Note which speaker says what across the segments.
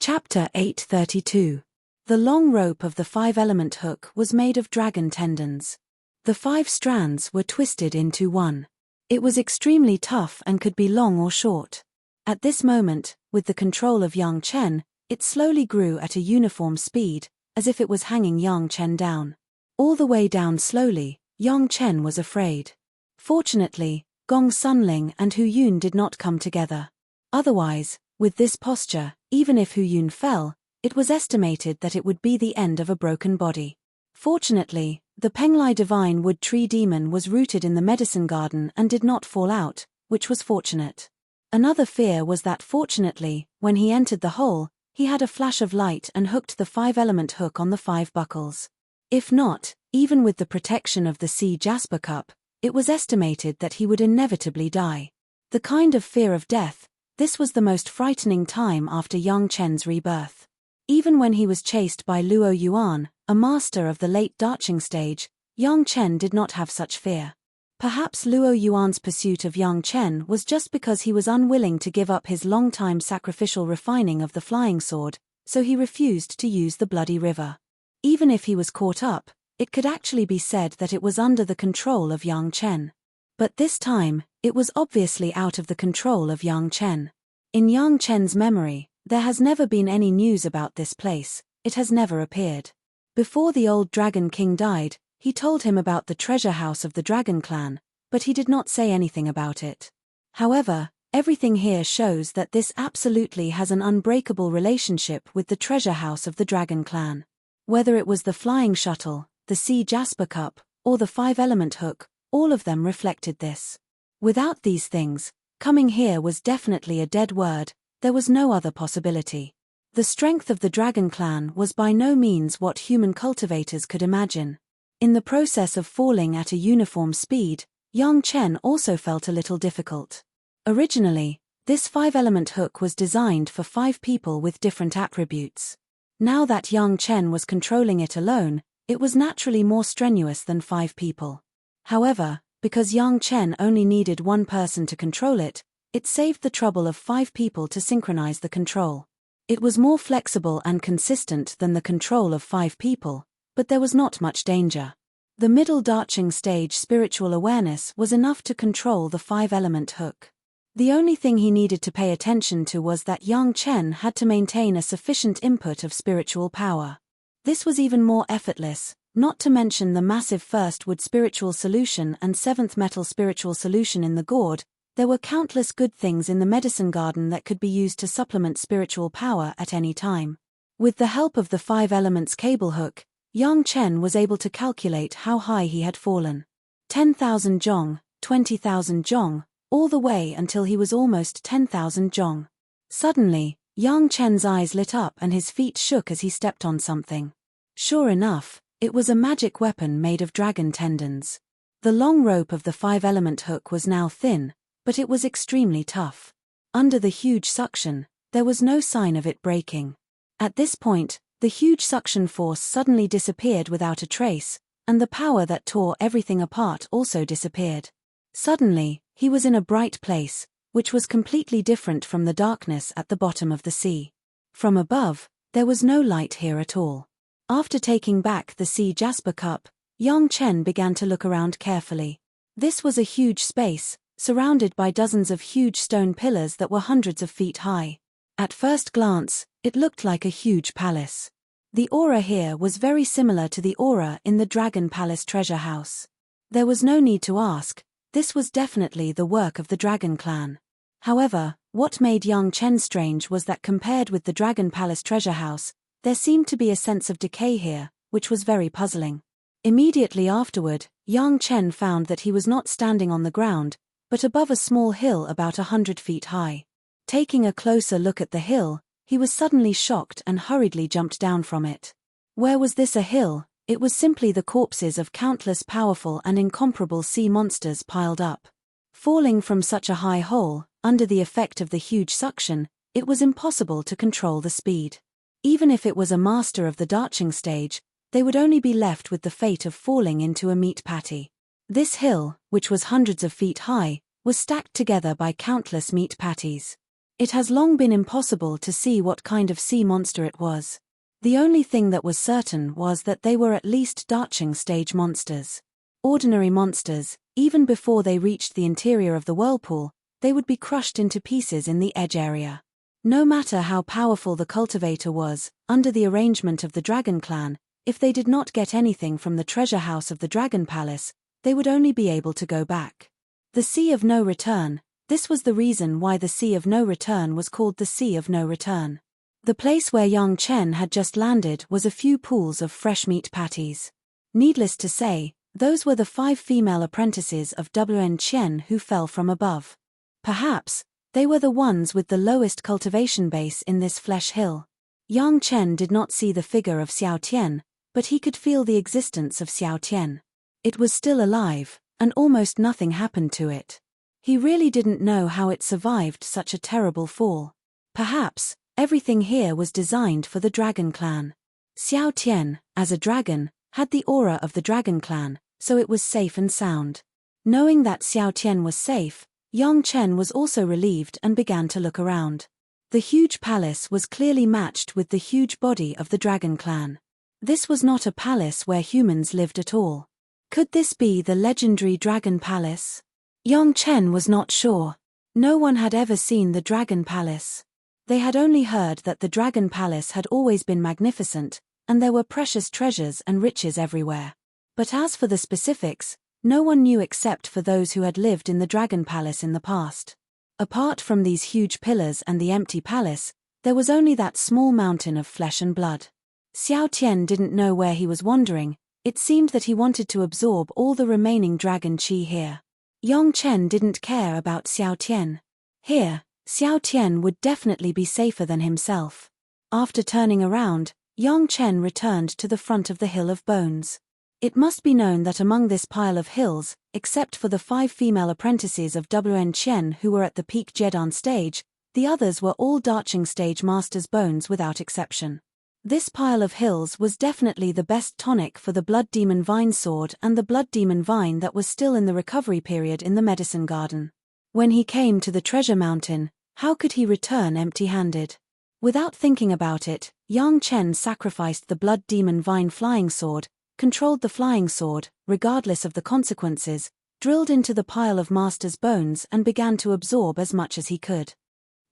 Speaker 1: Chapter 832. The long rope of the five-element hook was made of dragon tendons. The 5 strands were twisted into one. It was extremely tough and could be long or short. At this moment, with the control of Yang Chen, it slowly grew at a uniform speed, as if it was hanging Yang Chen down. All the way down slowly, Yang Chen was afraid. Fortunately, Gong Sunling and Hu Yun did not come together. Otherwise, with this posture, even if Hu Yun fell, it was estimated that it would be the end of a broken body. Fortunately, the Penglai divine wood tree demon was rooted in the medicine garden and did not fall out, which was fortunate. Another fear was that fortunately, when he entered the hole, he had a flash of light and hooked the 5-element hook on the 5 buckles. If not, even with the protection of the sea jasper cup, it was estimated that he would inevitably die. The kind of fear of death, this was the most frightening time after Yang Chen's rebirth. Even when he was chased by Luo Yuan, a master of the late Darching stage, Yang Chen did not have such fear. Perhaps Luo Yuan's pursuit of Yang Chen was just because he was unwilling to give up his long-time sacrificial refining of the flying sword, so he refused to use the bloody river. Even if he was caught up, it could actually be said that it was under the control of Yang Chen. But this time, it was obviously out of the control of Yang Chen. In Yang Chen's memory, there has never been any news about this place, it has never appeared. Before the old Dragon King died, he told him about the treasure house of the Dragon Clan, but he did not say anything about it. However, everything here shows that this absolutely has an unbreakable relationship with the treasure house of the Dragon Clan. Whether it was the flying shuttle, the sea jasper cup, or the 5-element hook, all of them reflected this. Without these things, coming here was definitely a dead word, there was no other possibility. The strength of the Dragon Clan was by no means what human cultivators could imagine. In the process of falling at a uniform speed, Yang Chen also felt a little difficult. Originally, this 5-element hook was designed for 5 people with different attributes. Now that Yang Chen was controlling it alone, it was naturally more strenuous than 5 people. However, because Yang Chen only needed 1 person to control it, it saved the trouble of 5 people to synchronize the control. It was more flexible and consistent than the control of 5 people, but there was not much danger. The middle Darching stage spiritual awareness was enough to control the 5-element hook. The only thing he needed to pay attention to was that Yang Chen had to maintain a sufficient input of spiritual power. This was even more effortless, not to mention the massive first wood spiritual solution and 7th metal spiritual solution in the gourd. There were countless good things in the medicine garden that could be used to supplement spiritual power at any time. With the help of the 5 elements cable hook, Yang Chen was able to calculate how high he had fallen. 10,000 zhong, 20,000 zhong, all the way until he was almost 10,000 zhong. Suddenly, Yang Chen's eyes lit up and his feet shook as he stepped on something. Sure enough, it was a magic weapon made of dragon tendons. The long rope of the 5-element hook was now thin, but it was extremely tough. Under the huge suction, there was no sign of it breaking. At this point, the huge suction force suddenly disappeared without a trace, and the power that tore everything apart also disappeared. Suddenly, he was in a bright place, which was completely different from the darkness at the bottom of the sea. From above, there was no light here at all. After taking back the sea jasper cup, Yang Chen began to look around carefully. This was a huge space, surrounded by dozens of huge stone pillars that were hundreds of feet high. At first glance, it looked like a huge palace. The aura here was very similar to the aura in the Dragon Palace treasure house. There was no need to ask, this was definitely the work of the Dragon Clan. However, what made Yang Chen strange was that compared with the Dragon Palace treasure house, there seemed to be a sense of decay here, which was very puzzling. Immediately afterward, Yang Chen found that he was not standing on the ground, but above a small hill about 100 feet high. Taking a closer look at the hill, he was suddenly shocked and hurriedly jumped down from it. Where was this a hill? It was simply the corpses of countless powerful and incomparable sea monsters piled up. Falling from such a high hole, under the effect of the huge suction, it was impossible to control the speed. Even if it was a master of the Darching stage, they would only be left with the fate of falling into a meat patty. This hill, which was hundreds of feet high, was stacked together by countless meat patties. It has long been impossible to see what kind of sea monster it was. The only thing that was certain was that they were at least Darching stage monsters. Ordinary monsters, even before they reached the interior of the whirlpool, they would be crushed into pieces in the edge area. No matter how powerful the cultivator was, under the arrangement of the Dragon Clan, if they did not get anything from the treasure house of the Dragon Palace, they would only be able to go back. The Sea of No Return. This was the reason why the Sea of No Return was called the Sea of No Return. The place where Yang Chen had just landed was a few pools of fresh meat patties. Needless to say, those were the 5 female apprentices of Wen Chen who fell from above. Perhaps, they were the ones with the lowest cultivation base in this flesh hill. Yang Chen did not see the figure of Xiao Tian, but he could feel the existence of Xiao Tian. It was still alive, and almost nothing happened to it. He really didn't know how it survived such a terrible fall. Perhaps, everything here was designed for the Dragon Clan. Xiao Tian, as a dragon, had the aura of the Dragon Clan, so it was safe and sound. Knowing that Xiao Tian was safe, Yang Chen was also relieved and began to look around. The huge palace was clearly matched with the huge body of the Dragon Clan. This was not a palace where humans lived at all. Could this be the legendary Dragon Palace? Yang Chen was not sure. No one had ever seen the Dragon Palace. They had only heard that the Dragon Palace had always been magnificent, and there were precious treasures and riches everywhere. But as for the specifics, no one knew except for those who had lived in the Dragon Palace in the past. Apart from these huge pillars and the empty palace, there was only that small mountain of flesh and blood. Xiao Tian didn't know where he was wandering. It seemed that he wanted to absorb all the remaining dragon qi here. Yang Chen didn't care about Xiao Tian. Here, Xiao Tian would definitely be safer than himself. After turning around, Yang Chen returned to the front of the Hill of Bones. It must be known that among this pile of hills, except for the 5 female apprentices of Wen Chen who were at the peak Jedan stage, the others were all Darching stage masters' bones without exception. This pile of hills was definitely the best tonic for the Blood Demon Vine sword and the Blood Demon Vine that was still in the recovery period in the Medicine Garden. When he came to the Treasure Mountain, how could he return empty-handed? Without thinking about it, Yang Chen sacrificed the Blood Demon Vine flying sword, controlled the flying sword, regardless of the consequences, drilled into the pile of master's bones and began to absorb as much as he could.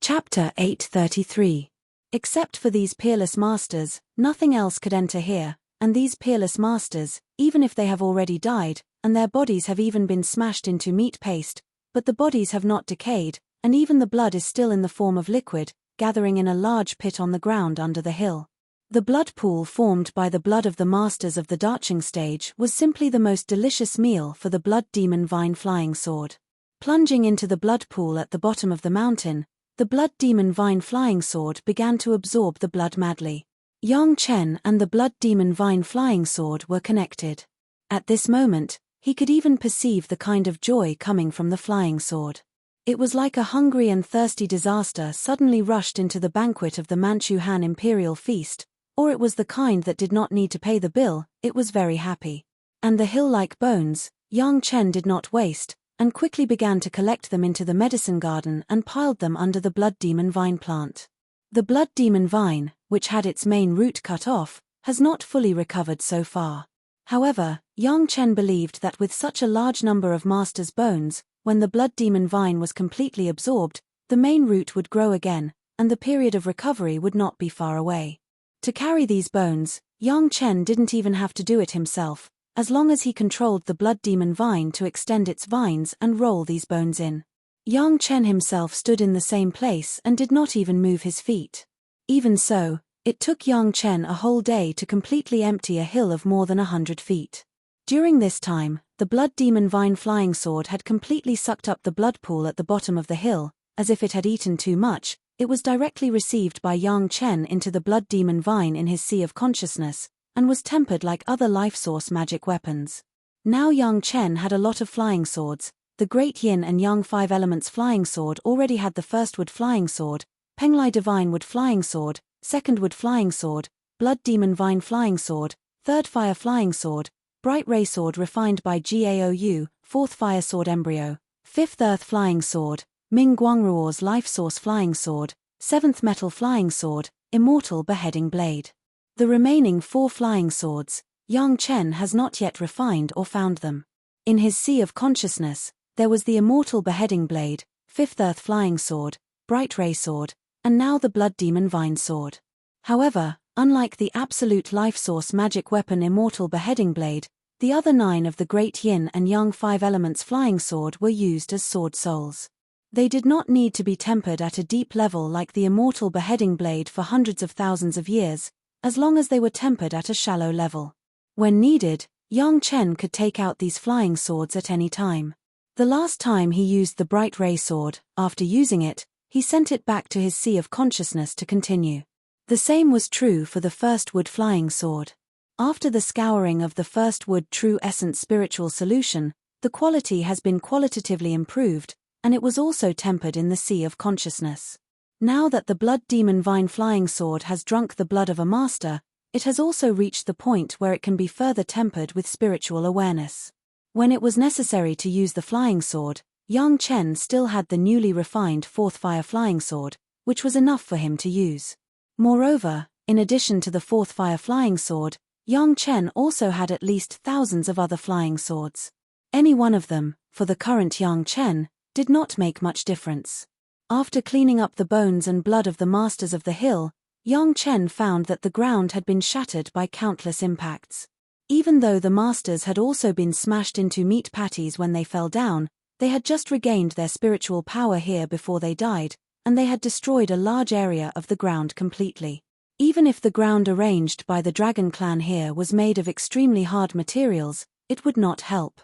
Speaker 1: Chapter 833. Except for these peerless masters, nothing else could enter here, and these peerless masters, even if they have already died, and their bodies have even been smashed into meat paste, but the bodies have not decayed, and even the blood is still in the form of liquid, gathering in a large pit on the ground under the hill. The blood pool formed by the blood of the masters of the Darching stage was simply the most delicious meal for the Blood Demon Vine flying sword. Plunging into the blood pool at the bottom of the mountain, the Blood Demon Vine flying sword began to absorb the blood madly. Yang Chen and the Blood Demon Vine flying sword were connected. At this moment, he could even perceive the kind of joy coming from the flying sword. It was like a hungry and thirsty disaster suddenly rushed into the banquet of the Manchu Han Imperial Feast, or it was the kind that did not need to pay the bill. It was very happy. And the hill-like bones, Yang Chen did not waste, and quickly began to collect them into the medicine garden and piled them under the Blood Demon Vine plant. The Blood Demon Vine, which had its main root cut off, has not fully recovered so far. However, Yang Chen believed that with such a large number of master's bones, when the Blood Demon Vine was completely absorbed, the main root would grow again, and the period of recovery would not be far away. To carry these bones, Yang Chen didn't even have to do it himself, as long as he controlled the Blood Demon Vine to extend its vines and roll these bones in. Yang Chen himself stood in the same place and did not even move his feet. Even so, it took Yang Chen a whole day to completely empty a hill of more than 100 feet. During this time, the Blood Demon Vine flying sword had completely sucked up the blood pool at the bottom of the hill. As if it had eaten too much, it was directly received by Yang Chen into the Blood Demon Vine in his sea of consciousness, and was tempered like other life source magic weapons. Now Yang Chen had a lot of flying swords. The Great Yin and Yang 5 Elements flying sword already had the first wood flying sword, Penglai Divine wood flying sword, second wood flying sword, Blood Demon Vine flying sword, third fire flying sword, Bright Ray sword refined by Gaou, fourth fire sword embryo, fifth earth flying sword, Ming Guangruo's Life Source Flying Sword, 7th Metal Flying Sword, Immortal Beheading Blade. The remaining 4 flying swords, Yang Chen has not yet refined or found them. In his Sea of Consciousness, there was the Immortal Beheading Blade, 5th Earth Flying Sword, Bright Ray Sword, and now the Blood Demon Vine Sword. However, unlike the absolute life source magic weapon Immortal Beheading Blade, the other 9 of the Great Yin and Yang 5 Elements Flying Sword were used as sword souls. They did not need to be tempered at a deep level like the Immortal Beheading Blade for hundreds of thousands of years, as long as they were tempered at a shallow level. When needed, Yang Chen could take out these flying swords at any time. The last time he used the Bright Ray Sword, after using it, he sent it back to his Sea of Consciousness to continue. The same was true for the first Wood Flying Sword. After the scouring of the first Wood True Essence Spiritual Solution, the quality has been qualitatively improved, and it was also tempered in the Sea of Consciousness. Now that the Blood Demon Vine Flying Sword has drunk the blood of a master, it has also reached the point where it can be further tempered with spiritual awareness. When it was necessary to use the flying sword, Yang Chen still had the newly refined 4th Fire Flying Sword, which was enough for him to use. Moreover, in addition to the 4th Fire Flying Sword, Yang Chen also had at least thousands of other flying swords. Any one of them, for the current Yang Chen, did not make much difference. After cleaning up the bones and blood of the Masters of the Hill, Yang Chen found that the ground had been shattered by countless impacts. Even though the Masters had also been smashed into meat patties when they fell down, they had just regained their spiritual power here before they died, and they had destroyed a large area of the ground completely. Even if the ground arranged by the Dragon Clan here was made of extremely hard materials, it would not help.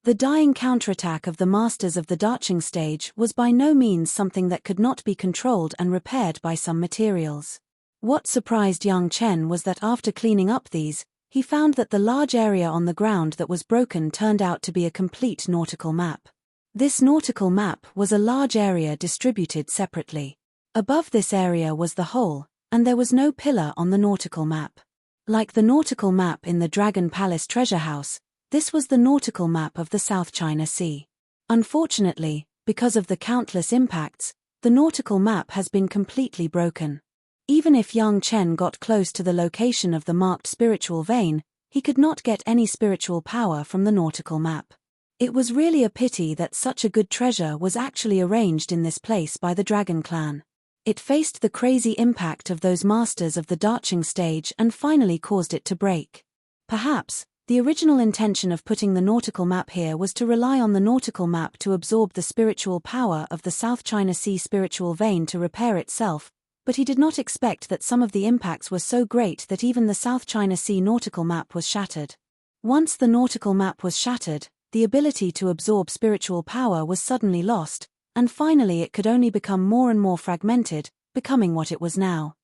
Speaker 1: The dying counterattack of the Masters of the Darching stage was by no means something that could not be controlled and repaired by some materials. What surprised Yang Chen was that after cleaning up these, he found that the large area on the ground that was broken turned out to be a complete nautical map. This nautical map was a large area distributed separately. Above this area was the hole, and there was no pillar on the nautical map. Like the nautical map in the Dragon Palace treasure house, this was the nautical map of the South China Sea. Unfortunately, because of the countless impacts, the nautical map has been completely broken. Even if Yang Chen got close to the location of the marked spiritual vein, he could not get any spiritual power from the nautical map. It was really a pity that such a good treasure was actually arranged in this place by the Dragon Clan. It faced the crazy impact of those Masters of the Darching stage and finally caused it to break. Perhaps, the original intention of putting the nautical map here was to rely on the nautical map to absorb the spiritual power of the South China Sea spiritual vein to repair itself, but he did not expect that some of the impacts were so great that even the South China Sea nautical map was shattered. Once the nautical map was shattered, the ability to absorb spiritual power was suddenly lost, and finally it could only become more and more fragmented, becoming what it was now.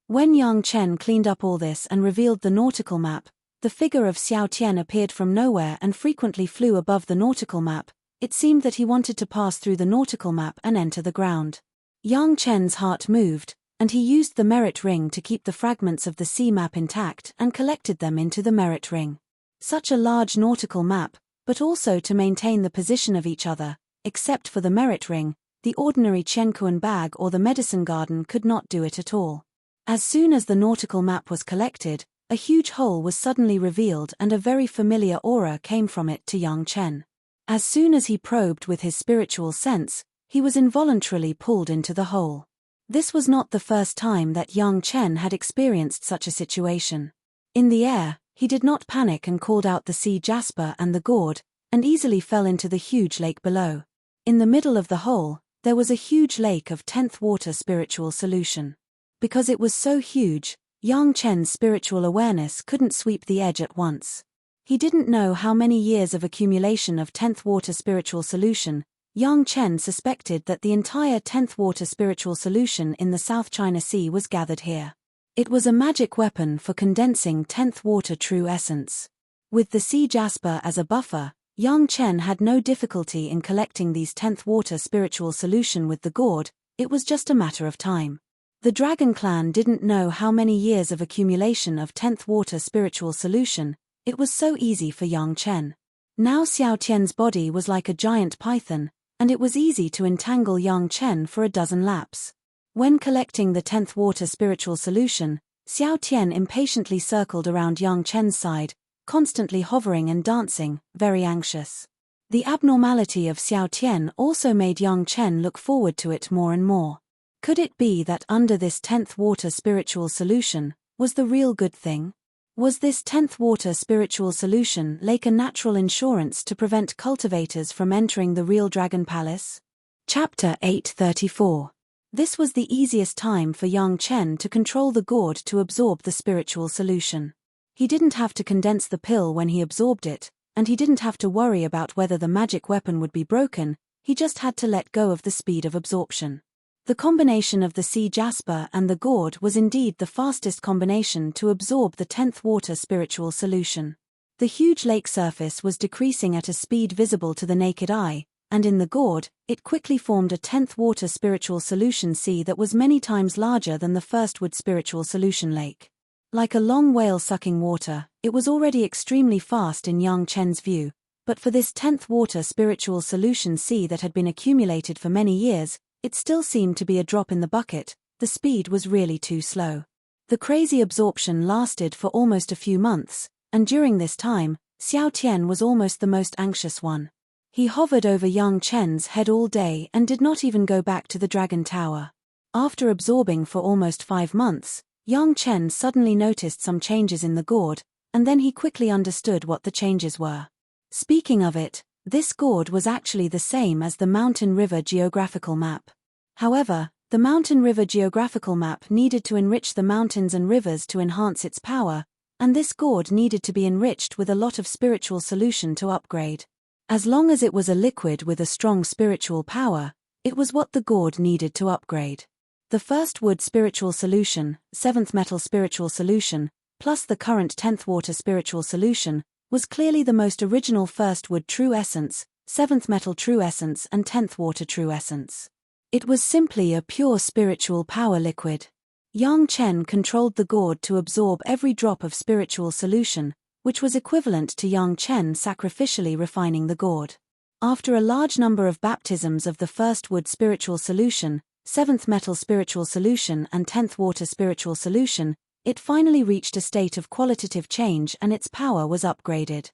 Speaker 1: When Yang Chen cleaned up all this and revealed the nautical map, the figure of Xiao Tian appeared from nowhere and frequently flew above the nautical map. It seemed that he wanted to pass through the nautical map and enter the ground. Yang Chen's heart moved, and he used the merit ring to keep the fragments of the sea map intact and collected them into the merit ring. Such a large nautical map, but also to maintain the position of each other, except for the merit ring, the ordinary Qiankuan bag or the medicine garden could not do it at all. As soon as the nautical map was collected, a huge hole was suddenly revealed and a very familiar aura came from it to Yang Chen. As soon as he probed with his spiritual sense, he was involuntarily pulled into the hole. This was not the first time that Yang Chen had experienced such a situation. In the air, he did not panic and called out the sea jasper and the gourd, and easily fell into the huge lake below. In the middle of the hole, there was a huge lake of 10th water spiritual solution. Because it was so huge, Yang Chen's spiritual awareness couldn't sweep the edge at once. He didn't know how many years of accumulation of 10th water spiritual solution. Yang Chen suspected that the entire 10th water spiritual solution in the South China Sea was gathered here. It was a magic weapon for condensing 10th water true essence. With the sea jasper as a buffer, Yang Chen had no difficulty in collecting these 10th water spiritual solution with the gourd. It was just a matter of time. The Dragon Clan didn't know how many years of accumulation of 10th water spiritual solution. It was so easy for Yang Chen. Now Xiao Tian's body was like a giant python, and it was easy to entangle Yang Chen for a dozen laps. When collecting the 10th water spiritual solution, Xiao Tian impatiently circled around Yang Chen's side, constantly hovering and dancing, very anxious. The abnormality of Xiao Tian also made Yang Chen look forward to it more and more. Could it be that under this 10th water spiritual solution was the real good thing? Was this 10th water spiritual solution like a natural insurance to prevent cultivators from entering the real Dragon Palace? Chapter 834. This was the easiest time for Yang Chen to control the gourd to absorb the spiritual solution. He didn't have to condense the pill when he absorbed it, and he didn't have to worry about whether the magic weapon would be broken, he just had to let go of the speed of absorption. The combination of the sea jasper and the gourd was indeed the fastest combination to absorb the 10th water spiritual solution. The huge lake surface was decreasing at a speed visible to the naked eye, and in the gourd, it quickly formed a 10th water spiritual solution sea that was many times larger than the first wood spiritual solution lake. Like a long whale sucking water, it was already extremely fast in Yang Chen's view, but for this 10th water spiritual solution sea that had been accumulated for many years, it still seemed to be a drop in the bucket. The speed was really too slow. The crazy absorption lasted for almost a few months, and during this time, Xiao Tian was almost the most anxious one. He hovered over Yang Chen's head all day and did not even go back to the Dragon Tower. After absorbing for almost 5 months, Yang Chen suddenly noticed some changes in the gourd, and then he quickly understood what the changes were. Speaking of it, this gourd was actually the same as the Mountain River geographical map. However, the Mountain River geographical map needed to enrich the mountains and rivers to enhance its power, and this gourd needed to be enriched with a lot of spiritual solution to upgrade. As long as it was a liquid with a strong spiritual power, it was what the gourd needed to upgrade. The first wood spiritual solution, 7th metal spiritual solution, plus the current 10th water spiritual solution, was clearly the most original first wood true essence, 7th metal true essence and 10th water true essence. It was simply a pure spiritual power liquid. Yang Chen controlled the gourd to absorb every drop of spiritual solution, which was equivalent to Yang Chen sacrificially refining the gourd. After a large number of baptisms of the first wood spiritual solution, 7th metal spiritual solution and 10th water spiritual solution, it finally reached a state of qualitative change and its power was upgraded.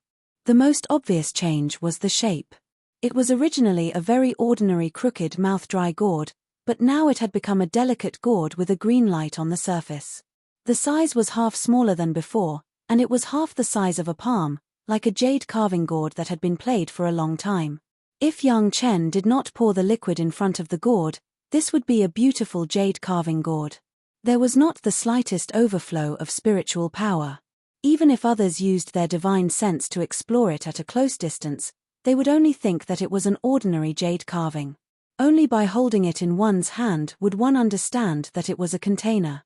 Speaker 1: The most obvious change was the shape. It was originally a very ordinary crooked mouth-dry gourd, but now it had become a delicate gourd with a green light on the surface. The size was half smaller than before, and it was half the size of a palm, like a jade carving gourd that had been played for a long time. If Yang Chen did not pour the liquid in front of the gourd, this would be a beautiful jade carving gourd. There was not the slightest overflow of spiritual power. Even if others used their divine sense to explore it at a close distance, they would only think that it was an ordinary jade carving. Only by holding it in one's hand would one understand that it was a container.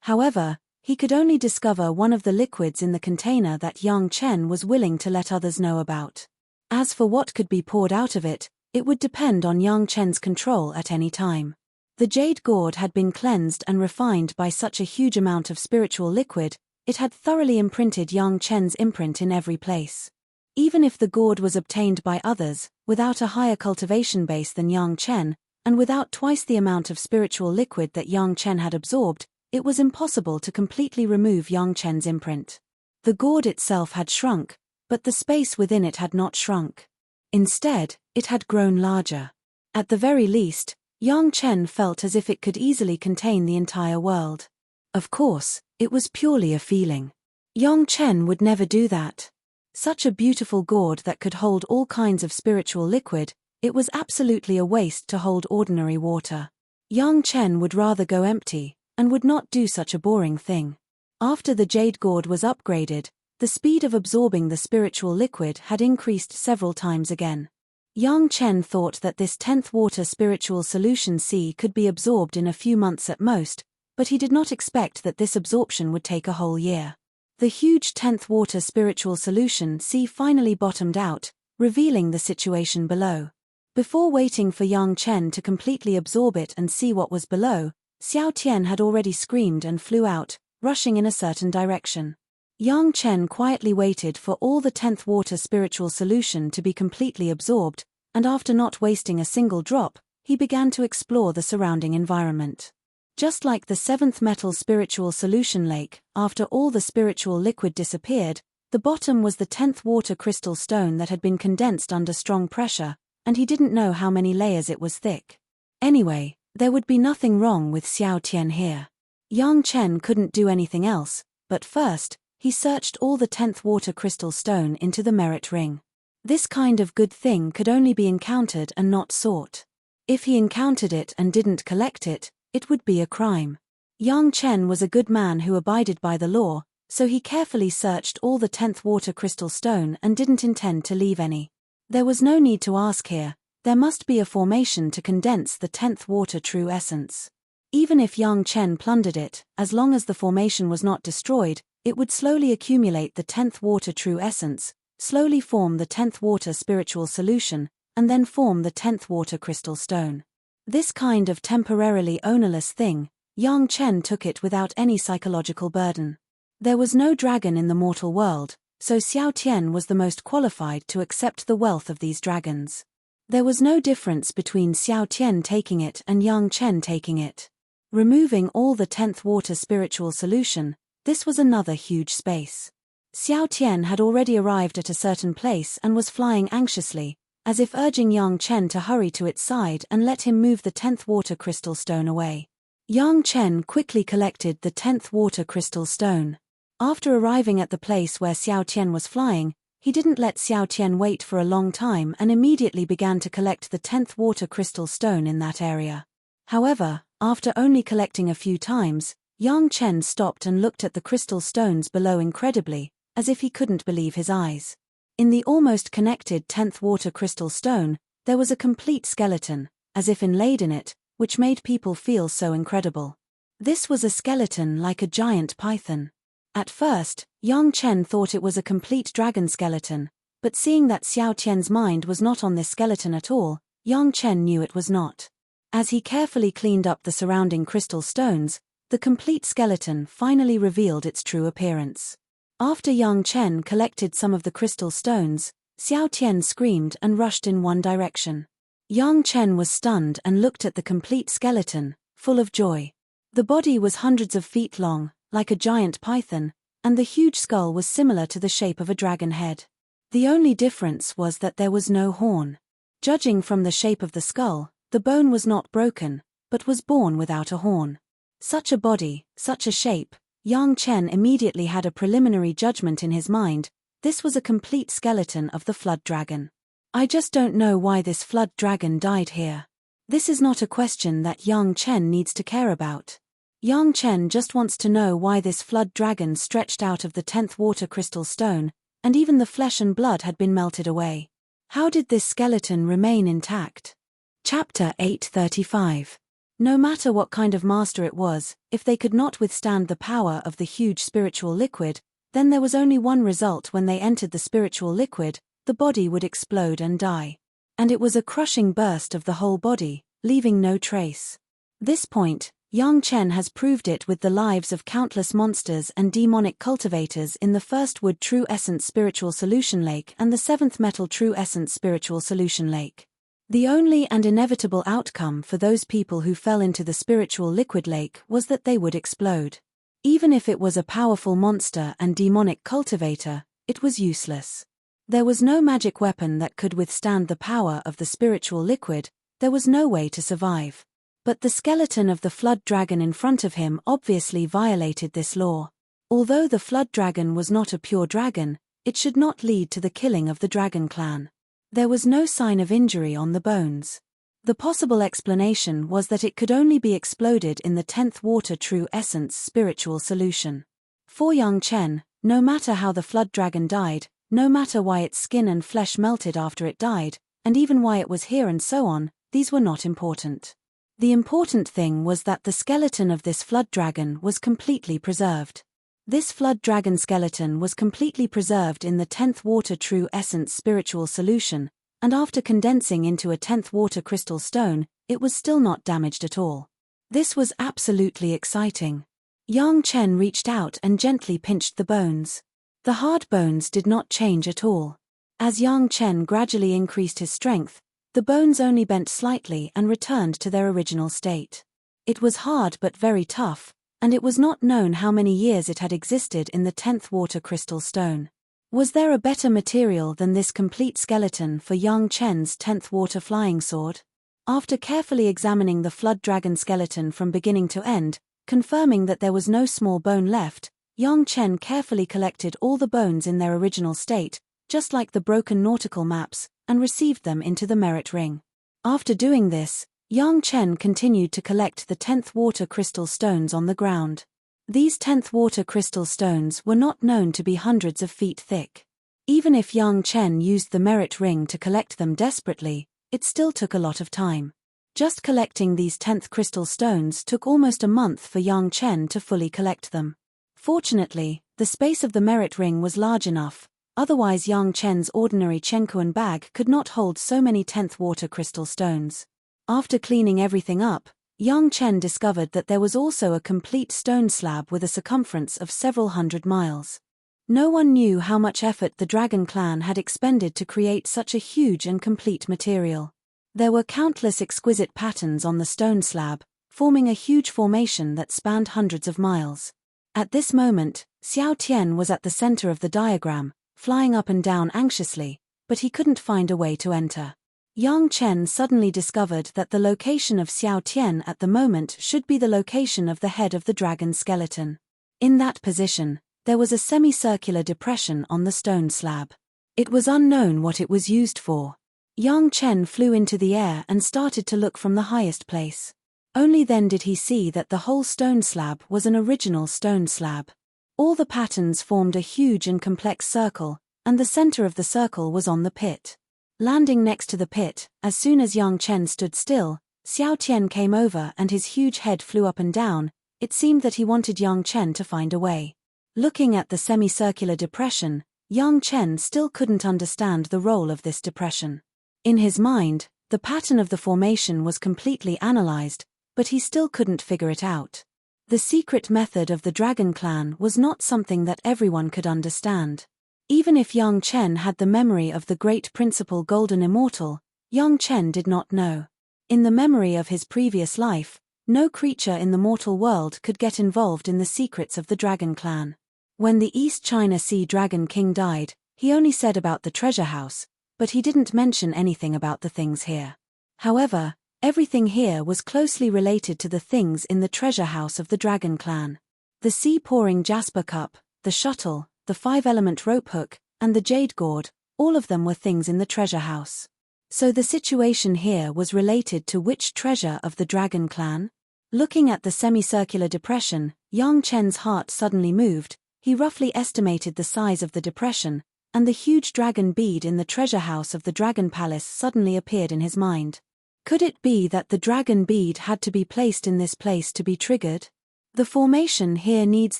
Speaker 1: However, he could only discover one of the liquids in the container that Yang Chen was willing to let others know about. As for what could be poured out of it, it would depend on Yang Chen's control at any time. The jade gourd had been cleansed and refined by such a huge amount of spiritual liquid, it had thoroughly imprinted Yang Chen's imprint in every place. Even if the gourd was obtained by others, without a higher cultivation base than Yang Chen, and without twice the amount of spiritual liquid that Yang Chen had absorbed, it was impossible to completely remove Yang Chen's imprint. The gourd itself had shrunk, but the space within it had not shrunk. Instead, it had grown larger. At the very least, Yang Chen felt as if it could easily contain the entire world. Of course, it was purely a feeling. Yang Chen would never do that. Such a beautiful gourd that could hold all kinds of spiritual liquid, it was absolutely a waste to hold ordinary water. Yang Chen would rather go empty, and would not do such a boring thing. After the jade gourd was upgraded, the speed of absorbing the spiritual liquid had increased several times again. Yang Chen thought that this 10th water spiritual solution sea could be absorbed in a few months at most, but he did not expect that this absorption would take a whole year. The huge 10th water spiritual solution sea finally bottomed out, revealing the situation below. Before waiting for Yang Chen to completely absorb it and see what was below, Xiao Tian had already screamed and flew out, rushing in a certain direction. Yang Chen quietly waited for all the 10th water spiritual solution to be completely absorbed, and after not wasting a single drop, he began to explore the surrounding environment. Just like the seventh metal spiritual solution lake, after all the spiritual liquid disappeared, the bottom was the 10th water crystal stone that had been condensed under strong pressure, and he didn't know how many layers it was thick. Anyway, there would be nothing wrong with Xiao Tian here. Yang Chen couldn't do anything else, but first, he searched all the 10th water crystal stone into the merit ring. This kind of good thing could only be encountered and not sought. If he encountered it and didn't collect it, it would be a crime. Yang Chen was a good man who abided by the law, so he carefully searched all the 10th water crystal stone and didn't intend to leave any. There was no need to ask here, there must be a formation to condense the 10th water true essence. Even if Yang Chen plundered it, as long as the formation was not destroyed, it would slowly accumulate the 10th water true essence, slowly form the 10th water spiritual solution, and then form the 10th water crystal stone. This kind of temporarily ownerless thing, Yang Chen took it without any psychological burden. There was no dragon in the mortal world, so Xiao Tian was the most qualified to accept the wealth of these dragons. There was no difference between Xiao Tian taking it and Yang Chen taking it. Removing all the 10th water spiritual solution, this was another huge space. Xiao Tian had already arrived at a certain place and was flying anxiously, as if urging Yang Chen to hurry to its side and let him move the 10th water crystal stone away. Yang Chen quickly collected the 10th water crystal stone. After arriving at the place where Xiao Tian was flying, he didn't let Xiao Tian wait for a long time and immediately began to collect the 10th water crystal stone in that area. However, after only collecting a few times, Yang Chen stopped and looked at the crystal stones below incredibly, as if he couldn't believe his eyes. In the almost connected 10th water crystal stone, there was a complete skeleton, as if inlaid in it, which made people feel so incredible. This was a skeleton like a giant python. At first, Yang Chen thought it was a complete dragon skeleton, but seeing that Xiao Tian's mind was not on this skeleton at all, Yang Chen knew it was not. As he carefully cleaned up the surrounding crystal stones, the complete skeleton finally revealed its true appearance. After Yang Chen collected some of the crystal stones, Xiao Tian screamed and rushed in one direction. Yang Chen was stunned and looked at the complete skeleton, full of joy. The body was hundreds of feet long, like a giant python, and the huge skull was similar to the shape of a dragon head. The only difference was that there was no horn. Judging from the shape of the skull, the bone was not broken, but was born without a horn. Such a body, such a shape, Yang Chen immediately had a preliminary judgment in his mind. This was a complete skeleton of the flood dragon. I just don't know why this flood dragon died here. This is not a question that Yang Chen needs to care about. Yang Chen just wants to know why this flood dragon stretched out of the 10th water crystal stone, and even the flesh and blood had been melted away. How did this skeleton remain intact? Chapter 835. No matter what kind of master it was, if they could not withstand the power of the huge spiritual liquid, then there was only one result: when they entered the spiritual liquid, the body would explode and die. And it was a crushing burst of the whole body, leaving no trace. This point, Yang Chen has proved it with the lives of countless monsters and demonic cultivators in the first wood true essence spiritual solution lake and the seventh metal true essence spiritual solution lake. The only and inevitable outcome for those people who fell into the spiritual liquid lake was that they would explode. Even if it was a powerful monster and demonic cultivator, it was useless. There was no magic weapon that could withstand the power of the spiritual liquid. There was no way to survive. But the skeleton of the flood dragon in front of him obviously violated this law. Although the flood dragon was not a pure dragon, it should not lead to the killing of the dragon clan. There was no sign of injury on the bones. The possible explanation was that it could only be exploded in the 10th water true essence spiritual solution. For Yang Chen, no matter how the flood dragon died, no matter why its skin and flesh melted after it died, and even why it was here and so on, these were not important. The important thing was that the skeleton of this flood dragon was completely preserved. This flood dragon skeleton was completely preserved in the 10th water true essence spiritual solution, and after condensing into a 10th water crystal stone, it was still not damaged at all. This was absolutely exciting. Yang Chen reached out and gently pinched the bones. The hard bones did not change at all. As Yang Chen gradually increased his strength, The bones only bent slightly and returned to their original state. It was hard but very tough, and it was not known how many years it had existed in the 10th water crystal stone. Was there a better material than this complete skeleton for Yang Chen's 10th water flying sword? After carefully examining the flood dragon skeleton from beginning to end, confirming that there was no small bone left, Yang Chen carefully collected all the bones in their original state, just like the broken nautical maps, and received them into the merit ring. After doing this, Yang Chen continued to collect the 10th water crystal stones on the ground. These 10th water crystal stones were not known to be hundreds of feet thick. Even if Yang Chen used the merit ring to collect them desperately, it still took a lot of time. Just collecting these 10th crystal stones took almost a month for Yang Chen to fully collect them. Fortunately, the space of the merit ring was large enough, otherwise Yang Chen's ordinary Chenkuan bag could not hold so many 10th water crystal stones. After cleaning everything up, Yang Chen discovered that there was also a complete stone slab with a circumference of several hundred miles. No one knew how much effort the Dragon Clan had expended to create such a huge and complete material. There were countless exquisite patterns on the stone slab, forming a huge formation that spanned hundreds of miles. At this moment, Xiao Tian was at the center of the diagram, flying up and down anxiously, but he couldn't find a way to enter. Yang Chen suddenly discovered that the location of Xiao Tian at the moment should be the location of the head of the dragon skeleton. In that position, there was a semicircular depression on the stone slab. It was unknown what it was used for. Yang Chen flew into the air and started to look from the highest place. Only then did he see that the whole stone slab was an original stone slab. All the patterns formed a huge and complex circle, and the center of the circle was on the pit. Landing next to the pit, as soon as Yang Chen stood still, Xiao Tian came over and his huge head flew up and down. It seemed that he wanted Yang Chen to find a way. Looking at the semicircular depression, Yang Chen still couldn't understand the role of this depression. In his mind, the pattern of the formation was completely analyzed, but he still couldn't figure it out. The secret method of the Dragon Clan was not something that everyone could understand. Even if Yang Chen had the memory of the great principal Golden Immortal, Yang Chen did not know. In the memory of his previous life, no creature in the mortal world could get involved in the secrets of the Dragon Clan. When the East China Sea Dragon King died, he only said about the treasure house, but he didn't mention anything about the things here. However, everything here was closely related to the things in the treasure house of the Dragon Clan. The sea-pouring jasper cup, the shuttle, the 5-element rope hook, and the jade gourd, all of them were things in the treasure house. So the situation here was related to which treasure of the Dragon Clan? Looking at the semicircular depression, Yang Chen's heart suddenly moved. He roughly estimated the size of the depression, and the huge dragon bead in the treasure house of the Dragon Palace suddenly appeared in his mind. Could it be that the dragon bead had to be placed in this place to be triggered? The formation here needs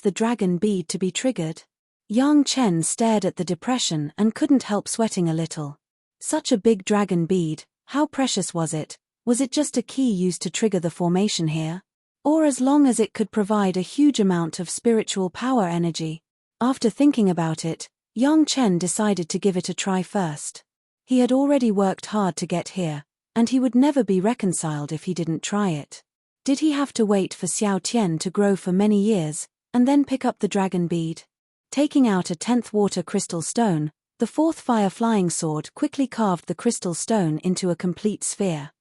Speaker 1: the dragon bead to be triggered. Yang Chen stared at the depression and couldn't help sweating a little. Such a big dragon bead, how precious was it? Was it just a key used to trigger the formation here? Or as long as it could provide a huge amount of spiritual power energy? After thinking about it, Yang Chen decided to give it a try first. He had already worked hard to get here, and he would never be reconciled if he didn't try it. Did he have to wait for Xiao Tian to grow for many years, and then pick up the dragon bead? Taking out a 10th water crystal stone, the 4th fire flying sword quickly carved the crystal stone into a complete sphere.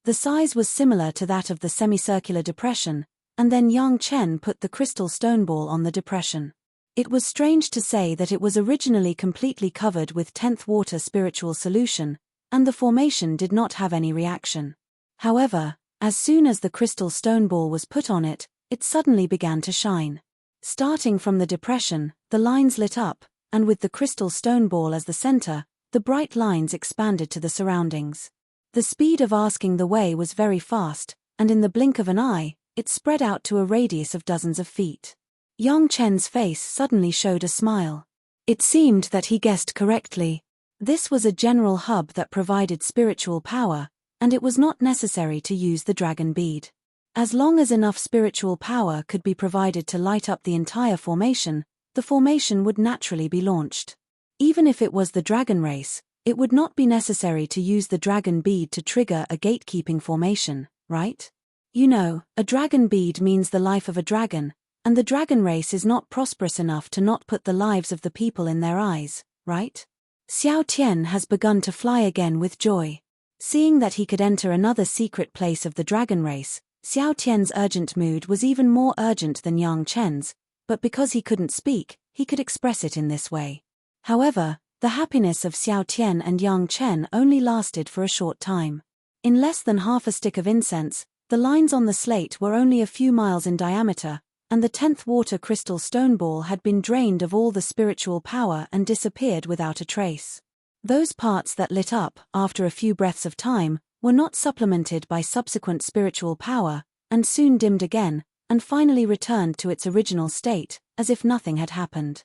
Speaker 1: The size was similar to that of the semicircular depression, and then Yang Chen put the crystal stone ball on the depression. It was strange to say that it was originally completely covered with 10th water spiritual solution, and the formation did not have any reaction. However, as soon as the crystal stone ball was put on it, it suddenly began to shine. Starting from the depression, the lines lit up, and with the crystal stone ball as the center, the bright lines expanded to the surroundings. The speed of asking the way was very fast, and in the blink of an eye, it spread out to a radius of dozens of feet. Yang Chen's face suddenly showed a smile. It seemed that he guessed correctly. This was a general hub that provided spiritual power, and it was not necessary to use the dragon bead. As long as enough spiritual power could be provided to light up the entire formation, the formation would naturally be launched. Even if it was the dragon race, It would not be necessary to use the dragon bead to trigger a gatekeeping formation, right? You know, a dragon bead means the life of a dragon, and the dragon race is not prosperous enough to not put the lives of the people in their eyes, right? Xiao Tian has begun to fly again with joy. Seeing that he could enter another secret place of the dragon race, Xiao Tian's urgent mood was even more urgent than Yang Chen's, but because he couldn't speak, he could express it in this way. However, the happiness of Xiao Tian and Yang Chen only lasted for a short time. In less than half a stick of incense, the lines on the slate were only a few miles in diameter, and the 10th water crystal stone ball had been drained of all the spiritual power and disappeared without a trace. Those parts that lit up, after a few breaths of time, were not supplemented by subsequent spiritual power, and soon dimmed again, and finally returned to its original state, as if nothing had happened.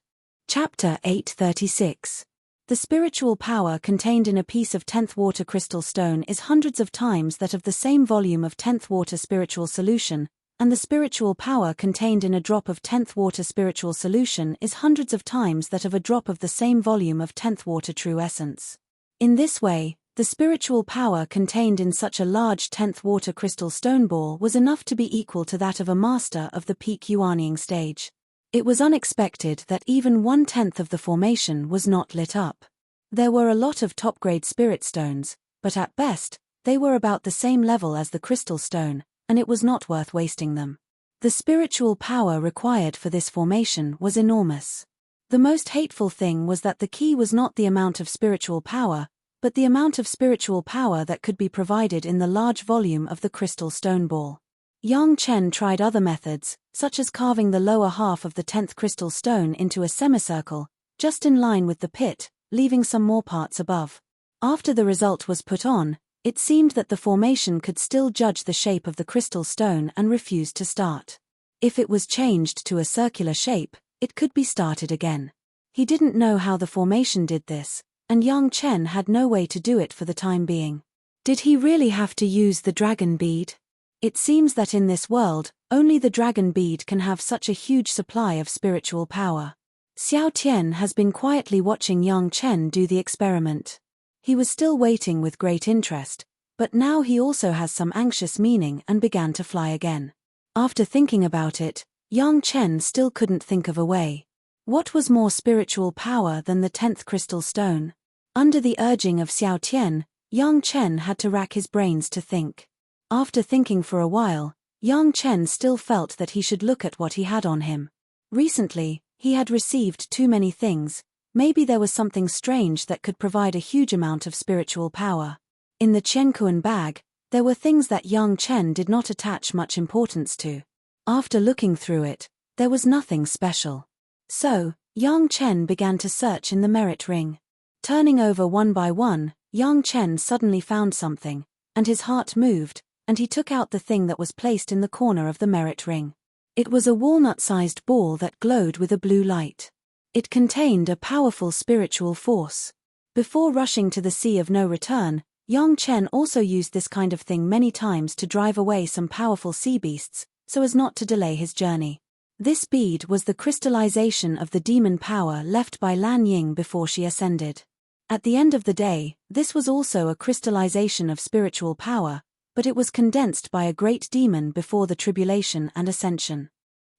Speaker 1: Chapter 836. The spiritual power contained in a piece of 10th water crystal stone is hundreds of times that of the same volume of 10th water spiritual solution, and the spiritual power contained in a drop of 10th water spiritual solution is hundreds of times that of a drop of the same volume of 10th water true essence. In this way, the spiritual power contained in such a large 10th water crystal stone ball was enough to be equal to that of a master of the peak Yuanying stage. It was unexpected that even 1/10 of the formation was not lit up. There were a lot of top-grade spirit stones, but at best, they were about the same level as the crystal stone, and it was not worth wasting them. The spiritual power required for this formation was enormous. The most hateful thing was that the key was not the amount of spiritual power, but the amount of spiritual power that could be provided in the large volume of the crystal stone ball. Yang Chen tried other methods, such as carving the lower half of the 10th crystal stone into a semicircle, just in line with the pit, leaving some more parts above. After the result was put on, it seemed that the formation could still judge the shape of the crystal stone and refused to start. If it was changed to a circular shape, it could be started again. He didn't know how the formation did this, and Yang Chen had no way to do it for the time being. Did he really have to use the dragon bead? It seems that in this world, only the dragon bead can have such a huge supply of spiritual power. Xiao Tian has been quietly watching Yang Chen do the experiment. He was still waiting with great interest, but now he also has some anxious meaning and began to fly again. After thinking about it, Yang Chen still couldn't think of a way. What was more spiritual power than the 10th crystal stone? Under the urging of Xiao Tian, Yang Chen had to rack his brains to think. After thinking for a while, Yang Chen still felt that he should look at what he had on him. Recently, he had received too many things. Maybe there was something strange that could provide a huge amount of spiritual power. In the Chenkuan bag, there were things that Yang Chen did not attach much importance to. After looking through it, there was nothing special. So, Yang Chen began to search in the merit ring. Turning over one by one, Yang Chen suddenly found something, and his heart moved, and he took out the thing that was placed in the corner of the merit ring. It was a walnut-sized ball that glowed with a blue light. It contained a powerful spiritual force. Before rushing to the sea of no return, Yang Chen also used this kind of thing many times to drive away some powerful sea beasts, so as not to delay his journey. This bead was the crystallization of the demon power left by Lan Ying before she ascended. At the end of the day, this was also a crystallization of spiritual power, but it was condensed by a great demon before the tribulation and ascension.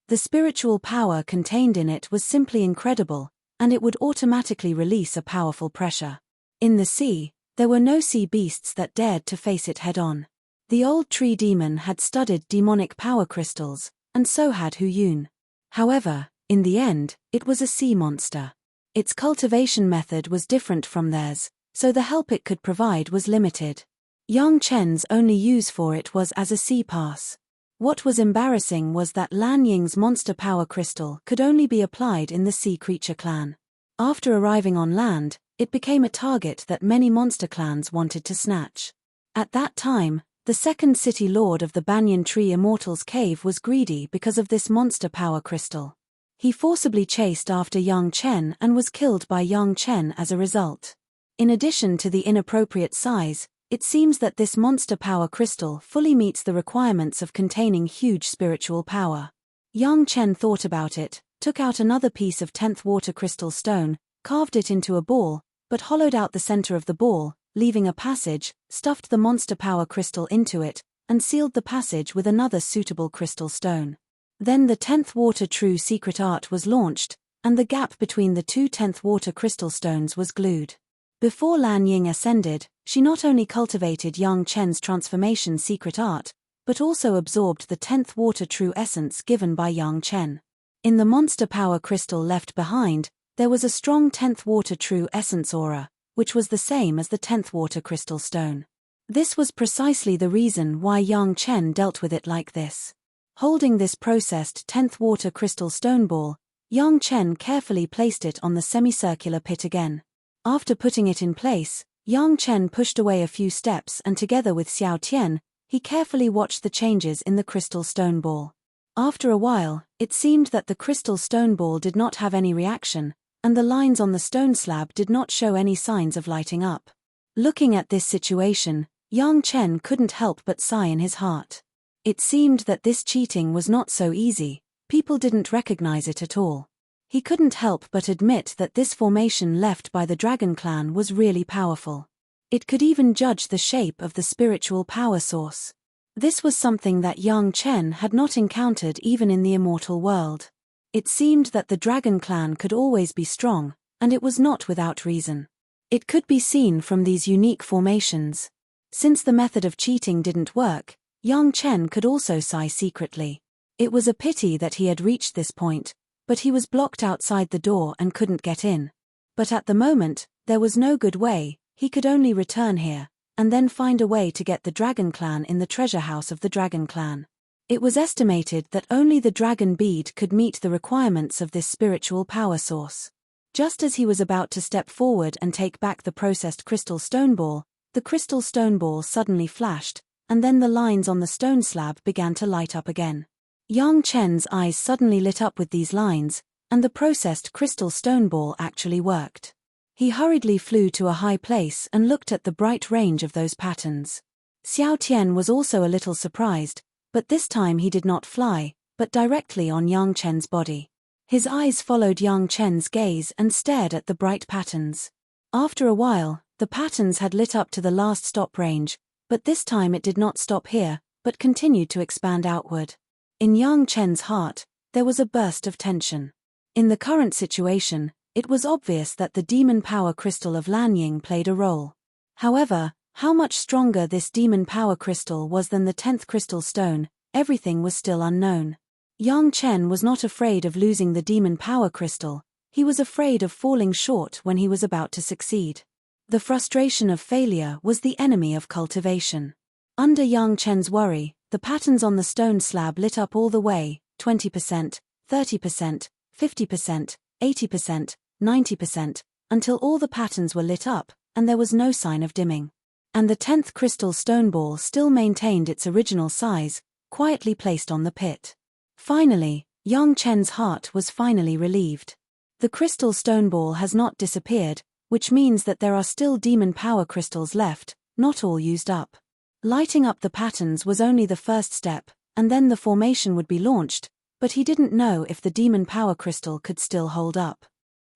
Speaker 1: The spiritual power contained in it was simply incredible, and it would automatically release a powerful pressure. In the sea, there were no sea beasts that dared to face it head-on. The old tree demon had studied demonic power crystals, and so had Hu Yun. However, in the end, it was a sea monster. Its cultivation method was different from theirs, so the help it could provide was limited. Yang Chen's only use for it was as a sea pass. What was embarrassing was that Lan Ying's monster power crystal could only be applied in the sea creature clan. After arriving on land, it became a target that many monster clans wanted to snatch. At that time, the second city lord of the Banyan Tree Immortals Cave was greedy because of this monster power crystal. He forcibly chased after Yang Chen and was killed by Yang Chen as a result. In addition to the inappropriate size, it seems that this monster power crystal fully meets the requirements of containing huge spiritual power. Yang Chen thought about it, took out another piece of 10th water crystal stone, carved it into a ball, but hollowed out the center of the ball, leaving a passage, stuffed the monster power crystal into it, and sealed the passage with another suitable crystal stone. Then the 10th water true secret art was launched, and the gap between the two 10th water crystal stones was glued. Before Lan Ying ascended, she not only cultivated Yang Chen's transformation secret art, but also absorbed the 10th water true essence given by Yang Chen. In the monster power crystal left behind, there was a strong 10th water true essence aura, which was the same as the 10th water crystal stone. This was precisely the reason why Yang Chen dealt with it like this. Holding this processed 10th water crystal stone ball, Yang Chen carefully placed it on the semicircular pit again. After putting it in place, Yang Chen pushed away a few steps and together with Xiao Tian, he carefully watched the changes in the crystal stone ball. After a while, it seemed that the crystal stone ball did not have any reaction, and the lines on the stone slab did not show any signs of lighting up. Looking at this situation, Yang Chen couldn't help but sigh in his heart. It seemed that this cheating was not so easy, people didn't recognize it at all. He couldn't help but admit that this formation left by the Dragon Clan was really powerful. It could even judge the shape of the spiritual power source. This was something that Yang Chen had not encountered even in the immortal world. It seemed that the Dragon Clan could always be strong, and it was not without reason. It could be seen from these unique formations. Since the method of cheating didn't work, Yang Chen could also sigh secretly. It was a pity that he had reached this point, but he was blocked outside the door and couldn't get in. But at the moment, there was no good way, he could only return here, and then find a way to get the Dragon Clan in the treasure house of the Dragon Clan. It was estimated that only the dragon bead could meet the requirements of this spiritual power source. Just as he was about to step forward and take back the processed crystal stone ball, the crystal stone ball suddenly flashed, and then the lines on the stone slab began to light up again. Yang Chen's eyes suddenly lit up with these lines, and the processed crystal stone ball actually worked. He hurriedly flew to a high place and looked at the bright range of those patterns. Xiao Tian was also a little surprised, but this time he did not fly, but directly on Yang Chen's body. His eyes followed Yang Chen's gaze and stared at the bright patterns. After a while, the patterns had lit up to the last stop range, but this time it did not stop here, but continued to expand outward. In Yang Chen's heart, there was a burst of tension. In the current situation, it was obvious that the demon power crystal of Lanying played a role. However, how much stronger this demon power crystal was than the 10th crystal stone, everything was still unknown. Yang Chen was not afraid of losing the demon power crystal, he was afraid of falling short when he was about to succeed. The frustration of failure was the enemy of cultivation. Under Yang Chen's worry, the patterns on the stone slab lit up all the way, 20%, 30%, 50%, 80%, 90%, until all the patterns were lit up, and there was no sign of dimming. And the 10th crystal stone ball still maintained its original size, quietly placed on the pit. Finally, Yang Chen's heart was finally relieved. The crystal stone ball has not disappeared, which means that there are still demon power crystals left, not all used up. Lighting up the patterns was only the first step, and then the formation would be launched, but he didn't know if the demon power crystal could still hold up.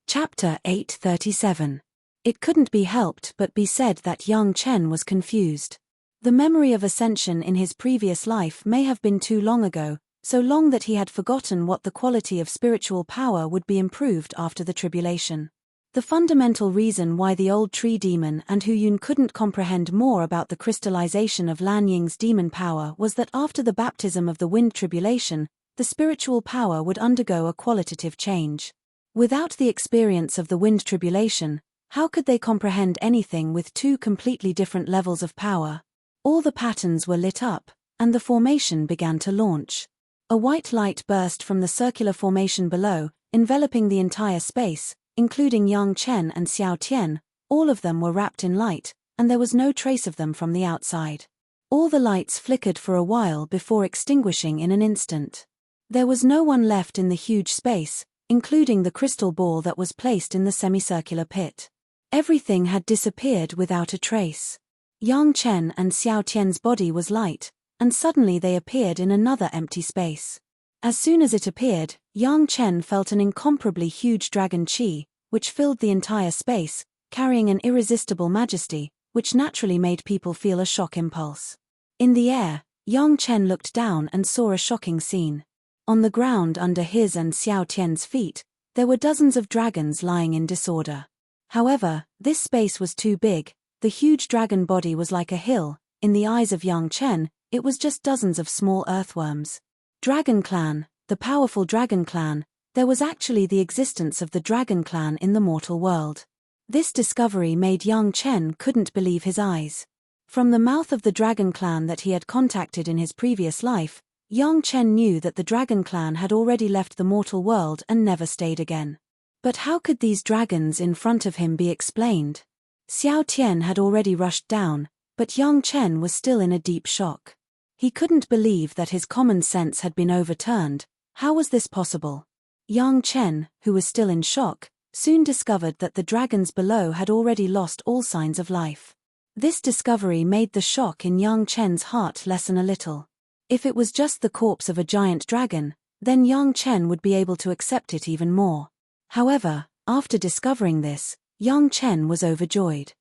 Speaker 1: Chapter 837. It couldn't be helped but be said that Yang Chen was confused. The memory of ascension in his previous life may have been too long ago, so long that he had forgotten what the quality of spiritual power would be improved after the tribulation. The fundamental reason why the old tree demon and Hu Yun couldn't comprehend more about the crystallization of Lanying's demon power was that after the baptism of the wind tribulation, the spiritual power would undergo a qualitative change. Without the experience of the wind tribulation, how could they comprehend anything with two completely different levels of power? All the patterns were lit up, and the formation began to launch. A white light burst from the circular formation below, enveloping the entire space, including Yang Chen and Xiao Tian. All of them were wrapped in light, and there was no trace of them from the outside. All the lights flickered for a while before extinguishing in an instant. There was no one left in the huge space, including the crystal ball that was placed in the semicircular pit. Everything had disappeared without a trace. Yang Chen and Xiao Tian's body was light, and suddenly they appeared in another empty space. As soon as it appeared, Yang Chen felt an incomparably huge dragon qi, which filled the entire space, carrying an irresistible majesty, which naturally made people feel a shock impulse. In the air, Yang Chen looked down and saw a shocking scene. On the ground under his and Xiao Tian's feet, there were dozens of dragons lying in disorder. However, this space was too big. The huge dragon body was like a hill. In the eyes of Yang Chen, it was just dozens of small earthworms. Dragon Clan, the powerful Dragon Clan. There was actually the existence of the Dragon Clan in the mortal world. This discovery made Yang Chen couldn't believe his eyes. From the mouth of the Dragon Clan that he had contacted in his previous life, Yang Chen knew that the Dragon Clan had already left the mortal world and never stayed again. But how could these dragons in front of him be explained? Xiao Tian had already rushed down, but Yang Chen was still in a deep shock. He couldn't believe that his common sense had been overturned. How was this possible? Yang Chen, who was still in shock, soon discovered that the dragons below had already lost all signs of life. This discovery made the shock in Yang Chen's heart lessen a little. If it was just the corpse of a giant dragon, then Yang Chen would be able to accept it even more. However, after discovering this, Yang Chen was overjoyed.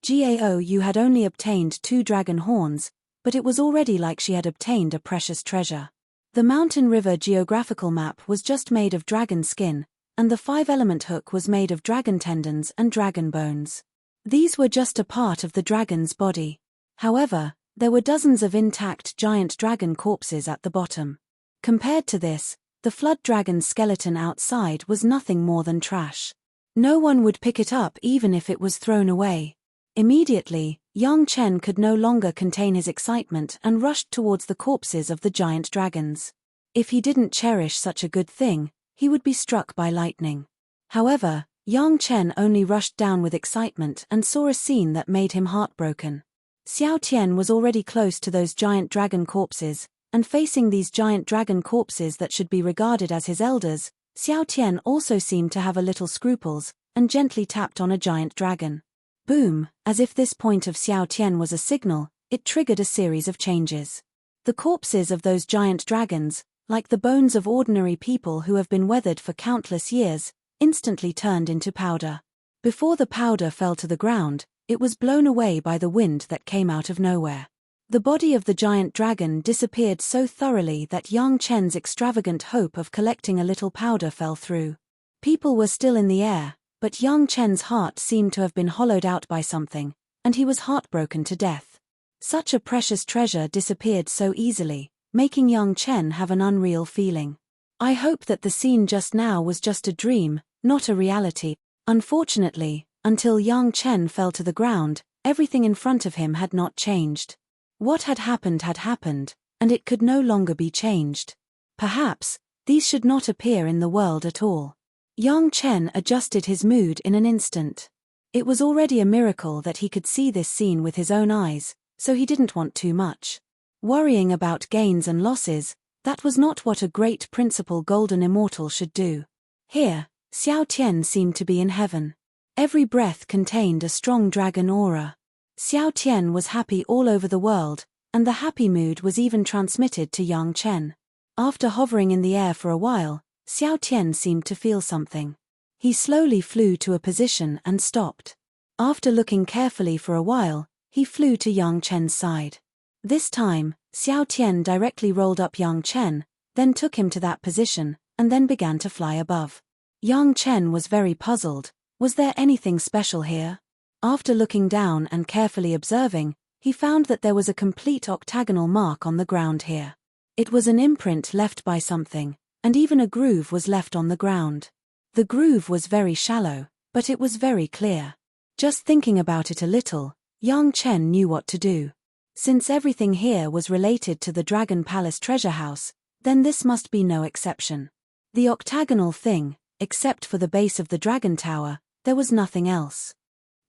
Speaker 1: Gao Yu had only obtained 2 dragon horns, but it was already like she had obtained a precious treasure. The Mountain River geographical map was just made of dragon skin, and the 5-element hook was made of dragon tendons and dragon bones. These were just a part of the dragon's body. However, there were dozens of intact giant dragon corpses at the bottom. Compared to this, the flood dragon's skeleton outside was nothing more than trash. No one would pick it up even if it was thrown away. Immediately, Yang Chen could no longer contain his excitement and rushed towards the corpses of the giant dragons. If he didn't cherish such a good thing, he would be struck by lightning. However, Yang Chen only rushed down with excitement and saw a scene that made him heartbroken. Xiao Tian was already close to those giant dragon corpses, and facing these giant dragon corpses that should be regarded as his elders, Xiao Tian also seemed to have a little scruples, and gently tapped on a giant dragon. Boom, as if this point of Xiao Tian was a signal, it triggered a series of changes. The corpses of those giant dragons, like the bones of ordinary people who have been weathered for countless years, instantly turned into powder. Before the powder fell to the ground, it was blown away by the wind that came out of nowhere. The body of the giant dragon disappeared so thoroughly that Yang Chen's extravagant hope of collecting a little powder fell through. People were still in the air, but Yang Chen's heart seemed to have been hollowed out by something, and he was heartbroken to death. Such a precious treasure disappeared so easily, making Yang Chen have an unreal feeling. I hope that the scene just now was just a dream, not a reality. Unfortunately, until Yang Chen fell to the ground, everything in front of him had not changed. What had happened, and it could no longer be changed. Perhaps, these should not appear in the world at all. Yang Chen adjusted his mood in an instant. It was already a miracle that he could see this scene with his own eyes, so he didn't want too much. Worrying about gains and losses, that was not what a great principal golden immortal should do. Here, Xiao Tian seemed to be in heaven. Every breath contained a strong dragon aura. Xiao Tian was happy all over the world, and the happy mood was even transmitted to Yang Chen. After hovering in the air for a while, Xiao Tian seemed to feel something. He slowly flew to a position and stopped. After looking carefully for a while, he flew to Yang Chen's side. This time, Xiao Tian directly rolled up Yang Chen, then took him to that position, and then began to fly above. Yang Chen was very puzzled. Was there anything special here? After looking down and carefully observing, he found that there was a complete octagonal mark on the ground here. It was an imprint left by something, and even a groove was left on the ground. The groove was very shallow, but it was very clear. Just thinking about it a little, Yang Chen knew what to do. Since everything here was related to the Dragon Palace treasure house, then this must be no exception. The octagonal thing, except for the base of the dragon tower, there was nothing else.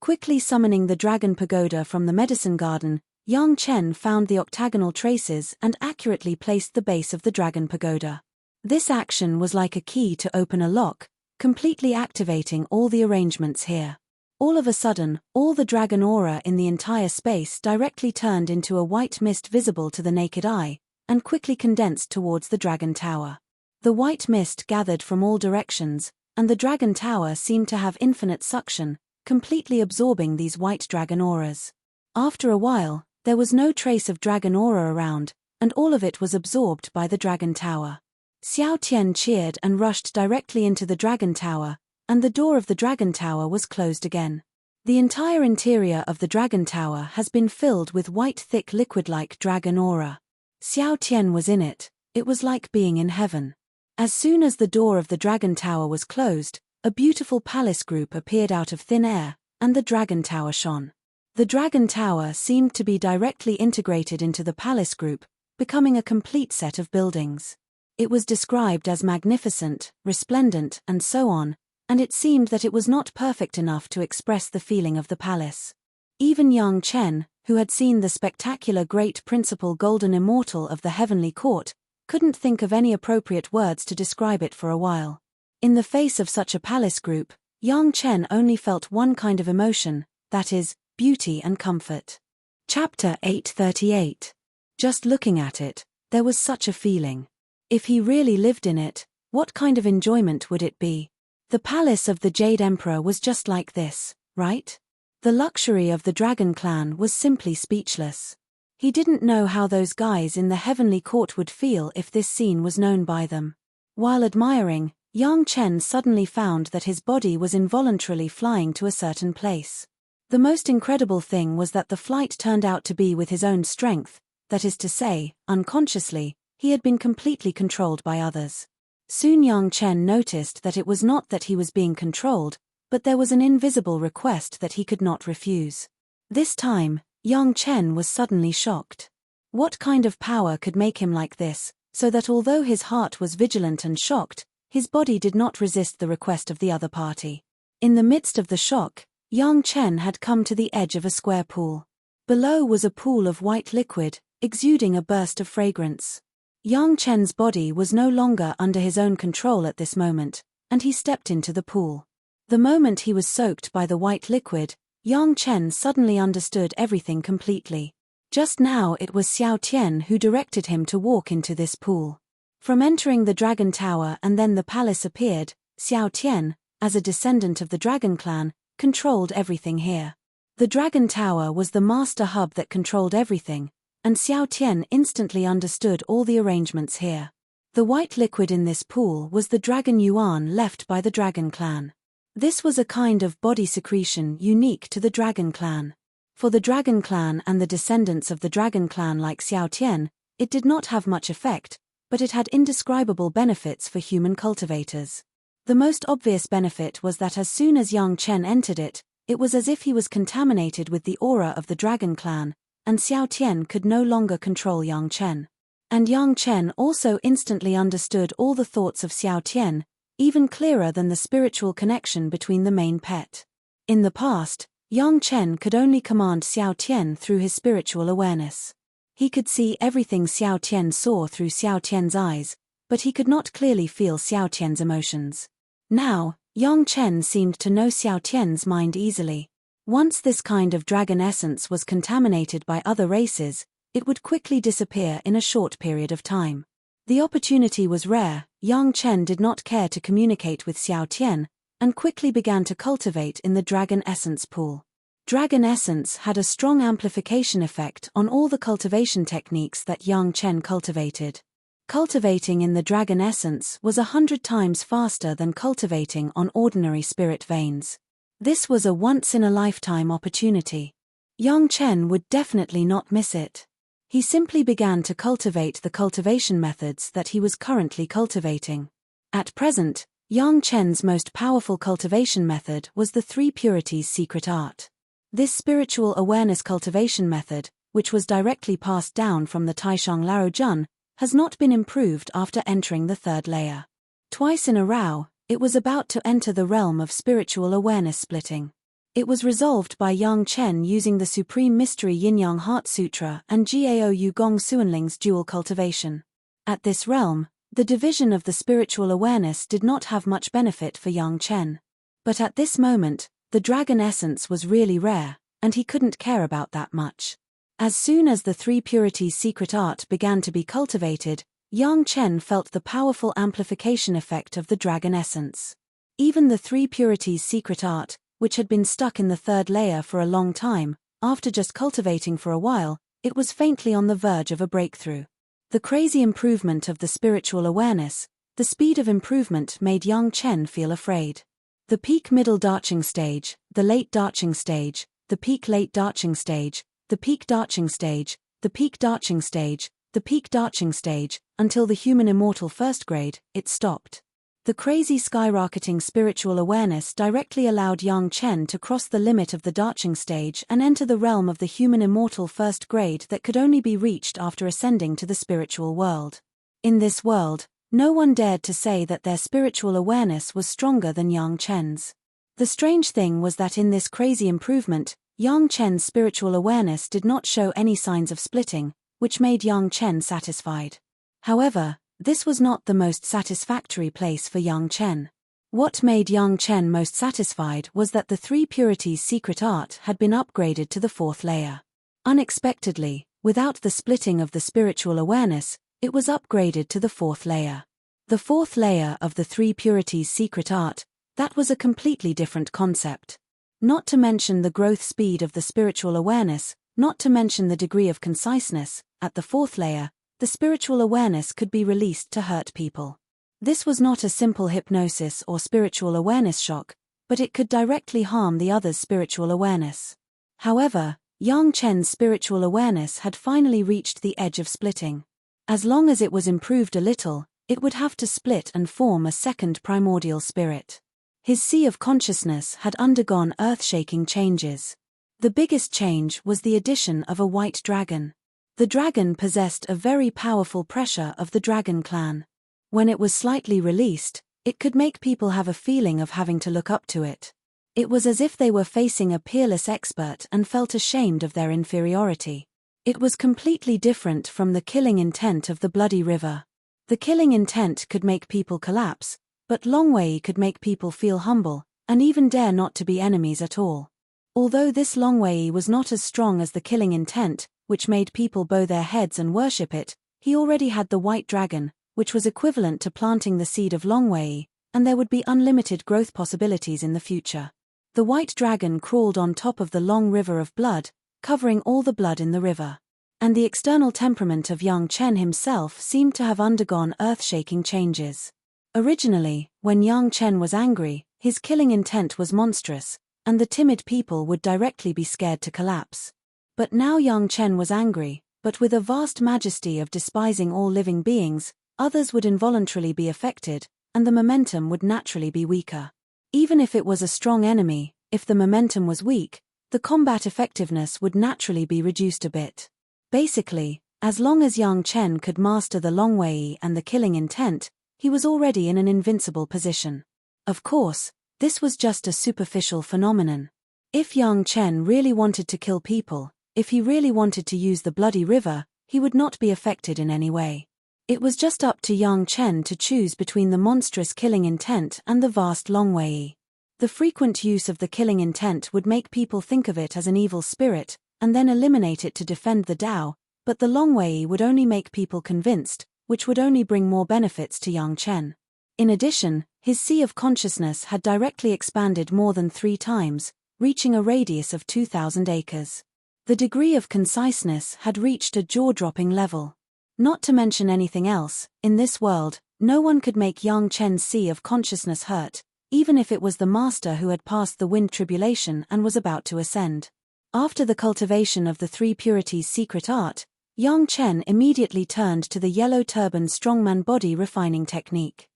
Speaker 1: Quickly summoning the dragon pagoda from the medicine garden, Yang Chen found the octagonal traces and accurately placed the base of the dragon pagoda. This action was like a key to open a lock, completely activating all the arrangements here. All of a sudden, all the dragon aura in the entire space directly turned into a white mist visible to the naked eye, and quickly condensed towards the dragon tower. The white mist gathered from all directions, and the dragon tower seemed to have infinite suction, completely absorbing these white dragon auras. After a while, there was no trace of dragon aura around, and all of it was absorbed by the dragon tower. Xiao Tian cheered and rushed directly into the dragon tower, and the door of the dragon tower was closed again. The entire interior of the dragon tower has been filled with white thick liquid-like dragon aura. Xiao Tian was in it. It was like being in heaven. As soon as the door of the dragon tower was closed, a beautiful palace group appeared out of thin air, and the dragon tower shone. The dragon tower seemed to be directly integrated into the palace group, becoming a complete set of buildings. It was described as magnificent, resplendent, and so on, and it seemed that it was not perfect enough to express the feeling of the palace. Even Yang Chen, who had seen the spectacular great principal golden immortal of the heavenly court, couldn't think of any appropriate words to describe it for a while. In the face of such a palace group, Yang Chen only felt one kind of emotion, that is, beauty and comfort. Chapter 838. Just looking at it, there was such a feeling. If he really lived in it, what kind of enjoyment would it be? The palace of the Jade Emperor was just like this, right? The luxury of the Dragon Clan was simply speechless. He didn't know how those guys in the heavenly court would feel if this scene was known by them. While admiring, Yang Chen suddenly found that his body was involuntarily flying to a certain place. The most incredible thing was that the flight turned out to be with his own strength, that is to say, unconsciously, he had been completely controlled by others. Soon Yang Chen noticed that it was not that he was being controlled, but there was an invisible request that he could not refuse. This time, Yang Chen was suddenly shocked. What kind of power could make him like this, so that although his heart was vigilant and shocked, his body did not resist the request of the other party? In the midst of the shock, Yang Chen had come to the edge of a square pool. Below was a pool of white liquid, exuding a burst of fragrance. Yang Chen's body was no longer under his own control at this moment, and he stepped into the pool. The moment he was soaked by the white liquid, Yang Chen suddenly understood everything completely. Just now it was Xiao Tian who directed him to walk into this pool. From entering the Dragon Tower and then the palace appeared, Xiao Tian, as a descendant of the Dragon Clan, controlled everything here. The Dragon Tower was the master hub that controlled everything, and Xiao Tian instantly understood all the arrangements here. The white liquid in this pool was the Dragon Yuan left by the Dragon Clan. This was a kind of body secretion unique to the Dragon Clan. For the Dragon Clan and the descendants of the Dragon Clan like Xiao Tian, it did not have much effect, but it had indescribable benefits for human cultivators. The most obvious benefit was that as soon as Yang Chen entered it, it was as if he was contaminated with the aura of the Dragon Clan, and Xiao Tian could no longer control Yang Chen. And Yang Chen also instantly understood all the thoughts of Xiao Tian, even clearer than the spiritual connection between the main pet. In the past, Yang Chen could only command Xiao Tian through his spiritual awareness. He could see everything Xiao Tian saw through Xiao Tian's eyes, but he could not clearly feel Xiao Tian's emotions. Now, Yang Chen seemed to know Xiao Tian's mind easily. Once this kind of dragon essence was contaminated by other races, it would quickly disappear in a short period of time. The opportunity was rare. Yang Chen did not care to communicate with Xiao Tian, and quickly began to cultivate in the dragon essence pool. Dragon essence had a strong amplification effect on all the cultivation techniques that Yang Chen cultivated. Cultivating in the dragon essence was 100 times faster than cultivating on ordinary spirit veins. This was a once-in-a-lifetime opportunity. Yang Chen would definitely not miss it. He simply began to cultivate the cultivation methods that he was currently cultivating. At present, Yang Chen's most powerful cultivation method was the Three Purities secret art. This spiritual awareness cultivation method, which was directly passed down from the Taishang Lao Jun, has not been improved after entering the third layer. Twice in a row, it was about to enter the realm of spiritual awareness splitting. It was resolved by Yang Chen using the Supreme Mystery Yin-Yang Heart Sutra and Gao Yu Gong Suanling's dual cultivation. At this realm, the division of the spiritual awareness did not have much benefit for Yang Chen. But at this moment, the dragon essence was really rare, and he couldn't care about that much. As soon as the Three Purities secret art began to be cultivated, Yang Chen felt the powerful amplification effect of the dragon essence. Even the Three Purities secret art, which had been stuck in the third layer for a long time, after just cultivating for a while, it was faintly on the verge of a breakthrough. The crazy improvement of the spiritual awareness, the speed of improvement made Yang Chen feel afraid. The peak middle darching stage, the late darching stage, the peak late darching stage, the peak darching stage, the peak darching stage, the peak darching stage, until the human immortal first grade, it stopped. The crazy skyrocketing spiritual awareness directly allowed Yang Chen to cross the limit of the darching stage and enter the realm of the human immortal first grade that could only be reached after ascending to the spiritual world. In this world, no one dared to say that their spiritual awareness was stronger than Yang Chen's. The strange thing was that in this crazy improvement, Yang Chen's spiritual awareness did not show any signs of splitting, which made Yang Chen satisfied. However, this was not the most satisfactory place for Yang Chen. What made Yang Chen most satisfied was that the three purities secret art had been upgraded to the fourth layer. Unexpectedly, without the splitting of the spiritual awareness, it was upgraded to the fourth layer. The fourth layer of the three purities secret art, that was a completely different concept. Not to mention the growth speed of the spiritual awareness, not to mention the degree of conciseness, at the fourth layer, the spiritual awareness could be released to hurt people. This was not a simple hypnosis or spiritual awareness shock, but it could directly harm the other's spiritual awareness. However, Yang Chen's spiritual awareness had finally reached the edge of splitting. As long as it was improved a little, it would have to split and form a second primordial spirit. His sea of consciousness had undergone earth-shaking changes. The biggest change was the addition of a white dragon. The dragon possessed a very powerful pressure of the dragon clan. When it was slightly released, it could make people have a feeling of having to look up to it. It was as if they were facing a peerless expert and felt ashamed of their inferiority. It was completely different from the killing intent of the Bloody River. The killing intent could make people collapse, but Longwei could make people feel humble, and even dare not to be enemies at all. Although this Longwei was not as strong as the killing intent, which made people bow their heads and worship it, he already had the white dragon, which was equivalent to planting the seed of Longwei, and there would be unlimited growth possibilities in the future. The white dragon crawled on top of the long river of blood, covering all the blood in the river. And the external temperament of Yang Chen himself seemed to have undergone earth-shaking changes. Originally, when Yang Chen was angry, his killing intent was monstrous, and the timid people would directly be scared to collapse. But now Yang Chen was angry, but with a vast majesty of despising all living beings, others would involuntarily be affected, and the momentum would naturally be weaker. Even if it was a strong enemy, if the momentum was weak, the combat effectiveness would naturally be reduced a bit. Basically, as long as Yang Chen could master the Longwei and the killing intent, he was already in an invincible position. Of course, this was just a superficial phenomenon. If Yang Chen really wanted to kill people, if he really wanted to use the Bloody River, he would not be affected in any way. It was just up to Yang Chen to choose between the monstrous killing intent and the vast Longwei. The frequent use of the killing intent would make people think of it as an evil spirit, and then eliminate it to defend the Tao, but the Longwei would only make people convinced, which would only bring more benefits to Yang Chen. In addition, his sea of consciousness had directly expanded more than 3 times, reaching a radius of 2,000 acres. The degree of conciseness had reached a jaw-dropping level. Not to mention anything else, in this world, no one could make Yang Chen's sea of consciousness hurt, even if it was the master who had passed the wind tribulation and was about to ascend. After the cultivation of the 3 purities secret art, Yang Chen immediately turned to the yellow turban strongman body refining technique.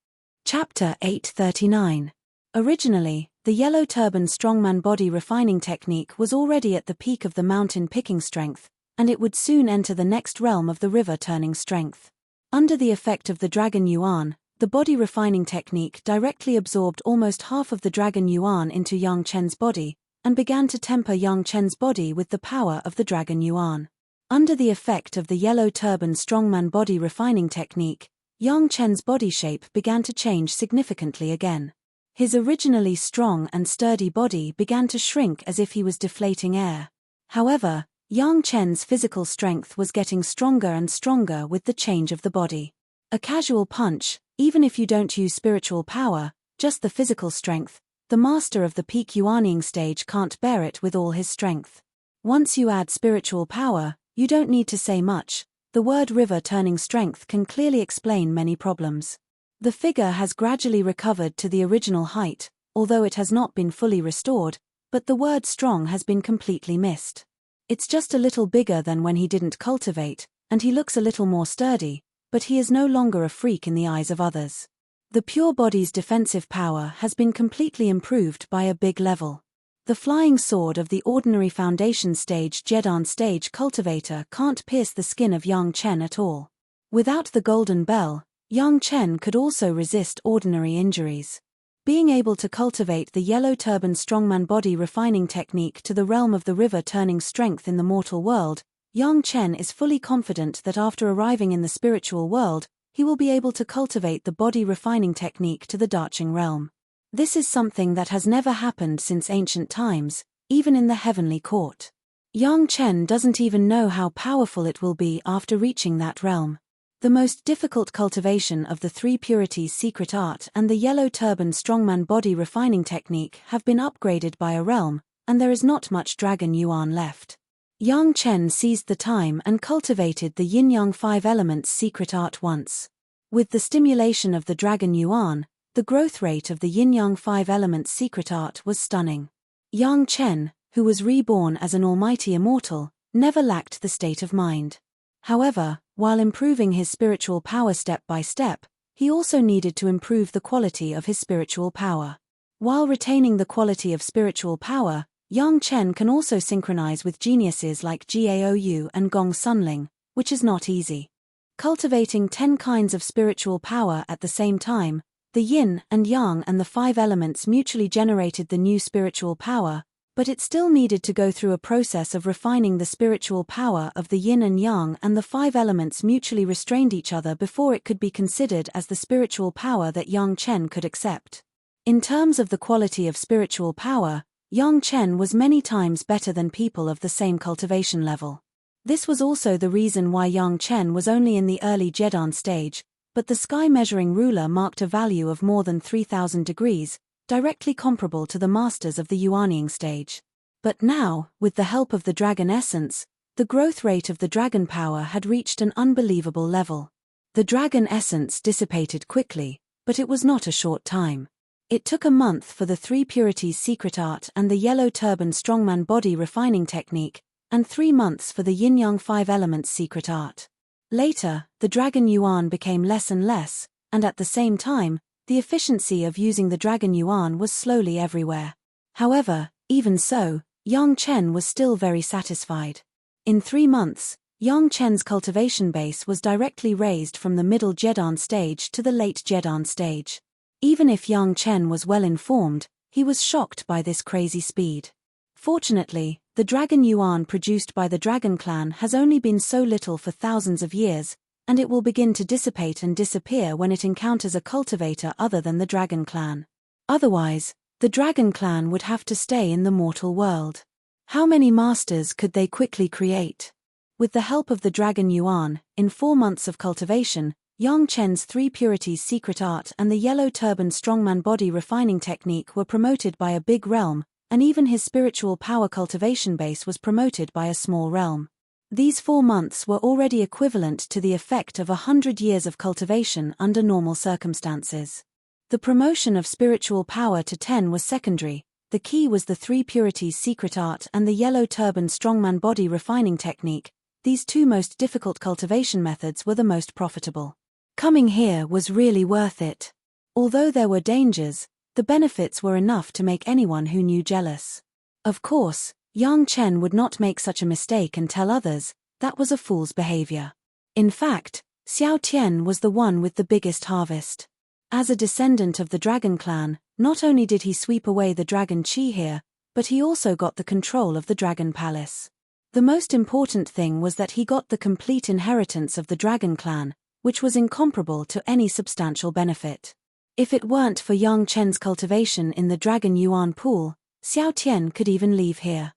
Speaker 1: Chapter 839. Originally, the yellow turban strongman body refining technique was already at the peak of the mountain picking strength, and it would soon enter the next realm of the river turning strength. Under the effect of the Dragon Yuan, the body refining technique directly absorbed almost half of the Dragon Yuan into Yang Chen's body, and began to temper Yang Chen's body with the power of the Dragon Yuan. Under the effect of the yellow turban strongman body refining technique, Yang Chen's body shape began to change significantly again. His originally strong and sturdy body began to shrink as if he was deflating air. However, Yang Chen's physical strength was getting stronger and stronger with the change of the body. A casual punch, even if you don't use spiritual power, just the physical strength, the master of the peak Yuanying stage can't bear it with all his strength. Once you add spiritual power, you don't need to say much. The word river turning strength can clearly explain many problems. The figure has gradually recovered to the original height, although it has not been fully restored, but the word strong has been completely missed. It's just a little bigger than when he didn't cultivate, and he looks a little more sturdy, but he is no longer a freak in the eyes of others. The pure body's defensive power has been completely improved by a big level. The flying sword of the ordinary foundation stage Jedan stage cultivator can't pierce the skin of Yang Chen at all. Without the golden bell, Yang Chen could also resist ordinary injuries. Being able to cultivate the yellow turban strongman body refining technique to the realm of the river turning strength in the mortal world, Yang Chen is fully confident that after arriving in the spiritual world, he will be able to cultivate the body refining technique to the Daching realm. This is something that has never happened since ancient times, even in the heavenly court. Yang Chen doesn't even know how powerful it will be after reaching that realm. The most difficult cultivation of the three purities secret art and the yellow turban strongman body refining technique have been upgraded by a realm, and there is not much dragon yuan left. Yang Chen seized the time and cultivated the yin-yang five elements secret art once. With the stimulation of the dragon yuan, the growth rate of the yin-yang five elements secret art was stunning. Yang Chen, who was reborn as an almighty immortal, never lacked the state of mind. However, while improving his spiritual power step by step, he also needed to improve the quality of his spiritual power. While retaining the quality of spiritual power, Yang Chen can also synchronize with geniuses like Gaou and Gong Sunling, which is not easy. Cultivating 10 kinds of spiritual power at the same time, the yin and yang and the five elements mutually generated the new spiritual power, but it still needed to go through a process of refining the spiritual power of the yin and yang, and the five elements mutually restrained each other before it could be considered as the spiritual power that Yang Chen could accept. In terms of the quality of spiritual power, Yang Chen was many times better than people of the same cultivation level. This was also the reason why Yang Chen was only in the early Jedan stage, but the sky measuring ruler marked a value of more than 3,000 degrees, directly comparable to the masters of the Yuanying stage. But now, with the help of the dragon essence, the growth rate of the dragon power had reached an unbelievable level. The dragon essence dissipated quickly, but it was not a short time. It took a month for the three purities secret art and the yellow turban strongman body refining technique, and 3 months for the yin-yang five elements secret art. Later, the dragon yuan became less and less, and at the same time, the efficiency of using the dragon yuan was slowly everywhere. However, even so, Yang Chen was still very satisfied. In 3 months, Yang Chen's cultivation base was directly raised from the middle Jedan stage to the late Jedan stage. Even if Yang Chen was well informed, he was shocked by this crazy speed. Fortunately, the dragon yuan produced by the dragon clan has only been so little for thousands of years, and it will begin to dissipate and disappear when it encounters a cultivator other than the dragon clan. Otherwise, the dragon clan would have to stay in the mortal world. How many masters could they quickly create? With the help of the dragon yuan, in 4 months of cultivation, Yang Chen's three purities secret art and the yellow turban strongman body refining technique were promoted by a big realm, and even his spiritual power cultivation base was promoted by a small realm. These 4 months were already equivalent to the effect of 100 years of cultivation under normal circumstances. The promotion of spiritual power to 10 was secondary. The key was the three purities secret art and the yellow turban strongman body refining technique. These 2 most difficult cultivation methods were the most profitable. Coming here was really worth it. Although there were dangers, the benefits were enough to make anyone who knew jealous. Of course, Yang Chen would not make such a mistake and tell others. That was a fool's behavior. In fact, Xiao Tian was the one with the biggest harvest. As a descendant of the dragon clan, not only did he sweep away the dragon qi here, but he also got the control of the dragon palace. The most important thing was that he got the complete inheritance of the dragon clan, which was incomparable to any substantial benefit. If it weren't for Yang Chen's cultivation in the dragon yuan pool, Xiao Tian could even leave here.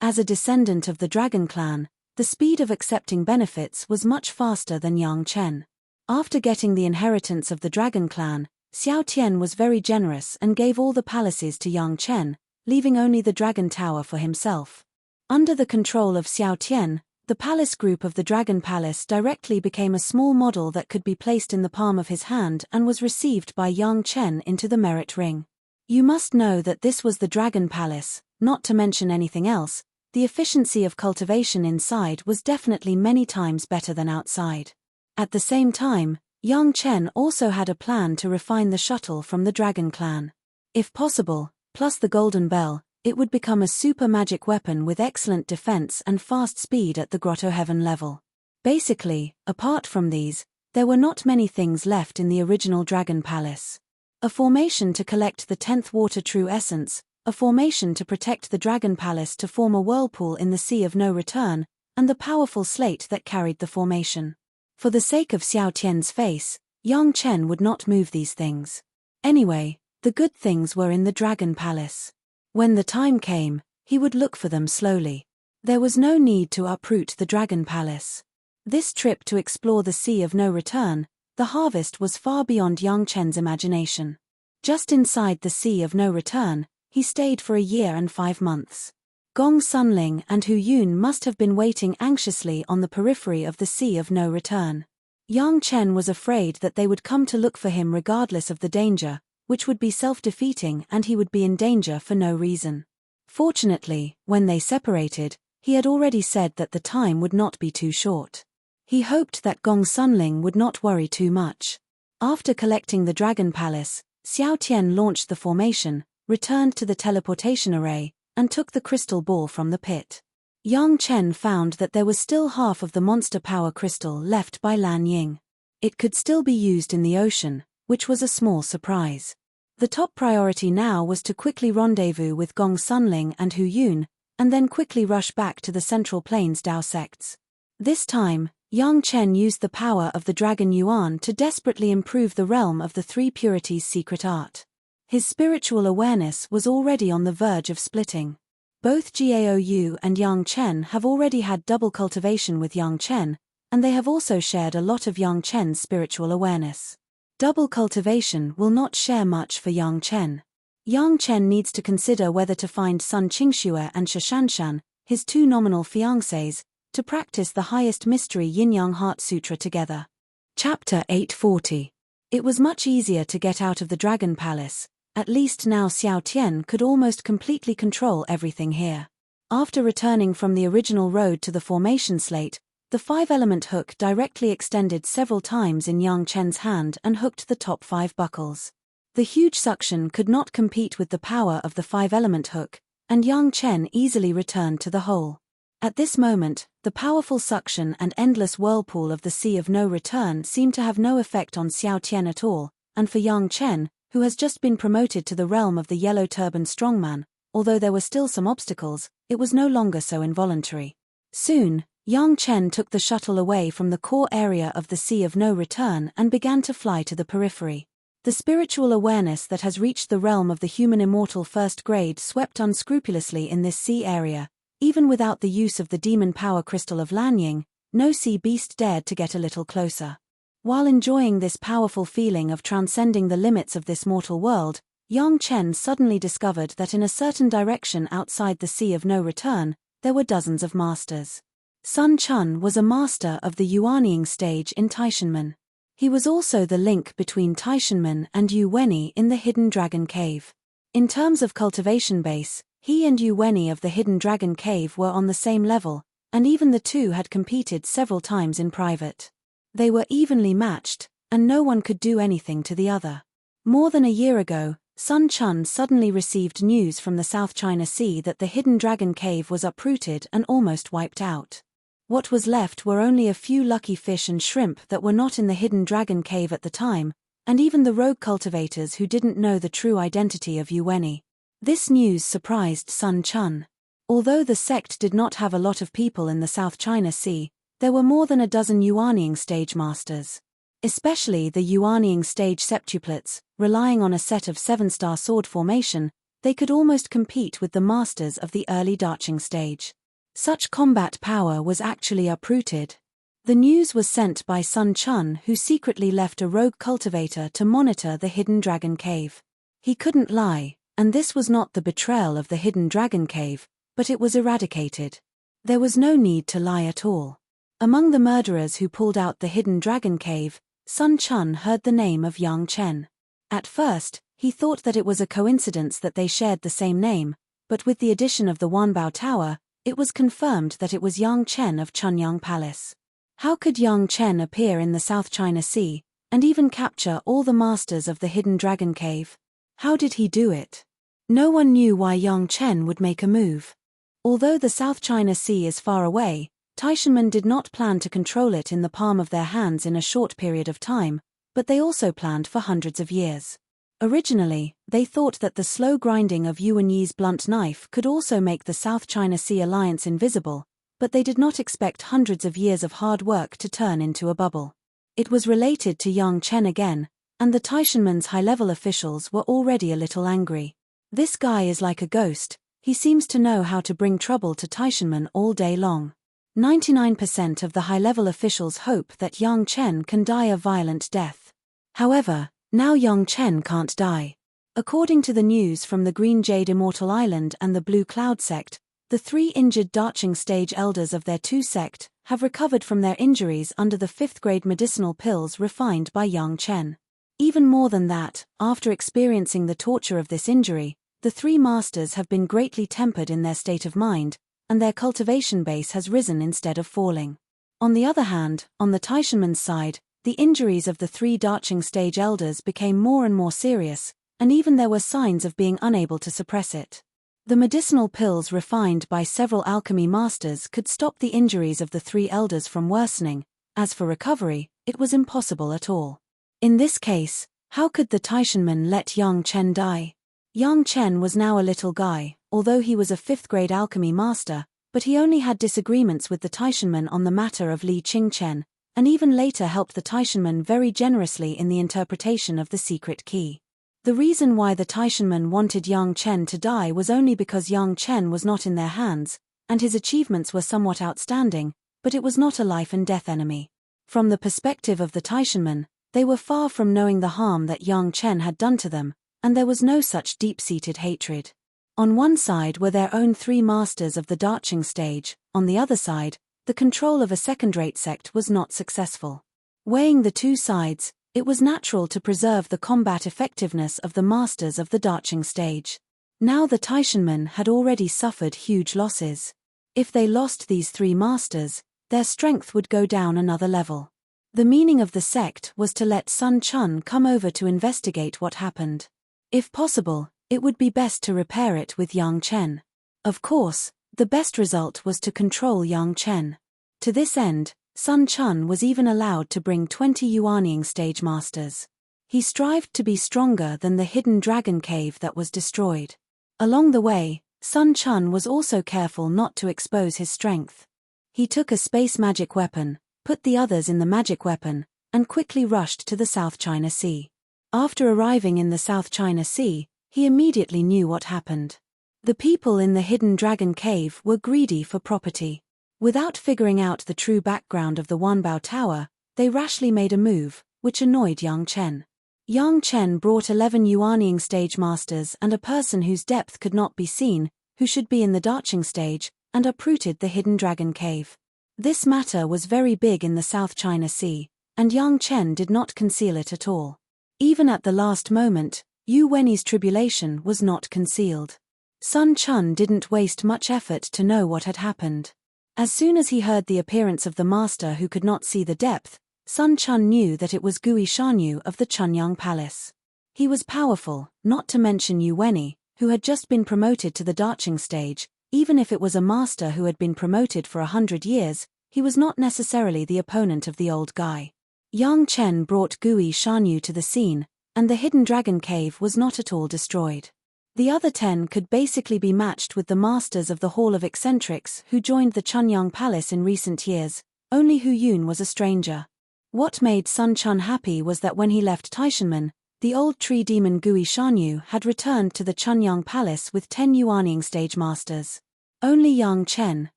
Speaker 1: As a descendant of the dragon clan, the speed of accepting benefits was much faster than Yang Chen. After getting the inheritance of the dragon clan, Xiao Tian was very generous and gave all the palaces to Yang Chen, leaving only the Dragon Tower for himself. Under the control of Xiao Tian, the palace group of the Dragon Palace directly became a small model that could be placed in the palm of his hand and was received by Yang Chen into the merit ring. You must know that this was the Dragon Palace, not to mention anything else. The efficiency of cultivation inside was definitely many times better than outside. At the same time, Yang Chen also had a plan to refine the shuttle from the Dragon Clan. If possible, plus the Golden Bell, it would become a super magic weapon with excellent defense and fast speed at the Grotto Heaven level. Basically, apart from these, there were not many things left in the original Dragon Palace. A formation to collect the 10th Water True Essence, a formation to protect the Dragon Palace to form a whirlpool in the Sea of No Return, and the powerful slate that carried the formation. For the sake of Xiao Tian's face, Yang Chen would not move these things. Anyway, the good things were in the Dragon Palace. When the time came, he would look for them slowly. There was no need to uproot the Dragon Palace. This trip to explore the Sea of No Return, the harvest was far beyond Yang Chen's imagination. Just inside the Sea of No Return, he stayed for a year and 5 months. Gong Sunling and Hu Yun must have been waiting anxiously on the periphery of the Sea of No Return. Yang Chen was afraid that they would come to look for him regardless of the danger, which would be self-defeating, and he would be in danger for no reason. Fortunately, when they separated, he had already said that the time would not be too short. He hoped that Gong Sunling would not worry too much. After collecting the Dragon Palace, Xiao Tian launched the formation, returned to the teleportation array, and took the crystal ball from the pit. Yang Chen found that there was still half of the monster power crystal left by Lan Ying. It could still be used in the ocean, which was a small surprise. The top priority now was to quickly rendezvous with Gong Sunling and Hu Yun, and then quickly rush back to the Central Plains Dao sects. This time, Yang Chen used the power of the Dragon Yuan to desperately improve the realm of the Three Purities' secret art. His spiritual awareness was already on the verge of splitting. Both Gaou and Yang Chen have already had double cultivation with Yang Chen, and they have also shared a lot of Yang Chen's spiritual awareness. Double cultivation will not share much for Yang Chen. Yang Chen needs to consider whether to find Sun Qingxue and Shishanshan, his 2 nominal fiancés, to practice the highest mystery Yin-Yang Heart Sutra together. Chapter 840. It was much easier to get out of the Dragon Palace. At least now Xiao Tian could almost completely control everything here. After returning from the original road to the formation slate, the 5-element hook directly extended several times in Yang Chen's hand and hooked the top 5 buckles. The huge suction could not compete with the power of the 5-element hook, and Yang Chen easily returned to the hole. At this moment, the powerful suction and endless whirlpool of the Sea of No Return seemed to have no effect on Xiao Tian at all, and for Yang Chen, who has just been promoted to the realm of the Yellow Turban Strongman, although there were still some obstacles, it was no longer so involuntary. Soon, Yang Chen took the shuttle away from the core area of the Sea of No Return and began to fly to the periphery. The spiritual awareness that has reached the realm of the human immortal first grade swept unscrupulously in this sea area. Even without the use of the demon power crystal of Lanying, no sea beast dared to get a little closer. While enjoying this powerful feeling of transcending the limits of this mortal world, Yang Chen suddenly discovered that in a certain direction outside the Sea of No Return, there were dozens of masters. Sun Chun was a master of the Yuanying stage in Taishanmen. He was also the link between Taishanmen and Yu Wenyi in the Hidden Dragon Cave. In terms of cultivation base, he and Yu Wenyi of the Hidden Dragon Cave were on the same level, and even the two had competed several times in private. They were evenly matched, and no one could do anything to the other. More than a year ago, Sun Chun suddenly received news from the South China Sea that the Hidden Dragon Cave was uprooted and almost wiped out. What was left were only a few lucky fish and shrimp that were not in the Hidden Dragon Cave at the time, and even the rogue cultivators who didn't know the true identity of Yu Wenyi. This news surprised Sun Chun. Although the sect did not have a lot of people in the South China Sea, there were more than a dozen Yuanying stage masters. Especially the Yuanying stage septuplets, relying on a set of 7-star sword formation, they could almost compete with the masters of the early Daching stage. Such combat power was actually uprooted. The news was sent by Sun Chun, who secretly left a rogue cultivator to monitor the hidden dragon cave. He couldn't lie, and this was not the betrayal of the hidden dragon cave, but it was eradicated. There was no need to lie at all. Among the murderers who pulled out the hidden dragon cave, Sun Chun heard the name of Yang Chen. At first, he thought that it was a coincidence that they shared the same name, but with the addition of the Wanbao Tower, it was confirmed that it was Yang Chen of Chunyang Palace. How could Yang Chen appear in the South China Sea, and even capture all the masters of the hidden dragon cave? How did he do it? No one knew why Yang Chen would make a move. Although the South China Sea is far away, Taishanmen did not plan to control it in the palm of their hands in a short period of time, but they also planned for hundreds of years. Originally, they thought that the slow grinding of Yuan Yi's blunt knife could also make the South China Sea alliance invisible, but they did not expect hundreds of years of hard work to turn into a bubble. It was related to Yang Chen again, and the Taishanmen's high-level officials were already a little angry. This guy is like a ghost, he seems to know how to bring trouble to Taishanmen all day long. 99% of the high-level officials hope that Yang Chen can die a violent death. However, now Yang Chen can't die. According to the news from the Green Jade Immortal Island and the Blue Cloud sect, the 3 injured Darching stage elders of their 2 sect have recovered from their injuries under the 5th-grade medicinal pills refined by Yang Chen. Even more than that, after experiencing the torture of this injury, the 3 masters have been greatly tempered in their state of mind, and their cultivation base has risen instead of falling. On the other hand, on the Taishanmen's side, the injuries of the 3 Darching stage elders became more and more serious, and even there were signs of being unable to suppress it. The medicinal pills refined by several alchemy masters could stop the injuries of the 3 elders from worsening. As for recovery, it was impossible at all. In this case, how could the Taishanmen let Yang Chen die? Yang Chen was now a little guy, although he was a 5th-grade alchemy master, but he only had disagreements with the Taishanmen on the matter of Li Qingchen, and even later helped the Taishanmen very generously in the interpretation of the secret key. The reason why the Taishanmen wanted Yang Chen to die was only because Yang Chen was not in their hands, and his achievements were somewhat outstanding, but it was not a life-and-death enemy. From the perspective of the Taishanmen, they were far from knowing the harm that Yang Chen had done to them, and there was no such deep-seated hatred. On one side were their own 3 masters of the Darching stage, on the other side, the control of a second-rate sect was not successful. Weighing the 2 sides, it was natural to preserve the combat effectiveness of the masters of the Darching stage. Now the Taishanmen had already suffered huge losses. If they lost these 3 masters, their strength would go down another level. The meaning of the sect was to let Sun Chun come over to investigate what happened. If possible, it would be best to repair it with Yang Chen. Of course, the best result was to control Yang Chen. To this end, Sun Chun was even allowed to bring 20 Yuanying stage masters. He strived to be stronger than the hidden dragon cave that was destroyed. Along the way, Sun Chun was also careful not to expose his strength. He took a space magic weapon, put the others in the magic weapon, and quickly rushed to the South China Sea. After arriving in the South China Sea, he immediately knew what happened. The people in the hidden dragon cave were greedy for property. Without figuring out the true background of the Wanbao Tower, they rashly made a move, which annoyed Yang Chen. Yang Chen brought 11 Yuanying stage masters and a person whose depth could not be seen, who should be in the Darching stage, and uprooted the hidden dragon cave. This matter was very big in the South China Sea, and Yang Chen did not conceal it at all. Even at the last moment, Yu Wenyi's tribulation was not concealed. Sun Chun didn't waste much effort to know what had happened. As soon as he heard the appearance of the master who could not see the depth, Sun Chun knew that it was Gui Shanyu of the Chunyang Palace. He was powerful, not to mention Yu Wenyi, who had just been promoted to the Darching stage. Even if it was a master who had been promoted for 100 years, he was not necessarily the opponent of the old guy. Yang Chen brought Gui Shanyu to the scene, and the hidden dragon cave was not at all destroyed. The other 10 could basically be matched with the masters of the Hall of Eccentrics who joined the Chunyang Palace in recent years. Only Hu Yun was a stranger. What made Sun Chun happy was that when he left Taishanmen, the old tree demon Gui Shanyu had returned to the Chunyang Palace with 10 Yuanying stage masters. Only Yang Chen,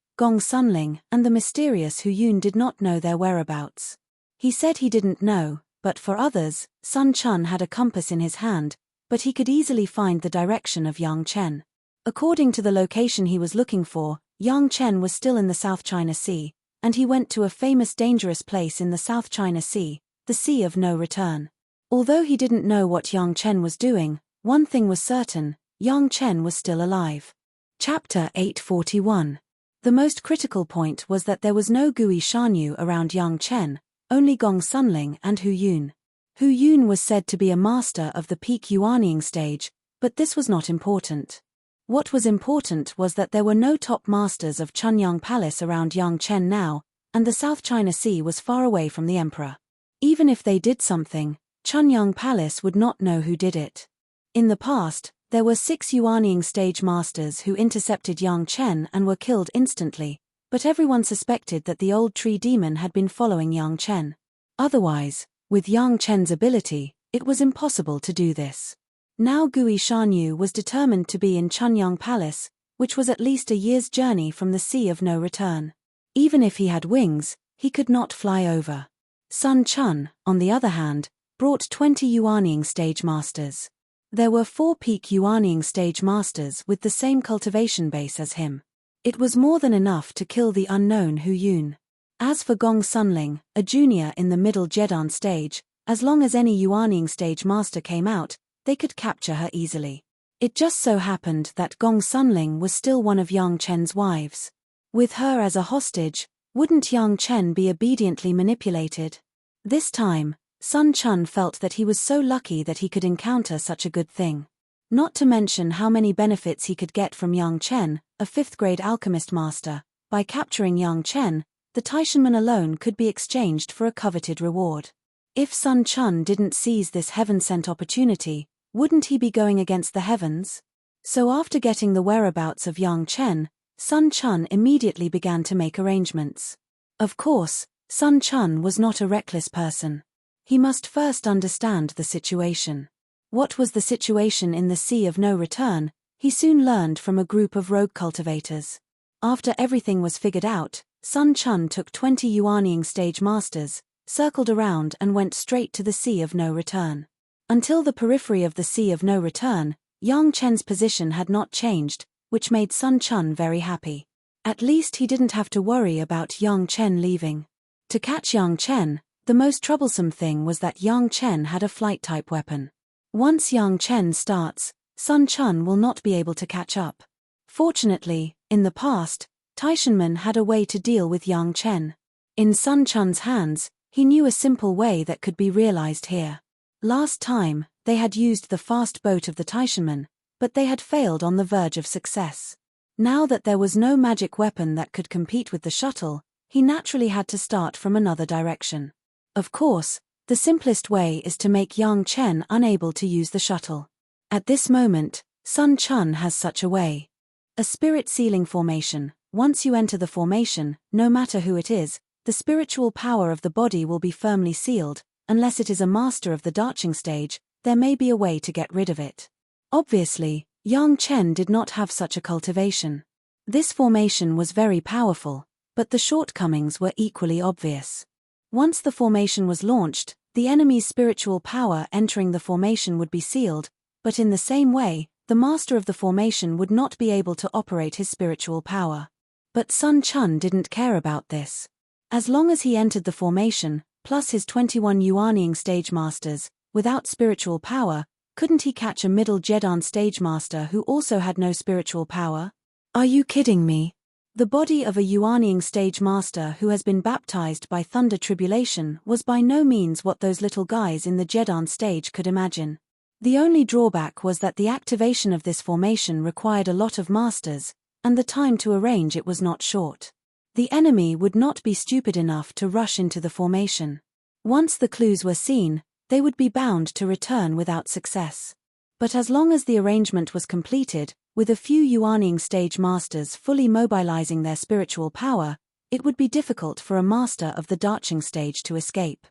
Speaker 1: Gong Sunling, and the mysterious Hu Yun did not know their whereabouts. He said he didn't know, but for others, Sun Chun had a compass in his hand, but he could easily find the direction of Yang Chen. According to the location he was looking for, Yang Chen was still in the South China Sea, and he went to a famous dangerous place in the South China Sea, the Sea of No Return. Although he didn't know what Yang Chen was doing, one thing was certain: Yang Chen was still alive. Chapter 841. The most critical point was that there was no Gui Shanyu around Yang Chen, only Gong Sunling and Hu Yun. Hu Yun was said to be a master of the peak Yuanying stage, but this was not important. What was important was that there were no top masters of Chunyang Palace around Yang Chen now, and the South China Sea was far away from the emperor. Even if they did something, Chunyang Palace would not know who did it. In the past, there were 6 Yuanying stage masters who intercepted Yang Chen and were killed instantly, but everyone suspected that the old tree demon had been following Yang Chen. Otherwise, with Yang Chen's ability, it was impossible to do this. Now Gui Shanyu was determined to be in Chunyang Palace, which was at least a year's journey from the Sea of No Return. Even if he had wings, he could not fly over. Sun Chun, on the other hand, brought 20 Yuanying stage masters. There were 4 peak Yuanying stage masters with the same cultivation base as him. It was more than enough to kill the unknown Hu Yun. As for Gong Sunling, a junior in the middle Jedan stage, as long as any Yuanying stage master came out, they could capture her easily. It just so happened that Gong Sunling was still one of Yang Chen's wives. With her as a hostage, wouldn't Yang Chen be obediently manipulated? This time, Sun Chun felt that he was so lucky that he could encounter such a good thing. Not to mention how many benefits he could get from Yang Chen, a 5th-grade alchemist master. By capturing Yang Chen, the Taishanman alone could be exchanged for a coveted reward. If Sun Chun didn't seize this heaven-sent opportunity, wouldn't he be going against the heavens? So after getting the whereabouts of Yang Chen, Sun Chun immediately began to make arrangements. Of course, Sun Chun was not a reckless person. He must first understand the situation. What was the situation in the Sea of No Return, he soon learned from a group of rogue cultivators. After everything was figured out, Sun Chun took 20 Yuanying stage masters, circled around and went straight to the Sea of No Return. Until the periphery of the Sea of No Return, Yang Chen's position had not changed, which made Sun Chun very happy. At least he didn't have to worry about Yang Chen leaving. To catch Yang Chen, the most troublesome thing was that Yang Chen had a flight-type weapon. Once Yang Chen starts, Sun Chun will not be able to catch up. Fortunately, in the past, Taishanman had a way to deal with Yang Chen. In Sun Chun's hands, he knew a simple way that could be realized here. Last time, they had used the fast boat of the Taishanman, but they had failed on the verge of success. Now that there was no magic weapon that could compete with the shuttle, he naturally had to start from another direction. Of course, the simplest way is to make Yang Chen unable to use the shuttle. At this moment, Sun Chun has such a way. A spirit sealing formation. Once you enter the formation, no matter who it is, the spiritual power of the body will be firmly sealed. Unless it is a master of the Darching stage, there may be a way to get rid of it. Obviously, Yang Chen did not have such a cultivation. This formation was very powerful, but the shortcomings were equally obvious. Once the formation was launched, the enemy's spiritual power entering the formation would be sealed, but in the same way, the master of the formation would not be able to operate his spiritual power. But Sun Chun didn't care about this. As long as he entered the formation, plus his 21 Yuanying stage masters, without spiritual power, couldn't he catch a middle Jedan stage master who also had no spiritual power? Are you kidding me? The body of a Yuanying stage master who has been baptized by thunder tribulation was by no means what those little guys in the Jedan stage could imagine. The only drawback was that the activation of this formation required a lot of masters, and the time to arrange it was not short. The enemy would not be stupid enough to rush into the formation. Once the clues were seen, they would be bound to return without success. But as long as the arrangement was completed, with a few Yuanying stage masters fully mobilizing their spiritual power, it would be difficult for a master of the Darching stage to escape.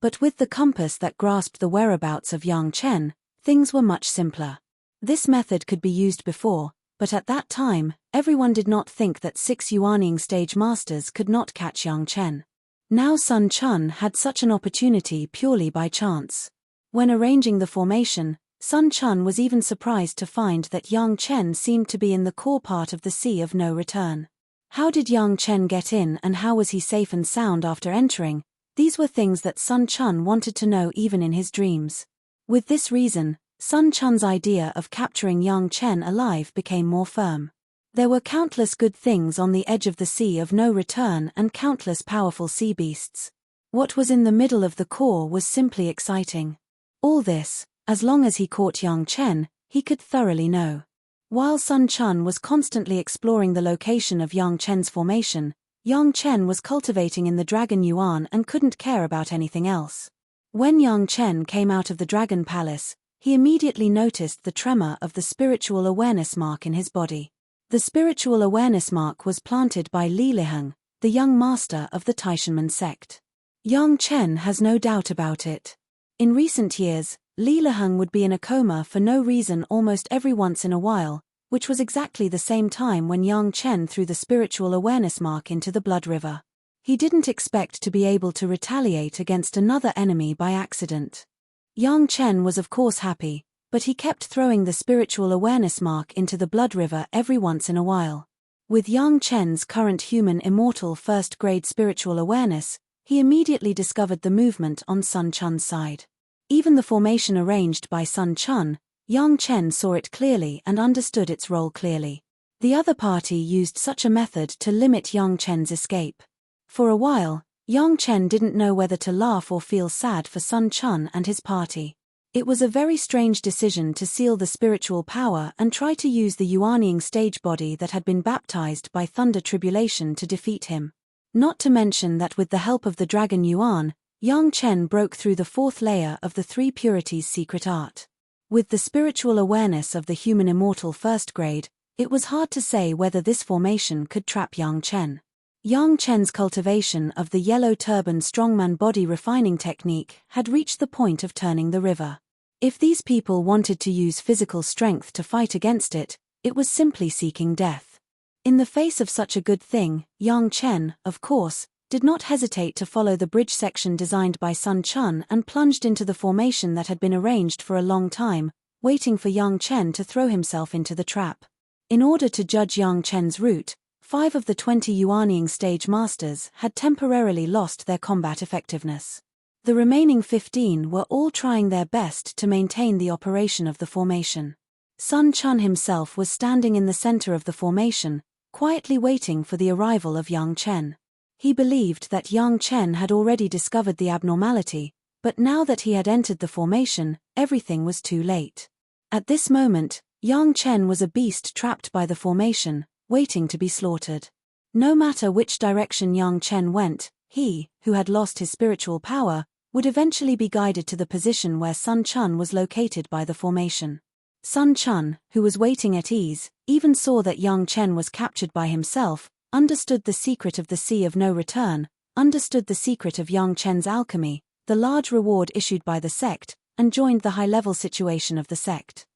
Speaker 1: But with the compass that grasped the whereabouts of Yang Chen, things were much simpler. This method could be used before, but at that time, everyone did not think that 6 Yuanying stage masters could not catch Yang Chen. Now Sun Chun had such an opportunity purely by chance. When arranging the formation, Sun Chun was even surprised to find that Yang Chen seemed to be in the core part of the sea of no return. How did Yang Chen get in and how was he safe and sound after entering? These were things that Sun Chun wanted to know even in his dreams. With this reason, Sun Chun's idea of capturing Yang Chen alive became more firm. There were countless good things on the edge of the sea of no return and countless powerful sea beasts. What was in the middle of the core was simply exciting. All this, as long as he caught Yang Chen, he could thoroughly know. While Sun Chun was constantly exploring the location of Yang Chen's formation, Yang Chen was cultivating in the Dragon Yuan and couldn't care about anything else. When Yang Chen came out of the Dragon Palace, he immediately noticed the tremor of the spiritual awareness mark in his body. The spiritual awareness mark was planted by Li Liheng, the young master of the Taishanmen sect. Yang Chen has no doubt about it. In recent years, Li Liheng would be in a coma for no reason almost every once in a while, which was exactly the same time when Yang Chen threw the spiritual awareness mark into the blood river. He didn't expect to be able to retaliate against another enemy by accident. Yang Chen was of course happy, but he kept throwing the spiritual awareness mark into the blood river every once in a while. With Yang Chen's current human immortal first-grade spiritual awareness, he immediately discovered the movement on Sun Chun's side. Even the formation arranged by Sun Chun, Yang Chen saw it clearly and understood its role clearly. The other party used such a method to limit Yang Chen's escape. For a while, Yang Chen didn't know whether to laugh or feel sad for Sun Chun and his party. It was a very strange decision to seal the spiritual power and try to use the Yuanying stage body that had been baptized by Thunder Tribulation to defeat him. Not to mention that with the help of the Dragon Yuan, Yang Chen broke through the 4th layer of the 3 Purities secret art. With the spiritual awareness of the human immortal first grade, it was hard to say whether this formation could trap Yang Chen. Yang Chen's cultivation of the yellow turban strongman body refining technique had reached the point of turning the river. If these people wanted to use physical strength to fight against it, it was simply seeking death. In the face of such a good thing, Yang Chen, of course, did not hesitate to follow the bridge section designed by Sun Chun and plunged into the formation that had been arranged for a long time, waiting for Yang Chen to throw himself into the trap. In order to judge Yang Chen's route, 5 of the 20 Yuanying stage masters had temporarily lost their combat effectiveness. The remaining 15 were all trying their best to maintain the operation of the formation. Sun Chun himself was standing in the center of the formation, quietly waiting for the arrival of Yang Chen. He believed that Yang Chen had already discovered the abnormality, but now that he had entered the formation, everything was too late. At this moment, Yang Chen was a beast trapped by the formation, waiting to be slaughtered. No matter which direction Yang Chen went, he, who had lost his spiritual power, would eventually be guided to the position where Sun Chun was located by the formation. Sun Chun, who was waiting at ease, even saw that Yang Chen was captured by himself, understood the secret of the Sea of No Return, understood the secret of Yang Chen's alchemy, the large reward issued by the sect, and joined the high-level situation of the sect.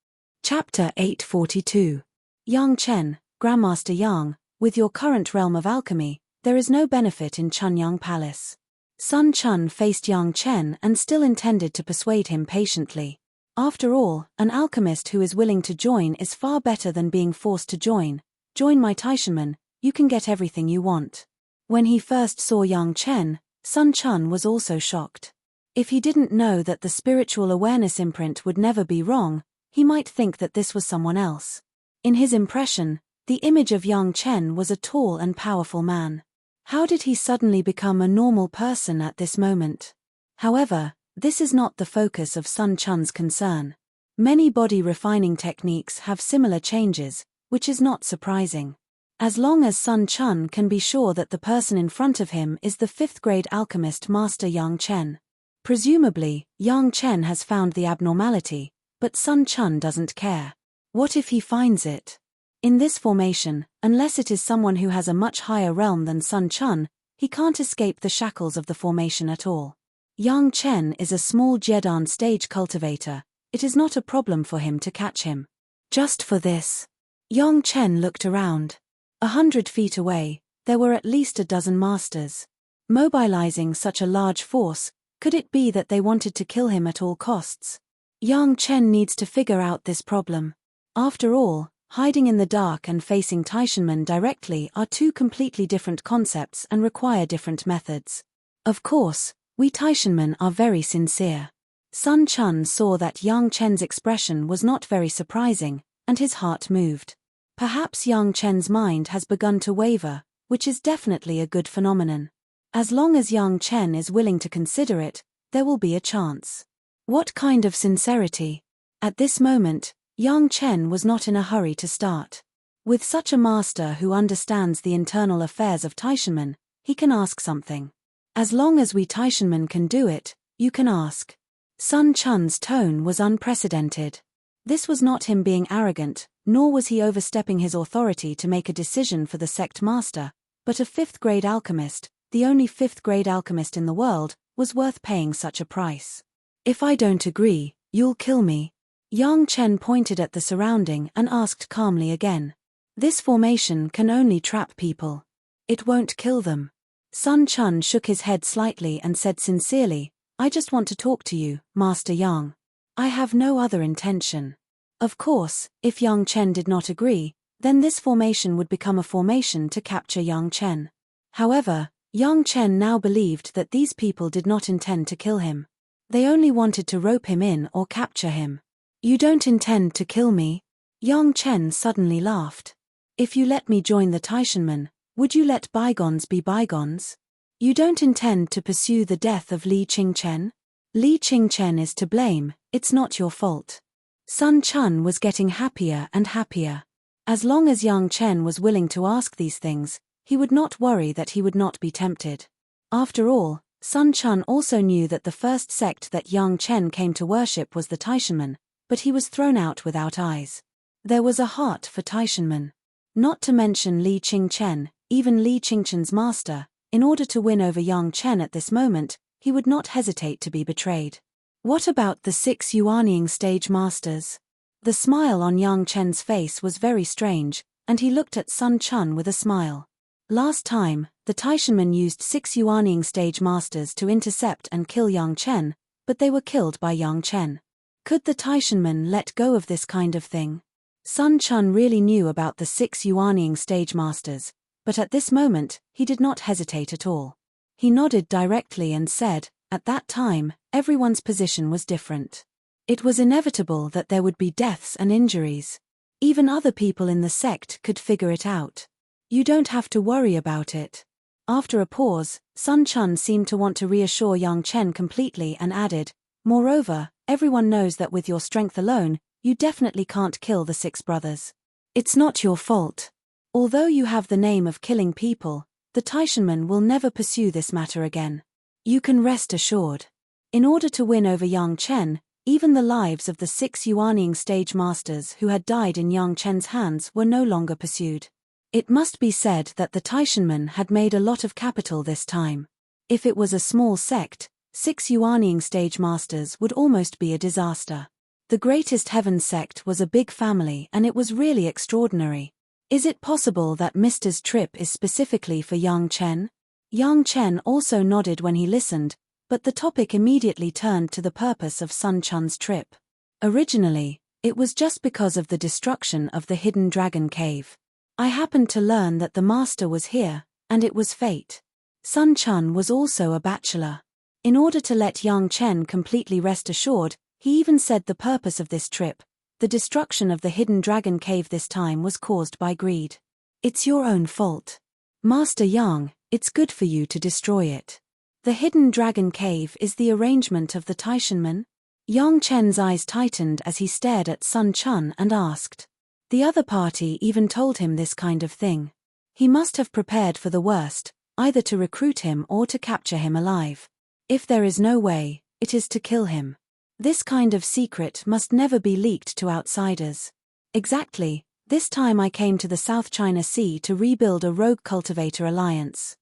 Speaker 1: Chapter 842. Yang Chen, Grandmaster Yang, with your current realm of alchemy, there is no benefit in Chunyang Palace. Sun Chun faced Yang Chen and still intended to persuade him patiently. After all, an alchemist who is willing to join is far better than being forced to join. Join my Taishanmen, you can get everything you want. When he first saw Yang Chen, Sun Chun was also shocked. If he didn't know that the spiritual awareness imprint would never be wrong, he might think that this was someone else. In his impression, the image of Yang Chen was a tall and powerful man. How did he suddenly become a normal person at this moment? However, this is not the focus of Sun Chun's concern. Many body refining techniques have similar changes, which is not surprising. As long as Sun Chun can be sure that the person in front of him is the 5th-grade alchemist Master Yang Chen. Presumably, Yang Chen has found the abnormality, but Sun Chun doesn't care. What if he finds it? In this formation, unless it is someone who has a much higher realm than Sun Chun, he can't escape the shackles of the formation at all. Yang Chen is a small Jedan stage cultivator. It is not a problem for him to catch him. Just for this. Yang Chen looked around. 100 feet away, there were at least a dozen masters. Mobilizing such a large force, could it be that they wanted to kill him at all costs? Yang Chen needs to figure out this problem. After all, hiding in the dark and facing Taishanmen directly are two completely different concepts and require different methods. Of course, we Taishanmen are very sincere. Sun Quan saw that Yang Chen's expression was not very surprising, and his heart moved. Perhaps Yang Chen's mind has begun to waver, which is definitely a good phenomenon. As long as Yang Chen is willing to consider it, there will be a chance. What kind of sincerity? At this moment, Yang Chen was not in a hurry to start. With such a master who understands the internal affairs of Taishanmen, he can ask something. As long as we Taishanmen can do it, you can ask. Sun Quan's tone was unprecedented. This was not him being arrogant, nor was he overstepping his authority to make a decision for the sect master, but a fifth-grade alchemist, the only fifth-grade alchemist in the world, was worth paying such a price. If I don't agree, you'll kill me. Yang Chen pointed at the surrounding and asked calmly again. This formation can only trap people. It won't kill them. Sun Quan shook his head slightly and said sincerely, I just want to talk to you, Master Yang. I have no other intention. Of course, if Yang Chen did not agree, then this formation would become a formation to capture Yang Chen. However, Yang Chen now believed that these people did not intend to kill him. They only wanted to rope him in or capture him. You don't intend to kill me? Yang Chen suddenly laughed. If you let me join the Taishanmen, would you let bygones be bygones? You don't intend to pursue the death of Li Qingchen? Li Qingchen is to blame, it's not your fault. Sun Quan was getting happier and happier. As long as Yang Chen was willing to ask these things, he would not worry that he would not be tempted. After all, Sun Quan also knew that the first sect that Yang Chen came to worship was the Taishanmen, but he was thrown out without eyes. There was a heart for Taishanmen. Not to mention Li Qingchen, even Li Qingchen's master, in order to win over Yang Chen at this moment, he would not hesitate to be betrayed. What about the 6 Yuanying stage masters? The smile on Yang Chen's face was very strange, and he looked at Sun Quan with a smile. Last time, the Taishanmen used 6 Yuanying stage masters to intercept and kill Yang Chen, but they were killed by Yang Chen. Could the Taishanmen let go of this kind of thing? Sun Quan really knew about the 6 Yuanying stage masters, but at this moment, he did not hesitate at all. He nodded directly and said, at that time, everyone's position was different. It was inevitable that there would be deaths and injuries. Even other people in the sect could figure it out. You don't have to worry about it. After a pause, Sun Quan seemed to want to reassure Yang Chen completely and added, moreover, everyone knows that with your strength alone, you definitely can't kill the 6 brothers. It's not your fault. Although you have the name of killing people, the Taishanmen will never pursue this matter again. You can rest assured. In order to win over Yang Chen, even the lives of the 6 Yuanying stage masters who had died in Yang Chen's hands were no longer pursued. It must be said that the Taishanmen had made a lot of capital this time. If it was a small sect, 6 Yuanying stage masters would almost be a disaster. The Greatest Heaven sect was a big family and it was really extraordinary. Is it possible that Mr.'s trip is specifically for Yang Chen? Yang Chen also nodded when he listened, but the topic immediately turned to the purpose of Sun Quan's trip. Originally, it was just because of the destruction of the hidden dragon cave. I happened to learn that the master was here, and it was fate. Sun Quan was also a bachelor. In order to let Yang Chen completely rest assured, he even said the purpose of this trip, the destruction of the hidden dragon cave this time was caused by greed. It's your own fault. Master Yang, it's good for you to destroy it. The hidden dragon cave is the arrangement of the Taishanmen? Yang Chen's eyes tightened as he stared at Sun Quan and asked. The other party even told him this kind of thing. He must have prepared for the worst, either to recruit him or to capture him alive. If there is no way, it is to kill him. This kind of secret must never be leaked to outsiders. Exactly, this time I came to the South China Sea to rebuild a rogue cultivator alliance.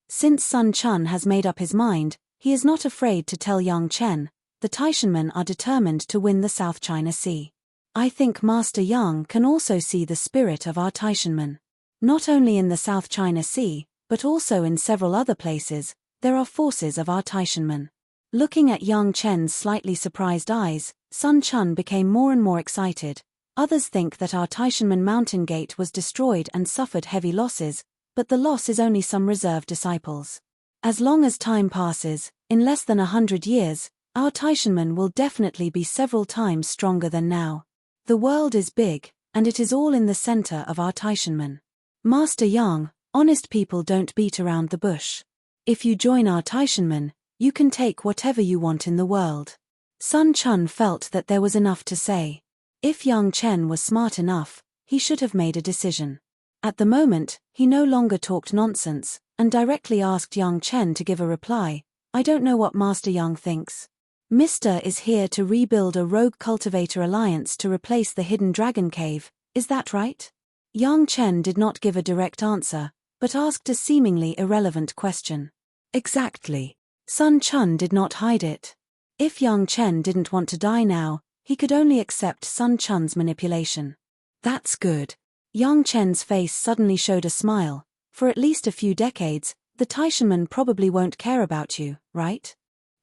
Speaker 1: Since Sun Quan has made up his mind, he is not afraid to tell Yang Chen, the Taishanmen are determined to win the South China Sea. I think Master Yang can also see the spirit of our Taishanmen. Not only in the South China Sea, but also in several other places, there are forces of our Taishanmen. Looking at Yang Chen's slightly surprised eyes, Sun Chun became more and more excited. Others think that our Taishanmen mountain gate was destroyed and suffered heavy losses, but the loss is only some reserved disciples. As long as time passes, in less than 100 years, our Taishanmen will definitely be several times stronger than now. The world is big, and it is all in the center of our Taishanmen. Master Yang, honest people don't beat around the bush. If you join our Taishanmen, you can take whatever you want in the world. Sun Chun felt that there was enough to say. If Yang Chen was smart enough, he should have made a decision. At the moment, he no longer talked nonsense, and directly asked Yang Chen to give a reply. I don't know what Master Yang thinks. Mr. is here to rebuild a rogue cultivator alliance to replace the hidden dragon cave, is that right? Yang Chen did not give a direct answer, but asked a seemingly irrelevant question. Exactly. Sun Chun did not hide it. If Yang Chen didn't want to die now, he could only accept Sun Chun's manipulation. That's good. Yang Chen's face suddenly showed a smile. For at least a few decades, the Taishanmen probably won't care about you, right?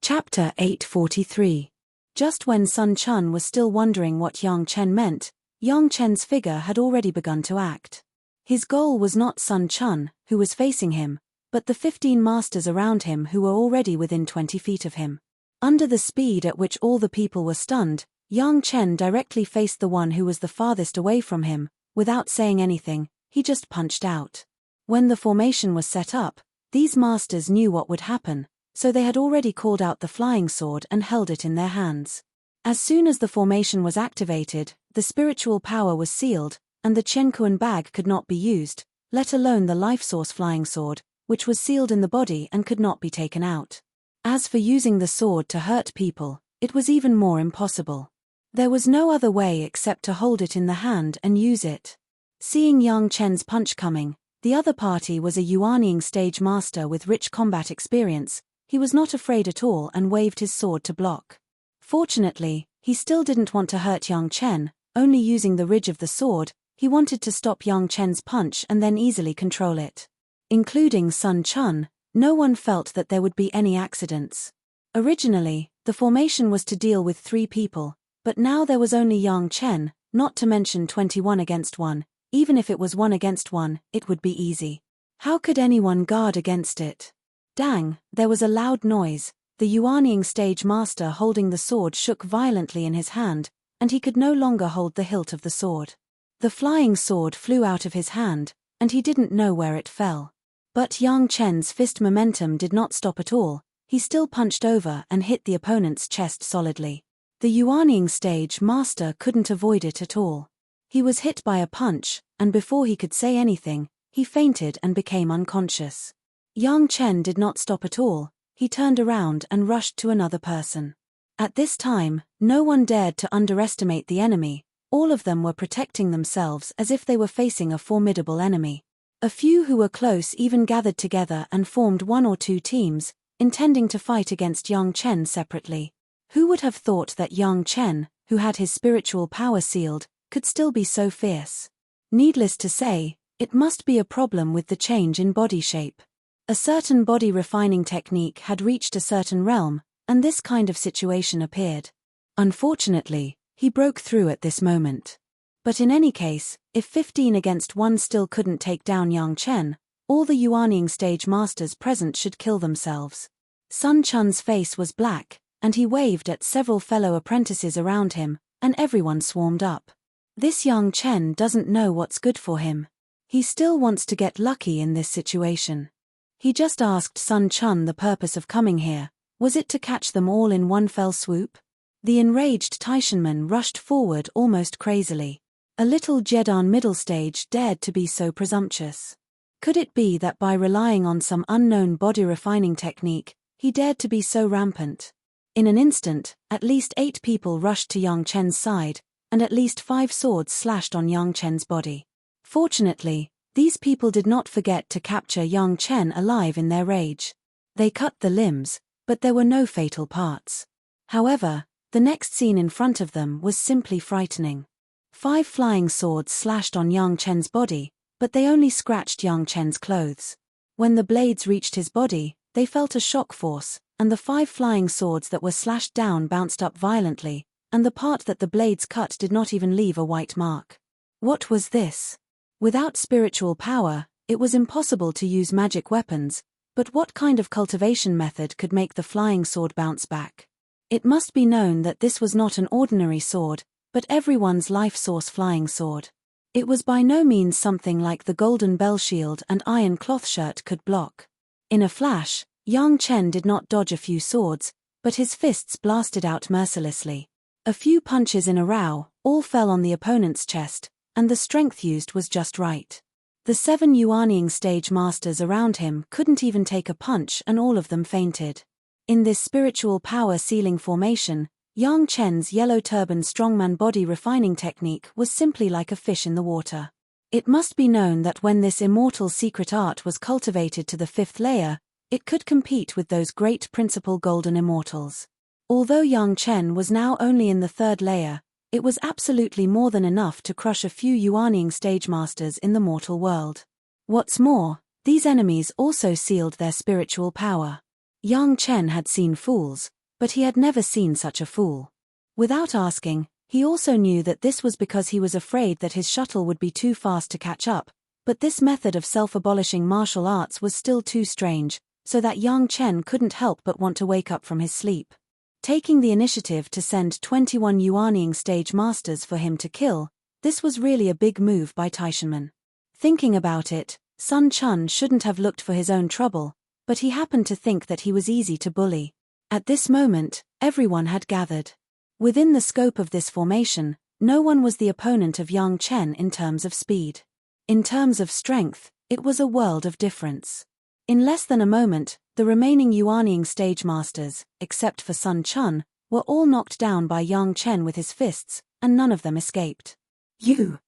Speaker 1: Chapter 843. Just when Sun Chun was still wondering what Yang Chen meant, Yang Chen's figure had already begun to act. His goal was not Sun Chun, who was facing him, but the 15 masters around him who were already within 20 feet of him. Under the speed at which all the people were stunned, Yang Chen directly faced the one who was the farthest away from him. Without saying anything, he just punched out. When the formation was set up, these masters knew what would happen, so they had already called out the flying sword and held it in their hands. As soon as the formation was activated, the spiritual power was sealed, and the Chenkuan bag could not be used, let alone the life source flying sword, which was sealed in the body and could not be taken out. As for using the sword to hurt people, it was even more impossible. There was no other way except to hold it in the hand and use it. Seeing Yang Chen's punch coming, the other party was a Yuanying stage master with rich combat experience. He was not afraid at all and waved his sword to block. Fortunately, he still didn't want to hurt Yang Chen, only using the ridge of the sword. He wanted to stop Yang Chen's punch and then easily control it. Including Sun Chun, no one felt that there would be any accidents. Originally, the formation was to deal with 3 people, but now there was only Yang Chen, not to mention 21 against 1. Even if it was 1 against 1, it would be easy. How could anyone guard against it? Dang, there was a loud noise. The Yuanying stage master holding the sword shook violently in his hand, and he could no longer hold the hilt of the sword. The flying sword flew out of his hand, and he didn't know where it fell. But Yang Chen's fist momentum did not stop at all. He still punched over and hit the opponent's chest solidly. The Yuanying stage master couldn't avoid it at all. He was hit by a punch, and before he could say anything, he fainted and became unconscious. Yang Chen did not stop at all. He turned around and rushed to another person. At this time, no one dared to underestimate the enemy. All of them were protecting themselves as if they were facing a formidable enemy. A few who were close even gathered together and formed 1 or 2 teams, intending to fight against Yang Chen separately. Who would have thought that Yang Chen, who had his spiritual power sealed, could still be so fierce? Needless to say, it must be a problem with the change in body shape. A certain body refining technique had reached a certain realm, and this kind of situation appeared. Unfortunately, he broke through at this moment. But in any case, if 15 against 1 still couldn't take down Yang Chen, all the Yuanying stage masters present should kill themselves. Sun Chun's face was black, and he waved at several fellow apprentices around him, and everyone swarmed up. This Yang Chen doesn't know what's good for him. He still wants to get lucky in this situation. He just asked Sun Chun the purpose of coming here. Was it to catch them all in one fell swoop? The enraged Taishanmen rushed forward almost crazily. A little Jedan middle stage dared to be so presumptuous. Could it be that by relying on some unknown body refining technique, he dared to be so rampant? In an instant, at least 8 people rushed to Yang Chen's side, and at least 5 swords slashed on Yang Chen's body. Fortunately, these people did not forget to capture Yang Chen alive in their rage. They cut the limbs, but there were no fatal parts. However, the next scene in front of them was simply frightening. 5 flying swords slashed on Yang Chen's body, but they only scratched Yang Chen's clothes. When the blades reached his body, they felt a shock force, and the 5 flying swords that were slashed down bounced up violently, and the part that the blades cut did not even leave a white mark. What was this? Without spiritual power, it was impossible to use magic weapons, but what kind of cultivation method could make the flying sword bounce back? It must be known that this was not an ordinary sword, but everyone's life source flying sword. It was by no means something like the golden bell shield and iron cloth shirt could block. In a flash, Yang Chen did not dodge a few swords, but his fists blasted out mercilessly. A few punches in a row, all fell on the opponent's chest, and the strength used was just right. The 7 Yuanying stage masters around him couldn't even take a punch and all of them fainted. In this spiritual power sealing formation, Yang Chen's yellow turban strongman body refining technique was simply like a fish in the water. It must be known that when this immortal secret art was cultivated to the 5th layer, it could compete with those great principal golden immortals. Although Yang Chen was now only in the 3rd layer, it was absolutely more than enough to crush a few Yuanying stage masters in the mortal world. What's more, these enemies also sealed their spiritual power. Yang Chen had seen fools, but he had never seen such a fool. Without asking, he also knew that this was because he was afraid that his shuttle would be too fast to catch up, but this method of self-abolishing martial arts was still too strange, so that Yang Chen couldn't help but want to wake up from his sleep. Taking the initiative to send 21 Yuanying stage masters for him to kill, this was really a big move by Taishanman. Thinking about it, Sun Chun shouldn't have looked for his own trouble, but he happened to think that he was easy to bully. At this moment, everyone had gathered. Within the scope of this formation, no one was the opponent of Yang Chen in terms of speed. In terms of strength, it was a world of difference. In less than a moment, the remaining Yuanying stage masters, except for Sun Chun, were all knocked down by Yang Chen with his fists, and none of them escaped. You!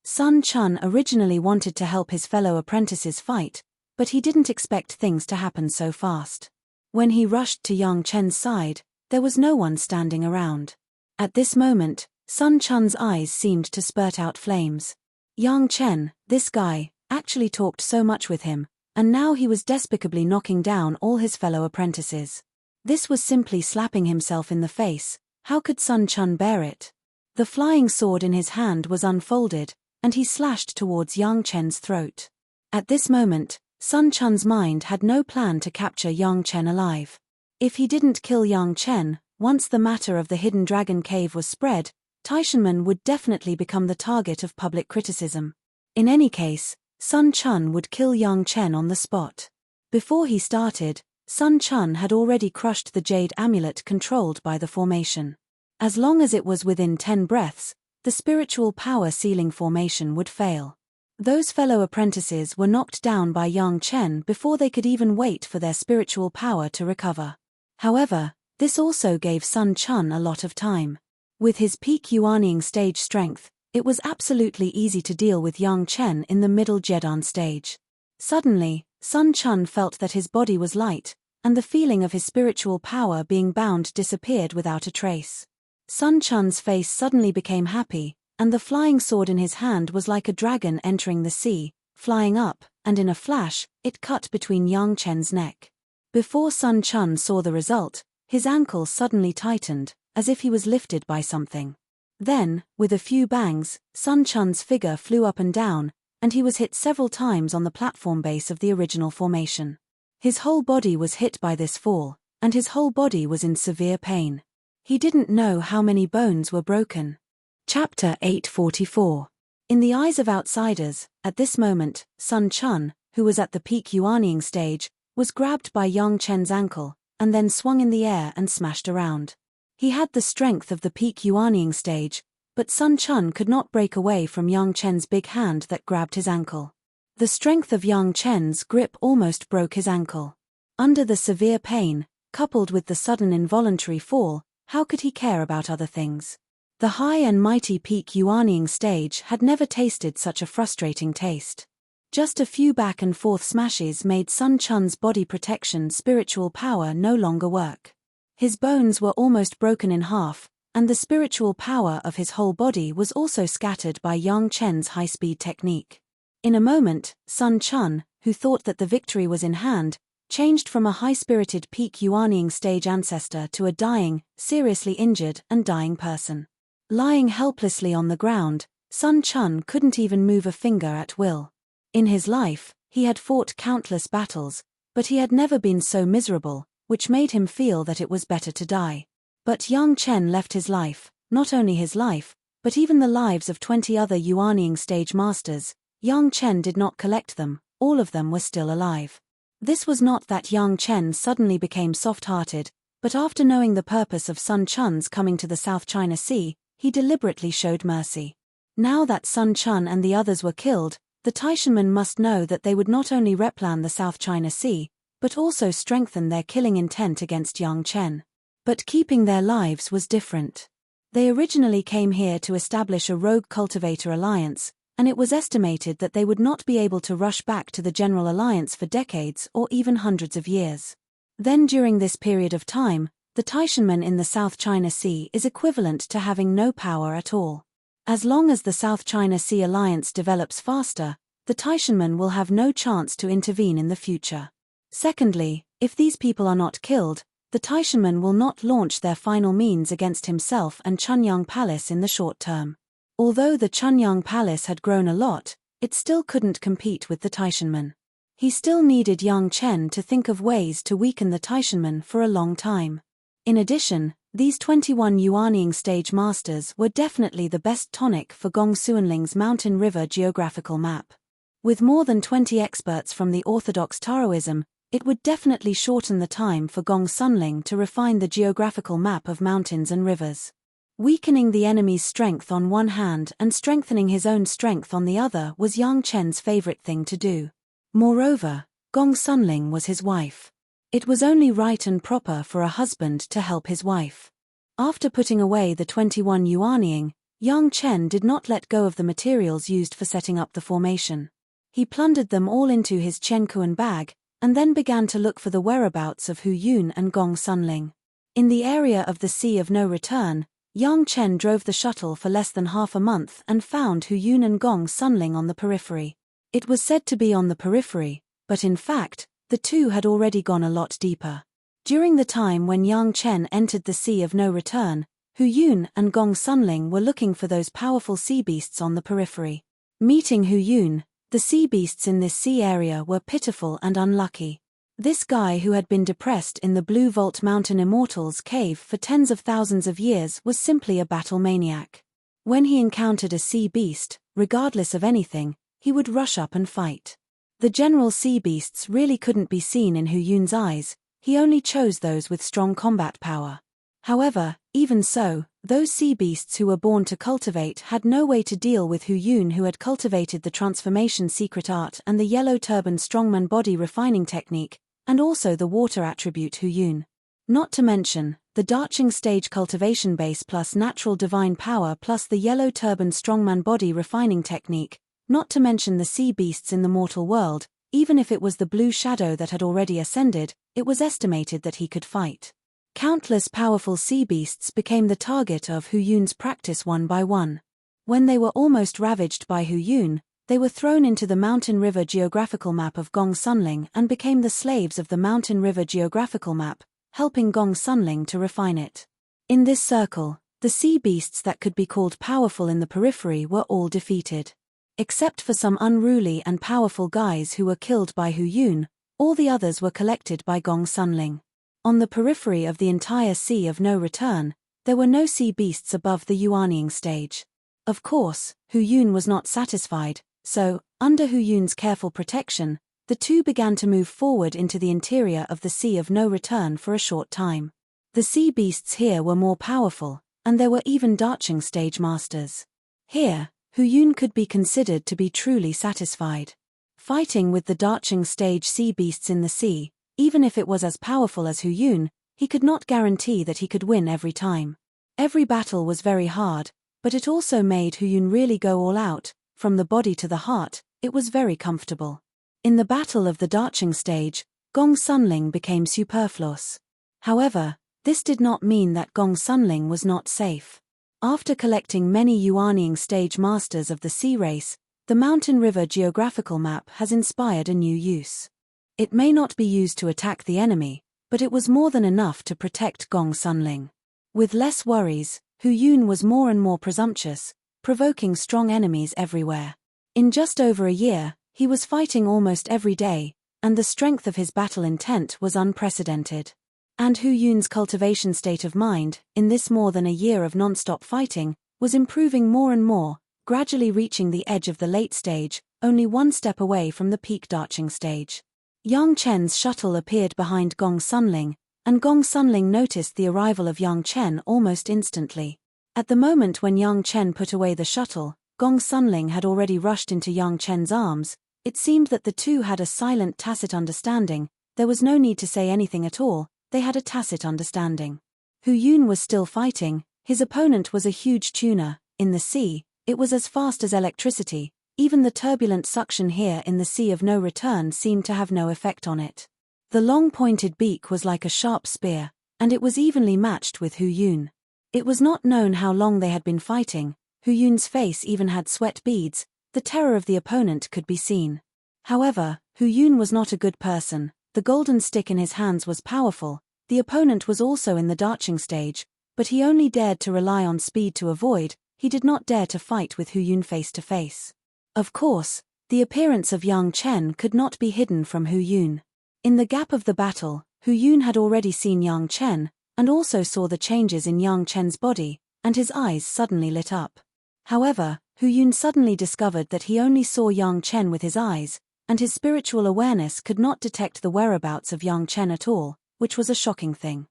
Speaker 1: Sun Chun originally wanted to help his fellow apprentices fight, but he didn't expect things to happen so fast. When he rushed to Yang Chen's side, there was no one standing around. At this moment, Sun Chun's eyes seemed to spurt out flames. Yang Chen, this guy, actually talked so much with him, and now he was despicably knocking down all his fellow apprentices. This was simply slapping himself in the face. How could Sun Chun bear it? The flying sword in his hand was unfolded, and he slashed towards Yang Chen's throat. At this moment, Sun Chun's mind had no plan to capture Yang Chen alive. If he didn't kill Yang Chen, once the matter of the hidden dragon cave was spread, Taishanman would definitely become the target of public criticism. In any case, Sun Chun would kill Yang Chen on the spot. Before he started, Sun Chun had already crushed the jade amulet controlled by the formation. As long as it was within 10 breaths, the spiritual power sealing formation would fail. Those fellow apprentices were knocked down by Yang Chen before they could even wait for their spiritual power to recover. However, this also gave Sun Chun a lot of time. With his peak Yuanying stage strength, it was absolutely easy to deal with Yang Chen in the middle Jedan stage. Suddenly, Sun Chun felt that his body was light, and the feeling of his spiritual power being bound disappeared without a trace. Sun Chun's face suddenly became happy, and the flying sword in his hand was like a dragon entering the sea, flying up, and in a flash, it cut between Yang Chen's neck. Before Sun Chun saw the result, his ankle suddenly tightened, as if he was lifted by something. Then, with a few bangs, Sun Chun's figure flew up and down, and he was hit several times on the platform base of the original formation. His whole body was hit by this fall, and his whole body was in severe pain. He didn't know how many bones were broken. Chapter 844. In the eyes of outsiders, at this moment, Sun Chun, who was at the peak Yuanying stage, was grabbed by Yang Chen's ankle, and then swung in the air and smashed around. He had the strength of the peak Yuanying stage, but Sun Chun could not break away from Yang Chen's big hand that grabbed his ankle. The strength of Yang Chen's grip almost broke his ankle. Under the severe pain, coupled with the sudden involuntary fall, how could he care about other things? The high and mighty peak Yuanying stage had never tasted such a frustrating taste. Just a few back and forth smashes made Sun Chun's body protection spiritual power no longer work. His bones were almost broken in half, and the spiritual power of his whole body was also scattered by Yang Chen's high-speed technique. In a moment, Sun Chun, who thought that the victory was in hand, changed from a high-spirited peak Yuanying stage ancestor to a dying, seriously injured and dying person. Lying helplessly on the ground, Sun Chun couldn't even move a finger at will. In his life, he had fought countless battles, but he had never been so miserable, which made him feel that it was better to die. But Yang Chen left his life, not only his life, but even the lives of 20 other Yuanying stage masters. Yang Chen did not collect them, all of them were still alive. This was not that Yang Chen suddenly became soft-hearted, but after knowing the purpose of Sun Chun's coming to the South China Sea, he deliberately showed mercy. Now that Sun Chun and the others were killed, the Taishanmen must know that they would not only replan the South China Sea, but also strengthen their killing intent against Yang Chen. But keeping their lives was different. They originally came here to establish a rogue cultivator alliance, and it was estimated that they would not be able to rush back to the general alliance for decades or even hundreds of years. Then during this period of time, the Taishanmen in the South China Sea is equivalent to having no power at all. As long as the South China Sea alliance develops faster, the Taishanmen will have no chance to intervene in the future. Secondly, if these people are not killed, the Taishanmen will not launch their final means against himself and Chunyang Palace in the short term. Although the Chunyang Palace had grown a lot, it still couldn't compete with the Taishanmen. He still needed Yang Chen to think of ways to weaken the Taishanmen for a long time. In addition, these 21 Yuanying stage masters were definitely the best tonic for Gong Suanling's mountain river geographical map. With more than 20 experts from the orthodox Taoism, it would definitely shorten the time for Gong Sunling to refine the geographical map of mountains and rivers. Weakening the enemy's strength on one hand and strengthening his own strength on the other was Yang Chen's favorite thing to do. Moreover, Gong Sunling was his wife. It was only right and proper for a husband to help his wife. After putting away the 21 Yuanying, Yang Chen did not let go of the materials used for setting up the formation. He plundered them all into his Chenkuan bag, and then began to look for the whereabouts of Hu Yun and Gong Sunling. In the area of the Sea of No Return, Yang Chen drove the shuttle for less than half a month and found Hu Yun and Gong Sunling on the periphery. It was said to be on the periphery, but in fact, the two had already gone a lot deeper. During the time when Yang Chen entered the Sea of No Return, Hu Yun and Gong Sunling were looking for those powerful sea beasts on the periphery. Meeting Hu Yun, the sea beasts in this sea area were pitiful and unlucky. This guy who had been depressed in the Blue Vault Mountain Immortals cave for tens of thousands of years was simply a battle maniac. When he encountered a sea beast, regardless of anything, he would rush up and fight. The general sea beasts really couldn't be seen in Hu Yun's eyes, he only chose those with strong combat power. However, even so, those sea beasts who were born to cultivate had no way to deal with Hu Yun, who had cultivated the transformation secret art and the yellow turban strongman body refining technique, and also the water attribute Hu Yun. Not to mention, the Darching stage cultivation base plus natural divine power plus the yellow turban strongman body refining technique, not to mention the sea beasts in the mortal world. Even if it was the blue shadow that had already ascended, it was estimated that he could fight. Countless powerful sea beasts became the target of Hu Yun's practice one by one. When they were almost ravaged by Hu Yun, they were thrown into the mountain river geographical map of Gong Sunling and became the slaves of the mountain river geographical map, helping Gong Sunling to refine it. In this circle, the sea beasts that could be called powerful in the periphery were all defeated. Except for some unruly and powerful guys who were killed by Hu Yun, all the others were collected by Gong Sunling. On the periphery of the entire Sea of No Return, there were no sea beasts above the Yuanying stage. Of course, Hu Yun was not satisfied, so, under Hu Yun's careful protection, the two began to move forward into the interior of the Sea of No Return for a short time. The sea beasts here were more powerful, and there were even Darching stage masters. Here, Hu Yun could be considered to be truly satisfied. Fighting with the Darching stage sea beasts in the sea, even if it was as powerful as Hu Yun, he could not guarantee that he could win every time. Every battle was very hard, but it also made Hu Yun really go all out. From the body to the heart, it was very comfortable. In the battle of the Darching stage, Gong Sunling became superfluous. However, this did not mean that Gong Sunling was not safe. After collecting many Yuanying stage masters of the sea race, The mountain river geographical map has inspired a new use. It may not be used to attack the enemy, but it was more than enough to protect Gong Sunling. With less worries, Hu Yun was more and more presumptuous, provoking strong enemies everywhere. In just over a year, he was fighting almost every day, and the strength of his battle intent was unprecedented. And Hu Yun's cultivation state of mind, in this more than a year of non-stop fighting, was improving more and more, gradually reaching the edge of the late stage, only one step away from the peak darching stage. Yang Chen's shuttle appeared behind Gong Sunling, and Gong Sunling noticed the arrival of Yang Chen almost instantly. At the moment when Yang Chen put away the shuttle, Gong Sunling had already rushed into Yang Chen's arms. It seemed that the two had a silent, tacit understanding. There was no need to say anything at all, they had a tacit understanding. Hu Yun was still fighting, his opponent was a huge tuna. In the sea, it was as fast as electricity. Even the turbulent suction here in the sea of no return seemed to have no effect on it. The long pointed beak was like a sharp spear, and it was evenly matched with Hu Yun. It was not known how long they had been fighting. Hu Yun's face even had sweat beads. The terror of the opponent could be seen. However, Hu Yun was not a good person. The golden stick in his hands was powerful. The opponent was also in the darching stage, but he only dared to rely on speed to avoid. He did not dare to fight with Hu Yun face to face. Of course, the appearance of Yang Chen could not be hidden from Hu Yun. In the gap of the battle, Hu Yun had already seen Yang Chen, and also saw the changes in Yang Chen's body, and his eyes suddenly lit up. However, Hu Yun suddenly discovered that he only saw Yang Chen with his eyes, and his spiritual awareness could not detect the whereabouts of Yang Chen at all, which was a shocking thing.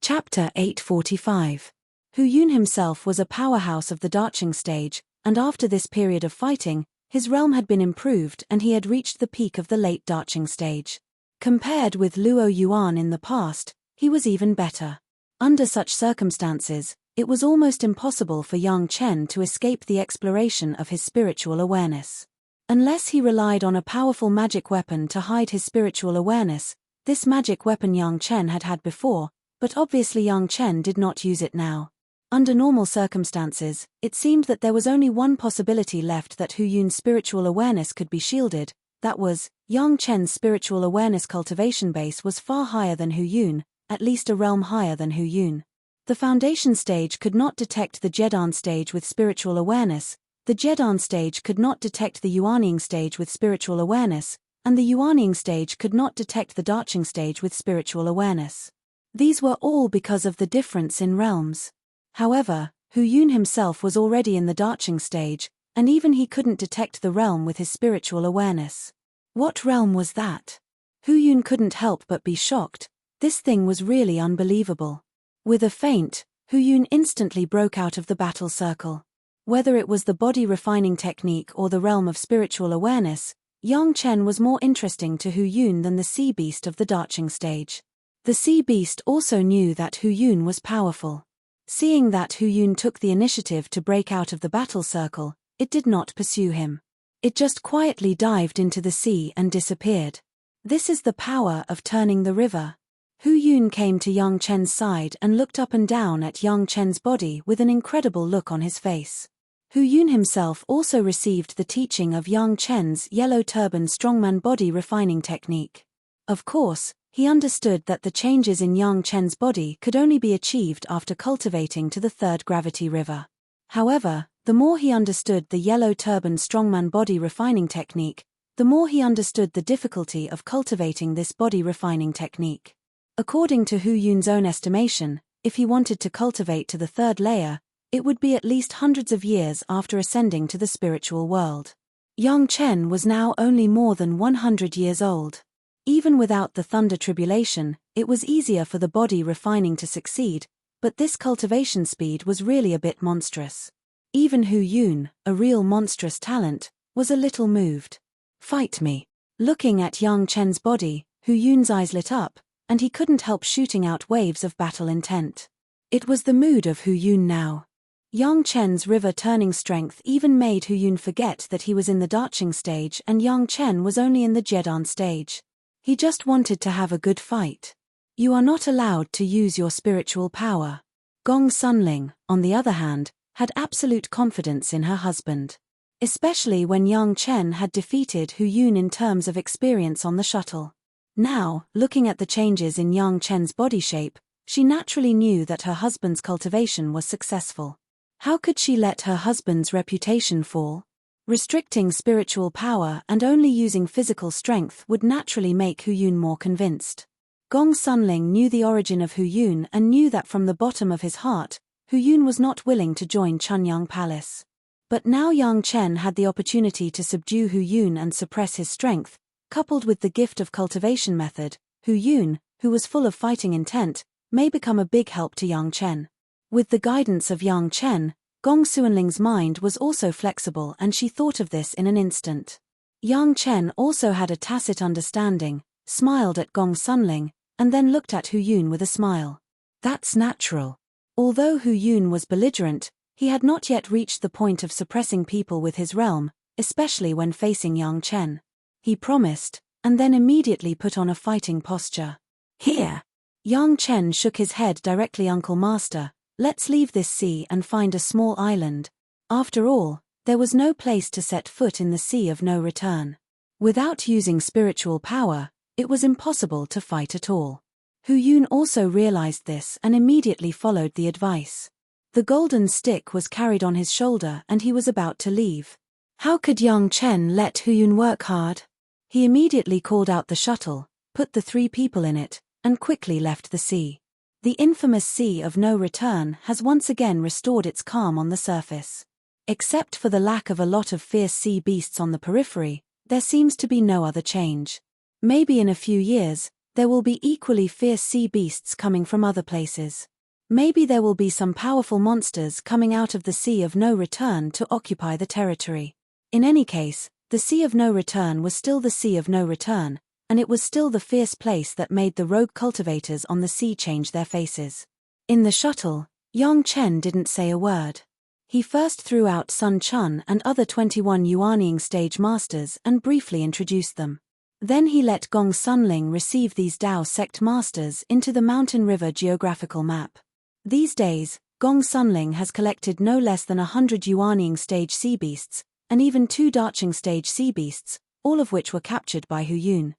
Speaker 1: Chapter 845. Hu Yun himself was a powerhouse of the darching stage, and after this period of fighting, his realm had been improved and he had reached the peak of the late darching stage. Compared with Luo Yuan in the past, he was even better. Under such circumstances, it was almost impossible for Yang Chen to escape the exploration of his spiritual awareness. Unless he relied on a powerful magic weapon to hide his spiritual awareness, this magic weapon Yang Chen had had before, but obviously Yang Chen did not use it now. Under normal circumstances, it seemed that there was only one possibility left that Hu Yun's spiritual awareness could be shielded. That was, Yang Chen's spiritual awareness cultivation base was far higher than Hu Yun, at least a realm higher than Hu Yun. The foundation stage could not detect the Jedan stage with spiritual awareness, the Jedan stage could not detect the Yuanying stage with spiritual awareness, and the Yuanying stage could not detect the darching stage with spiritual awareness. These were all because of the difference in realms. However, Hu Yun himself was already in the darching stage, and even he couldn't detect the realm with his spiritual awareness. What realm was that? Hu Yun couldn't help but be shocked. This thing was really unbelievable. With a feint, Hu Yun instantly broke out of the battle circle. Whether it was the body refining technique or the realm of spiritual awareness, Yang Chen was more interesting to Hu Yun than the sea beast of the darching stage. The sea beast also knew that Hu Yun was powerful. Seeing that Hu Yun took the initiative to break out of the battle circle, it did not pursue him. It just quietly dived into the sea and disappeared. This is the power of turning the river. Hu Yun came to Yang Chen's side and looked up and down at Yang Chen's body with an incredible look on his face. Hu Yun himself also received the teaching of Yang Chen's yellow turban strongman body refining technique. Of course, he understood that the changes in Yang Chen's body could only be achieved after cultivating to the third gravity river. However, the more he understood the yellow turban strongman body refining technique, the more he understood the difficulty of cultivating this body refining technique. According to Hu Yun's own estimation, if he wanted to cultivate to the third layer, it would be at least hundreds of years after ascending to the spiritual world. Yang Chen was now only more than 100 years old. Even without the thunder tribulation, it was easier for the body refining to succeed, but this cultivation speed was really a bit monstrous. Even Hu Yun, a real monstrous talent, was a little moved. Fight me. Looking at Yang Chen's body, Hu Yun's eyes lit up, and he couldn't help shooting out waves of battle intent. It was the mood of Hu Yun now. Yang Chen's river-turning strength even made Hu Yun forget that he was in the darching stage and Yang Chen was only in the Jedan stage. He just wanted to have a good fight. You are not allowed to use your spiritual power. Gong Sunling, on the other hand, had absolute confidence in her husband. especially when Yang Chen had defeated Hu Yun in terms of experience on the shuttle. Now, looking at the changes in Yang Chen's body shape, she naturally knew that her husband's cultivation was successful. How could she let her husband's reputation fall? Restricting spiritual power and only using physical strength would naturally make Hu Yun more convinced. Gong Sunling knew the origin of Hu Yun and knew that from the bottom of his heart, Hu Yun was not willing to join Chunyang Palace. But now Yang Chen had the opportunity to subdue Hu Yun and suppress his strength, coupled with the gift of cultivation method. Hu Yun, who was full of fighting intent, may become a big help to Yang Chen. With the guidance of Yang Chen, Gong Xuanling's mind was also flexible and she thought of this in an instant. Yang Chen also had a tacit understanding, smiled at Gong Sunling, and then looked at Hu Yun with a smile. That's natural. Although Hu Yun was belligerent, he had not yet reached the point of suppressing people with his realm, especially when facing Yang Chen. He promised, and then immediately put on a fighting posture. Here! Yang Chen shook his head directly. Uncle Master, let's leave this sea and find a small island. After all, there was no place to set foot in the sea of no return. Without using spiritual power, it was impossible to fight at all. Hu Yun also realized this and immediately followed the advice. The golden stick was carried on his shoulder and he was about to leave. How could Yang Chen let Hu Yun work hard? He immediately called out the shuttle, put the 3 people in it, and quickly left the sea. The infamous sea of no return has once again restored its calm on the surface. Except for the lack of a lot of fierce sea beasts on the periphery, there seems to be no other change. Maybe in a few years, there will be equally fierce sea beasts coming from other places. Maybe there will be some powerful monsters coming out of the sea of no return to occupy the territory. In any case, the sea of no return was still the sea of no return, and it was still the fierce place that made the rogue cultivators on the sea change their faces. In the shuttle, Yang Chen didn't say a word. He first threw out Sun Chun and other 21 Yuanying stage masters and briefly introduced them. Then he let Gong Sunling receive these Dao sect masters into the Mountain River geographical map. These days, Gong Sunling has collected no less than 100 Yuanying stage sea beasts, and even 2 Dacheng stage sea beasts, all of which were captured by Hu Yun.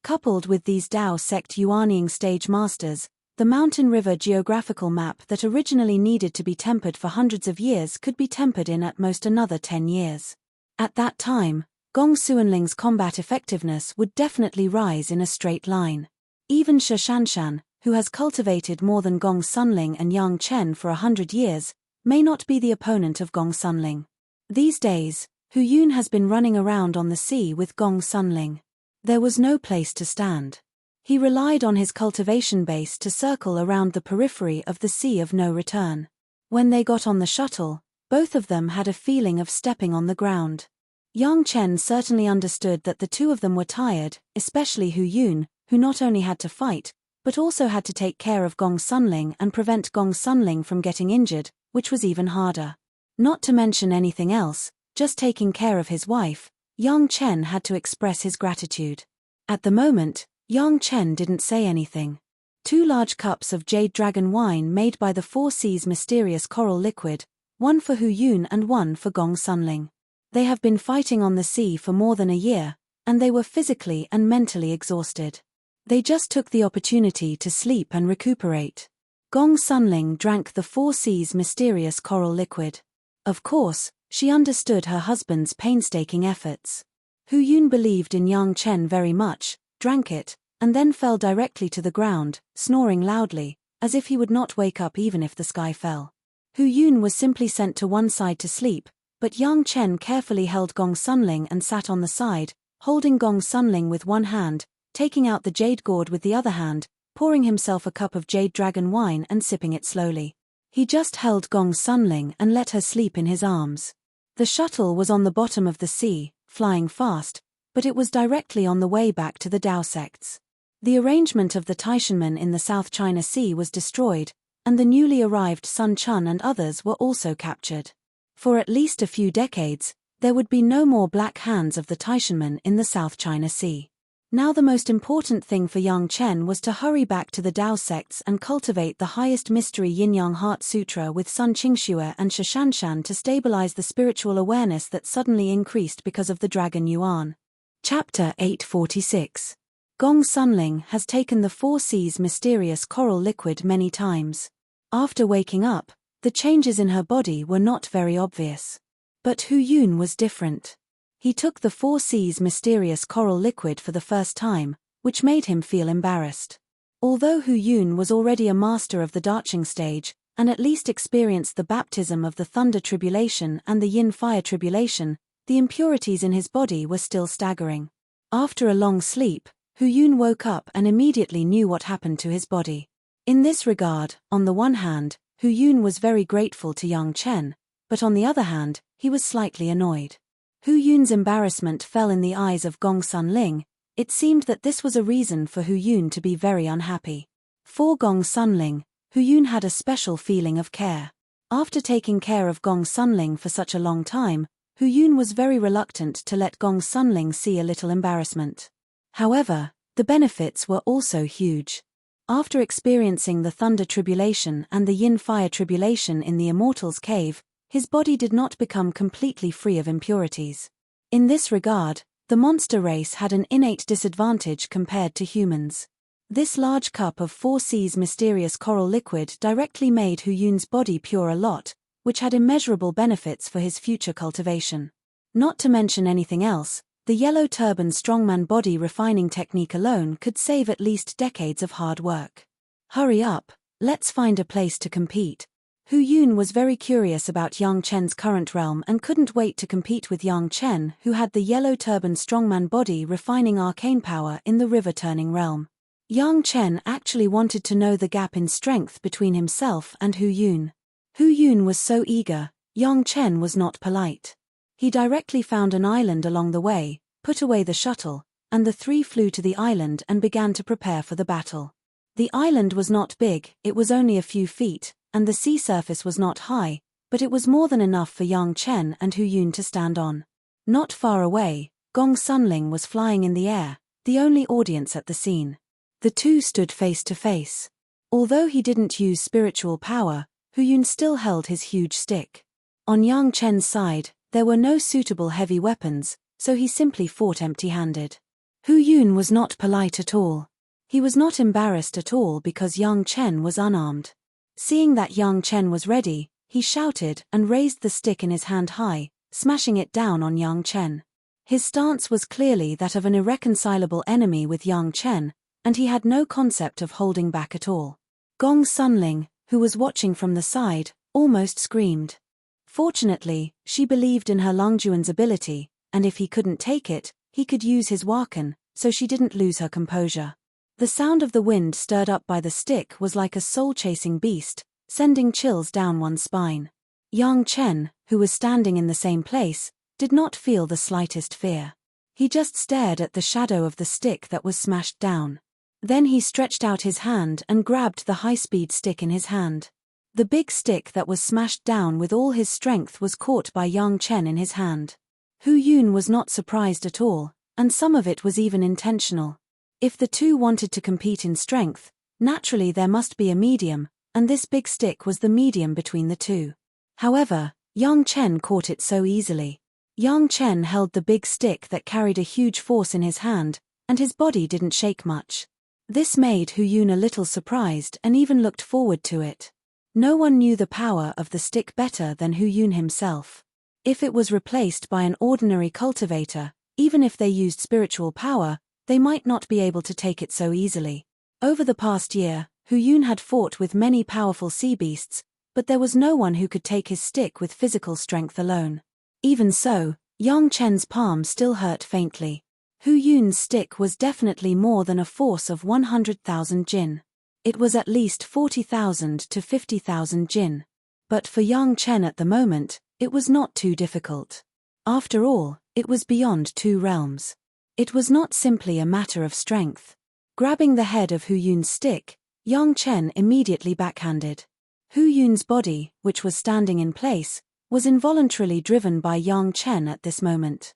Speaker 1: Coupled with these Dao sect Yuanying stage masters, the Mountain River geographical map that originally needed to be tempered for hundreds of years could be tempered in at most another 10 years. At that time, Gong Xuanling's combat effectiveness would definitely rise in a straight line. Even Shi Shanshan, who has cultivated more than Gong Sunling and Yang Chen for 100 years, may not be the opponent of Gong Sunling. These days, Hu Yun has been running around on the sea with Gong Sunling. There was no place to stand. He relied on his cultivation base to circle around the periphery of the sea of no return. When they got on the shuttle, both of them had a feeling of stepping on the ground. Yang Chen certainly understood that the 2 of them were tired, especially Hu Yun, who not only had to fight, but also had to take care of Gong Sunling and prevent Gong Sunling from getting injured, which was even harder. Not to mention anything else, just taking care of his wife, Yang Chen had to express his gratitude. At the moment, Yang Chen didn't say anything. 2 large cups of jade dragon wine made by the 4 Seas mysterious coral liquid, one for Hu Yun and one for Gong Sunling. They have been fighting on the sea for more than a year, and they were physically and mentally exhausted. They just took the opportunity to sleep and recuperate. Gong Sunling drank the 4 Seas mysterious coral liquid. Of course, she understood her husband's painstaking efforts. Hu Yun believed in Yang Chen very much, drank it, and then fell directly to the ground, snoring loudly, as if he would not wake up even if the sky fell. Hu Yun was simply sent to one side to sleep, but Yang Chen carefully held Gong Sunling and sat on the side, holding Gong Sunling with one hand, taking out the jade gourd with the other hand, pouring himself a cup of jade dragon wine and sipping it slowly. He just held Gong Sunling and let her sleep in his arms. The shuttle was on the bottom of the sea, flying fast, but it was directly on the way back to the Dao sects. The arrangement of the Taishanmen in the South China Sea was destroyed, and the newly arrived Sun Chun and others were also captured. For at least a few decades, there would be no more black hands of the Taishanmen in the South China Sea. Now the most important thing for Yang Chen was to hurry back to the Tao sects and cultivate the highest mystery Yin-Yang Heart Sutra with Sun Qingxue and Shishanshan to stabilize the spiritual awareness that suddenly increased because of the Dragon Yuan. Chapter 846. Gong Sunling has taken the 4 C's mysterious coral liquid many times. After waking up, the changes in her body were not very obvious. But Hu Yun was different. He took the 4 C's mysterious coral liquid for the first time, which made him feel embarrassed. Although Hu Yun was already a master of the Daching stage, and at least experienced the baptism of the Thunder Tribulation and the Yin Fire Tribulation, the impurities in his body were still staggering. After a long sleep, Hu Yun woke up and immediately knew what happened to his body. In this regard, on the one hand, Hu Yun was very grateful to Yang Chen, but on the other hand, he was slightly annoyed. Hu Yun's embarrassment fell in the eyes of Gong Sunling. It seemed that this was a reason for Hu Yun to be very unhappy. For Gong Sunling, Hu Yun had a special feeling of care. After taking care of Gong Sunling for such a long time, Hu Yun was very reluctant to let Gong Sunling see a little embarrassment. However, the benefits were also huge. After experiencing the Thunder Tribulation and the Yin Fire Tribulation in the Immortals' Cave, his body did not become completely free of impurities. In this regard, the monster race had an innate disadvantage compared to humans. This large cup of 4 C's mysterious coral liquid directly made Hu Yun's body pure a lot, which had immeasurable benefits for his future cultivation. Not to mention anything else, the yellow turban strongman body refining technique alone could save at least decades of hard work. Hurry up, let's find a place to compete. Hu Yun was very curious about Yang Chen's current realm and couldn't wait to compete with Yang Chen, who had the yellow turban strongman body refining arcane power in the river-turning realm. Yang Chen actually wanted to know the gap in strength between himself and Hu Yun. Hu Yun was so eager, Yang Chen was not polite. He directly found an island along the way, put away the shuttle, and the 3 flew to the island and began to prepare for the battle. The island was not big, it was only a few feet, and the sea surface was not high, but it was more than enough for Yang Chen and Hu Yun to stand on. Not far away, Gong Sunling was flying in the air, the only audience at the scene. The two stood face to face. Although he didn't use spiritual power, Hu Yun still held his huge stick. On Yang Chen's side, there were no suitable heavy weapons, so he simply fought empty-handed. Hu Yun was not polite at all. He was not embarrassed at all because Yang Chen was unarmed. Seeing that Yang Chen was ready, he shouted and raised the stick in his hand high, smashing it down on Yang Chen. His stance was clearly that of an irreconcilable enemy with Yang Chen, and he had no concept of holding back at all. Gong Sunling, who was watching from the side, almost screamed. Fortunately, she believed in her Longjuan's ability, and if he couldn't take it, he could use his Wakan, so she didn't lose her composure. The sound of the wind stirred up by the stick was like a soul-chasing beast, sending chills down one's spine. Yang Chen, who was standing in the same place, did not feel the slightest fear. He just stared at the shadow of the stick that was smashed down. Then he stretched out his hand and grabbed the high-speed stick in his hand. The big stick that was smashed down with all his strength was caught by Yang Chen in his hand. Hu Yun was not surprised at all, and some of it was even intentional. If the two wanted to compete in strength, naturally there must be a medium, and this big stick was the medium between the two. However, Yang Chen caught it so easily. Yang Chen held the big stick that carried a huge force in his hand, and his body didn't shake much. This made Hu Yun a little surprised and even looked forward to it. No one knew the power of the stick better than Hu Yun himself. If it was replaced by an ordinary cultivator, even if they used spiritual power, they might not be able to take it so easily. Over the past year, Hu Yun had fought with many powerful sea beasts, but there was no one who could take his stick with physical strength alone. Even so, Yang Chen's palm still hurt faintly. Hu Yun's stick was definitely more than a force of 100,000 jin. It was at least 40,000 to 50,000 jin. But for Yang Chen at the moment, it was not too difficult. After all, it was beyond 2 realms. It was not simply a matter of strength. Grabbing the head of Hu Yun's stick, Yang Chen immediately backhanded. Hu Yun's body, which was standing in place, was involuntarily driven by Yang Chen at this moment.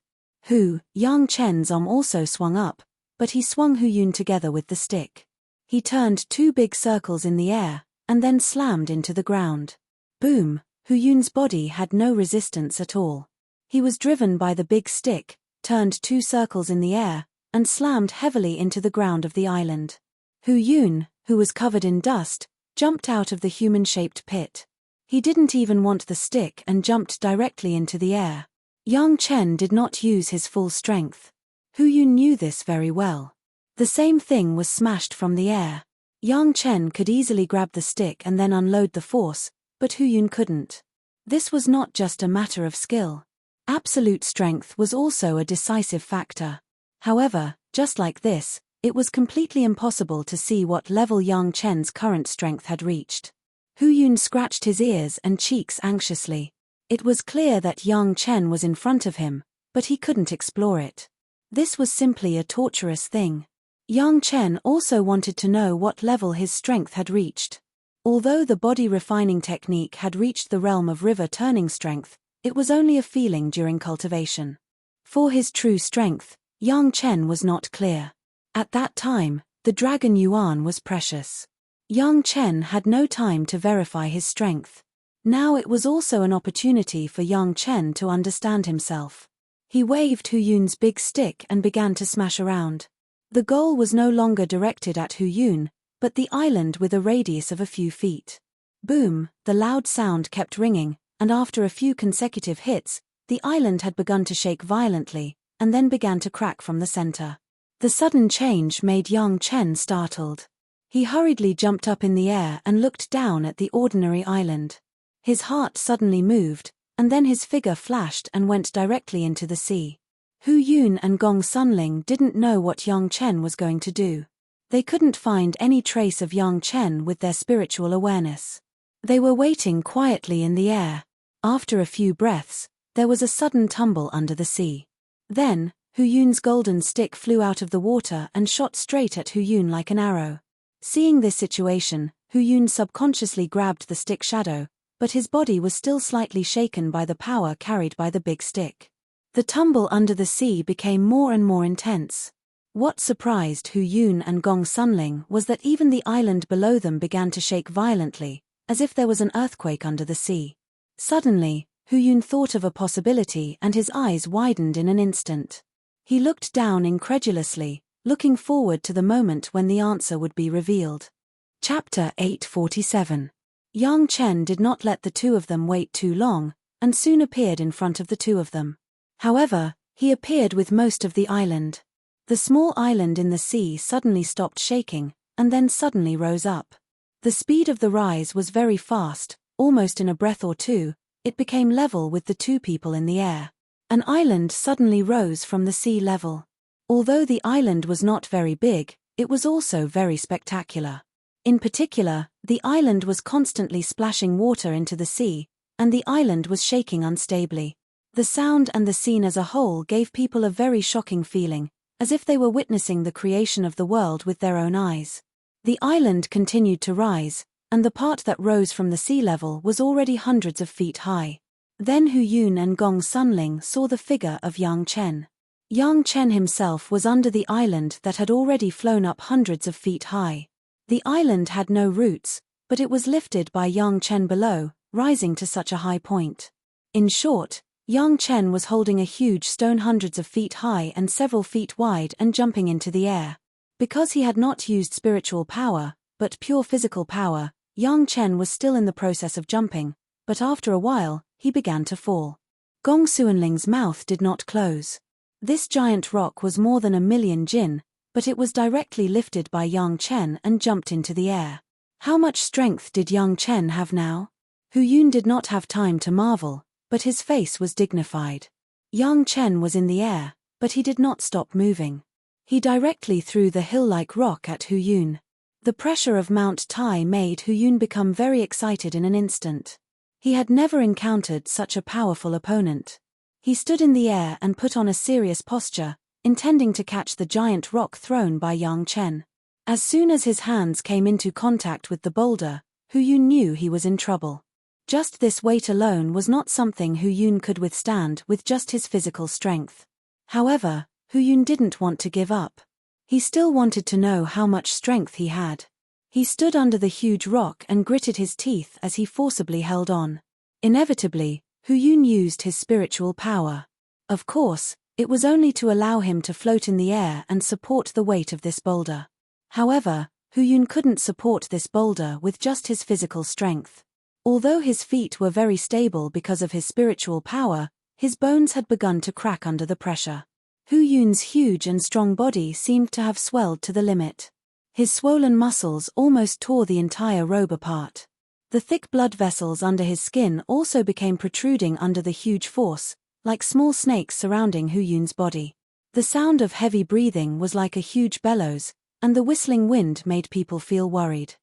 Speaker 1: Yang Chen's arm also swung up, but he swung Hu Yun together with the stick. He turned 2 big circles in the air, and then slammed into the ground. Boom! Hu Yun's body had no resistance at all. He was driven by the big stick, turned 2 circles in the air, and slammed heavily into the ground of the island. Hu Yun, who was covered in dust, jumped out of the human-shaped pit. He didn't even want the stick and jumped directly into the air. Yang Chen did not use his full strength. Hu Yun knew this very well. The same thing was smashed from the air. Yang Chen could easily grab the stick and then unload the force, but Hu Yun couldn't. This was not just a matter of skill. Absolute strength was also a decisive factor. However, just like this, it was completely impossible to see what level Yang Chen's current strength had reached. Hu Yun scratched his ears and cheeks anxiously. It was clear that Yang Chen was in front of him, but he couldn't explore it. This was simply a torturous thing. Yang Chen also wanted to know what level his strength had reached. Although the body refining technique had reached the realm of river turning strength, it was only a feeling during cultivation. For his true strength, Yang Chen was not clear. At that time, the dragon yuan was precious. Yang Chen had no time to verify his strength. Now it was also an opportunity for Yang Chen to understand himself. He waved Hu Yun's big stick and began to smash around. The goal was no longer directed at Hu Yun, but the island with a radius of a few feet. Boom, the loud sound kept ringing, and after a few consecutive hits, the island had begun to shake violently, and then began to crack from the center. The sudden change made Yang Chen startled. He hurriedly jumped up in the air and looked down at the ordinary island. His heart suddenly moved, and then his figure flashed and went directly into the sea. Hu Yun and Gong Sunling didn't know what Yang Chen was going to do. They couldn't find any trace of Yang Chen with their spiritual awareness. They were waiting quietly in the air. After a few breaths, there was a sudden tumble under the sea. Then, Hu Yun's golden stick flew out of the water and shot straight at Hu Yun like an arrow. Seeing this situation, Hu Yun subconsciously grabbed the stick shadow, but his body was still slightly shaken by the power carried by the big stick. The tumble under the sea became more and more intense. What surprised Hu Yun and Gong Sunling was that even the island below them began to shake violently, as if there was an earthquake under the sea. Suddenly, Hu Yun thought of a possibility and his eyes widened in an instant. He looked down incredulously, looking forward to the moment when the answer would be revealed. Chapter 847. Yang Chen did not let the two of them wait too long, and soon appeared in front of the two of them. However, he appeared with most of the island. The small island in the sea suddenly stopped shaking, and then suddenly rose up. The speed of the rise was very fast, almost in a breath or two, it became level with the two people in the air. An island suddenly rose from the sea level. Although the island was not very big, it was also very spectacular. In particular, the island was constantly splashing water into the sea, and the island was shaking unstably. The sound and the scene as a whole gave people a very shocking feeling, as if they were witnessing the creation of the world with their own eyes. The island continued to rise, and the part that rose from the sea level was already hundreds of feet high. Then Hu Yun and Gong Sunling saw the figure of Yang Chen. Yang Chen himself was under the island that had already flown up hundreds of feet high. The island had no roots, but it was lifted by Yang Chen below, rising to such a high point. In short, Yang Chen was holding a huge stone hundreds of feet high and several feet wide and jumping into the air. Because he had not used spiritual power, but pure physical power, Yang Chen was still in the process of jumping, but after a while, he began to fall. Gong Suanling's mouth did not close. This giant rock was more than 1,000,000 jin, but it was directly lifted by Yang Chen and jumped into the air. How much strength did Yang Chen have now? Hu Yun did not have time to marvel, but his face was dignified. Yang Chen was in the air, but he did not stop moving. He directly threw the hill-like rock at Hu Yun. The pressure of Mount Tai made Hu Yun become very excited in an instant. He had never encountered such a powerful opponent. He stood in the air and put on a serious posture, intending to catch the giant rock thrown by Yang Chen. As soon as his hands came into contact with the boulder, Hu Yun knew he was in trouble. Just this weight alone was not something Hu Yun could withstand with just his physical strength. However, Hu Yun didn't want to give up. He still wanted to know how much strength he had. He stood under the huge rock and gritted his teeth as he forcibly held on. Inevitably, Hu Yun used his spiritual power. Of course, it was only to allow him to float in the air and support the weight of this boulder. However, Hu Yun couldn't support this boulder with just his physical strength. Although his feet were very stable because of his spiritual power, his bones had begun to crack under the pressure. Hu Yun's huge and strong body seemed to have swelled to the limit. His swollen muscles almost tore the entire robe apart. The thick blood vessels under his skin also became protruding under the huge force, like small snakes surrounding Hu Yun's body. The sound of heavy breathing was like a huge bellows, and the whistling wind made people feel worried.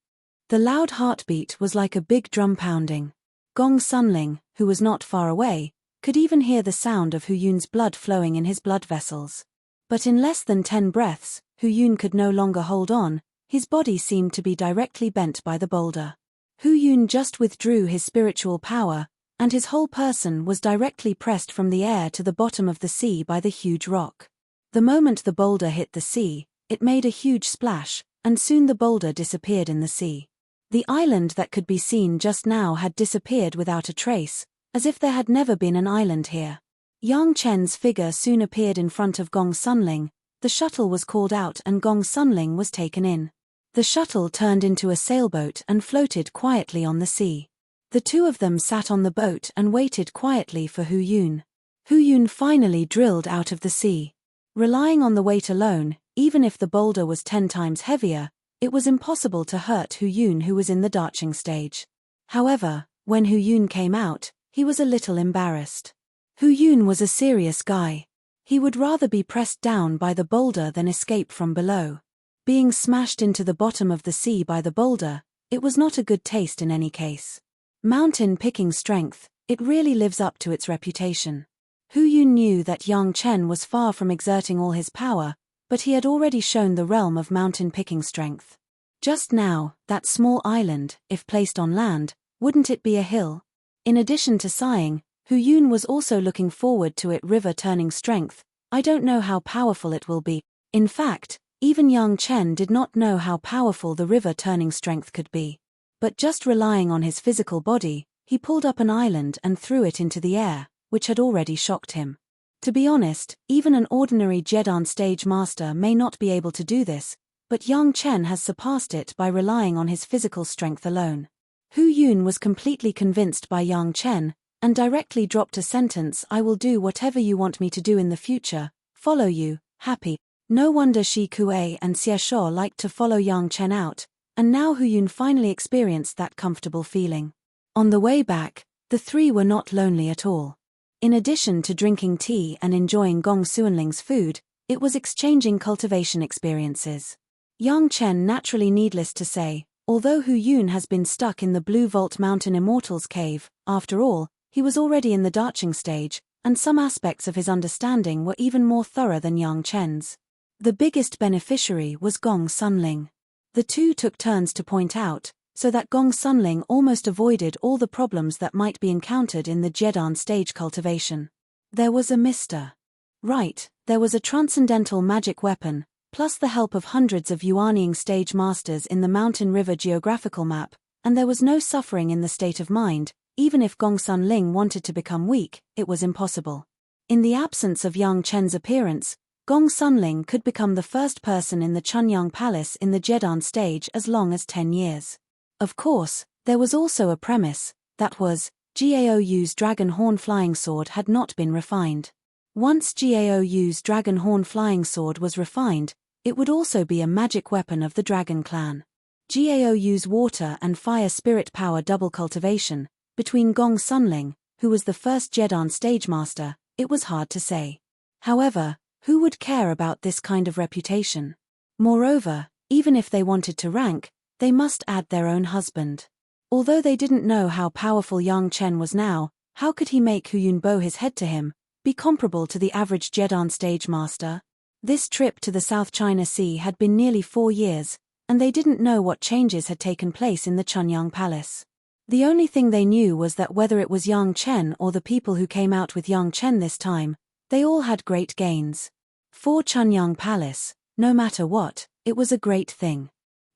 Speaker 1: The loud heartbeat was like a big drum pounding. Gong Sunling, who was not far away, could even hear the sound of Hu Yun's blood flowing in his blood vessels. But in less than 10 breaths, Hu Yun could no longer hold on. His body seemed to be directly bent by the boulder. Hu Yun just withdrew his spiritual power, and his whole person was directly pressed from the air to the bottom of the sea by the huge rock. The moment the boulder hit the sea, it made a huge splash, and soon the boulder disappeared in the sea. The island that could be seen just now had disappeared without a trace, as if there had never been an island here. Yang Chen's figure soon appeared in front of Gong Sunling. The shuttle was called out and Gong Sunling was taken in. The shuttle turned into a sailboat and floated quietly on the sea. The two of them sat on the boat and waited quietly for Hu Yun. Hu Yun finally drilled out of the sea. Relying on the weight alone, even if the boulder was 10 times heavier, it was impossible to hurt Hu Yun, who was in the darting stage. However, when Hu Yun came out, he was a little embarrassed. Hu Yun was a serious guy. He would rather be pressed down by the boulder than escape from below. Being smashed into the bottom of the sea by the boulder, it was not a good taste in any case. Mountain picking strength, it really lives up to its reputation. Hu Yun knew that Yang Chen was far from exerting all his power, but he had already shown the realm of mountain picking strength. Just now, that small island, if placed on land, wouldn't it be a hill? In addition to sighing, Hu Yun was also looking forward to it river turning strength. I don't know how powerful it will be. In fact, even Yang Chen did not know how powerful the river turning strength could be. But just relying on his physical body, he pulled up an island and threw it into the air, which had already shocked him. To be honest, even an ordinary Jedan stage master may not be able to do this, but Yang Chen has surpassed it by relying on his physical strength alone. Hu Yun was completely convinced by Yang Chen, and directly dropped a sentence, "I will do whatever you want me to do in the future, follow you, happy." No wonder Shi Kuei and Xie Shuo liked to follow Yang Chen out, and now Hu Yun finally experienced that comfortable feeling. On the way back, the three were not lonely at all. In addition to drinking tea and enjoying Gong Sunling's food, it was exchanging cultivation experiences. Yang Chen, naturally needless to say, although Hu Yun has been stuck in the Blue Vault Mountain Immortals Cave, after all, he was already in the darting stage, and some aspects of his understanding were even more thorough than Yang Chen's. The biggest beneficiary was Gong Sunling. The two took turns to point out, so that Gong Sunling almost avoided all the problems that might be encountered in the Jedan stage cultivation. There was a Mr. Right, there was a transcendental magic weapon, plus the help of hundreds of Yuanying stage masters in the Mountain River geographical map, and there was no suffering in the state of mind. Even if Gong Sunling wanted to become weak, it was impossible. In the absence of Yang Chen's appearance, Gong Sunling could become the first person in the Chunyang Palace in the Jedan stage as long as 10 years. Of course, there was also a premise, that was, Gao Yu's Dragon Horn Flying Sword had not been refined. Once Gao Yu's Dragon Horn Flying Sword was refined, it would also be a magic weapon of the Dragon Clan. Gao Yu's water and fire spirit power double cultivation, between Gong Sunling, who was the first Jedan stage master, it was hard to say. However, who would care about this kind of reputation? Moreover, even if they wanted to rank, they must add their own husband. Although they didn't know how powerful Yang Chen was now, how could he make Hu Yun bow his head to him, be comparable to the average Jedan stage master? This trip to the South China Sea had been nearly 4 years, and they didn't know what changes had taken place in the Chunyang Palace. The only thing they knew was that whether it was Yang Chen or the people who came out with Yang Chen this time, they all had great gains. For Chunyang Palace, No matter what, it was a great thing.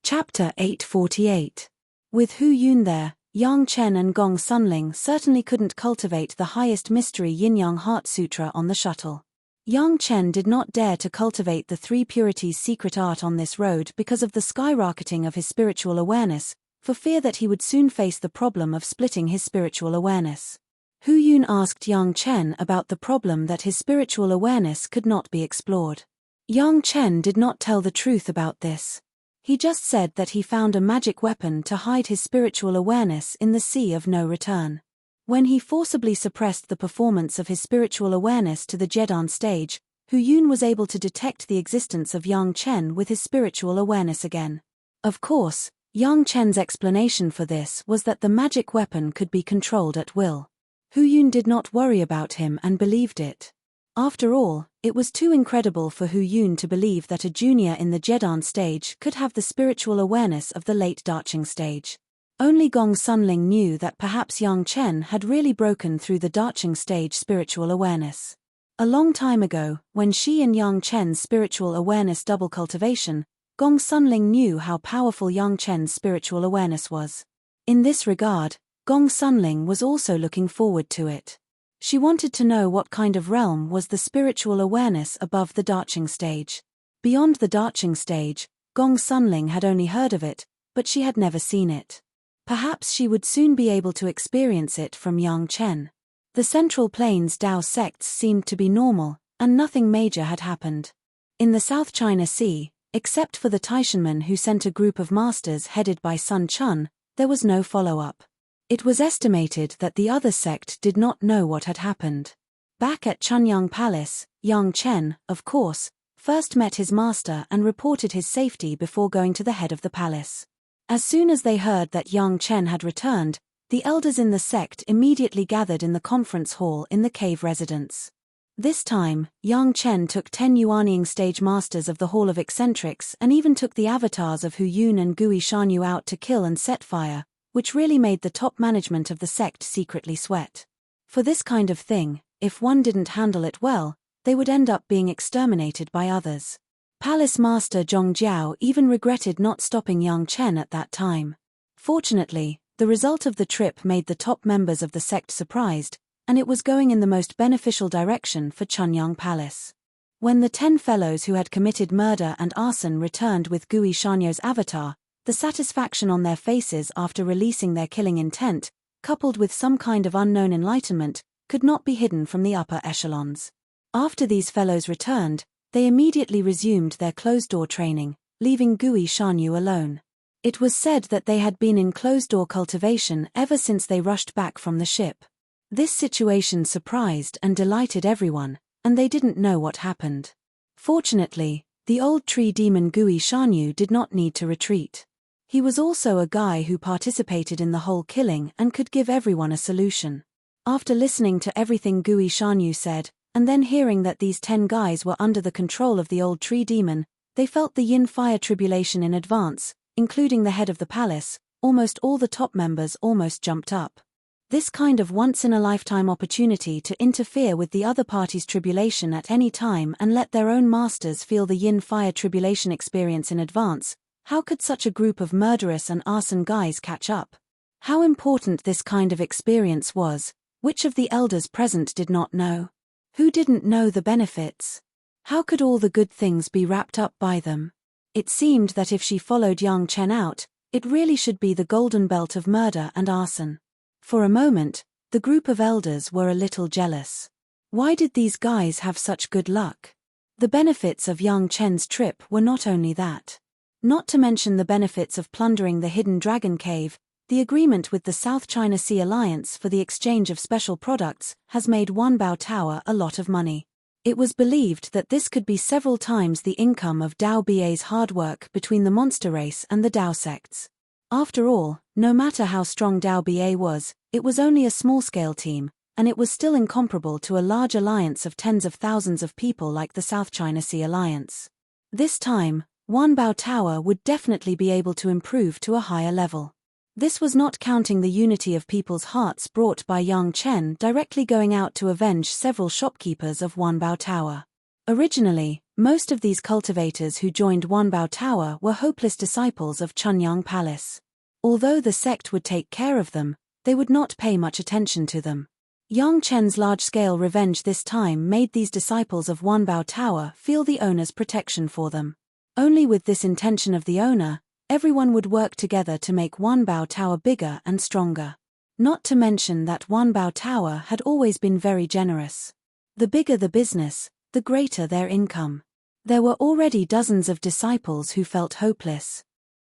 Speaker 1: Chapter 848. With Hu Yun there, Yang Chen and Gong Sunling certainly couldn't cultivate the highest mystery Yin-Yang Heart Sutra on the shuttle. Yang Chen did not dare to cultivate the three purities secret art on this road because of the skyrocketing of his spiritual awareness, for fear that he would soon face the problem of splitting his spiritual awareness. Hu Yun asked Yang Chen about the problem that his spiritual awareness could not be explored. Yang Chen did not tell the truth about this. He just said that he found a magic weapon to hide his spiritual awareness in the sea of no return. When he forcibly suppressed the performance of his spiritual awareness to the Jedan stage, Hu Yun was able to detect the existence of Yang Chen with his spiritual awareness again. Of course, Yang Chen's explanation for this was that the magic weapon could be controlled at will. Hu Yun did not worry about him and believed it. After all, it was too incredible for Hu Yun to believe that a junior in the Jedan stage could have the spiritual awareness of the late Dacheng stage. Only Gong Sunling knew that perhaps Yang Chen had really broken through the Dacheng stage spiritual awareness. A long time ago, when she and Yang Chen's spiritual awareness double cultivation, Gong Sunling knew how powerful Yang Chen's spiritual awareness was. In this regard, Gong Sunling was also looking forward to it. She wanted to know what kind of realm was the spiritual awareness above the Dacheng stage. Beyond the Dacheng stage, Gong Sunling had only heard of it, but she had never seen it. Perhaps she would soon be able to experience it from Yang Chen. The Central Plains Dao sects seemed to be normal, and nothing major had happened. In the South China Sea, except for the Taishanmen who sent a group of masters headed by Sun Chun, there was no follow-up. It was estimated that the other sect did not know what had happened. Back at Chunyang Palace, Yang Chen, of course, first met his master and reported his safety before going to the head of the palace. As soon as they heard that Yang Chen had returned, the elders in the sect immediately gathered in the conference hall in the cave residence. This time, Yang Chen took 10 Yuanying stage masters of the Hall of Eccentrics and even took the avatars of Hu Yun and Gui Shanyu out to kill and set fire, which really made the top management of the sect secretly sweat. For this kind of thing, if one didn't handle it well, they would end up being exterminated by others. Palace Master Zhong Jiao even regretted not stopping Yang Chen at that time. Fortunately, the result of the trip made the top members of the sect surprised, and it was going in the most beneficial direction for Chunyang Palace. When the 10 fellows who had committed murder and arson returned with Gui Shanyo's avatar, the satisfaction on their faces after releasing their killing intent, coupled with some kind of unknown enlightenment, could not be hidden from the upper echelons. After these fellows returned, they immediately resumed their closed-door training, leaving Gui Shanyu alone. It was said that they had been in closed-door cultivation ever since they rushed back from the ship. This situation surprised and delighted everyone, and they didn't know what happened. Fortunately, the old tree demon Gui Shanyu did not need to retreat. He was also a guy who participated in the whole killing and could give everyone a solution. After listening to everything Gui Shanyu said, and then hearing that these 10 guys were under the control of the old tree demon, they felt the yin fire tribulation in advance, including the head of the palace. Almost all the top members almost jumped up. This kind of once-in-a-lifetime opportunity to interfere with the other party's tribulation at any time and let their own masters feel the yin fire tribulation experience in advance. How could such a group of murderous and arson guys catch up? How important this kind of experience was, which of the elders present did not know? Who didn't know the benefits? How could all the good things be wrapped up by them? It seemed that if she followed Yang Chen out, it really should be the golden belt of murder and arson. For a moment, the group of elders were a little jealous. Why did these guys have such good luck? The benefits of Yang Chen's trip were not only that. Not to mention the benefits of plundering the hidden dragon cave, the agreement with the South China Sea Alliance for the exchange of special products has made Wanbao Tower a lot of money. It was believed that this could be several times the income of Dao Ba's hard work between the monster race and the Dao sects. After all, no matter how strong Dao Ba was, it was only a small-scale team, and it was still incomparable to a large alliance of tens of thousands of people like the South China Sea Alliance. This time, Wanbao Tower would definitely be able to improve to a higher level. This was not counting the unity of people's hearts brought by Yang Chen directly going out to avenge several shopkeepers of Wanbao Tower. Originally, most of these cultivators who joined Wanbao Tower were hopeless disciples of Chunyang Palace. Although the sect would take care of them, they would not pay much attention to them. Yang Chen's large-scale revenge this time made these disciples of Wanbao Tower feel the owner's protection for them. Only with this intention of the owner, everyone would work together to make Wanbao Tower bigger and stronger. Not to mention that Wanbao Tower had always been very generous. The bigger the business, the greater their income. There were already dozens of disciples who felt hopeless.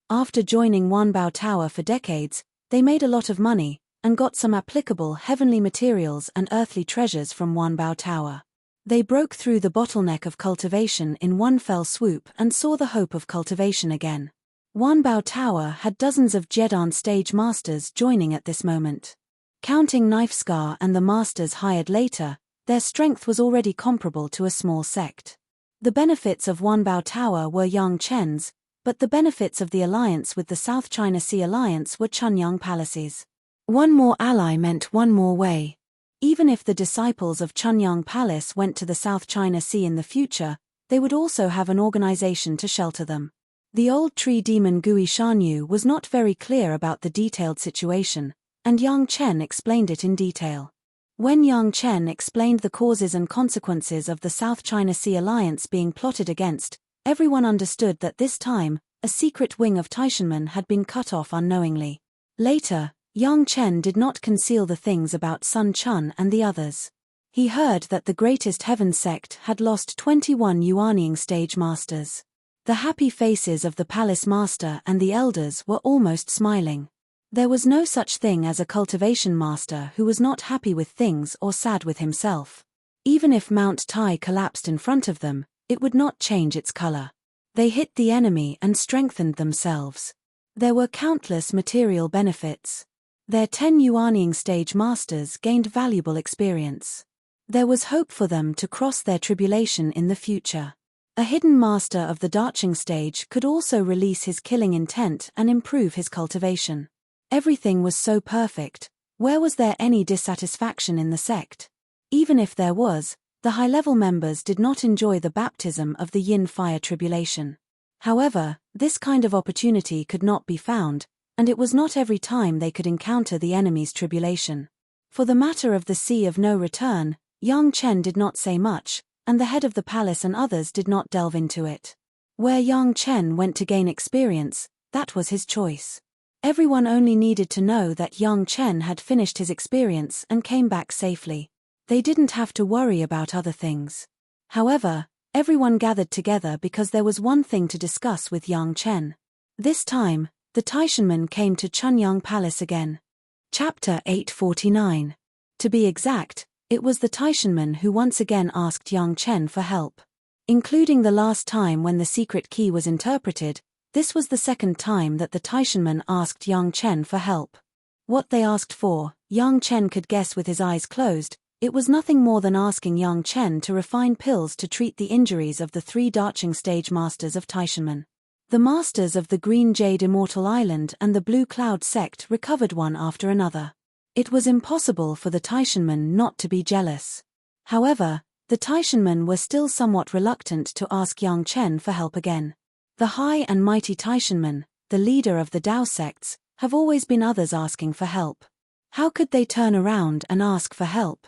Speaker 1: After joining Wanbao Tower for decades, they made a lot of money, and got some applicable heavenly materials and earthly treasures from Wanbao Tower. They broke through the bottleneck of cultivation in one fell swoop and saw the hope of cultivation again. Wanbao Tower had dozens of Jedan stage masters joining at this moment. Counting Knife Scar and the masters hired later, their strength was already comparable to a small sect. The benefits of Wanbao Tower were Yang Chen's, but the benefits of the alliance with the South China Sea Alliance were Chunyang Palace's. One more ally meant one more way. Even if the disciples of Chunyang Palace went to the South China Sea in the future, they would also have an organization to shelter them. The old tree demon Gui Shanyu was not very clear about the detailed situation, and Yang Chen explained it in detail. When Yang Chen explained the causes and consequences of the South China Sea Alliance being plotted against, everyone understood that this time, a secret wing of Taishanmen had been cut off unknowingly. Later, Yang Chen did not conceal the things about Sun Chun and the others. He heard that the Greatest Heaven sect had lost 21 Yuanying stage masters. The happy faces of the palace master and the elders were almost smiling. There was no such thing as a cultivation master who was not happy with things or sad with himself. Even if Mount Tai collapsed in front of them, it would not change its color. They hit the enemy and strengthened themselves. There were countless material benefits. Their 10 Yuanying stage masters gained valuable experience. There was hope for them to cross their tribulation in the future. A hidden master of the Darching stage could also release his killing intent and improve his cultivation. Everything was so perfect. Where was there any dissatisfaction in the sect? Even if there was, the high-level members did not enjoy the baptism of the Yin fire tribulation. However, this kind of opportunity could not be found, and it was not every time they could encounter the enemy's tribulation. For the matter of the Sea of No Return, Yang Chen did not say much, and the head of the palace and others did not delve into it. Where Yang Chen went to gain experience, that was his choice. Everyone only needed to know that Yang Chen had finished his experience and came back safely. They didn't have to worry about other things. However, everyone gathered together because there was one thing to discuss with Yang Chen. This time, the Taishanmen came to Chunyang Palace again. Chapter 849. To be exact, it was the Taishanmen who once again asked Yang Chen for help. Including the last time when the secret key was interpreted, this was the second time that the Taishanmen asked Yang Chen for help. What they asked for, Yang Chen could guess with his eyes closed. It was nothing more than asking Yang Chen to refine pills to treat the injuries of the 3 Darching stage masters of Taishanmen. The masters of the Green Jade Immortal Island and the Blue Cloud sect recovered one after another. It was impossible for the Taishanmen not to be jealous. However, the Taishanmen were still somewhat reluctant to ask Yang Chen for help again. The high and mighty Taishanmen, the leader of the Dao sects, have always been others asking for help. How could they turn around and ask for help?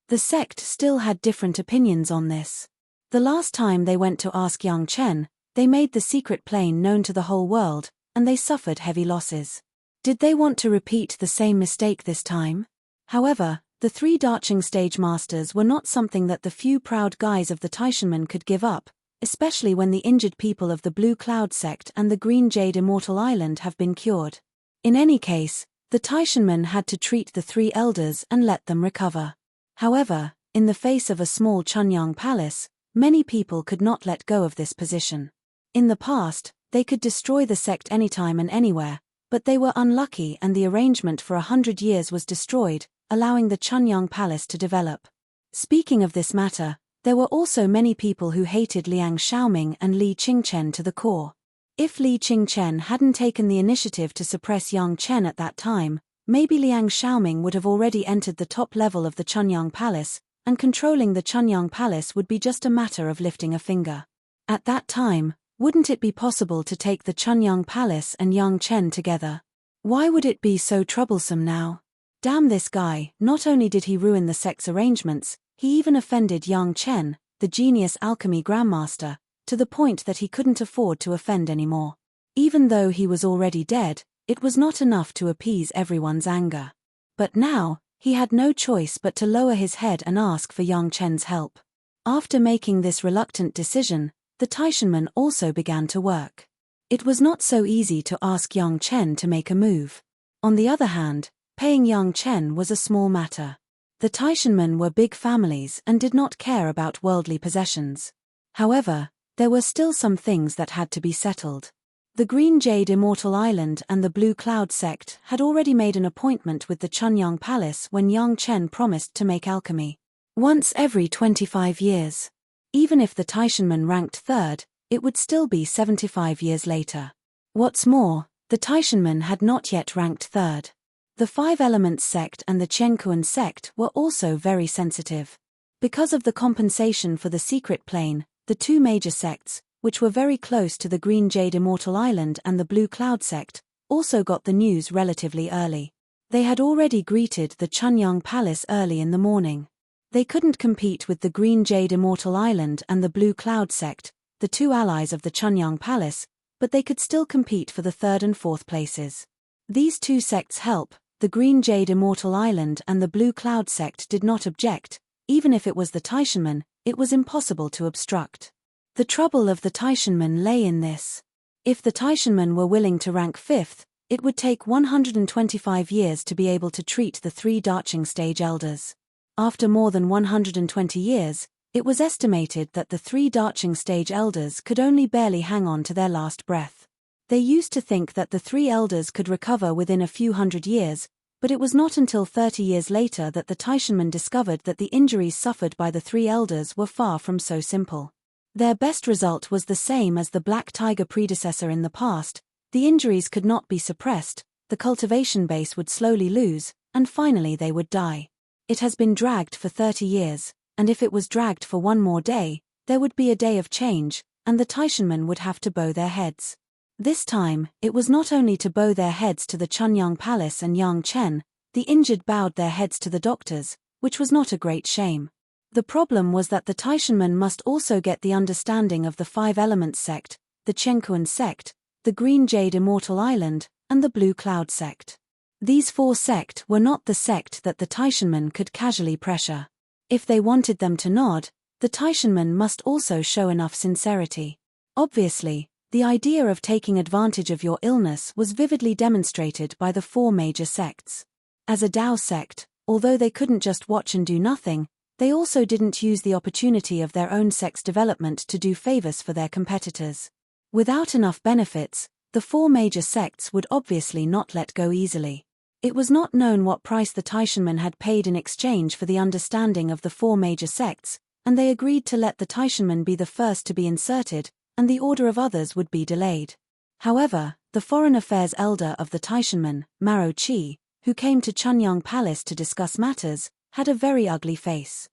Speaker 1: The sect still had different opinions on this. The last time they went to ask Yang Chen, they made the secret plane known to the whole world, and they suffered heavy losses. Did they want to repeat the same mistake this time? However, the 3 Darching stage masters were not something that the few proud guys of the Taishanmen could give up, especially when the injured people of the Blue Cloud sect and the Green Jade Immortal Island have been cured. In any case, the Taishanmen had to treat the 3 elders and let them recover. However, in the face of a small Chunyang Palace, many people could not let go of this position. In the past, they could destroy the sect anytime and anywhere, but they were unlucky and the arrangement for 100 years was destroyed, allowing the Chunyang Palace to develop. Speaking of this matter, there were also many people who hated Liang Xiaoming and Li Qingchen to the core. If Li Qingchen hadn't taken the initiative to suppress Yang Chen at that time, maybe Liang Xiaoming would have already entered the top level of the Chunyang Palace, and controlling the Chunyang Palace would be just a matter of lifting a finger. At that time, wouldn't it be possible to take the Chunyang Palace and Yang Chen together? Why would it be so troublesome now? Damn this guy, not only did he ruin the sect's arrangements, he even offended Yang Chen, the genius alchemy grandmaster, to the point that he couldn't afford to offend anymore. Even though he was already dead, it was not enough to appease everyone's anger. But now, he had no choice but to lower his head and ask for Yang Chen's help. After making this reluctant decision, the Taishanmen also began to work. It was not so easy to ask Yang Chen to make a move. On the other hand, paying Yang Chen was a small matter. The Taishanmen were big families and did not care about worldly possessions. However, there were still some things that had to be settled. The Green Jade Immortal Island and the Blue Cloud sect had already made an appointment with the Chunyang Palace when Yang Chen promised to make alchemy once every 25 years. Even if the Taishanmen ranked third, it would still be 75 years later. What's more, the Taishanmen had not yet ranked third. The Five Elements sect and the Chenkuan sect were also very sensitive. Because of the compensation for the secret plane, the two major sects, which were very close to the Green Jade Immortal Island and the Blue Cloud sect, also got the news relatively early. They had already greeted the Chunyang Palace early in the morning. They couldn't compete with the Green Jade Immortal Island and the Blue Cloud sect, the two allies of the Chunyang Palace, but they could still compete for the third and fourth places. These two sects help, the Green Jade Immortal Island and the Blue Cloud sect did not object. Even if it was the Taishanmen, it was impossible to obstruct. The trouble of the Taishanmen lay in this. If the Taishanmen were willing to rank fifth, it would take 125 years to be able to treat the three Darching stage elders. After more than 120 years, it was estimated that the three Darching stage elders could only barely hang on to their last breath. They used to think that the three elders could recover within a few hundred years, but it was not until 30 years later that the Taishanmen discovered that the injuries suffered by the three elders were far from so simple. Their best result was the same as the Black Tiger predecessor in the past: the injuries could not be suppressed, the cultivation base would slowly lose, and finally they would die. It has been dragged for 30 years, and if it was dragged for one more day, there would be a day of change, and the Taishanmen would have to bow their heads. This time, it was not only to bow their heads to the Chunyang Palace and Yang Chen, the injured bowed their heads to the doctors, which was not a great shame. The problem was that the Taishanmen must also get the understanding of the Five Elements sect, the Chenkuan sect, the Green Jade Immortal Island, and the Blue Cloud sect. These four sects were not the sect that the Taishanmen could casually pressure. If they wanted them to nod, the Taishanmen must also show enough sincerity. Obviously, the idea of taking advantage of your illness was vividly demonstrated by the four major sects. As a Dao sect, although they couldn't just watch and do nothing, they also didn't use the opportunity of their own sect's development to do favors for their competitors. Without enough benefits, the four major sects would obviously not let go easily. It was not known what price the Taishanmen had paid in exchange for the understanding of the four major sects, and they agreed to let the Taishanmen be the first to be inserted, and the order of others would be delayed. However, the foreign affairs elder of the Taishanmen, Maro Chi, who came to Chunyang Palace to discuss matters, had a very ugly face.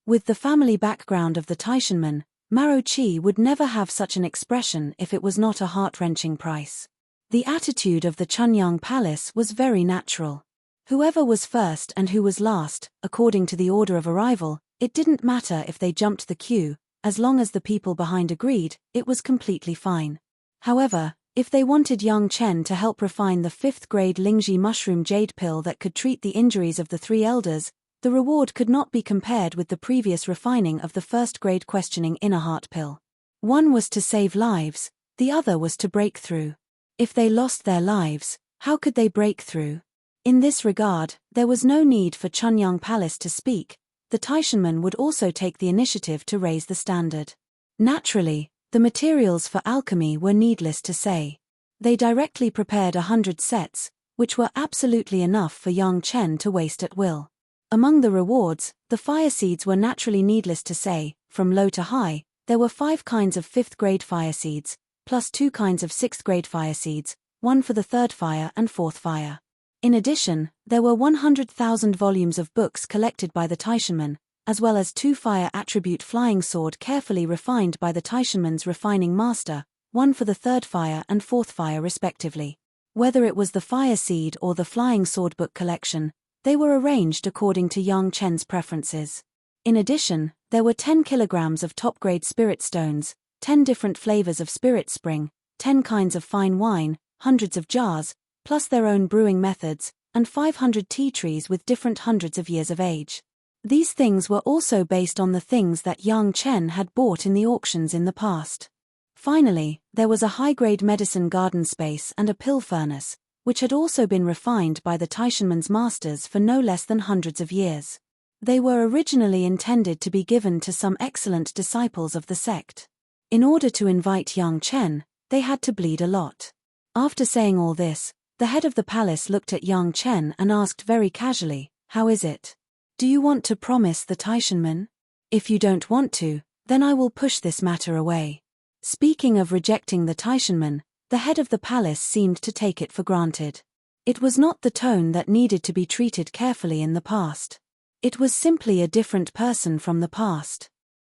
Speaker 1: With the family background of the Taishanmen, Maro Chi would never have such an expression if it was not a heart-wrenching price. The attitude of the Chunyang Palace was very natural. Whoever was first and who was last, according to the order of arrival, it didn't matter if they jumped the queue, as long as the people behind agreed, it was completely fine. However, if they wanted Yang Chen to help refine the 5th-grade Lingji mushroom jade pill that could treat the injuries of the three elders, the reward could not be compared with the previous refining of the 1st-grade questioning inner heart pill. One was to save lives, the other was to break through. If they lost their lives, how could they break through? In this regard, there was no need for Chunyang Palace to speak. The Taishanmen would also take the initiative to raise the standard. Naturally, the materials for alchemy were needless to say. They directly prepared 100 sets, which were absolutely enough for Yang Chen to waste at will. Among the rewards, the fire seeds were naturally needless to say. From low to high, there were 5 kinds of 5th-grade fire seeds, plus 2 kinds of 6th-grade fire seeds, one for the 3rd fire and 4th fire. In addition, there were 100,000 volumes of books collected by the Taishanmen, as well as 2 fire attribute flying sword carefully refined by the Taishanman's refining master, 1 for the 3rd fire and 4th fire respectively. Whether it was the fire seed or the flying sword book collection, they were arranged according to Yang Chen's preferences. In addition, there were 10 kilograms of top-grade spirit stones, 10 different flavors of spirit spring, 10 kinds of fine wine, hundreds of jars, plus their own brewing methods, and 500 tea trees with different hundreds of years of age. These things were also based on the things that Yang Chen had bought in the auctions in the past. Finally, there was a high-grade medicine garden space and a pill furnace, which had also been refined by the Taishanman's masters for no less than hundreds of years. They were originally intended to be given to some excellent disciples of the sect. In order to invite Yang Chen, they had to bleed a lot. After saying all this, the head of the palace looked at Yang Chen and asked very casually, "How is it? Do you want to promise the Taishanman? If you don't want to, then I will push this matter away." Speaking of rejecting the Taishanman, the head of the palace seemed to take it for granted. It was not the tone that needed to be treated carefully in the past. It was simply a different person from the past.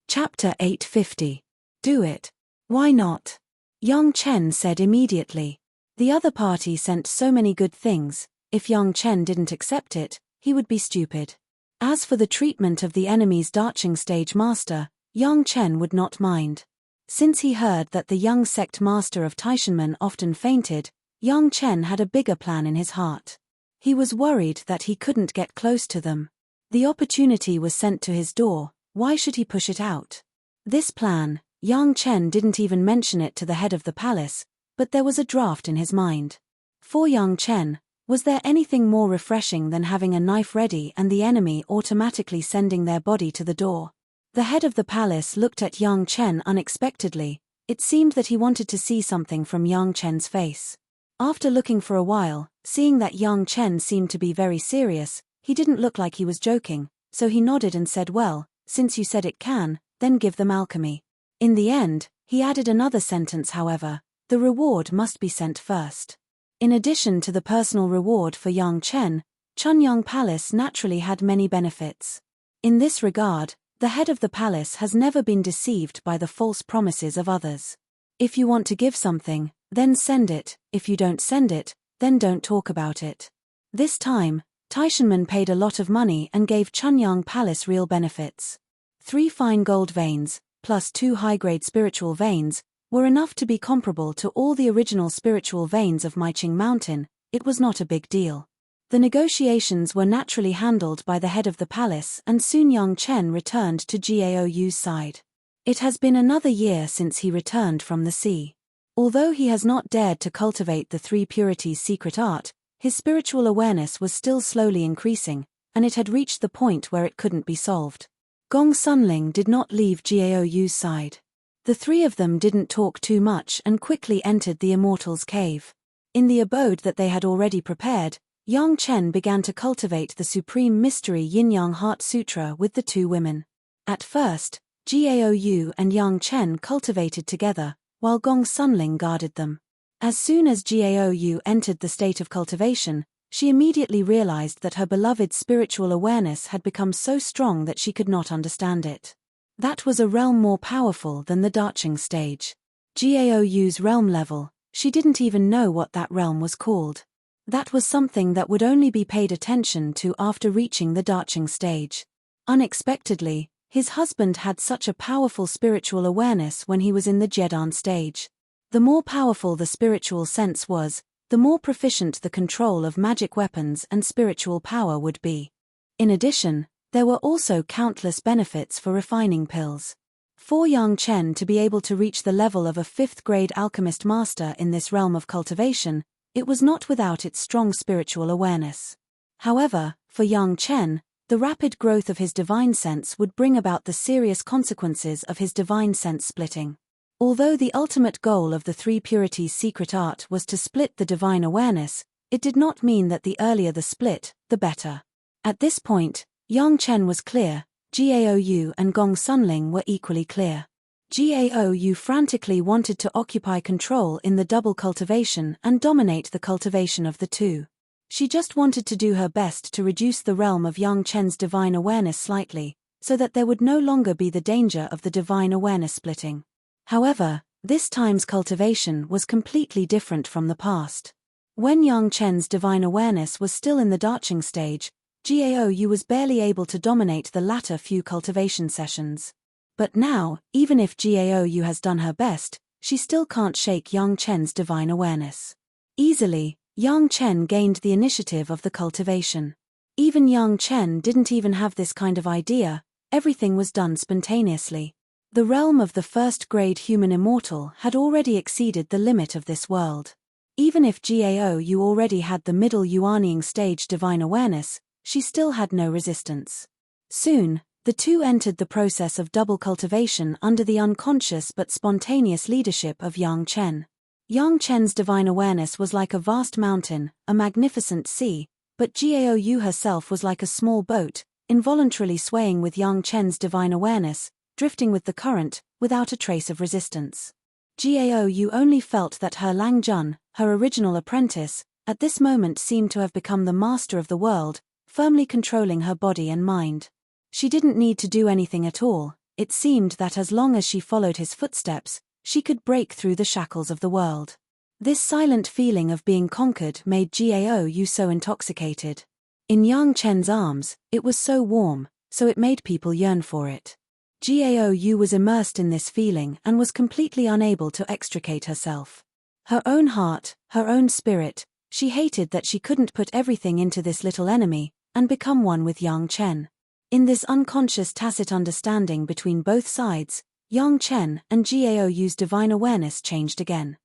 Speaker 1: Chapter 850. Do it. Why not? Yang Chen said immediately. The other party sent so many good things, if Yang Chen didn't accept it, he would be stupid. As for the treatment of the enemy's Darching stage master, Yang Chen would not mind. Since he heard that the young sect master of Taishanman often fainted, Yang Chen had a bigger plan in his heart. He was worried that he couldn't get close to them. The opportunity was sent to his door, why should he push it out? This plan, Yang Chen didn't even mention it to the head of the palace, but there was a draft in his mind. For Yang Chen, was there anything more refreshing than having a knife ready and the enemy automatically sending their body to the door? The head of the palace looked at Yang Chen unexpectedly. It seemed that he wanted to see something from Yang Chen's face. After looking for a while, seeing that Yang Chen seemed to be very serious, he didn't look like he was joking, so he nodded and said, "Well, since you said it can, then give them alchemy." In the end, he added another sentence however, "The reward must be sent first." In addition to the personal reward for Yang Chen, Chunyang Palace naturally had many benefits. In this regard, the head of the palace has never been deceived by the false promises of others. If you want to give something, then send it, if you don't send it, then don't talk about it. This time, Taishanman paid a lot of money and gave Chunyang Palace real benefits. 3 fine gold veins, plus 2 high-grade spiritual veins, were enough to be comparable to all the original spiritual veins of Maiqing Mountain. It was not a big deal. The negotiations were naturally handled by the head of the palace and soon Yang Chen returned to Gaou's side. It has been another year since he returned from the sea. Although he has not dared to cultivate the 3 purities secret art, his spiritual awareness was still slowly increasing, and it had reached the point where it couldn't be solved. Gong Sunling did not leave Gaou's side. The 3 of them didn't talk too much and quickly entered the Immortal's cave. In the abode that they had already prepared, Yang Chen began to cultivate the supreme mystery Yin-Yang Heart Sutra with the 2 women. At first, Gaou and Yang Chen cultivated together, while Gong Sunling guarded them. As soon as Gaou entered the state of cultivation, she immediately realized that her beloved's spiritual awareness had become so strong that she could not understand it. That was a realm more powerful than the Darching stage. Gaou's realm level, she didn't even know what that realm was called. That was something that would only be paid attention to after reaching the Darching stage. Unexpectedly, his husband had such a powerful spiritual awareness when he was in the Jedan stage. The more powerful the spiritual sense was, the more proficient the control of magic weapons and spiritual power would be. In addition, there were also countless benefits for refining pills. For Yang Chen to be able to reach the level of a 5th-grade alchemist master in this realm of cultivation, it was not without its strong spiritual awareness. However, for Yang Chen, the rapid growth of his divine sense would bring about the serious consequences of his divine sense splitting. Although the ultimate goal of the 3 purities secret art was to split the divine awareness, it did not mean that the earlier the split, the better. At this point, Yang Chen was clear, Gaou and Gong Sunling were equally clear. Gaou frantically wanted to occupy control in the double cultivation and dominate the cultivation of the 2. She just wanted to do her best to reduce the realm of Yang Chen's divine awareness slightly, so that there would no longer be the danger of the divine awareness splitting. However, this time's cultivation was completely different from the past. When Yang Chen's divine awareness was still in the darching stage, Gao Yu was barely able to dominate the latter few cultivation sessions. But now, even if Gao Yu has done her best, she still can't shake Yang Chen's divine awareness. Easily, Yang Chen gained the initiative of the cultivation. Even Yang Chen didn't even have this kind of idea, everything was done spontaneously. The realm of the first-grade human immortal had already exceeded the limit of this world. Even if Gao Yu already had the middle Yuanying stage divine awareness, she still had no resistance. Soon, the two entered the process of double cultivation under the unconscious but spontaneous leadership of Yang Chen. Yang Chen's divine awareness was like a vast mountain, a magnificent sea, but Gao Yu herself was like a small boat, involuntarily swaying with Yang Chen's divine awareness, drifting with the current, without a trace of resistance. Gao Yu only felt that her Lang Jun, her original apprentice, at this moment seemed to have become the master of the world, firmly controlling her body and mind. She didn't need to do anything at all, it seemed that as long as she followed his footsteps, she could break through the shackles of the world. This silent feeling of being conquered made Gao Yu so intoxicated. In Yang Chen's arms, it was so warm, so it made people yearn for it. Gao Yu was immersed in this feeling and was completely unable to extricate herself. Her own heart, her own spirit, she hated that she couldn't put everything into this little enemy, and become one with Yang Chen. In this unconscious tacit understanding between both sides, Yang Chen and Gao Yu's divine awareness changed again.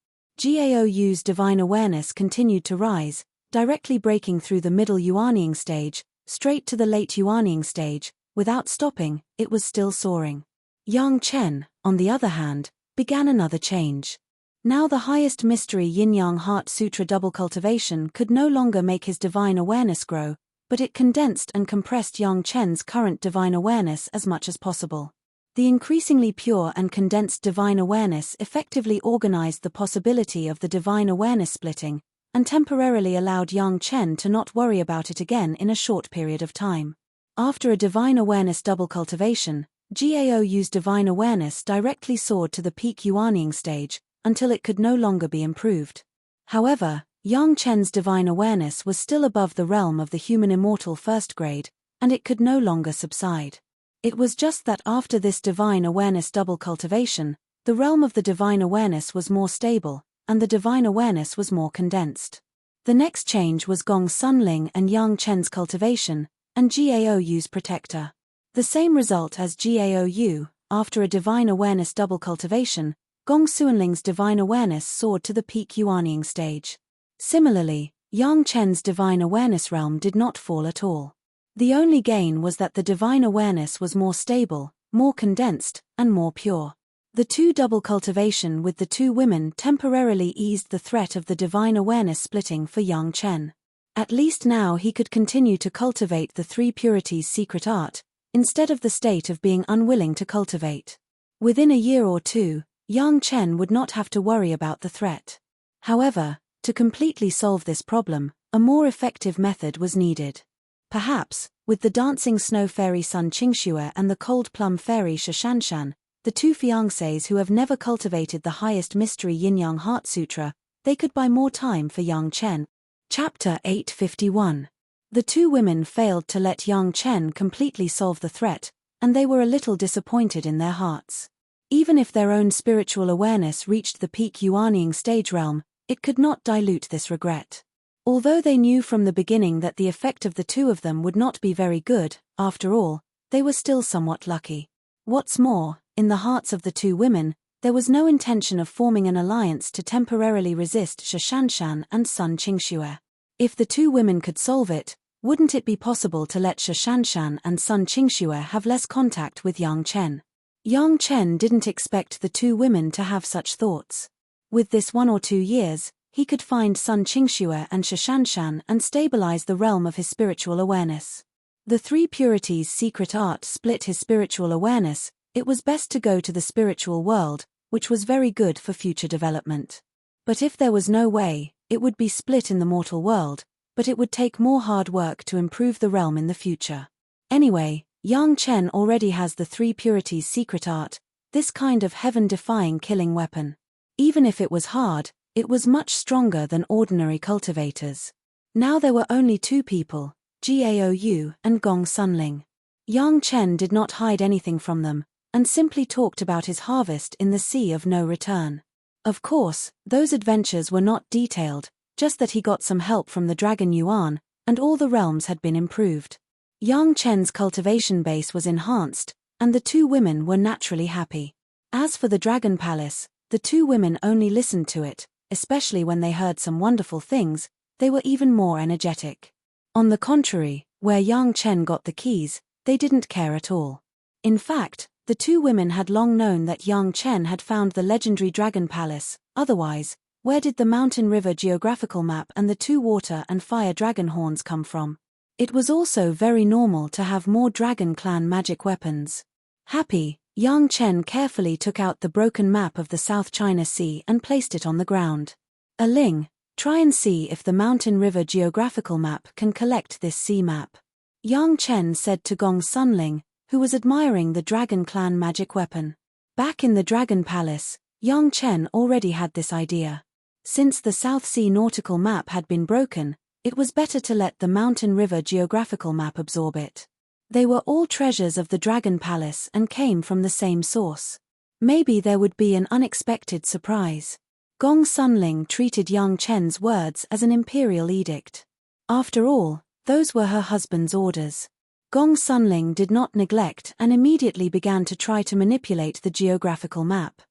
Speaker 1: Gao Yu's divine awareness continued to rise, directly breaking through the middle Yuanying stage, straight to the late Yuanying stage. Without stopping, it was still soaring. Yang Chen, on the other hand, began another change. Now the highest mystery Yin-Yang Heart Sutra double cultivation could no longer make his divine awareness grow, but it condensed and compressed Yang Chen's current divine awareness as much as possible. The increasingly pure and condensed divine awareness effectively organized the possibility of the divine awareness splitting, and temporarily allowed Yang Chen to not worry about it again in a short period of time. After a divine awareness double cultivation, Gao Yu's divine awareness directly soared to the peak Yuanying stage, until it could no longer be improved. However, Yang Chen's divine awareness was still above the realm of the human immortal first grade, and it could no longer subside. It was just that after this divine awareness double cultivation, the realm of the divine awareness was more stable, and the divine awareness was more condensed. The next change was Gong Sunling and Yang Chen's cultivation, and Gao Yu's protector. The same result as Gao Yu, after a divine awareness double cultivation, Gong Sunling's divine awareness soared to the peak Yuanying stage. Similarly, Yang Chen's divine awareness realm did not fall at all. The only gain was that the divine awareness was more stable, more condensed, and more pure. The two double cultivation with the two women temporarily eased the threat of the divine awareness splitting for Yang Chen. At least now he could continue to cultivate the three purities secret art, instead of the state of being unwilling to cultivate. Within a year or two, Yang Chen would not have to worry about the threat. However, to completely solve this problem, a more effective method was needed. Perhaps, with the dancing snow fairy Sun Qingxue and the cold plum fairy Shishanshan, the two fiancés who have never cultivated the highest mystery Yin-Yang Heart Sutra, they could buy more time for Yang Chen. Chapter 851. The two women failed to let Yang Chen completely solve the threat, and they were a little disappointed in their hearts. Even if their own spiritual awareness reached the peak Yuanying stage realm, it could not dilute this regret. Although they knew from the beginning that the effect of the two of them would not be very good, after all, they were still somewhat lucky. What's more, in the hearts of the two women, there was no intention of forming an alliance to temporarily resist Shishanshan and Sun Qingxue. If the two women could solve it, wouldn't it be possible to let Shishanshan and Sun Qingxue have less contact with Yang Chen? Yang Chen didn't expect the two women to have such thoughts. With this 1 or 2 years, he could find Sun Qingxue and Shishanshan and stabilize the realm of his spiritual awareness. The three purities secret art split his spiritual awareness. It was best to go to the spiritual world, which was very good for future development. But if there was no way, it would be split in the mortal world, but it would take more hard work to improve the realm in the future. Anyway, Yang Chen already has the three purities secret art, this kind of heaven-defying killing weapon. Even if it was hard, it was much stronger than ordinary cultivators. Now there were only two people, Gaou and Gong Sunling. Yang Chen did not hide anything from them, and simply talked about his harvest in the Sea of No Return. Of course, those adventures were not detailed, just that he got some help from the Dragon Yuan, and all the realms had been improved. Yang Chen's cultivation base was enhanced, and the two women were naturally happy. As for the Dragon Palace, the two women only listened to it, especially when they heard some wonderful things, they were even more energetic. On the contrary, where Yang Chen got the keys, they didn't care at all. In fact, the two women had long known that Yang Chen had found the legendary Dragon Palace, otherwise, where did the Mountain River geographical map and the two water and fire dragon horns come from? It was also very normal to have more Dragon Clan magic weapons. Happy, Yang Chen carefully took out the broken map of the South China Sea and placed it on the ground. Ling, try and see if the Mountain River geographical map can collect this sea map. Yang Chen said to Gong Sunling, who was admiring the Dragon Clan magic weapon. Back in the Dragon Palace, Yang Chen already had this idea. Since the South Sea nautical map had been broken, it was better to let the Mountain River geographical map absorb it. They were all treasures of the Dragon Palace and came from the same source. Maybe there would be an unexpected surprise. Gong Sunling treated Yang Chen's words as an imperial edict. After all, those were her husband's orders. Gong Sunling did not neglect and immediately began to try to manipulate the geographical map.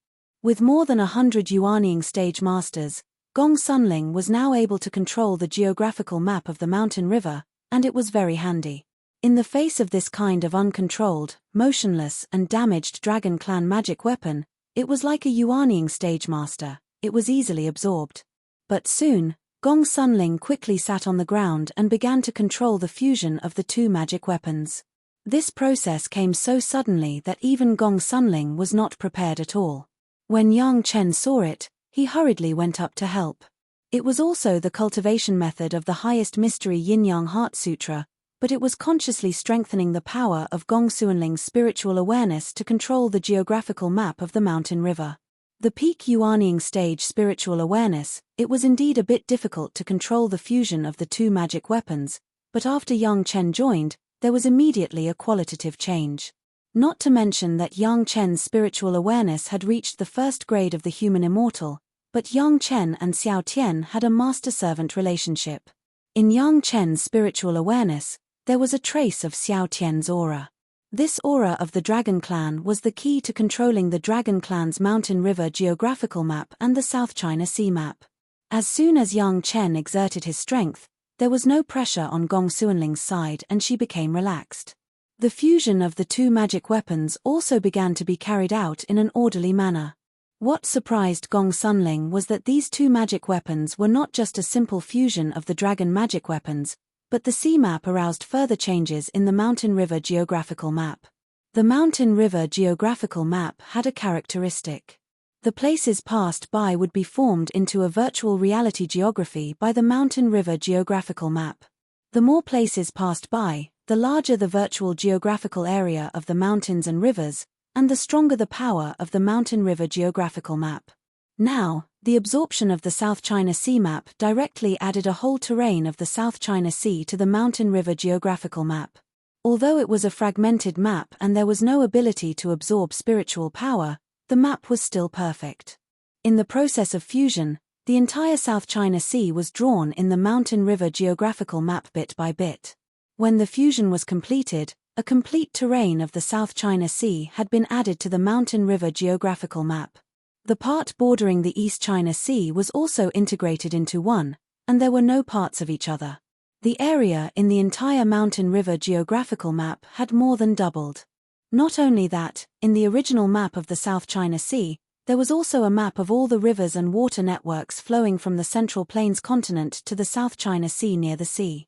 Speaker 1: With more than 100 Yuanying stage masters, Gong Sunling was now able to control the geographical map of the Mountain River, and it was very handy. In the face of this kind of uncontrolled, motionless and damaged Dragon Clan magic weapon, it was like a Yuanying stage master, it was easily absorbed. But soon, Gong Sunling quickly sat on the ground and began to control the fusion of the two magic weapons. This process came so suddenly that even Gong Sunling was not prepared at all. When Yang Chen saw it, he hurriedly went up to help. It was also the cultivation method of the highest mystery Yin-Yang Heart Sutra, but it was consciously strengthening the power of Gong Sunling's spiritual awareness to control the geographical map of the Mountain River. The peak Yuanying stage spiritual awareness, it was indeed a bit difficult to control the fusion of the two magic weapons, but after Yang Chen joined, there was immediately a qualitative change. Not to mention that Yang Chen's spiritual awareness had reached the first grade of the human immortal, but Yang Chen and Xiao Tian had a master-servant relationship. In Yang Chen's spiritual awareness, there was a trace of Xiao Tian's aura. This aura of the Dragon Clan was the key to controlling the Dragon Clan's Mountain River geographical map and the South China Sea map. As soon as Yang Chen exerted his strength, there was no pressure on Gong Sunling's side and she became relaxed. The fusion of the two magic weapons also began to be carried out in an orderly manner. What surprised Gong Sunling was that these two magic weapons were not just a simple fusion of the dragon magic weapons, but the sea map aroused further changes in the Mountain River geographical map. The Mountain River geographical map had a characteristic. The places passed by would be formed into a virtual reality geography by the Mountain River geographical map. The more places passed by, the larger the virtual geographical area of the mountains and rivers, and the stronger the power of the Mountain River geographical map. Now, the absorption of the South China Sea map directly added a whole terrain of the South China Sea to the Mountain River geographical map. Although it was a fragmented map and there was no ability to absorb spiritual power, the map was still perfect. In the process of fusion, the entire South China Sea was drawn in the Mountain River geographical map bit by bit. When the fusion was completed, a complete terrain of the South China Sea had been added to the Mountain River geographical map. The part bordering the East China Sea was also integrated into one, and there were no parts of each other. The area in the entire Mountain River geographical map had more than doubled. Not only that, in the original map of the South China Sea, there was also a map of all the rivers and water networks flowing from the Central Plains continent to the South China Sea near the sea.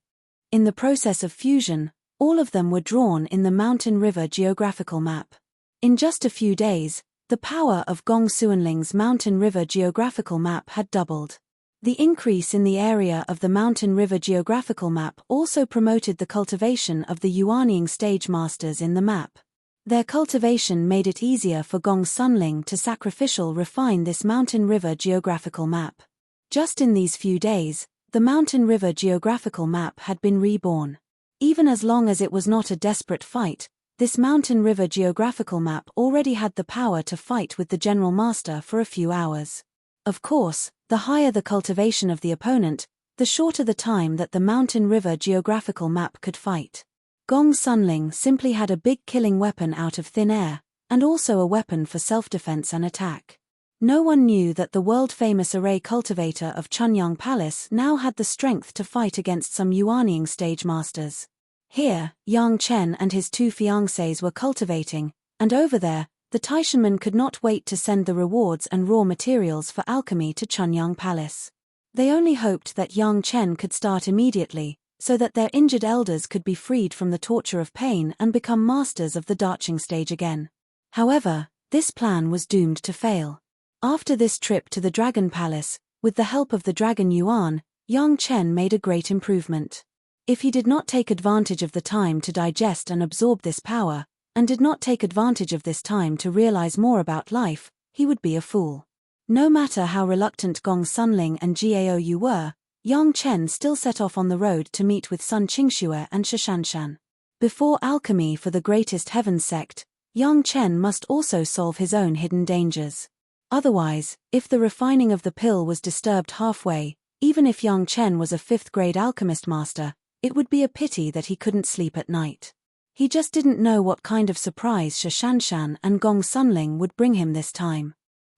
Speaker 1: In the process of fusion, all of them were drawn in the Mountain River geographical map. In just a few days, the power of Gong Sunling's Mountain River geographical map had doubled. The increase in the area of the mountain river geographical map also promoted the cultivation of the Yuanying stage masters in the map. Their cultivation made it easier for Gong Sunling to sacrificially refine this mountain river geographical map. Just in these few days, the mountain river geographical map had been reborn. Even as long as it was not a desperate fight, this mountain river geographical map already had the power to fight with the General Master for a few hours. Of course, the higher the cultivation of the opponent, the shorter the time that the mountain river geographical map could fight. Gong Sunling simply had a big killing weapon out of thin air, and also a weapon for self-defense and attack. No one knew that the world-famous array cultivator of Chunyang Palace now had the strength to fight against some Yuanying stage masters. Here, Yang Chen and his two fiancées were cultivating, and over there, the Taishanmen could not wait to send the rewards and raw materials for alchemy to Chunyang Palace. They only hoped that Yang Chen could start immediately, so that their injured elders could be freed from the torture of pain and become masters of the Daching stage again. However, this plan was doomed to fail. After this trip to the Dragon Palace, with the help of the Dragon Yuan, Yang Chen made a great improvement. If he did not take advantage of the time to digest and absorb this power, and did not take advantage of this time to realize more about life, he would be a fool. No matter how reluctant Gong Sunling and Gaou were, Yang Chen still set off on the road to meet with Sun Qingxue and Shishanshan. Before alchemy for the greatest heaven sect, Yang Chen must also solve his own hidden dangers. Otherwise, if the refining of the pill was disturbed halfway, even if Yang Chen was a 5th-grade alchemist master, it would be a pity that he couldn't sleep at night. He just didn't know what kind of surprise Shishanshan and Gong Sunling would bring him this time.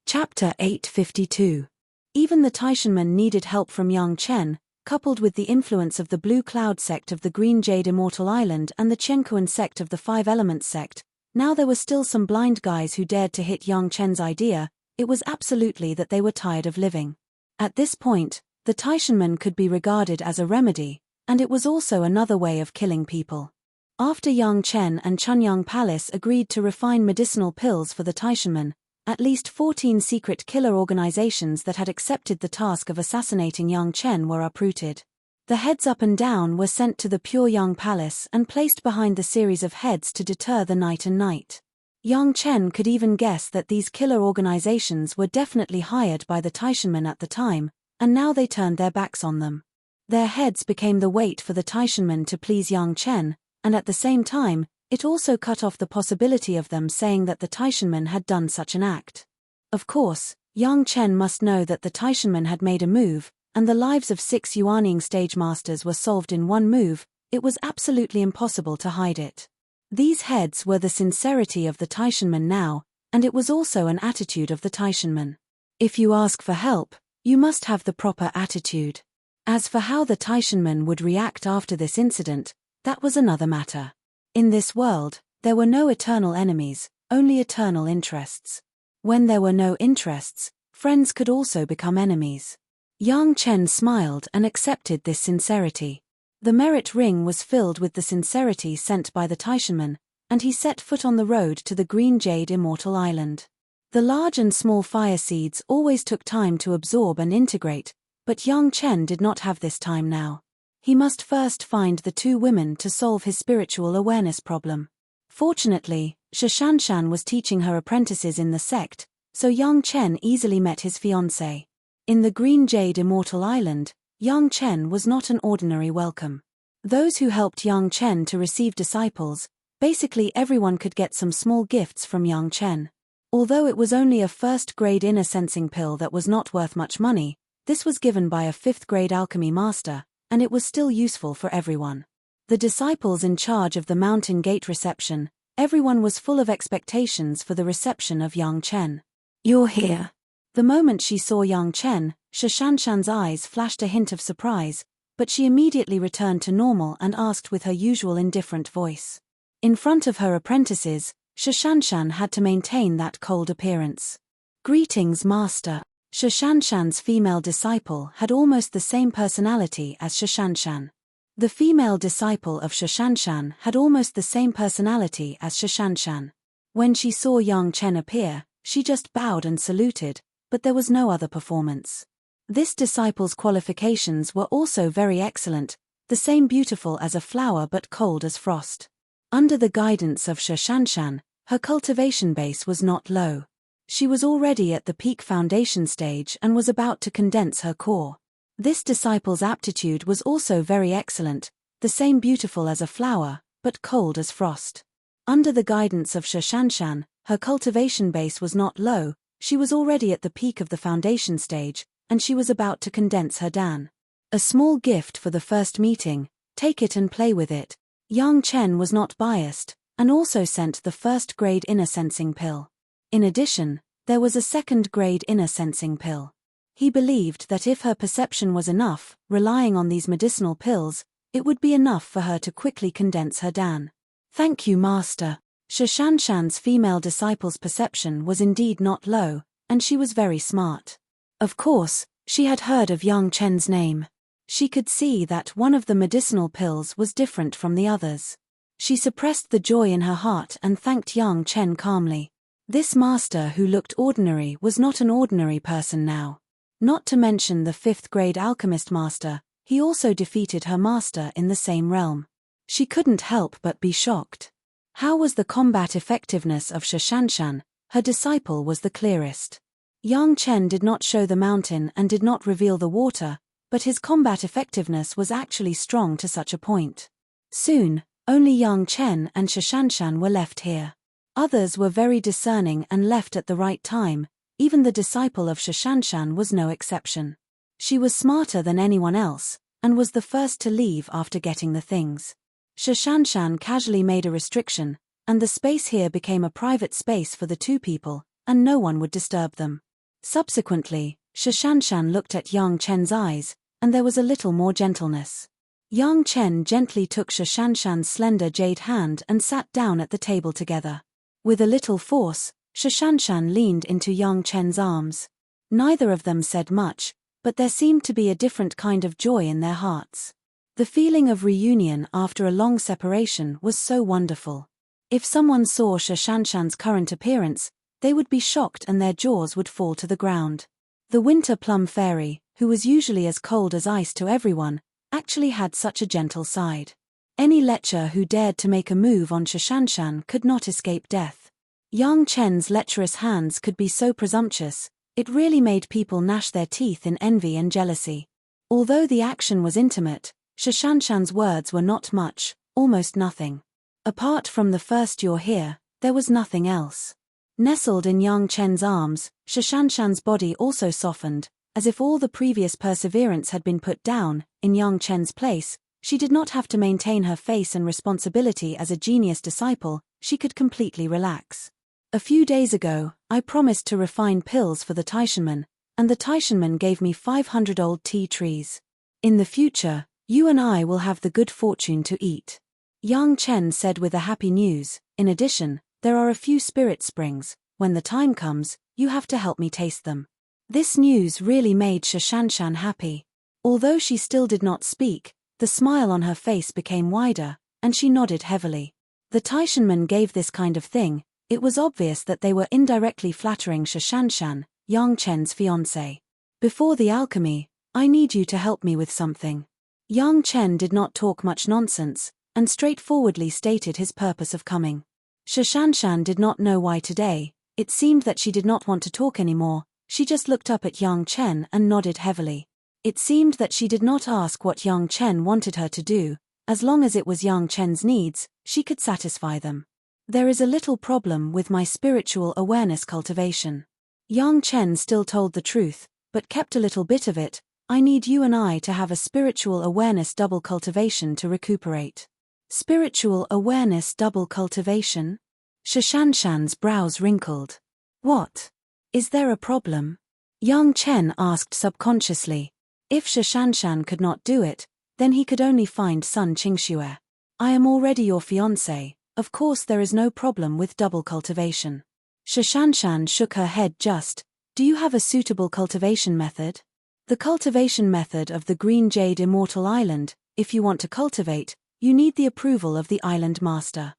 Speaker 1: Chapter 852. Even the Taishanmen needed help from Yang Chen, coupled with the influence of the Blue Cloud sect of the Green Jade Immortal Island and the Chenkuan sect of the Five Elements sect. Now there were still some blind guys who dared to hit Yang Chen's idea. It was absolutely that they were tired of living. At this point, the Taishanmen could be regarded as a remedy, and it was also another way of killing people. After Yang Chen and Chunyang Palace agreed to refine medicinal pills for the Taishanmen, at least 14 secret killer organizations that had accepted the task of assassinating Yang Chen were uprooted. The heads up and down were sent to the Pure Yang Palace and placed behind the series of heads to deter the Night and Night. Yang Chen could even guess that these killer organizations were definitely hired by the Taishanmen at the time, and now they turned their backs on them. Their heads became the weight for the Taishanmen to please Yang Chen, and at the same time, it also cut off the possibility of them saying that the Taishanmen had done such an act. Of course, Yang Chen must know that the Taishanmen had made a move, and the lives of 6 Yuanying stage masters were solved in one move. It was absolutely impossible to hide it. These heads were the sincerity of the Taishanmen now, and it was also an attitude of the Taishanmen. If you ask for help, you must have the proper attitude. As for how the Taishanmen would react after this incident, that was another matter. In this world, there were no eternal enemies, only eternal interests. When there were no interests, friends could also become enemies. Yang Chen smiled and accepted this sincerity. The merit ring was filled with the sincerity sent by the Taishanmen, and he set foot on the road to the Green Jade Immortal Island. The large and small fire seeds always took time to absorb and integrate, but Yang Chen did not have this time now. He must first find the 2 women to solve his spiritual awareness problem. Fortunately, Shishanshan was teaching her apprentices in the sect, so Yang Chen easily met his fiancée. In the Green Jade Immortal Island, Yang Chen was not an ordinary welcome. Those who helped Yang Chen to receive disciples, basically everyone could get some small gifts from Yang Chen. Although it was only a 1st-grade inner sensing pill that was not worth much money, this was given by a 5th-grade alchemy master, and it was still useful for everyone. The disciples in charge of the Mountain Gate reception, everyone was full of expectations for the reception of Yang Chen. "You're here." The moment she saw Yang Chen, Shishanshan's eyes flashed a hint of surprise, but she immediately returned to normal and asked with her usual indifferent voice. In front of her apprentices, Shishanshan had to maintain that cold appearance. "Greetings, Master." Shishanshan's female disciple had almost the same personality as Shishanshan. The female disciple of Shishanshan had almost the same personality as Shishanshan. When she saw Yang Chen appear, she just bowed and saluted, but there was no other performance. This disciple's qualifications were also very excellent, the same beautiful as a flower but cold as frost. Under the guidance of Shashanshan, her cultivation base was not low. She was already at the peak foundation stage and was about to condense her core. This disciple's aptitude was also very excellent, the same beautiful as a flower, but cold as frost. Under the guidance of Shashanshan, her cultivation base was not low, she was already at the peak of the foundation stage, and she was about to condense her Dan. A small gift for the first meeting, take it and play with it. Yang Chen was not biased, and also sent the first-grade inner sensing pill. In addition, there was a second-grade inner sensing pill. He believed that if her perception was enough, relying on these medicinal pills, it would be enough for her to quickly condense her Dan. Thank you, Master. Shashanshan's female disciple's perception was indeed not low, and she was very smart. Of course, she had heard of Yang Chen's name. She could see that one of the medicinal pills was different from the others. She suppressed the joy in her heart and thanked Yang Chen calmly. This master who looked ordinary was not an ordinary person now. Not to mention the 5th-grade alchemist master, he also defeated her master in the same realm. She couldn't help but be shocked. How was the combat effectiveness of Shashanshan? Her disciple was the clearest. Yang Chen did not show the mountain and did not reveal the water, but his combat effectiveness was actually strong to such a point. Soon, only Yang Chen and Shashanshan were left here. Others were very discerning and left at the right time, even the disciple of Shashanshan was no exception. She was smarter than anyone else, and was the first to leave after getting the things. Shashanshan casually made a restriction, and the space here became a private space for the two people, and no one would disturb them. Subsequently, Shashanshan looked at Yang Chen's eyes, and there was a little more gentleness. Yang Chen gently took Shashanshan's slender jade hand and sat down at the table together. With a little force, Shashanshan leaned into Yang Chen's arms. Neither of them said much, but there seemed to be a different kind of joy in their hearts. The feeling of reunion after a long separation was so wonderful. If someone saw Shashanshan's current appearance, they would be shocked and their jaws would fall to the ground. The winter plum fairy, who was usually as cold as ice to everyone, actually had such a gentle side. Any lecher who dared to make a move on Shashanshan could not escape death. Yang Chen's lecherous hands could be so presumptuous, it really made people gnash their teeth in envy and jealousy. Although the action was intimate, Shashanshan's words were not much, almost nothing. Apart from the first "you're here," there was nothing else. Nestled in Yang Chen's arms, Shashanshan's body also softened, as if all the previous perseverance had been put down. In Yang Chen's place, she did not have to maintain her face and responsibility as a genius disciple, she could completely relax. A few days ago, I promised to refine pills for the Taishanmen, and the Taishanmen gave me 500 old tea trees. In the future, you and I will have the good fortune to eat. Yang Chen said with a happy news. In addition, there are a few spirit springs. When the time comes, you have to help me taste them. This news really made Shashanshan happy. Although she still did not speak, the smile on her face became wider, and she nodded heavily. The Taishanmen gave this kind of thing. It was obvious that they were indirectly flattering Shashanshan, Yang Chen's fiancé. Before the alchemy, I need you to help me with something. Yang Chen did not talk much nonsense, and straightforwardly stated his purpose of coming. Shashanshan did not know why today. It seemed that she did not want to talk anymore. She just looked up at Yang Chen and nodded heavily. It seemed that she did not ask what Yang Chen wanted her to do. As long as it was Yang Chen's needs, she could satisfy them. There is a little problem with my spiritual awareness cultivation. Yang Chen still told the truth, but kept a little bit of it. I need you and I to have a spiritual awareness double cultivation to recuperate. Spiritual awareness double cultivation? Shashanshan's brows wrinkled. What? Is there a problem? Yang Chen asked subconsciously. If Shashanshan could not do it, then he could only find Sun Qingxue. I am already your fiancé. Of course there is no problem with double cultivation. Shashanshan shook her head just. Do you have a suitable cultivation method? The cultivation method of the Green Jade Immortal Island. If you want to cultivate, you need the approval of the island master.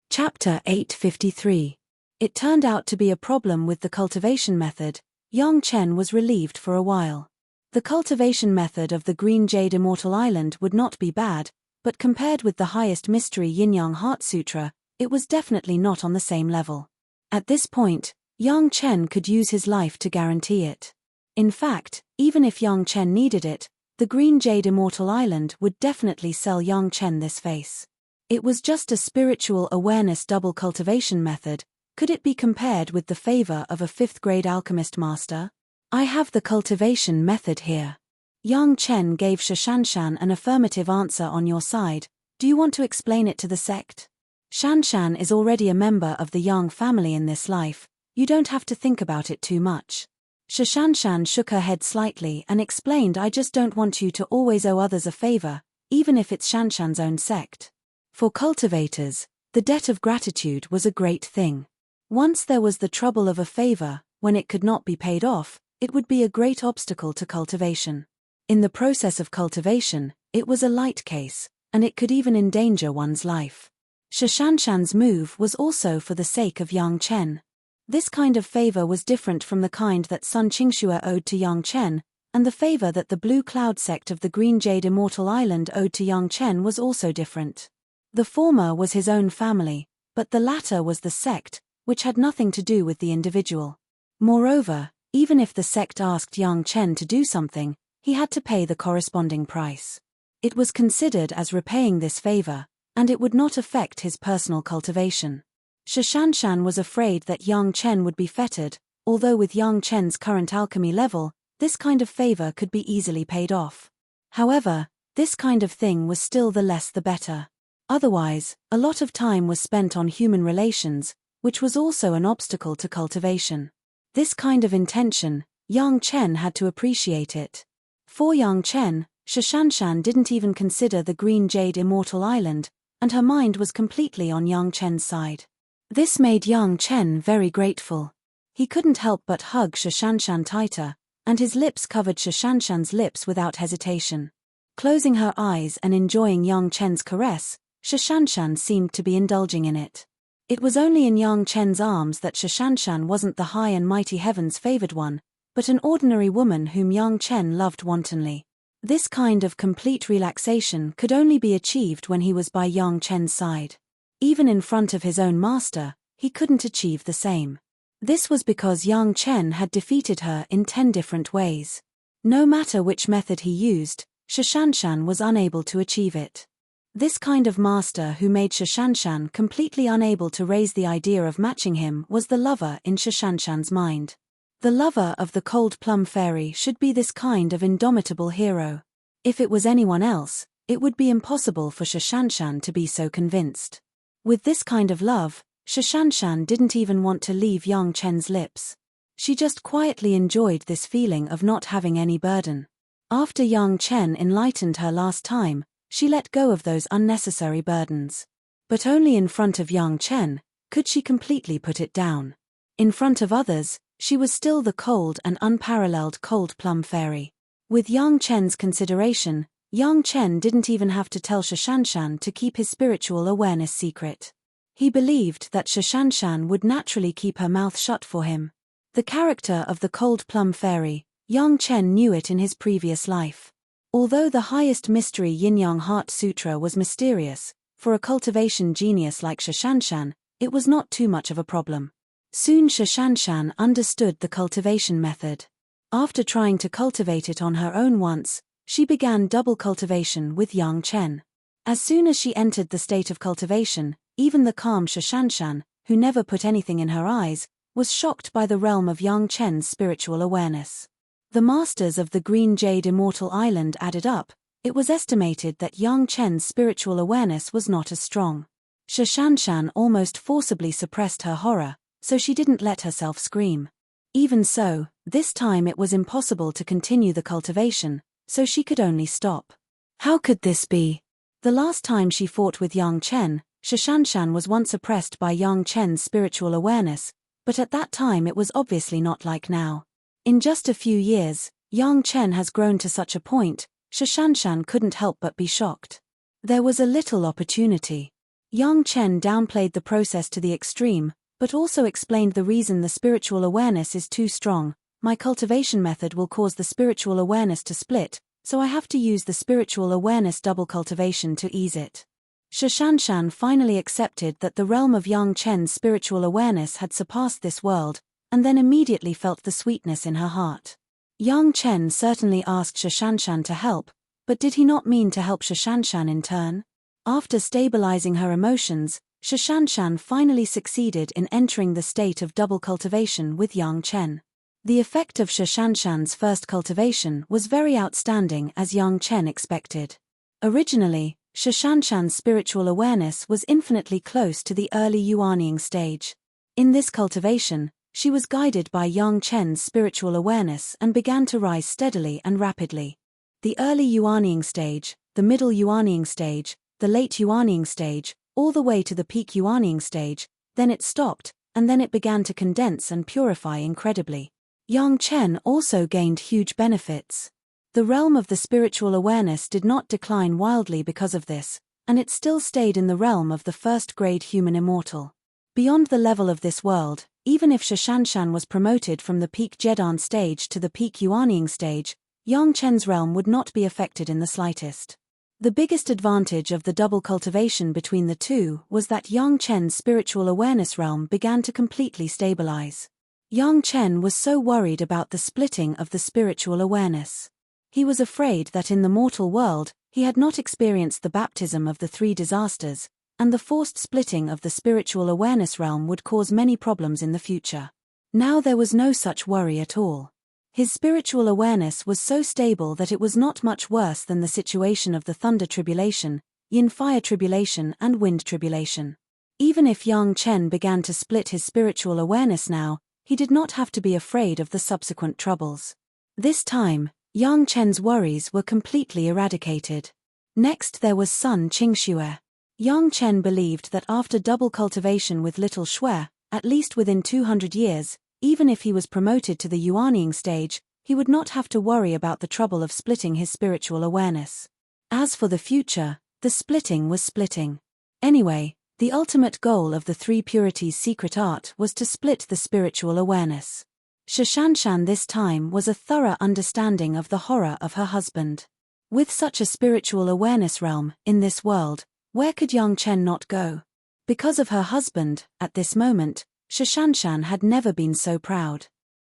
Speaker 1: Chapter 853. It turned out to be a problem with the cultivation method. Yang Chen was relieved for a while. The cultivation method of the Green Jade Immortal Island would not be bad, but compared with the highest mystery Yin-Yang Heart Sutra, it was definitely not on the same level. At this point, Yang Chen could use his life to guarantee it. In fact, even if Yang Chen needed it, the Green Jade Immortal Island would definitely sell Yang Chen this face. It was just a spiritual awareness double cultivation method. Could it be compared with the favor of a 5th-grade alchemist master? I have the cultivation method here. Yang Chen gave Shanshan an affirmative answer on your side. Do you want to explain it to the sect? Shanshan is already a member of the Yang family in this life. You don't have to think about it too much. Shanshan shook her head slightly and explained, I just don't want you to always owe others a favor, even if it's Shanshan's own sect. For cultivators, the debt of gratitude was a great thing. Once there was the trouble of a favor, when it could not be paid off, it would be a great obstacle to cultivation. In the process of cultivation, it was a light case, and it could even endanger one's life. Shanshan's move was also for the sake of Yang Chen. This kind of favor was different from the kind that Sun Qingxue owed to Yang Chen, and the favor that the Blue Cloud sect of the Green Jade Immortal Island owed to Yang Chen was also different. The former was his own family, but the latter was the sect, which had nothing to do with the individual. Moreover, even if the sect asked Yang Chen to do something, he had to pay the corresponding price. It was considered as repaying this favor, and it would not affect his personal cultivation. Shanshan was afraid that Yang Chen would be fettered, although with Yang Chen's current alchemy level, this kind of favor could be easily paid off. However, this kind of thing was still the less the better. Otherwise, a lot of time was spent on human relations, which was also an obstacle to cultivation. This kind of intention, Yang Chen had to appreciate it. For Yang Chen, Shanshan didn't even consider the Green Jade Immortal Island, and her mind was completely on Yang Chen's side. This made Yang Chen very grateful. He couldn't help but hug Shanshan tighter, and his lips covered Shanshan's lips without hesitation. Closing her eyes and enjoying Yang Chen's caress, Shanshan seemed to be indulging in it. It was only in Yang Chen's arms that Shanshan wasn't the high and mighty heaven's favored one, but an ordinary woman whom Yang Chen loved wantonly. This kind of complete relaxation could only be achieved when he was by Yang Chen's side. Even in front of his own master, he couldn't achieve the same. This was because Yang Chen had defeated her in 10 different ways. No matter which method he used, Shanshan was unable to achieve it. This kind of master who made Shanshan completely unable to raise the idea of matching him was the lover in Shanshan's mind. The lover of the cold plum fairy should be this kind of indomitable hero. If it was anyone else, it would be impossible for Shanshan to be so convinced. With this kind of love, Shanshan didn't even want to leave Yang Chen's lips. She just quietly enjoyed this feeling of not having any burden. After Yang Chen enlightened her last time, she let go of those unnecessary burdens. But only in front of Yang Chen could she completely put it down. In front of others, she was still the cold and unparalleled cold plum fairy. With Yang Chen's consideration, Yang Chen didn't even have to tell Shanshan to keep his spiritual awareness secret. He believed that Shanshan would naturally keep her mouth shut for him. The character of the cold plum fairy, Yang Chen knew it in his previous life. Although the highest mystery Yin-Yang Heart Sutra was mysterious, for a cultivation genius like Shanshan, it was not too much of a problem. Soon Shanshan understood the cultivation method. After trying to cultivate it on her own once, she began double cultivation with Yang Chen. As soon as she entered the state of cultivation, even the calm Shanshan, who never put anything in her eyes, was shocked by the realm of Yang Chen's spiritual awareness. The masters of the Green Jade Immortal Island added up, it was estimated that Yang Chen's spiritual awareness was not as strong. Shanshan almost forcibly suppressed her horror, so she didn't let herself scream. Even so, this time it was impossible to continue the cultivation, so she could only stop. How could this be? The last time she fought with Yang Chen, Shanshan was once oppressed by Yang Chen's spiritual awareness, but at that time it was obviously not like now. In just a few years, Yang Chen has grown to such a point, Shanshan couldn't help but be shocked. There was a little opportunity. Yang Chen downplayed the process to the extreme, but also explained the reason the spiritual awareness is too strong, my cultivation method will cause the spiritual awareness to split, so I have to use the spiritual awareness double cultivation to ease it. Shashanshan finally accepted that the realm of Yang Chen's spiritual awareness had surpassed this world, and then immediately felt the sweetness in her heart. Yang Chen certainly asked Shashanshan to help, but did he not mean to help Shashanshan in turn? After stabilizing her emotions, Shashanshan finally succeeded in entering the state of double cultivation with Yang Chen. The effect of Shashanshan's first cultivation was very outstanding as Yang Chen expected. Originally, Shashanshan's spiritual awareness was infinitely close to the early Yuanying stage. In this cultivation, she was guided by Yang Chen's spiritual awareness and began to rise steadily and rapidly. The early Yuanying stage, the middle Yuanying stage, the late Yuanying stage, all the way to the peak Yuanying stage, then it stopped, and then it began to condense and purify incredibly. Yang Chen also gained huge benefits. The realm of the spiritual awareness did not decline wildly because of this, and it still stayed in the realm of the first-grade human immortal. Beyond the level of this world, even if Shashanshan was promoted from the peak Jedan stage to the peak Yuanying stage, Yang Chen's realm would not be affected in the slightest. The biggest advantage of the double cultivation between the two was that Yang Chen's spiritual awareness realm began to completely stabilize. Yang Chen was so worried about the splitting of the spiritual awareness. He was afraid that in the mortal world, he had not experienced the baptism of the three disasters, and the forced splitting of the spiritual awareness realm would cause many problems in the future. Now there was no such worry at all. His spiritual awareness was so stable that it was not much worse than the situation of the thunder tribulation, yin fire tribulation and wind tribulation. Even if Yang Chen began to split his spiritual awareness now, he did not have to be afraid of the subsequent troubles. This time, Yang Chen's worries were completely eradicated. Next there was Sun Qingxue. Yang Chen believed that after double cultivation with little Shui, at least within 200 years, even if he was promoted to the Yuanying stage, he would not have to worry about the trouble of splitting his spiritual awareness. As for the future, the splitting was splitting. Anyway, the ultimate goal of the three purities secret art was to split the spiritual awareness. Shashanshan this time was a thorough understanding of the horror of her husband. With such a spiritual awareness realm, in this world, where could Yang Chen not go? Because of her husband, at this moment, Shashanshan had never been so proud.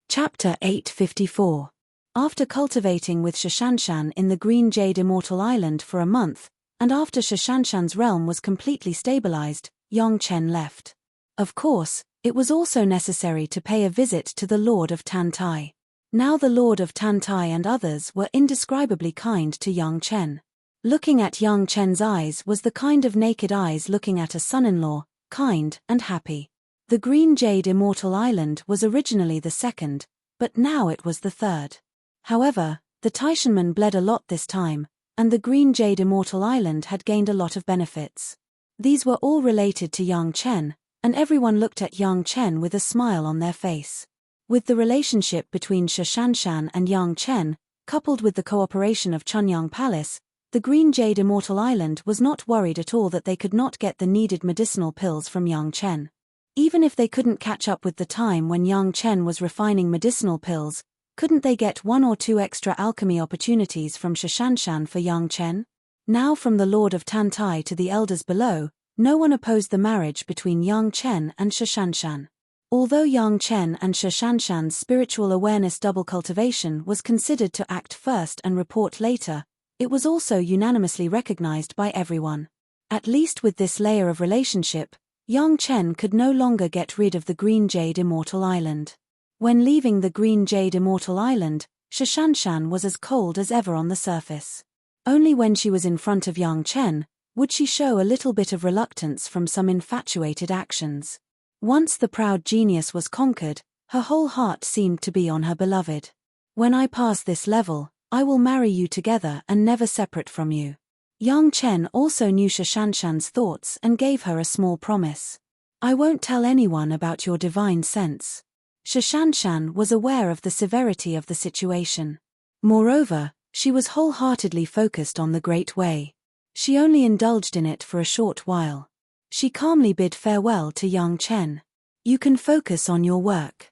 Speaker 1: Chapter 854. After cultivating with Shashanshan in the Green Jade Immortal Island for a month, and after Shashanshan's realm was completely stabilized, Yang Chen left. Of course, it was also necessary to pay a visit to the Lord of Tantai. Now the Lord of Tantai and others were indescribably kind to Yang Chen. Looking at Yang Chen's eyes was the kind of naked eyes looking at a son-in-law, kind and happy. The Green Jade Immortal Island was originally the second, but now it was the third. However, the Taishanmen bled a lot this time, and the Green Jade Immortal Island had gained a lot of benefits. These were all related to Yang Chen, and everyone looked at Yang Chen with a smile on their face. With the relationship between Shashanshan and Yang Chen, coupled with the cooperation of Chunyang Palace, the Green Jade Immortal Island was not worried at all that they could not get the needed medicinal pills from Yang Chen. Even if they couldn't catch up with the time when Yang Chen was refining medicinal pills, couldn't they get 1 or 2 extra alchemy opportunities from Shashanshan for Yang Chen? Now from the Lord of Tantai to the elders below, no one opposed the marriage between Yang Chen and Shashanshan. Although Yang Chen and Shashanshan's spiritual awareness double cultivation was considered to act first and report later, it was also unanimously recognized by everyone. At least with this layer of relationship, Yang Chen could no longer get rid of the Green Jade Immortal Island. When leaving the Green Jade Immortal Island, Shashanshan was as cold as ever on the surface. Only when she was in front of Yang Chen would she show a little bit of reluctance from some infatuated actions. Once the proud genius was conquered, her whole heart seemed to be on her beloved. When I pass this level, I will marry you together and never separate from you. Yang Chen also knew Shashanshan's thoughts and gave her a small promise. I won't tell anyone about your divine sense. Shashanshan was aware of the severity of the situation. Moreover, she was wholeheartedly focused on the Great Way. She only indulged in it for a short while. She calmly bid farewell to Yang Chen. You can focus on your work.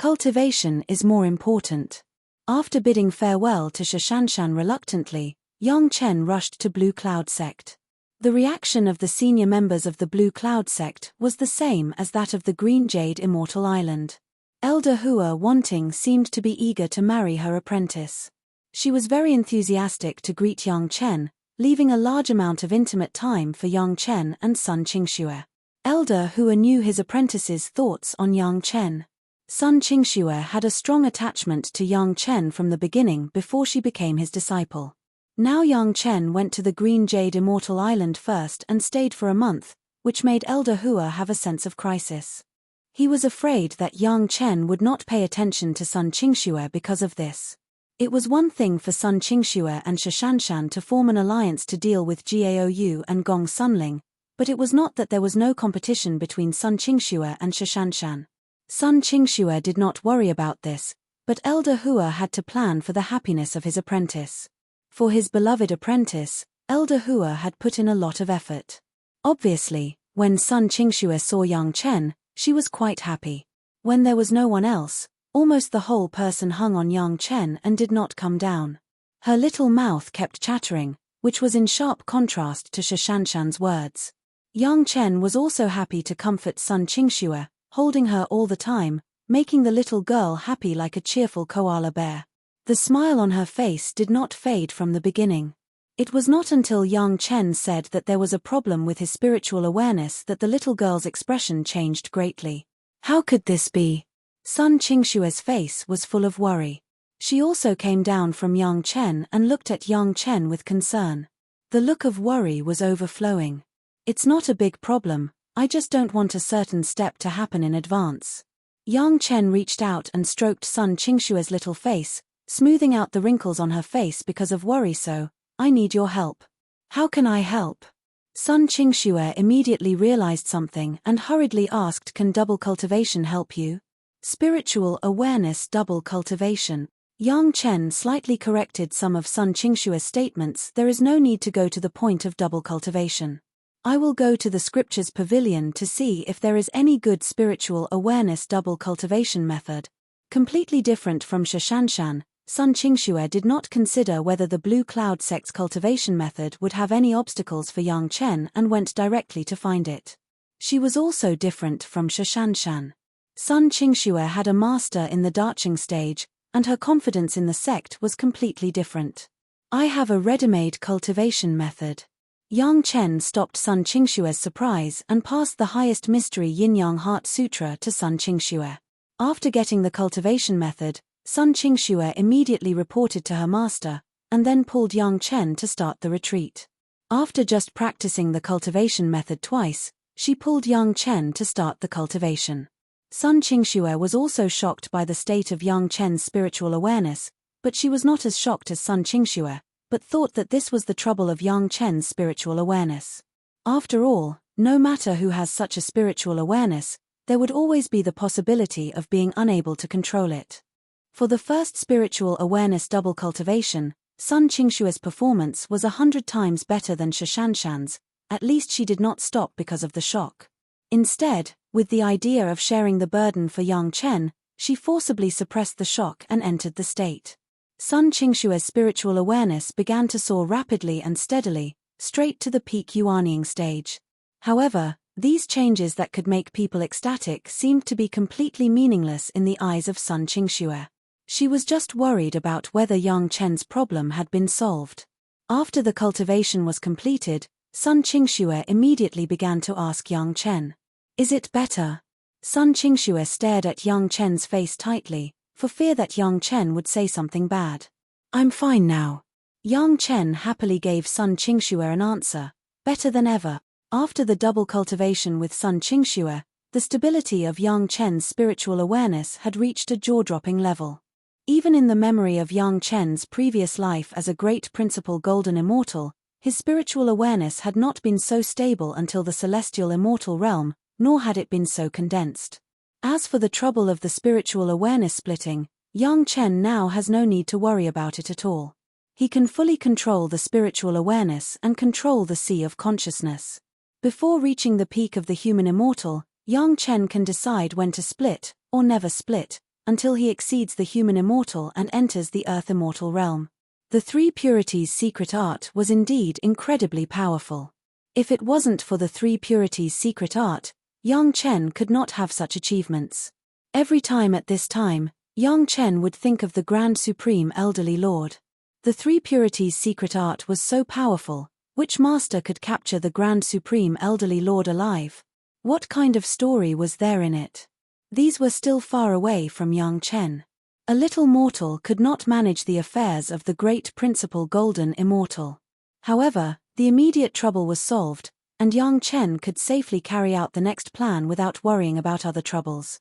Speaker 1: Cultivation is more important. After bidding farewell to Shashanshan reluctantly, Yang Chen rushed to Blue Cloud Sect. The reaction of the senior members of the Blue Cloud Sect was the same as that of the Green Jade Immortal Island. Elder Hua Wanting seemed to be eager to marry her apprentice. She was very enthusiastic to greet Yang Chen, leaving a large amount of intimate time for Yang Chen and Sun Qingxue. Elder Hua knew his apprentice's thoughts on Yang Chen. Sun Qingxue had a strong attachment to Yang Chen from the beginning before she became his disciple. Now Yang Chen went to the Green Jade Immortal Island first and stayed for a month, which made Elder Hua have a sense of crisis. He was afraid that Yang Chen would not pay attention to Sun Qingxue because of this. It was one thing for Sun Qingxue and Shashanshan to form an alliance to deal with Gaoyu and Gong Sunling, but it was not that there was no competition between Sun Qingxue and Shashanshan. Sun Qingxue did not worry about this, but Elder Hua had to plan for the happiness of his apprentice. For his beloved apprentice, Elder Hua had put in a lot of effort. Obviously, when Sun Qingxue saw Yang Chen, she was quite happy. When there was no one else, almost the whole person hung on Yang Chen and did not come down. Her little mouth kept chattering, which was in sharp contrast to Shashanshan's words. Yang Chen was also happy to comfort Sun Qingxue, holding her all the time, making the little girl happy like a cheerful koala bear. The smile on her face did not fade from the beginning. It was not until Yang Chen said that there was a problem with his spiritual awareness that the little girl's expression changed greatly. How could this be? Sun Qingxue's face was full of worry. She also came down from Yang Chen and looked at Yang Chen with concern. The look of worry was overflowing. It's not a big problem, I just don't want a certain step to happen in advance. Yang Chen reached out and stroked Sun Qingxue's little face, smoothing out the wrinkles on her face because of worry. So, I need your help. How can I help? Sun Qingxue immediately realized something and hurriedly asked, can double cultivation help you? Spiritual awareness double cultivation. Yang Chen slightly corrected some of Sun Qingxue's statements. There is no need to go to the point of double cultivation. I will go to the scriptures pavilion to see if there is any good spiritual awareness double cultivation method. Completely different from Shashanshan, Sun Qingxue did not consider whether the Blue Cloud Sect's cultivation method would have any obstacles for Yang Chen and went directly to find it. She was also different from Shashanshan. Sun Qingxue had a master in the Dacheng stage, and her confidence in the sect was completely different. I have a ready-made cultivation method. Yang Chen stopped Sun Qingxue's surprise and passed the highest mystery Yin-Yang Heart Sutra to Sun Qingxue. After getting the cultivation method, Sun Qingxue immediately reported to her master, and then pulled Yang Chen to start the retreat. After just practicing the cultivation method twice, she pulled Yang Chen to start the cultivation. Sun Qingxue was also shocked by the state of Yang Chen's spiritual awareness, but she was not as shocked as Sun Qingxue, but thought that this was the trouble of Yang Chen's spiritual awareness. After all, no matter who has such a spiritual awareness, there would always be the possibility of being unable to control it. For the first spiritual awareness double cultivation, Sun Qingxue's performance was 100 times better than Shashanshan's. At least she did not stop because of the shock. Instead, with the idea of sharing the burden for Yang Chen, she forcibly suppressed the shock and entered the state. Sun Qingxue's spiritual awareness began to soar rapidly and steadily, straight to the peak Yuanying stage. However, these changes that could make people ecstatic seemed to be completely meaningless in the eyes of Sun Qingxue. She was just worried about whether Yang Chen's problem had been solved. After the cultivation was completed, Sun Qingxue immediately began to ask Yang Chen, "Is it better?" Sun Qingxue stared at Yang Chen's face tightly, for fear that Yang Chen would say something bad. "I'm fine now." Yang Chen happily gave Sun Qingxue an answer, "Better than ever." After the double cultivation with Sun Qingxue, the stability of Yang Chen's spiritual awareness had reached a jaw-dropping level. Even in the memory of Yang Chen's previous life as a great principal golden immortal, his spiritual awareness had not been so stable until the celestial immortal realm, nor had it been so condensed. As for the trouble of the spiritual awareness splitting, Yang Chen now has no need to worry about it at all. He can fully control the spiritual awareness and control the sea of consciousness. Before reaching the peak of the human immortal, Yang Chen can decide when to split, or never split, until he exceeds the human immortal and enters the earth immortal realm. The three purities' secret art was indeed incredibly powerful. If it wasn't for the three purities' secret art, Yang Chen could not have such achievements. Every time at this time, Yang Chen would think of the Grand Supreme Elderly Lord. The three purities' secret art was so powerful, which master could capture the Grand Supreme Elderly Lord alive? What kind of story was there in it? These were still far away from Yang Chen. A little mortal could not manage the affairs of the great principal golden immortal. However, the immediate trouble was solved, and Yang Chen could safely carry out the next plan without worrying about other troubles.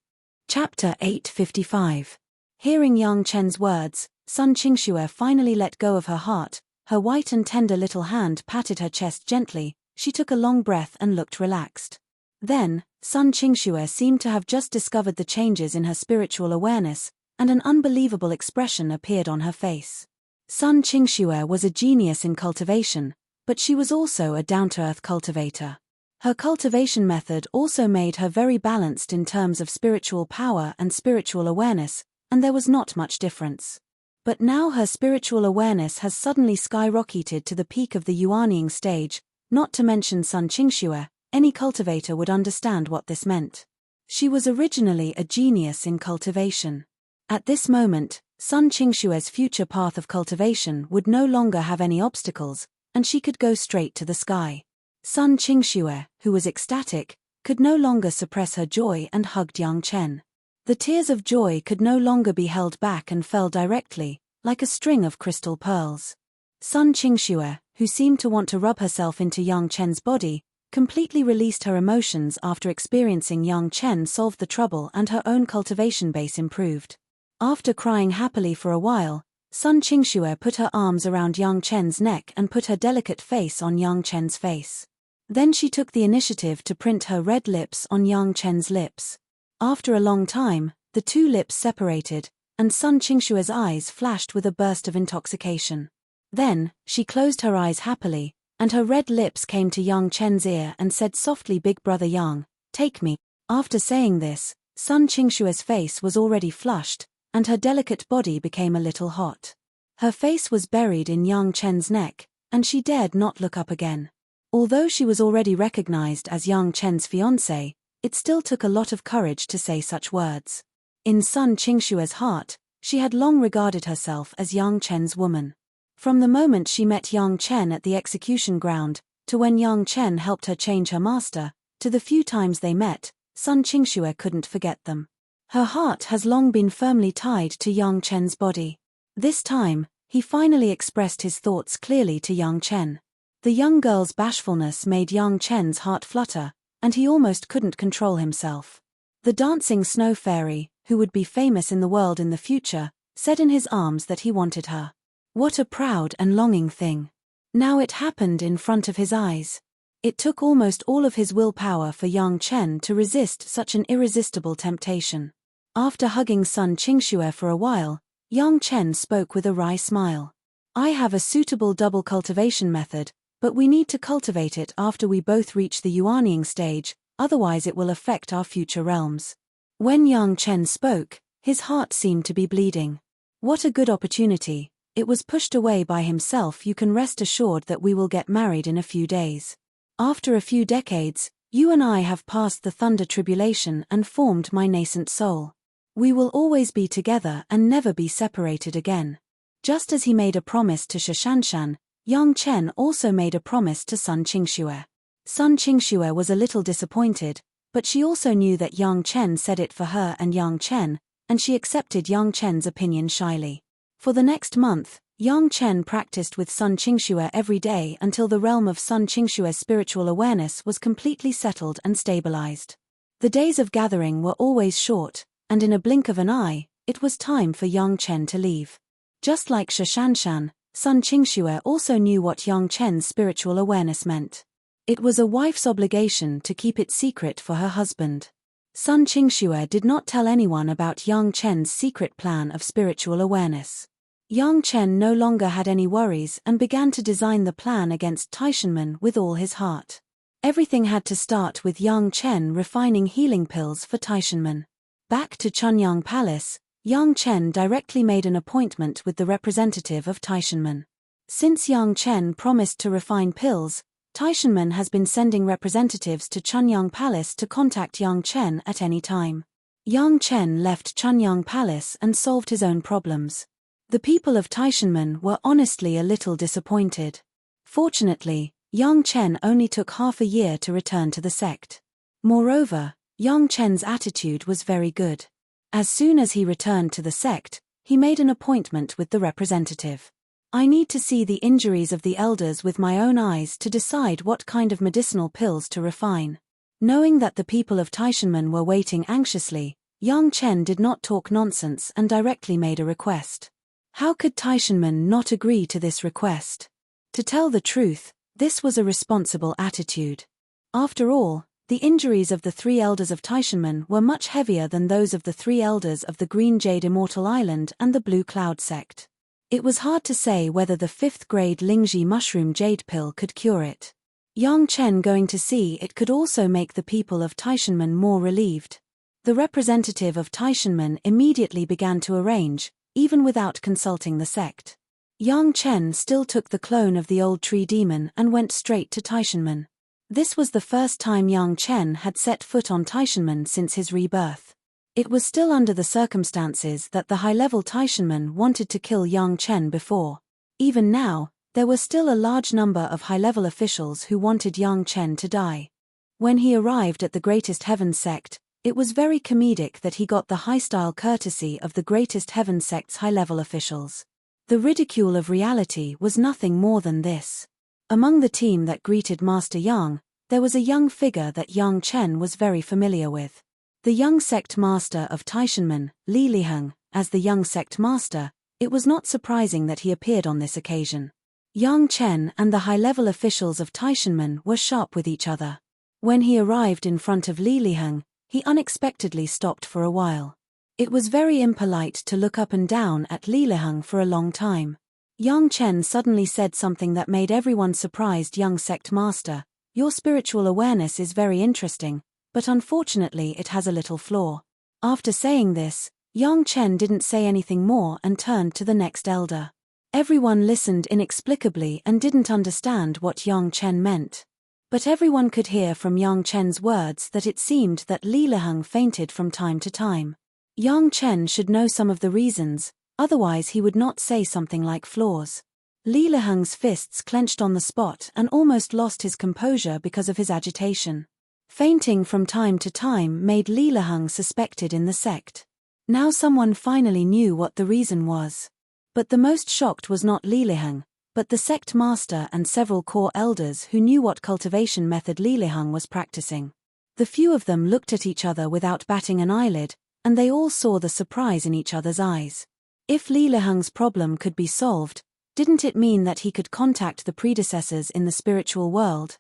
Speaker 1: Chapter 855. Hearing Yang Chen's words, Sun Qingxue finally let go of her heart. Her white and tender little hand patted her chest gently. She took a long breath and looked relaxed. Then, Sun Qingxue seemed to have just discovered the changes in her spiritual awareness, and an unbelievable expression appeared on her face. Sun Qingxue was a genius in cultivation, but she was also a down-to-earth cultivator. Her cultivation method also made her very balanced in terms of spiritual power and spiritual awareness, and there was not much difference. But now her spiritual awareness has suddenly skyrocketed to the peak of the Yuanying stage, not to mention Sun Qingxue. Any cultivator would understand what this meant. She was originally a genius in cultivation. At this moment, Sun Qingxue's future path of cultivation would no longer have any obstacles, and she could go straight to the sky. Sun Qingxue, who was ecstatic, could no longer suppress her joy and hugged Yang Chen. The tears of joy could no longer be held back and fell directly, like a string of crystal pearls. Sun Qingxue, who seemed to want to rub herself into Yang Chen's body, completely released her emotions after experiencing Yang Chen solve the trouble and her own cultivation base improved. After crying happily for a while, Sun Qingxue put her arms around Yang Chen's neck and put her delicate face on Yang Chen's face. Then she took the initiative to print her red lips on Yang Chen's lips. After a long time, the two lips separated, and Sun Qingxue's eyes flashed with a burst of intoxication. Then, she closed her eyes happily, and her red lips came to Yang Chen's ear and said softly, "Big brother Yang, take me." After saying this, Sun Qingxue's face was already flushed, and her delicate body became a little hot. Her face was buried in Yang Chen's neck, and she dared not look up again. Although she was already recognized as Yang Chen's fiancé, it still took a lot of courage to say such words. In Sun Qingxue's heart, she had long regarded herself as Yang Chen's woman. From the moment she met Yang Chen at the execution ground, to when Yang Chen helped her change her master, to the few times they met, Sun Qingxue couldn't forget them. Her heart has long been firmly tied to Yang Chen's body. This time, he finally expressed his thoughts clearly to Yang Chen. The young girl's bashfulness made Yang Chen's heart flutter, and he almost couldn't control himself. The dancing snow fairy, who would be famous in the world in the future, said in his arms that he wanted her. What a proud and longing thing. Now it happened in front of his eyes. It took almost all of his willpower for Yang Chen to resist such an irresistible temptation. After hugging Sun Qingxue for a while, Yang Chen spoke with a wry smile. "I have a suitable double cultivation method, but we need to cultivate it after we both reach the Yuanying stage, otherwise it will affect our future realms." When Yang Chen spoke, his heart seemed to be bleeding. What a good opportunity. It was pushed away by himself. You can rest assured that we will get married in a few days. After a few decades, you and I have passed the thunder tribulation and formed my nascent soul. We will always be together and never be separated again. Just as he made a promise to Shashanshan, Yang Chen also made a promise to Sun Qingxue. Sun Qingxue was a little disappointed, but she also knew that Yang Chen said it for her and Yang Chen, and she accepted Yang Chen's opinion shyly. For the next month, Yang Chen practiced with Sun Qingxue every day until the realm of Sun Qingxue's spiritual awareness was completely settled and stabilized. The days of gathering were always short, and in a blink of an eye, it was time for Yang Chen to leave. Just like Shashanshan, Sun Qingxue also knew what Yang Chen's spiritual awareness meant. It was a wife's obligation to keep it secret for her husband. Sun Qingxue did not tell anyone about Yang Chen's secret plan of spiritual awareness. Yang Chen no longer had any worries and began to design the plan against Taishanmen with all his heart. Everything had to start with Yang Chen refining healing pills for Taishanmen. Back to Chunyang Palace, Yang Chen directly made an appointment with the representative of Taishanmen. Since Yang Chen promised to refine pills, Taishanmen has been sending representatives to Chunyang Palace to contact Yang Chen at any time. Yang Chen left Chunyang Palace and solved his own problems. The people of Taishanmen were honestly a little disappointed. Fortunately, Yang Chen only took half a year to return to the sect. Moreover, Yang Chen's attitude was very good. As soon as he returned to the sect, he made an appointment with the representative. I need to see the injuries of the elders with my own eyes to decide what kind of medicinal pills to refine. Knowing that the people of Taishanmen were waiting anxiously, Yang Chen did not talk nonsense and directly made a request. How could Taishanmen not agree to this request? To tell the truth, this was a responsible attitude. After all, the injuries of the 3 elders of Taishanmen were much heavier than those of the 3 elders of the Green Jade Immortal Island and the Blue Cloud sect. It was hard to say whether the 5th grade Lingji mushroom jade pill could cure it. Yang Chen going to see it could also make the people of Taishanmen more relieved. The representative of Taishanmen immediately began to arrange, even without consulting the sect. Yang Chen still took the clone of the old tree demon and went straight to Taishanmen. This was the first time Yang Chen had set foot on Taishanmen since his rebirth. It was still under the circumstances that the high-level Taishanmen wanted to kill Yang Chen before. Even now, there were still a large number of high-level officials who wanted Yang Chen to die. When he arrived at the Greatest Heaven sect, it was very comedic that he got the high-style courtesy of the Greatest Heaven sect's high-level officials. The ridicule of reality was nothing more than this. Among the team that greeted Master Yang, there was a young figure that Yang Chen was very familiar with. The young sect master of Taishanmen, Li Liheng, as the young sect master, it was not surprising that he appeared on this occasion. Yang Chen and the high-level officials of Taishanmen were sharp with each other. When he arrived in front of Li Liheng, he unexpectedly stopped for a while. It was very impolite to look up and down at Li Liheng for a long time. Yang Chen suddenly said something that made everyone surprised. Young sect master, your spiritual awareness is very interesting, but unfortunately it has a little flaw. After saying this, Yang Chen didn't say anything more and turned to the next elder. Everyone listened inexplicably and didn't understand what Yang Chen meant. But everyone could hear from Yang Chen's words that it seemed that Li Liheng fainted from time to time. Yang Chen should know some of the reasons, otherwise he would not say something like flaws. Li Liheng's fists clenched on the spot and almost lost his composure because of his agitation. Fainting from time to time made Li Liheng suspected in the sect. Now someone finally knew what the reason was. But the most shocked was not Li Liheng, but the sect master and several core elders who knew what cultivation method Li Liheng was practicing. The few of them looked at each other without batting an eyelid, and they all saw the surprise in each other's eyes. If Li Liheng's problem could be solved, didn't it mean that he could contact the predecessors in the spiritual world?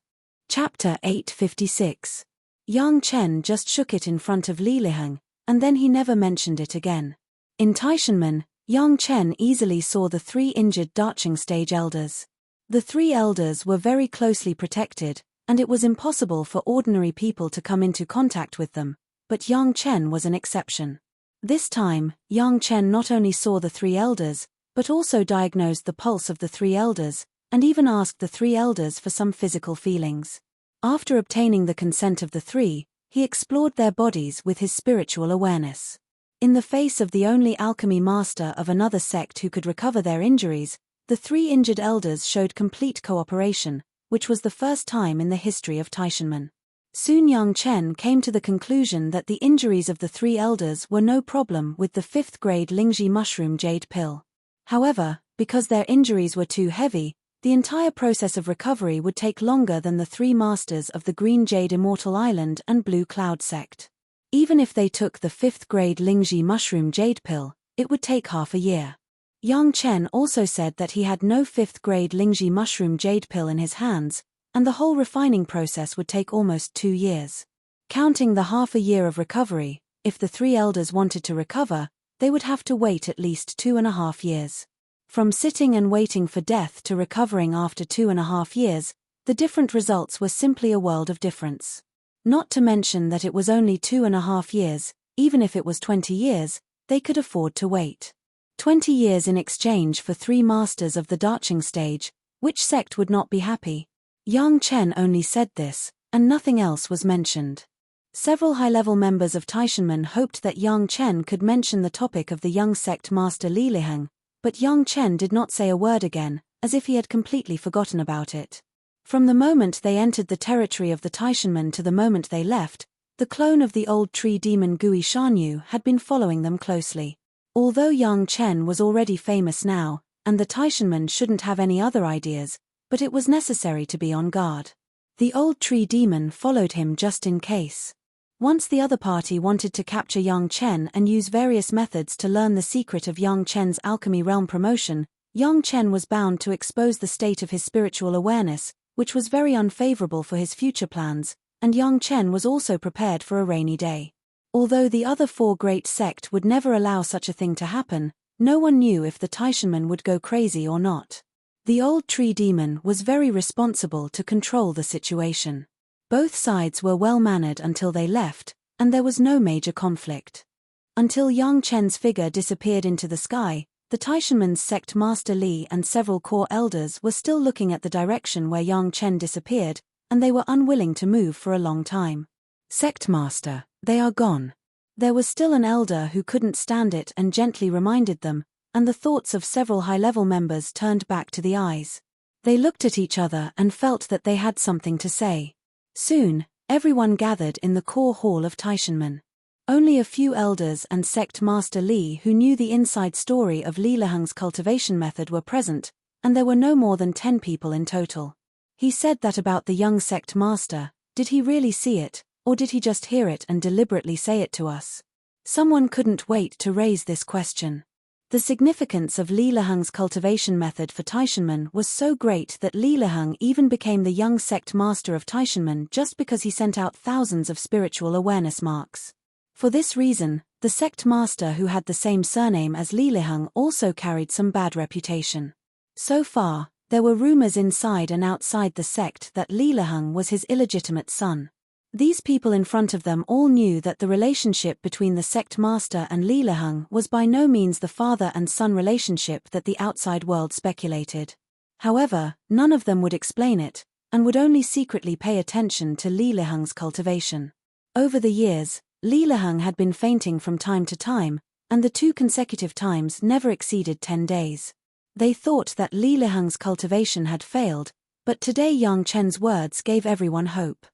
Speaker 1: Chapter 856. Yang Chen just shook it in front of Li Liheng, and then he never mentioned it again. In Taishanmen, Yang Chen easily saw the 3 injured Dacheng stage elders. The 3 elders were very closely protected, and it was impossible for ordinary people to come into contact with them, but Yang Chen was an exception. This time, Yang Chen not only saw the 3 elders, but also diagnosed the pulse of the 3 elders, and even asked the 3 elders for some physical feelings. After obtaining the consent of the 3, he explored their bodies with his spiritual awareness. In the face of the only alchemy master of another sect who could recover their injuries, the 3 injured elders showed complete cooperation, which was the first time in the history of Taishanmen. Soon Yang Chen came to the conclusion that the injuries of the 3 elders were no problem with the 5th grade Lingji mushroom jade pill. However, because their injuries were too heavy, the entire process of recovery would take longer than the 3 masters of the Green Jade Immortal Island and Blue Cloud sect. Even if they took the 5th grade Lingji mushroom jade pill, it would take half a year. Yang Chen also said that he had no 5th grade Lingji mushroom jade pill in his hands, and the whole refining process would take almost 2 years. Counting the half a year of recovery, if the 3 elders wanted to recover, they would have to wait at least 2.5 years. From sitting and waiting for death to recovering after 2.5 years, the different results were simply a world of difference. Not to mention that it was only 2.5 years, even if it was 20 years, they could afford to wait 20 years in exchange for 3 masters of the Darching stage. Which sect would not be happy? Yang Chen only said this, and nothing else was mentioned. Several high-level members of Taishanmen hoped that Yang Chen could mention the topic of the young sect master Li Liheng, but Yang Chen did not say a word again, as if he had completely forgotten about it. From the moment they entered the territory of the Taishanmen to the moment they left, the clone of the old tree demon Gui Shanyu had been following them closely. Although Yang Chen was already famous now, and the Taishanmen shouldn't have any other ideas, but it was necessary to be on guard. The old tree demon followed him just in case. Once the other party wanted to capture Yang Chen and use various methods to learn the secret of Yang Chen's alchemy realm promotion, Yang Chen was bound to expose the state of his spiritual awareness, which was very unfavorable for his future plans, and Yang Chen was also prepared for a rainy day. Although the other 4 great sect would never allow such a thing to happen, no one knew if the Taishanmen would go crazy or not. The old tree demon was very responsible to control the situation. Both sides were well-mannered until they left, and there was no major conflict. Until Yang Chen's figure disappeared into the sky, the Taishanmen's sect master Li and several core elders were still looking at the direction where Yang Chen disappeared, and they were unwilling to move for a long time. Sect master, they are gone. There was still an elder who couldn't stand it and gently reminded them, and the thoughts of several high-level members turned back to the eyes. They looked at each other and felt that they had something to say. Soon, everyone gathered in the core hall of Taishanmen. Only a few elders and sect master Li who knew the inside story of Li Liheng's cultivation method were present, and there were no more than 10 people in total. He said that about the young sect master. Did he really see it, or did he just hear it and deliberately say it to us? Someone couldn't wait to raise this question. The significance of Li Liheng's cultivation method for Taishanmen was so great that Li Liheng even became the young sect master of Taishanmen just because he sent out thousands of spiritual awareness marks. For this reason, the sect master who had the same surname as Li Liheng also carried some bad reputation. So far, there were rumors inside and outside the sect that Li Liheng was his illegitimate son. These people in front of them all knew that the relationship between the sect master and Li Liheng was by no means the father and son relationship that the outside world speculated. However, none of them would explain it, and would only secretly pay attention to Li Liheng's cultivation. Over the years, Li Liheng had been fainting from time to time, and the 2 consecutive times never exceeded 10 days. They thought that Li Liheng's cultivation had failed, but today Yang Chen's words gave everyone hope.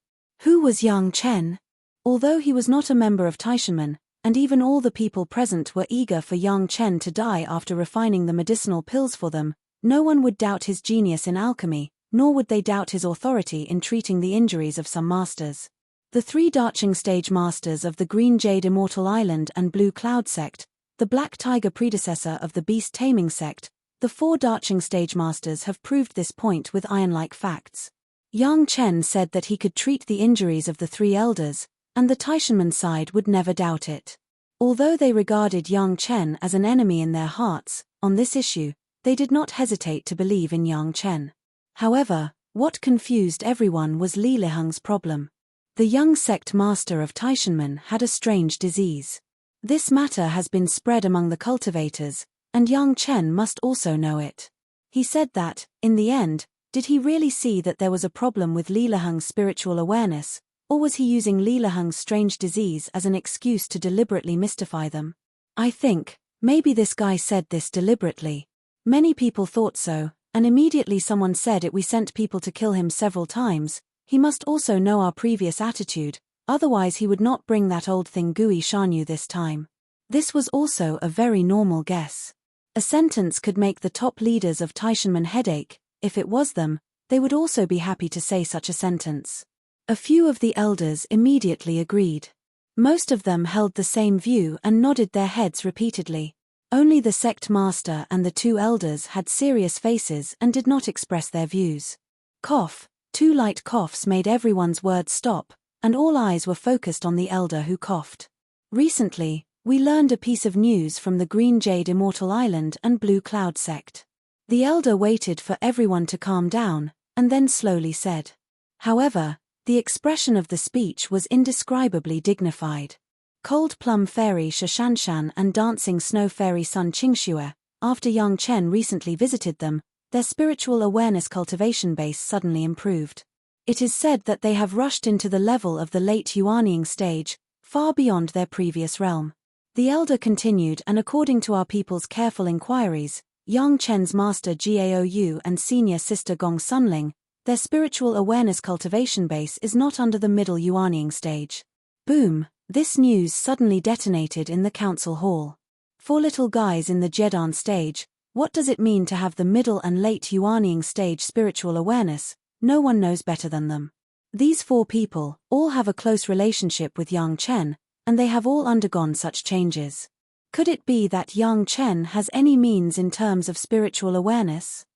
Speaker 1: Who was Yang Chen? Although he was not a member of Taishanmen, and even all the people present were eager for Yang Chen to die after refining the medicinal pills for them, no one would doubt his genius in alchemy, nor would they doubt his authority in treating the injuries of some masters. The 3 Darching stage masters of the Green Jade Immortal Island and Blue Cloud sect, the Black Tiger predecessor of the Beast Taming sect, the 4 Darching stage masters have proved this point with iron-like facts. Yang Chen said that he could treat the injuries of the 3 elders, and the Taishanmen side would never doubt it. Although they regarded Yang Chen as an enemy in their hearts, on this issue, they did not hesitate to believe in Yang Chen. However, what confused everyone was Li Liheng's problem. The young sect master of Taishanmen had a strange disease. This matter has been spread among the cultivators, and Yang Chen must also know it. He said that, in the end, did he really see that there was a problem with Li Liheng's spiritual awareness, or was he using Li Liheng's strange disease as an excuse to deliberately mystify them? I think, maybe this guy said this deliberately. Many people thought so, and immediately someone said we sent people to kill him several times. He must also know our previous attitude, otherwise he would not bring that old thing Gui Shanyu this time. This was also a very normal guess. A sentence could make the top leaders of Taishanmen headache. If it was them, they would also be happy to say such a sentence. A few of the elders immediately agreed. Most of them held the same view and nodded their heads repeatedly. Only the sect master and the 2 elders had serious faces and did not express their views. Cough. 2 light coughs made everyone's words stop, and all eyes were focused on the elder who coughed. Recently, we learned a piece of news from the Green Jade Immortal Island and Blue Cloud sect. The elder waited for everyone to calm down, and then slowly said. However, the expression of the speech was indescribably dignified. Cold Plum Fairy Shashanshan and Dancing Snow Fairy Sun Qingxue. After Yang Chen recently visited them, their spiritual awareness cultivation base suddenly improved. It is said that they have rushed into the level of the late Yuanying stage, far beyond their previous realm. The elder continued, and according to our people's careful inquiries, Yang Chen's master Gaou and senior sister Gong Sunling, their spiritual awareness cultivation base is not under the middle Yuanying stage. Boom! This news suddenly detonated in the council hall. 4 little guys in the Jedan stage. What does it mean to have the middle and late Yuanying stage spiritual awareness? No one knows better than them. These 4 people all have a close relationship with Yang Chen, and they have all undergone such changes. Could it be that Yang Chen has any means in terms of spiritual awareness?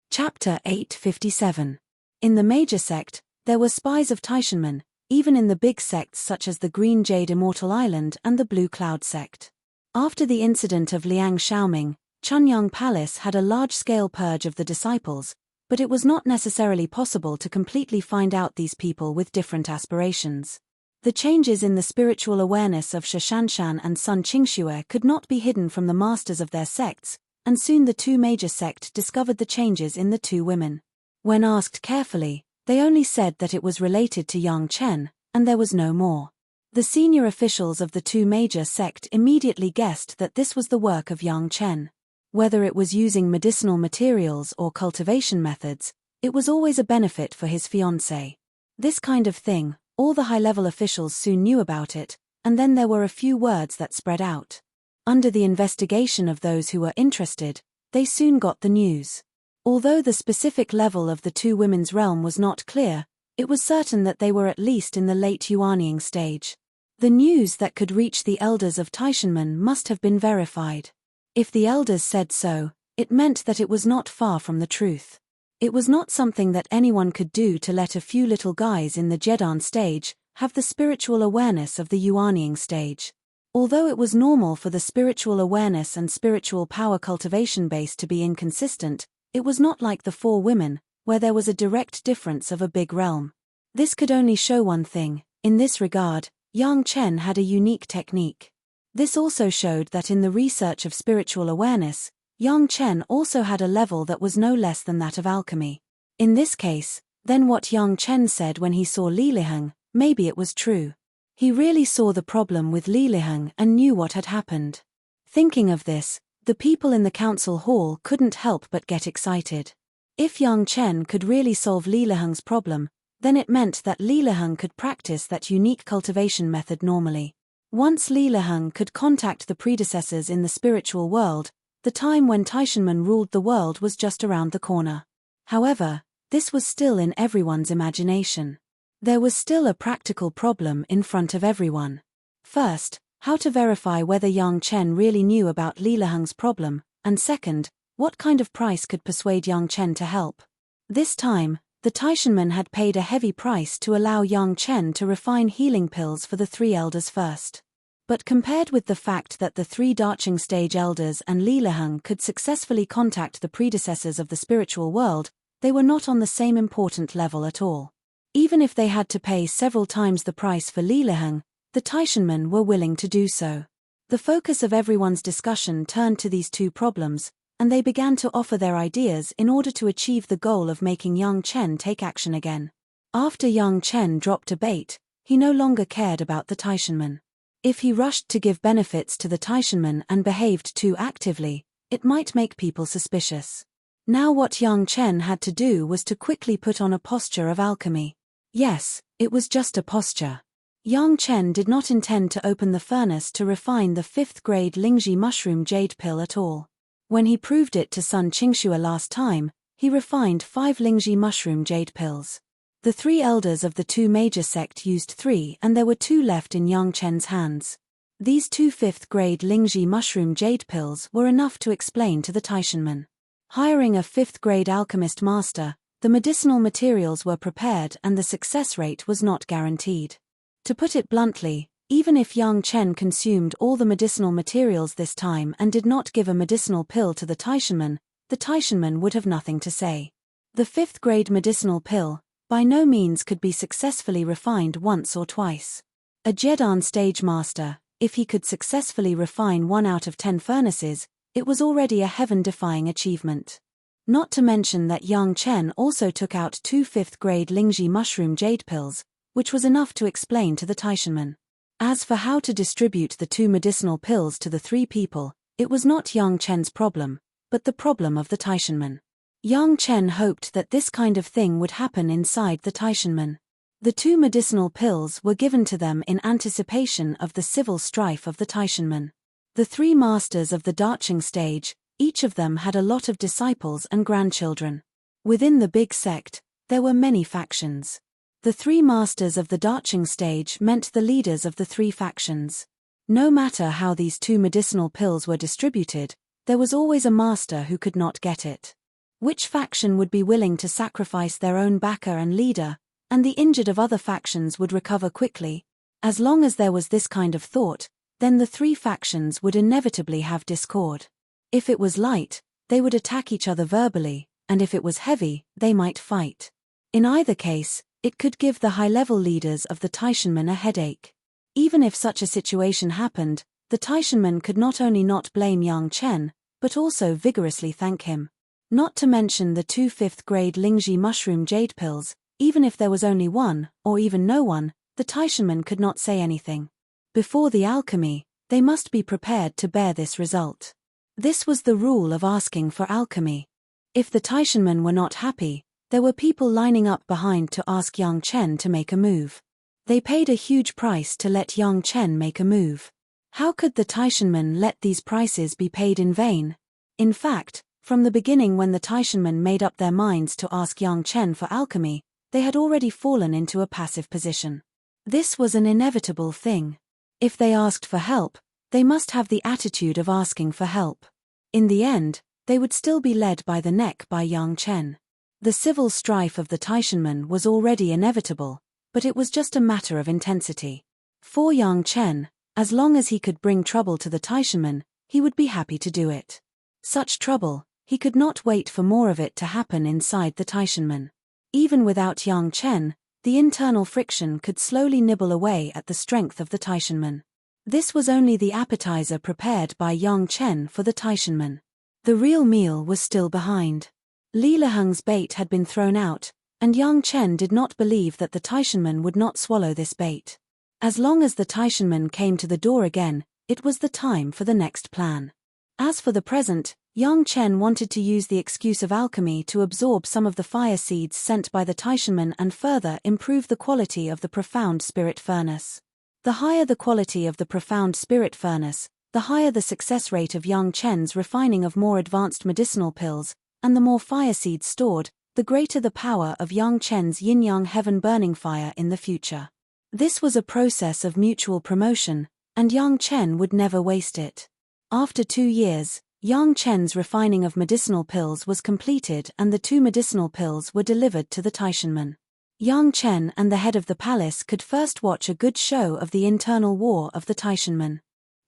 Speaker 1: Chapter 857. In the major sect, there were spies of Taishanmen, even in the big sects such as the Green Jade Immortal Island and the Blue Cloud sect. After the incident of Liang Xiaoming, Chunyang Palace had a large-scale purge of the disciples, but it was not necessarily possible to completely find out these people with different aspirations. The changes in the spiritual awareness of Shashanshan and Sun Qingxue could not be hidden from the masters of their sects, and soon the 2 major sects discovered the changes in the 2 women. When asked carefully, they only said that it was related to Yang Chen, and there was no more. The senior officials of the 2 major sects immediately guessed that this was the work of Yang Chen. Whether it was using medicinal materials or cultivation methods, it was always a benefit for his fiancée. This kind of thing, all the high-level officials soon knew about it, and then there were a few words that spread out. Under the investigation of those who were interested, they soon got the news. Although the specific level of the 2 women's realm was not clear, it was certain that they were at least in the late Yuanying stage. The news that could reach the elders of Taishanmen must have been verified. If the elders said so, it meant that it was not far from the truth. It was not something that anyone could do to let a few little guys in the Jedan stage have the spiritual awareness of the Yuanying stage. Although it was normal for the spiritual awareness and spiritual power cultivation base to be inconsistent, it was not like the 4 women, where there was a direct difference of a big realm. This could only show one thing: in this regard, Yang Chen had a unique technique. This also showed that in the research of spiritual awareness, Yang Chen also had a level that was no less than that of alchemy. In this case, then what Yang Chen said when he saw Li Liheng, maybe it was true. He really saw the problem with Li Liheng and knew what had happened. Thinking of this, the people in the council hall couldn't help but get excited. If Yang Chen could really solve Li Liheng's problem, then it meant that Li Liheng could practice that unique cultivation method normally. Once Li Liheng could contact the predecessors in the spiritual world, the time when Taishanmen ruled the world was just around the corner. However, this was still in everyone's imagination. There was still a practical problem in front of everyone. First, how to verify whether Yang Chen really knew about Li Liheng's problem, and second, what kind of price could persuade Yang Chen to help. This time, the Taishanmen had paid a heavy price to allow Yang Chen to refine healing pills for the 3 elders first. But compared with the fact that the 3 Darching stage elders and Li Liheng could successfully contact the predecessors of the spiritual world, they were not on the same important level at all. Even if they had to pay several times the price for Li Liheng, the Taishanmen were willing to do so. The focus of everyone's discussion turned to these 2 problems, and they began to offer their ideas in order to achieve the goal of making Yang Chen take action again. After Yang Chen dropped a bait, he no longer cared about the Taishanmen. If he rushed to give benefits to the Taishanmen and behaved too actively, it might make people suspicious. Now what Yang Chen had to do was to quickly put on a posture of alchemy. Yes, it was just a posture. Yang Chen did not intend to open the furnace to refine the 5th grade Lingji mushroom jade pill at all. When he proved it to Sun Qingxue last time, he refined 5 Lingji mushroom jade pills. The 3 elders of the 2 major sect used 3 and there were 2 left in Yang Chen's hands. These 2 5th grade Lingji mushroom jade pills were enough to explain to the Taishanmen. Hiring a 5th grade alchemist master, the medicinal materials were prepared and the success rate was not guaranteed. To put it bluntly, even if Yang Chen consumed all the medicinal materials this time and did not give a medicinal pill to the Taishanmen would have nothing to say. The 5th grade medicinal pill, by no means could be successfully refined once or twice. A Jedan stage master, If he could successfully refine 1 out of 10 furnaces, it was already a heaven-defying achievement. Not to mention that Yang Chen also took out 2 5th-grade Lingji mushroom jade pills, which was enough to explain to the Taishanmen. As for how to distribute the 2 medicinal pills to the 3 people, it was not Yang Chen's problem, but the problem of the Taishanmen. Yang Chen hoped that this kind of thing would happen inside the Taishanmen. The 2 medicinal pills were given to them in anticipation of the civil strife of the Taishanmen. The 3 masters of the Dacheng stage, each of them had a lot of disciples and grandchildren. Within the big sect, there were many factions. The 3 masters of the Dacheng stage meant the leaders of the 3 factions. No matter how these 2 medicinal pills were distributed, there was always a master who could not get it. Which faction would be willing to sacrifice their own backer and leader, and the injured of other factions would recover quickly? As long as there was this kind of thought, then the 3 factions would inevitably have discord. If it was light, they would attack each other verbally, and if it was heavy, they might fight. In either case, it could give the high-level leaders of the Taishanmen a headache. Even if such a situation happened, the Taishanmen could not only not blame Yang Chen, but also vigorously thank him. Not to mention the 2 5th-grade Lingji mushroom jade pills. Even if there was only one, or even no one, the Taishanmen could not say anything. Before the alchemy, they must be prepared to bear this result. This was the rule of asking for alchemy. If the Taishanmen were not happy, there were people lining up behind to ask Yang Chen to make a move. They paid a huge price to let Yang Chen make a move. How could the Taishanmen let these prices be paid in vain? In fact, from the beginning when the Taishanmen made up their minds to ask Yang Chen for alchemy, they had already fallen into a passive position. This was an inevitable thing. If they asked for help, they must have the attitude of asking for help. In the end, they would still be led by the neck by Yang Chen. The civil strife of the Taishanmen was already inevitable, but it was just a matter of intensity. For Yang Chen, as long as he could bring trouble to the Taishanmen, he would be happy to do it. Such trouble, he could not wait for more of it to happen inside the Taishanmen. Even without Yang Chen, the internal friction could slowly nibble away at the strength of the Taishanmen. This was only the appetizer prepared by Yang Chen for the Taishanmen. The real meal was still behind. Li Leheng's bait had been thrown out, and Yang Chen did not believe that the Taishanmen would not swallow this bait. As long as the Taishanmen came to the door again, it was the time for the next plan. As for the present, Yang Chen wanted to use the excuse of alchemy to absorb some of the fire seeds sent by the Taishanmen and further improve the quality of the profound spirit furnace. The higher the quality of the profound spirit furnace, the higher the success rate of Yang Chen's refining of more advanced medicinal pills, and the more fire seeds stored, the greater the power of Yang Chen's yin-yang heaven-burning fire in the future. This was a process of mutual promotion, and Yang Chen would never waste it. After 2 years, Yang Chen's refining of medicinal pills was completed and the 2 medicinal pills were delivered to the Taishanmen. Yang Chen and the head of the palace could first watch a good show of the internal war of the Taishanmen.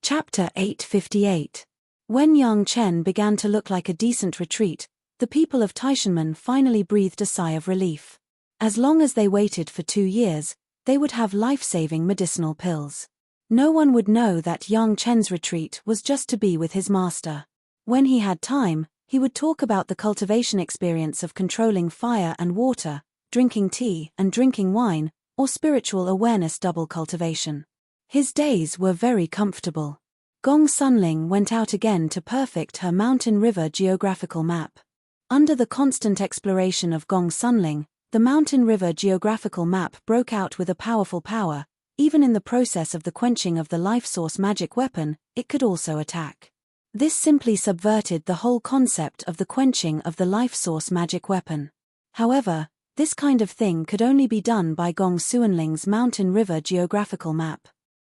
Speaker 1: Chapter 858. When Yang Chen began to look like a decent retreat, the people of Taishanmen finally breathed a sigh of relief. As long as they waited for 2 years, they would have life-saving medicinal pills. No one would know that Yang Chen's retreat was just to be with his master. When he had time, he would talk about the cultivation experience of controlling fire and water, drinking tea and drinking wine, or spiritual awareness double cultivation. His days were very comfortable. Gong Sunling went out again to perfect her mountain river geographical map. Under the constant exploration of Gong Sunling, the mountain river geographical map broke out with a powerful power. Even in the process of the quenching of the life source magic weapon, it could also attack. This simply subverted the whole concept of the quenching of the life source magic weapon. However, this kind of thing could only be done by Gong Suanling's mountain river geographical map.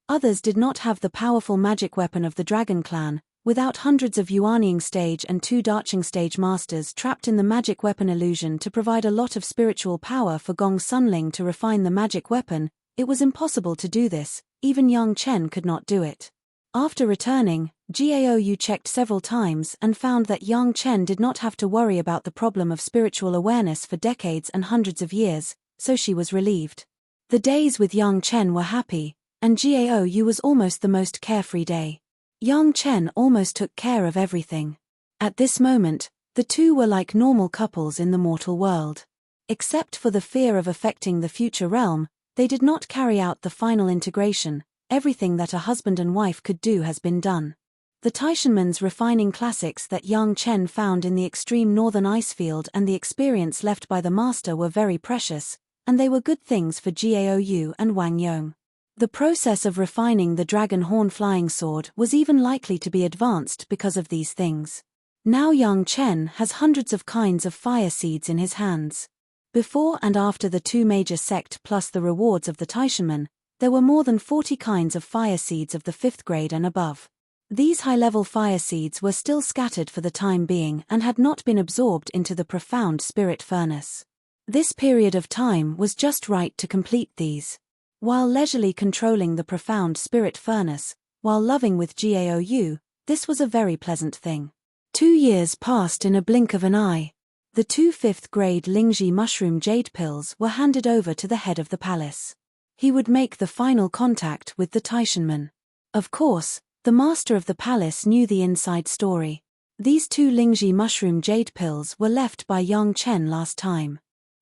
Speaker 1: Others did not have the powerful magic weapon of the Dragon Clan. Without hundreds of Yuanying stage and 2 Dacheng stage masters trapped in the magic weapon illusion to provide a lot of spiritual power for Gong Sunling to refine the magic weapon, it was impossible to do this. Even Yang Chen could not do it. After returning, Gaou checked several times and found that Yang Chen did not have to worry about the problem of spiritual awareness for decades and hundreds of years, so she was relieved. The days with Yang Chen were happy, and Gaou was almost the most carefree day. Yang Chen almost took care of everything. At this moment, the two were like normal couples in the mortal world. Except for the fear of affecting the future realm, they did not carry out the final integration. Everything that a husband and wife could do has been done. The Taishanmen's refining classics that Yang Chen found in the extreme northern icefield and the experience left by the master were very precious, and they were good things for Gaou and Wang Yong. The process of refining the dragon horn flying sword was even likely to be advanced because of these things. Now Yang Chen has hundreds of kinds of fire seeds in his hands. Before and after the two major sect plus the rewards of the Taishanmen, there were more than 40 kinds of fire seeds of the 5th grade and above. These high-level fire seeds were still scattered for the time being and had not been absorbed into the profound spirit furnace. This period of time was just right to complete these. While leisurely controlling the profound spirit furnace, while loving with Gaou, this was a very pleasant thing. 2 years passed in a blink of an eye. The 2 5th-grade Lingji mushroom jade pills were handed over to the head of the palace. He would make the final contact with the Taishanmen. Of course, the master of the palace knew the inside story. These 2 Lingji mushroom jade pills were left by Yang Chen last time.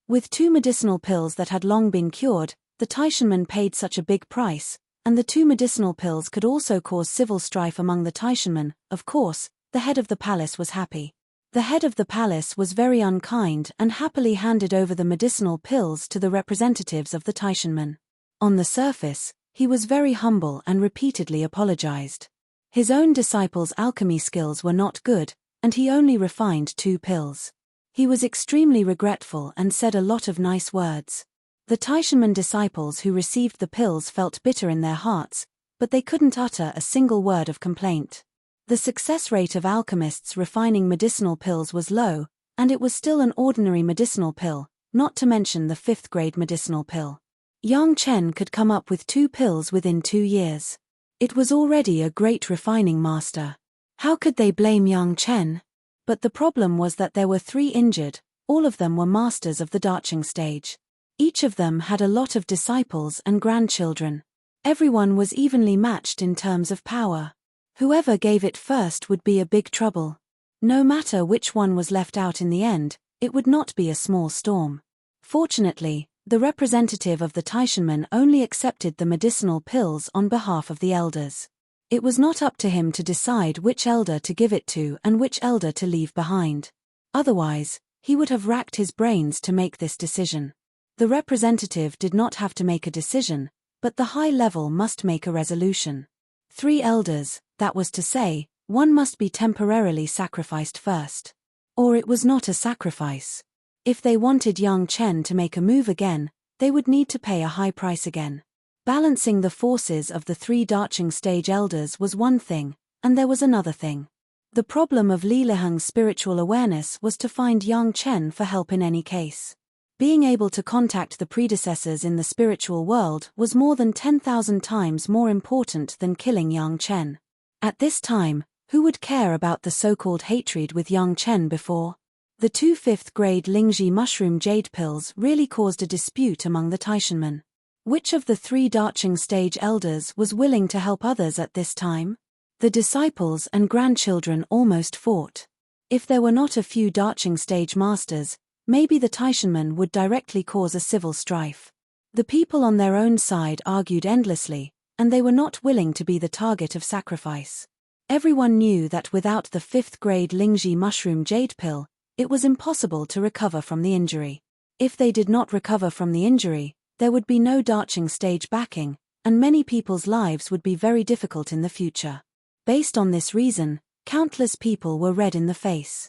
Speaker 1: With 2 medicinal pills that had long been cured, the Taishanmen paid such a big price, and the 2 medicinal pills could also cause civil strife among the Taishanmen. Of course, the head of the palace was happy. The head of the palace was very unkind and happily handed over the medicinal pills to the representatives of the Taishanmen. On the surface, he was very humble and repeatedly apologized. His own disciples' alchemy skills were not good, and he only refined 2 pills. He was extremely regretful and said a lot of nice words. The Taishanmen disciples who received the pills felt bitter in their hearts, but they couldn't utter a single word of complaint. The success rate of alchemists refining medicinal pills was low, and it was still an ordinary medicinal pill, not to mention the 5th-grade medicinal pill. Yang Chen could come up with 2 pills within 2 years. It was already a great refining master. How could they blame Yang Chen? But the problem was that there were 3 injured, all of them were masters of the Darching stage. Each of them had a lot of disciples and grandchildren. Everyone was evenly matched in terms of power. Whoever gave it first would be a big trouble. No matter which one was left out in the end, it would not be a small storm. Fortunately, the representative of the Taishanmen only accepted the medicinal pills on behalf of the elders. It was not up to him to decide which elder to give it to and which elder to leave behind. Otherwise, he would have racked his brains to make this decision. The representative did not have to make a decision, but the high level must make a resolution. 3 elders, that was to say, one must be temporarily sacrificed first. Or it was not a sacrifice. If they wanted Yang Chen to make a move again, they would need to pay a high price again. Balancing the forces of the 3 Darching stage elders was one thing, and there was another thing. The problem of Li Liheng's spiritual awareness was to find Yang Chen for help in any case. Being able to contact the predecessors in the spiritual world was more than 10,000 times more important than killing Yang Chen. At this time, who would care about the so-called hatred with Yang Chen before? The 2 5th-grade Lingji mushroom jade pills really caused a dispute among the Taishanmen. Which of the 3 Darching stage elders was willing to help others at this time? The disciples and grandchildren almost fought. If there were not a few Darching stage masters, maybe the Taishanmen would directly cause a civil strife. The people on their own side argued endlessly, and they were not willing to be the target of sacrifice. Everyone knew that without the 5th-grade Lingji mushroom jade pill, it was impossible to recover from the injury. If they did not recover from the injury, there would be no Darching stage backing, and many people's lives would be very difficult in the future. Based on this reason, countless people were red in the face.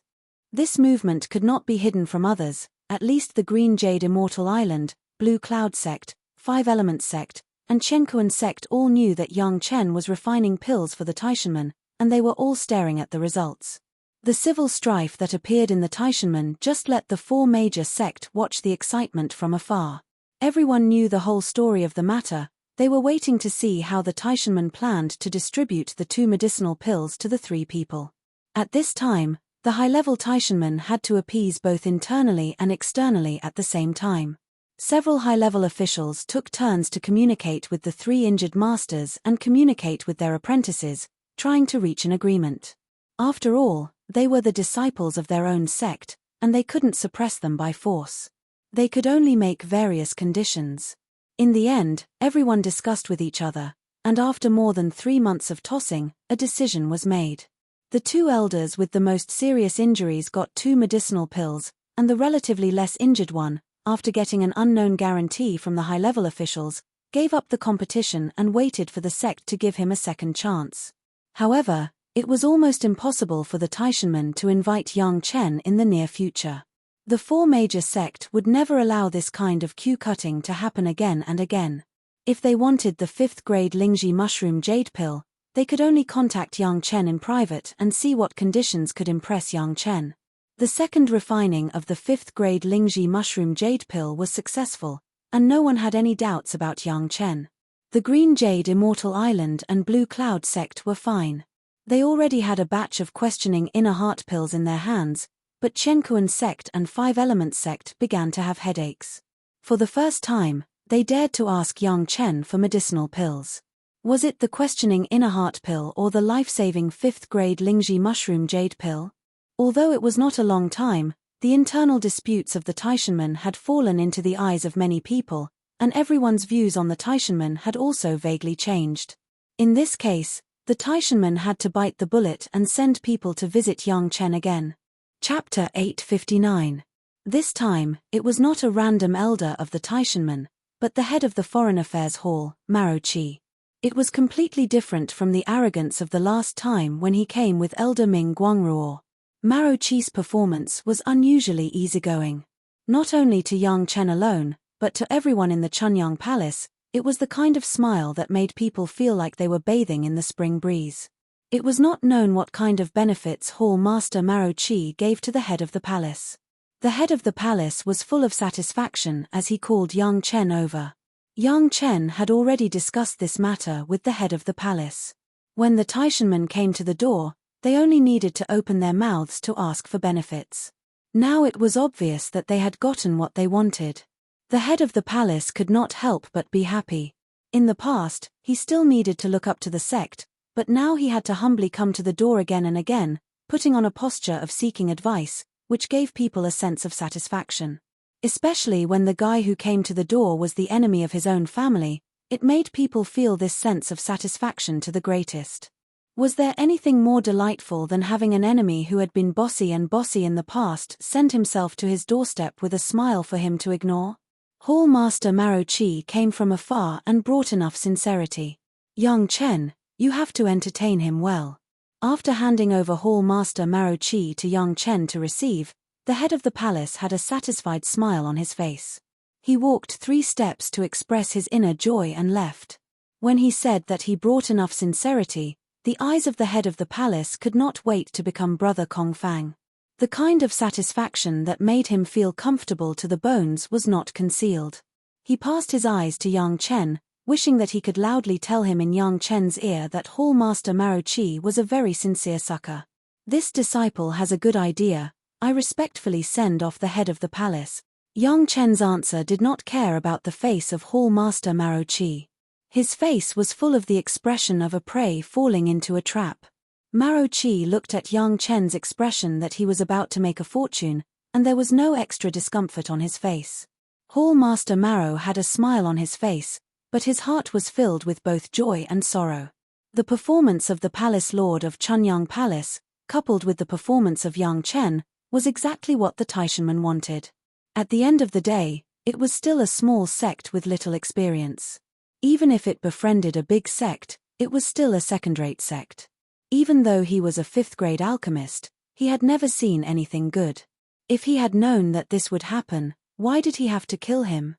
Speaker 1: This movement could not be hidden from others, at least the Green Jade Immortal Island, Blue Cloud Sect, 5 Elements Sect, and Chenkuan Sect all knew that Yang Chen was refining pills for the Taishanmen, and they were all staring at the results. The civil strife that appeared in the Taishanmen just let the 4 major sect watch the excitement from afar. Everyone knew the whole story of the matter. They were waiting to see how the Taishanmen planned to distribute the 2 medicinal pills to the 3 people. At this time, the high-level Taishanmen had to appease both internally and externally at the same time. Several high-level officials took turns to communicate with the three injured masters and communicate with their apprentices, trying to reach an agreement. After all, they were the disciples of their own sect, and they couldn't suppress them by force. They could only make various conditions. In the end, everyone discussed with each other, and after more than 3 months of tossing, a decision was made. The two elders with the most serious injuries got 2 medicinal pills, and the relatively less injured one, after getting an unknown guarantee from the high-level officials, gave up the competition and waited for the sect to give him a second chance. However, it was almost impossible for the Taishanmen to invite Yang Chen in the near future. The 4 major sect would never allow this kind of queue-cutting to happen again and again. If they wanted the 5th-grade Lingji mushroom jade pill, they could only contact Yang Chen in private and see what conditions could impress Yang Chen. The second refining of the 5th-grade Lingji mushroom jade pill was successful, and no one had any doubts about Yang Chen. The Green Jade Immortal Island and Blue Cloud sect were fine. They already had a batch of questioning inner heart pills in their hands, but Chenkuan sect and 5 Elements sect began to have headaches. For the first time, they dared to ask Yang Chen for medicinal pills. Was it the questioning inner heart pill or the life-saving 5th-grade Lingji mushroom jade pill? Although it was not a long time, the internal disputes of the Taishanmen had fallen into the eyes of many people, and everyone's views on the Taishanmen had also vaguely changed. In this case, the Taishanmen had to bite the bullet and send people to visit Yang Chen again. Chapter 859. This time, it was not a random elder of the Taishanmen, but the head of the Foreign Affairs Hall, Maro Qi. It was completely different from the arrogance of the last time when he came with Elder Ming Guangruo. Maro Qi's performance was unusually easygoing. Not only to Yang Chen alone, but to everyone in the Chunyang Palace, it was the kind of smile that made people feel like they were bathing in the spring breeze. It was not known what kind of benefits Hall Master Maro Qi gave to the head of the palace. The head of the palace was full of satisfaction as he called Yang Chen over. Yang Chen had already discussed this matter with the head of the palace. When the Taishanmen came to the door, they only needed to open their mouths to ask for benefits. Now it was obvious that they had gotten what they wanted. The head of the palace could not help but be happy. In the past, he still needed to look up to the sect, but now he had to humbly come to the door again and again, putting on a posture of seeking advice, which gave people a sense of satisfaction. Especially when the guy who came to the door was the enemy of his own family, it made people feel this sense of satisfaction to the greatest. Was there anything more delightful than having an enemy who had been bossy in the past send himself to his doorstep with a smile for him to ignore? Hall Master Maro Qi came from afar and brought enough sincerity. Yang Chen, you have to entertain him well. After handing over Hall Master Maro Qi to Yang Chen to receive, the head of the palace had a satisfied smile on his face. He walked 3 steps to express his inner joy and left. When he said that he brought enough sincerity, the eyes of the head of the palace could not wait to become Brother Kong Fang. The kind of satisfaction that made him feel comfortable to the bones was not concealed. He passed his eyes to Yang Chen, wishing that he could loudly tell him in Yang Chen's ear that Hall Master Maro Qi was a very sincere sucker. This disciple has a good idea. I respectfully send off the head of the palace. Yang Chen's answer did not care about the face of Hall Master Maro Qi. His face was full of the expression of a prey falling into a trap. Maro Qi looked at Yang Chen's expression that he was about to make a fortune, and there was no extra discomfort on his face. Hall Master Maro had a smile on his face, but his heart was filled with both joy and sorrow. The performance of the Palace Lord of Chunyang Palace, coupled with the performance of Yang Chen, was exactly what the Taishanmen wanted. At the end of the day, it was still a small sect with little experience. Even if it befriended a big sect, it was still a second-rate sect. Even though he was a 5th-grade alchemist, he had never seen anything good. If he had known that this would happen, why did he have to kill him?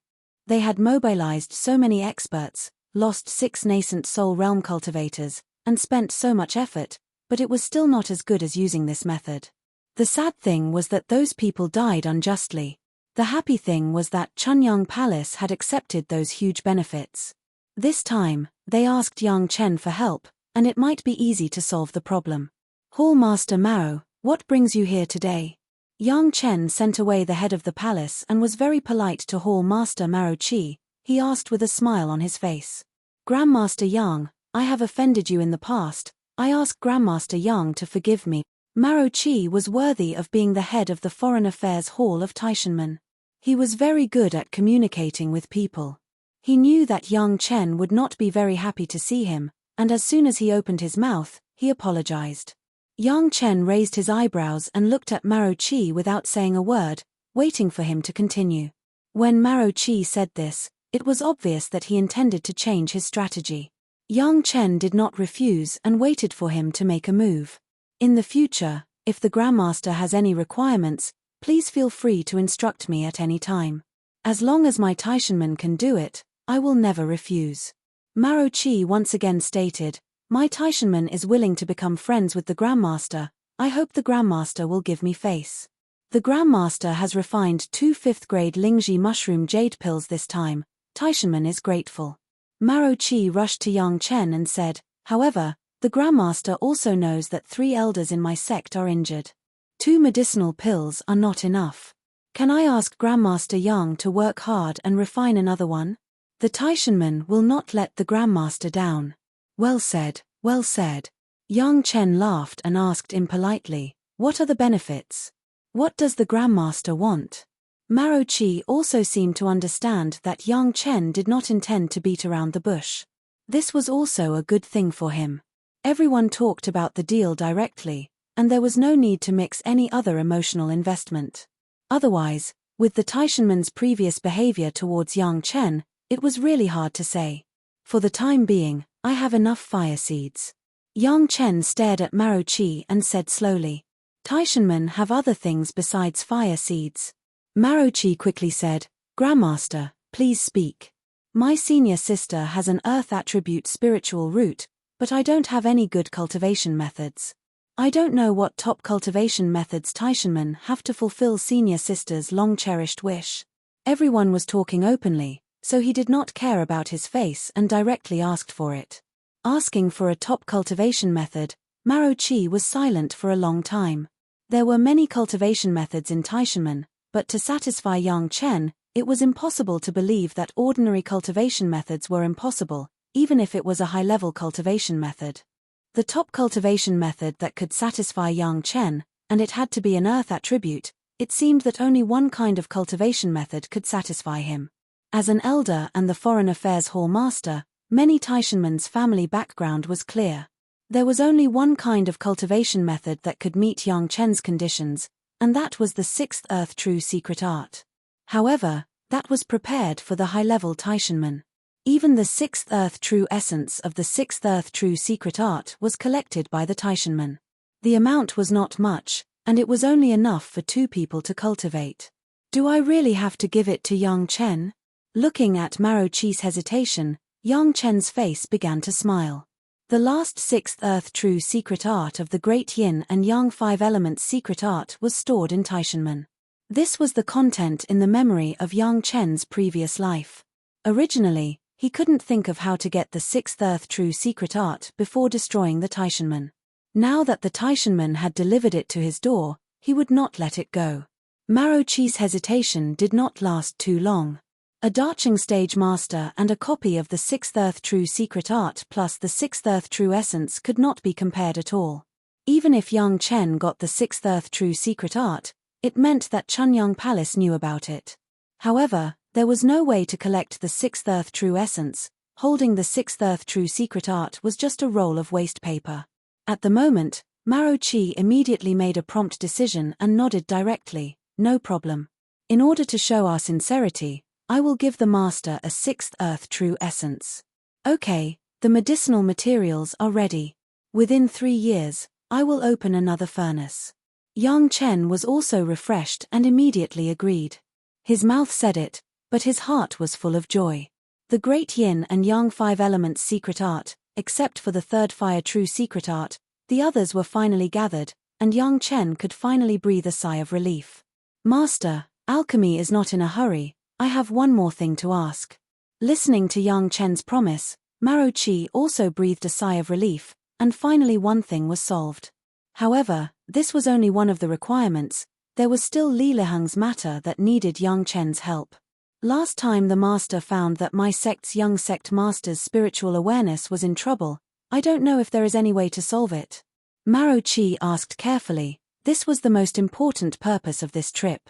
Speaker 1: They had mobilized so many experts, lost 6 nascent soul realm cultivators, and spent so much effort, but it was still not as good as using this method. The sad thing was that those people died unjustly. The happy thing was that Chunyang Palace had accepted those huge benefits. This time, they asked Yang Chen for help, and it might be easy to solve the problem. Hall Master Maro, what brings you here today? Yang Chen sent away the head of the palace and was very polite to Hall Master Maro Qi. He asked with a smile on his face. Grandmaster Yang, I have offended you in the past. I ask Grandmaster Yang to forgive me. Maro Qi was worthy of being the head of the Foreign Affairs Hall of Taishanmen. He was very good at communicating with people. He knew that Yang Chen would not be very happy to see him, and as soon as he opened his mouth, he apologized. Yang Chen raised his eyebrows and looked at Maro Qi without saying a word, waiting for him to continue. When Maro Qi said this, it was obvious that he intended to change his strategy. Yang Chen did not refuse and waited for him to make a move. In the future, if the Grandmaster has any requirements, please feel free to instruct me at any time. As long as my Taishanmen can do it, I will never refuse. Maro Qi once again stated, my Taishanmen is willing to become friends with the Grandmaster. I hope the Grandmaster will give me face. The Grandmaster has refined 2 5th-grade Lingji mushroom jade pills this time. Taishanmen is grateful. Maro Qi rushed to Yang Chen and said, however, the Grandmaster also knows that 3 elders in my sect are injured. 2 medicinal pills are not enough. Can I ask Grandmaster Yang to work hard and refine another one? The Taishanmen will not let the Grandmaster down. Well said, well said. Yang Chen laughed and asked impolitely, what are the benefits? What does the Grandmaster want? Maro Qi also seemed to understand that Yang Chen did not intend to beat around the bush. This was also a good thing for him. Everyone talked about the deal directly, and there was no need to mix any other emotional investment. Otherwise, with the Taishanmen's previous behavior towards Yang Chen, it was really hard to say. For the time being, I have enough fire seeds. Yang Chen stared at Maro Qi and said slowly, Taishanmen have other things besides fire seeds. Maro Qi quickly said, Grandmaster, please speak. My senior sister has an earth attribute spiritual root, but I don't have any good cultivation methods. I don't know what top cultivation methods Taishanmen have to fulfill senior sister's long-cherished wish. Everyone was talking openly, so he did not care about his face and directly asked for it. Asking for a top cultivation method, Maro Qi was silent for a long time. There were many cultivation methods in Taishanmen, but to satisfy Yang Chen, it was impossible to believe that ordinary cultivation methods were impossible, even if it was a high-level cultivation method. The top cultivation method that could satisfy Yang Chen, and it had to be an earth attribute, it seemed that only one kind of cultivation method could satisfy him. As an elder and the Foreign Affairs Hall Master, many Taishanmen's family background was clear. There was only one kind of cultivation method that could meet Yang Chen's conditions, and that was the 6th Earth True Secret Art. However, that was prepared for the high-level Taishanmen. Even the 6th Earth True Essence of the 6th Earth True Secret Art was collected by the Taishanmen. The amount was not much, and it was only enough for 2 people to cultivate. Do I really have to give it to Yang Chen? Looking at Maro Qi's hesitation, Yang Chen's face began to smile. The last 6th Earth True Secret Art of the Great Yin and Yang 5 Elements Secret Art was stored in Taishanmen. This was the content in the memory of Yang Chen's previous life. Originally, he couldn't think of how to get the 6th Earth True Secret Art before destroying the Taishanmen. Now that the Taishanmen had delivered it to his door, he would not let it go. Maro Qi's hesitation did not last too long. A Darching Stage Master and a copy of the 6th Earth True Secret Art plus the 6th Earth True Essence could not be compared at all. Even if Yang Chen got the 6th Earth True Secret Art, it meant that Chunyang Palace knew about it. However, there was no way to collect the 6th Earth True Essence. Holding the 6th Earth True Secret Art was just a roll of waste paper. At the moment, Maro Qi immediately made a prompt decision and nodded directly, no problem. In order to show our sincerity, I will give the Master a 6th Earth True Essence. Okay, the medicinal materials are ready. Within 3 years, I will open another furnace. Yang Chen was also refreshed and immediately agreed. His mouth said it, but his heart was full of joy. The Great Yin and Yang 5 Elements Secret Art, except for the 3rd Fire True Secret Art, the others were finally gathered, and Yang Chen could finally breathe a sigh of relief. Master, alchemy is not in a hurry, I have one more thing to ask. Listening to Yang Chen's promise, Maro Qi also breathed a sigh of relief, and finally one thing was solved. However, this was only one of the requirements. There was still Li Liheng's matter that needed Yang Chen's help. Last time the master found that my sect's young sect master's spiritual awareness was in trouble. I don't know if there is any way to solve it. Maro Chi asked carefully. This was the most important purpose of this trip.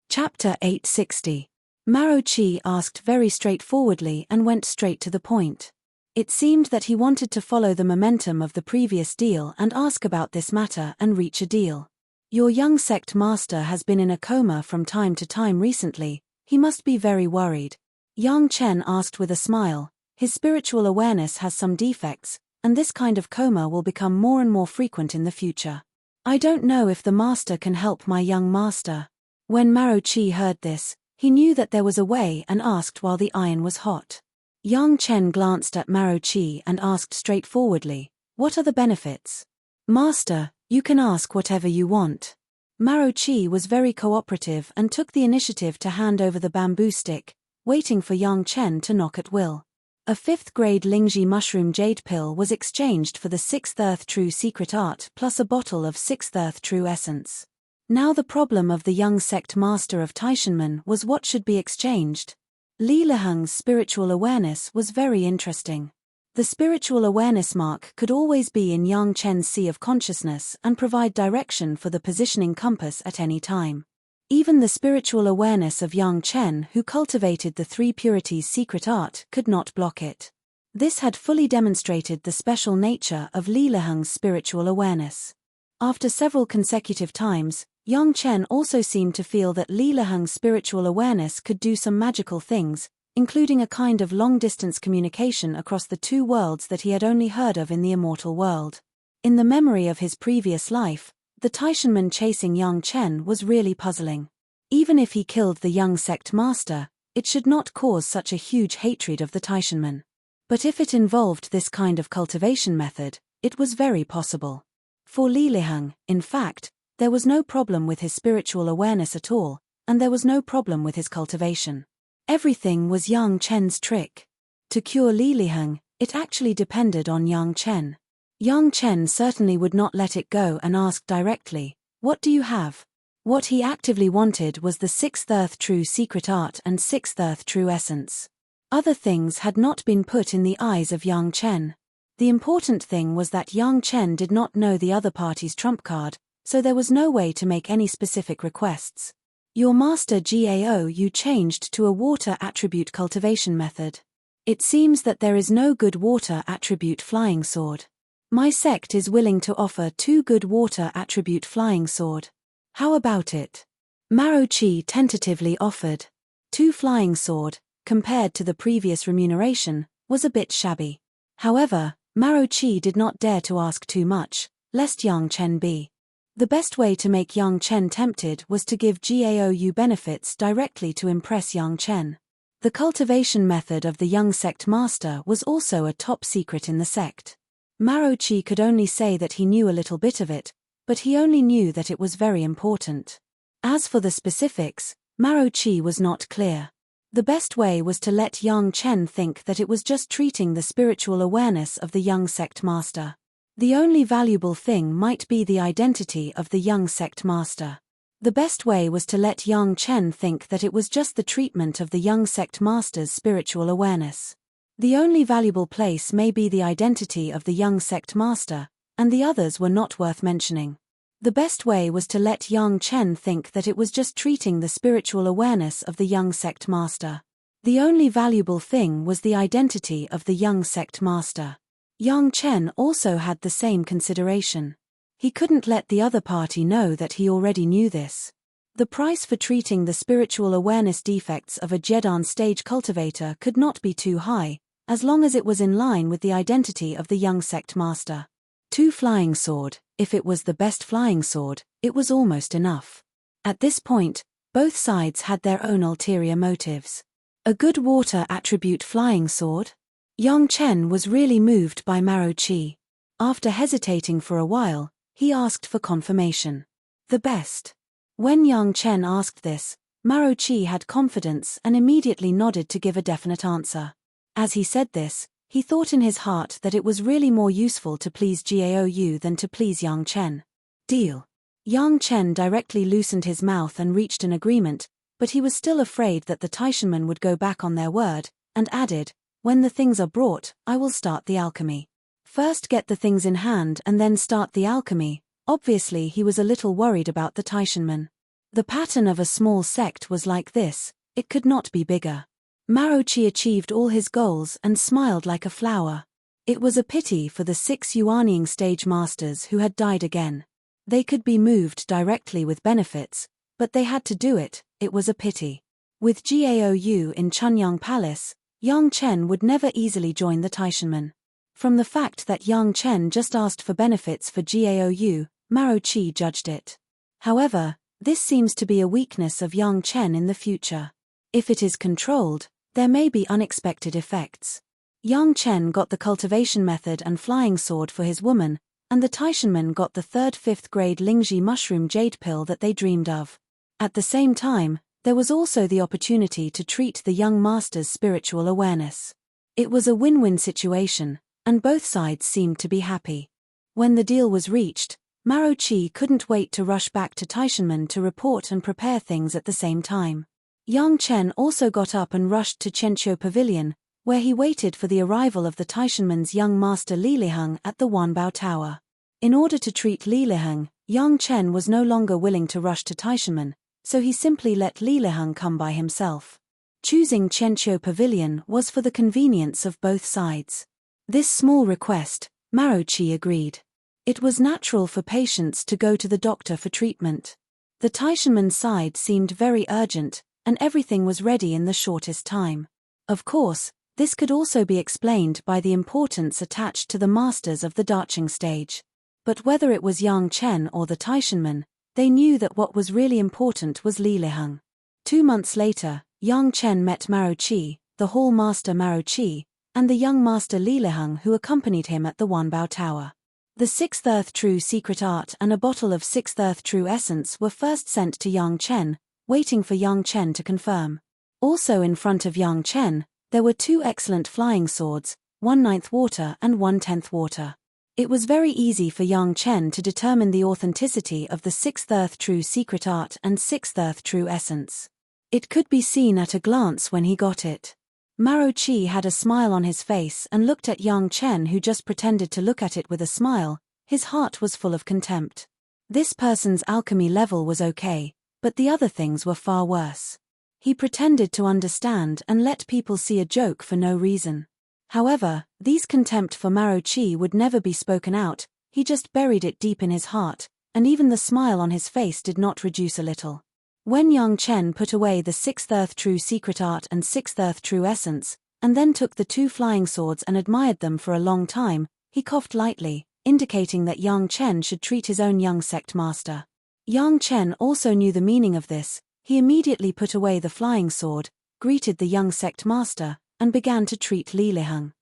Speaker 1: Chapter 860. Maro Chi asked very straightforwardly and went straight to the point. It seemed that he wanted to follow the momentum of the previous deal and ask about this matter and reach a deal. Your young sect master has been in a coma from time to time recently. He must be very worried. Yang Chen asked with a smile. His spiritual awareness has some defects, and this kind of coma will become more and more frequent in the future. I don't know if the master can help my young master. When Maro Chi heard this, he knew that there was a way and asked while the iron was hot. Yang Chen glanced at Maro Chi and asked straightforwardly, "What are the benefits?" "Master, you can ask whatever you want." Maro Chi was very cooperative and took the initiative to hand over the bamboo stick, waiting for Yang Chen to knock at will. A 5th-grade Lingji mushroom jade pill was exchanged for the 6th Earth True Secret Art plus a bottle of 6th Earth True Essence. Now the problem of the young sect master of Taishanmen was what should be exchanged. Li Liheng's spiritual awareness was very interesting. The spiritual awareness mark could always be in Yang Chen's sea of consciousness and provide direction for the positioning compass at any time. Even the spiritual awareness of Yang Chen, who cultivated the 3 purities secret art, could not block it. This had fully demonstrated the special nature of Li Liheng's spiritual awareness. After several consecutive times, Yang Chen also seemed to feel that Li Liheng's spiritual awareness could do some magical things, including a kind of long-distance communication across the 2 worlds that he had only heard of in the immortal world. In the memory of his previous life, the Taishanman chasing Yang Chen was really puzzling. Even if he killed the young sect master, it should not cause such a huge hatred of the Taishanman. But if it involved this kind of cultivation method, it was very possible. For Li Liheng, in fact, there was no problem with his spiritual awareness at all, and there was no problem with his cultivation. Everything was Yang Chen's trick. To cure Li Liheng, it actually depended on Yang Chen. Yang Chen certainly would not let it go and ask directly, "What do you have?" What he actively wanted was the 6th Earth True Secret Art and 6th Earth True Essence. Other things had not been put in the eyes of Yang Chen. The important thing was that Yang Chen did not know the other party's trump card, so there was no way to make any specific requests. Your master Gao Yu changed to a water attribute cultivation method. It seems that there is no good water attribute flying sword. My sect is willing to offer 2 good water attribute flying sword. How about it? Maro Chi tentatively offered. 2 flying sword, compared to the previous remuneration, was a bit shabby. However, Maro Chi did not dare to ask too much, lest Yang Chen be. The best way to make Yang Chen tempted was to give Gao Yu benefits directly to impress Yang Chen. The cultivation method of the young sect master was also a top secret in the sect. Maro Chi could only say that he knew a little bit of it, but he only knew that it was very important. As for the specifics, Maro Chi was not clear. The best way was to let Yang Chen think that it was just treating the spiritual awareness of the young sect master. The only valuable thing might be the identity of the young sect master. The best way was to let Yang Chen think that it was just the treatment of the young sect master's spiritual awareness. The only valuable place may be the identity of the young sect master, and the others were not worth mentioning. The best way was to let Yang Chen think that it was just treating the spiritual awareness of the young sect master. The only valuable thing was the identity of the young sect master. Yang Chen also had the same consideration. He couldn't let the other party know that he already knew this. The price for treating the spiritual awareness defects of a Jedan stage cultivator could not be too high, as long as it was in line with the identity of the young sect master. 2 flying sword, if it was the best flying sword, it was almost enough. At this point, both sides had their own ulterior motives. A good water attribute flying sword? Yang Chen was really moved by Maro Chi. After hesitating for a while, he asked for confirmation. The best. When Yang Chen asked this, Maro Chi had confidence and immediately nodded to give a definite answer. As he said this, he thought in his heart that it was really more useful to please Gao Yu than to please Yang Chen. Deal. Yang Chen directly loosened his mouth and reached an agreement, but he was still afraid that the Taishanmen would go back on their word, and added, "When the things are brought, I will start the alchemy. First get the things in hand and then start the alchemy." Obviously he was a little worried about the Taishanmen. The pattern of a small sect was like this, it could not be bigger. Marochi achieved all his goals and smiled like a flower. It was a pity for the 6 Yuanying stage masters who had died again. They could be moved directly with benefits, but they had to do it, it was a pity. With Gaou in Chunyang Palace, Yang Chen would never easily join the Taishanmen. From the fact that Yang Chen just asked for benefits for Gaou, Marochi judged it. However, this seems to be a weakness of Yang Chen in the future. If it is controlled, there may be unexpected effects. Yang Chen got the cultivation method and flying sword for his woman, and the Taishanmen got the 3rd-5th grade Lingji mushroom jade pill that they dreamed of. At the same time, there was also the opportunity to treat the young master's spiritual awareness. It was a win-win situation, and both sides seemed to be happy. When the deal was reached, Marochi couldn't wait to rush back to Taishanmen to report and prepare things at the same time. Yang Chen also got up and rushed to Chenqiu Pavilion, where he waited for the arrival of the Taishanmen's young master Li Liheng at the Wanbao Tower. In order to treat Li Liheng, Yang Chen was no longer willing to rush to Taishanmen, so he simply let Li Liheng come by himself. Choosing Chenqiu Pavilion was for the convenience of both sides. This small request, Marochi agreed. It was natural for patients to go to the doctor for treatment. The Taishanmen side seemed very urgent, and everything was ready in the shortest time. Of course, this could also be explained by the importance attached to the masters of the Dacheng stage. But whether it was Yang Chen or the Taishanmen, they knew that what was really important was Li Liheng. 2 months later, Yang Chen met Marochi, the hall master Marochi, and the young master Li Liheng who accompanied him at the Wanbao Tower. The 6th Earth True secret art and a bottle of 6th Earth True essence were first sent to Yang Chen, waiting for Yang Chen to confirm. Also in front of Yang Chen, there were 2 excellent flying swords, 1/9 water and 1/10 water. It was very easy for Yang Chen to determine the authenticity of the 6th Earth True secret art and 6th Earth True essence. It could be seen at a glance when he got it. Marochi had a smile on his face and looked at Yang Chen, who just pretended to look at it with a smile. His heart was full of contempt. This person's alchemy level was okay, but the other things were far worse. He pretended to understand and let people see a joke for no reason. However, these contempt for Marochi would never be spoken out, he just buried it deep in his heart, and even the smile on his face did not reduce a little. When Yang Chen put away the 6th Earth True secret art and 6th Earth True essence, and then took the 2 flying swords and admired them for a long time, he coughed lightly, indicating that Yang Chen should treat his own young sect master. Yang Chen also knew the meaning of this. He immediately put away the flying sword, greeted the young sect master, and began to treat Li Liheng.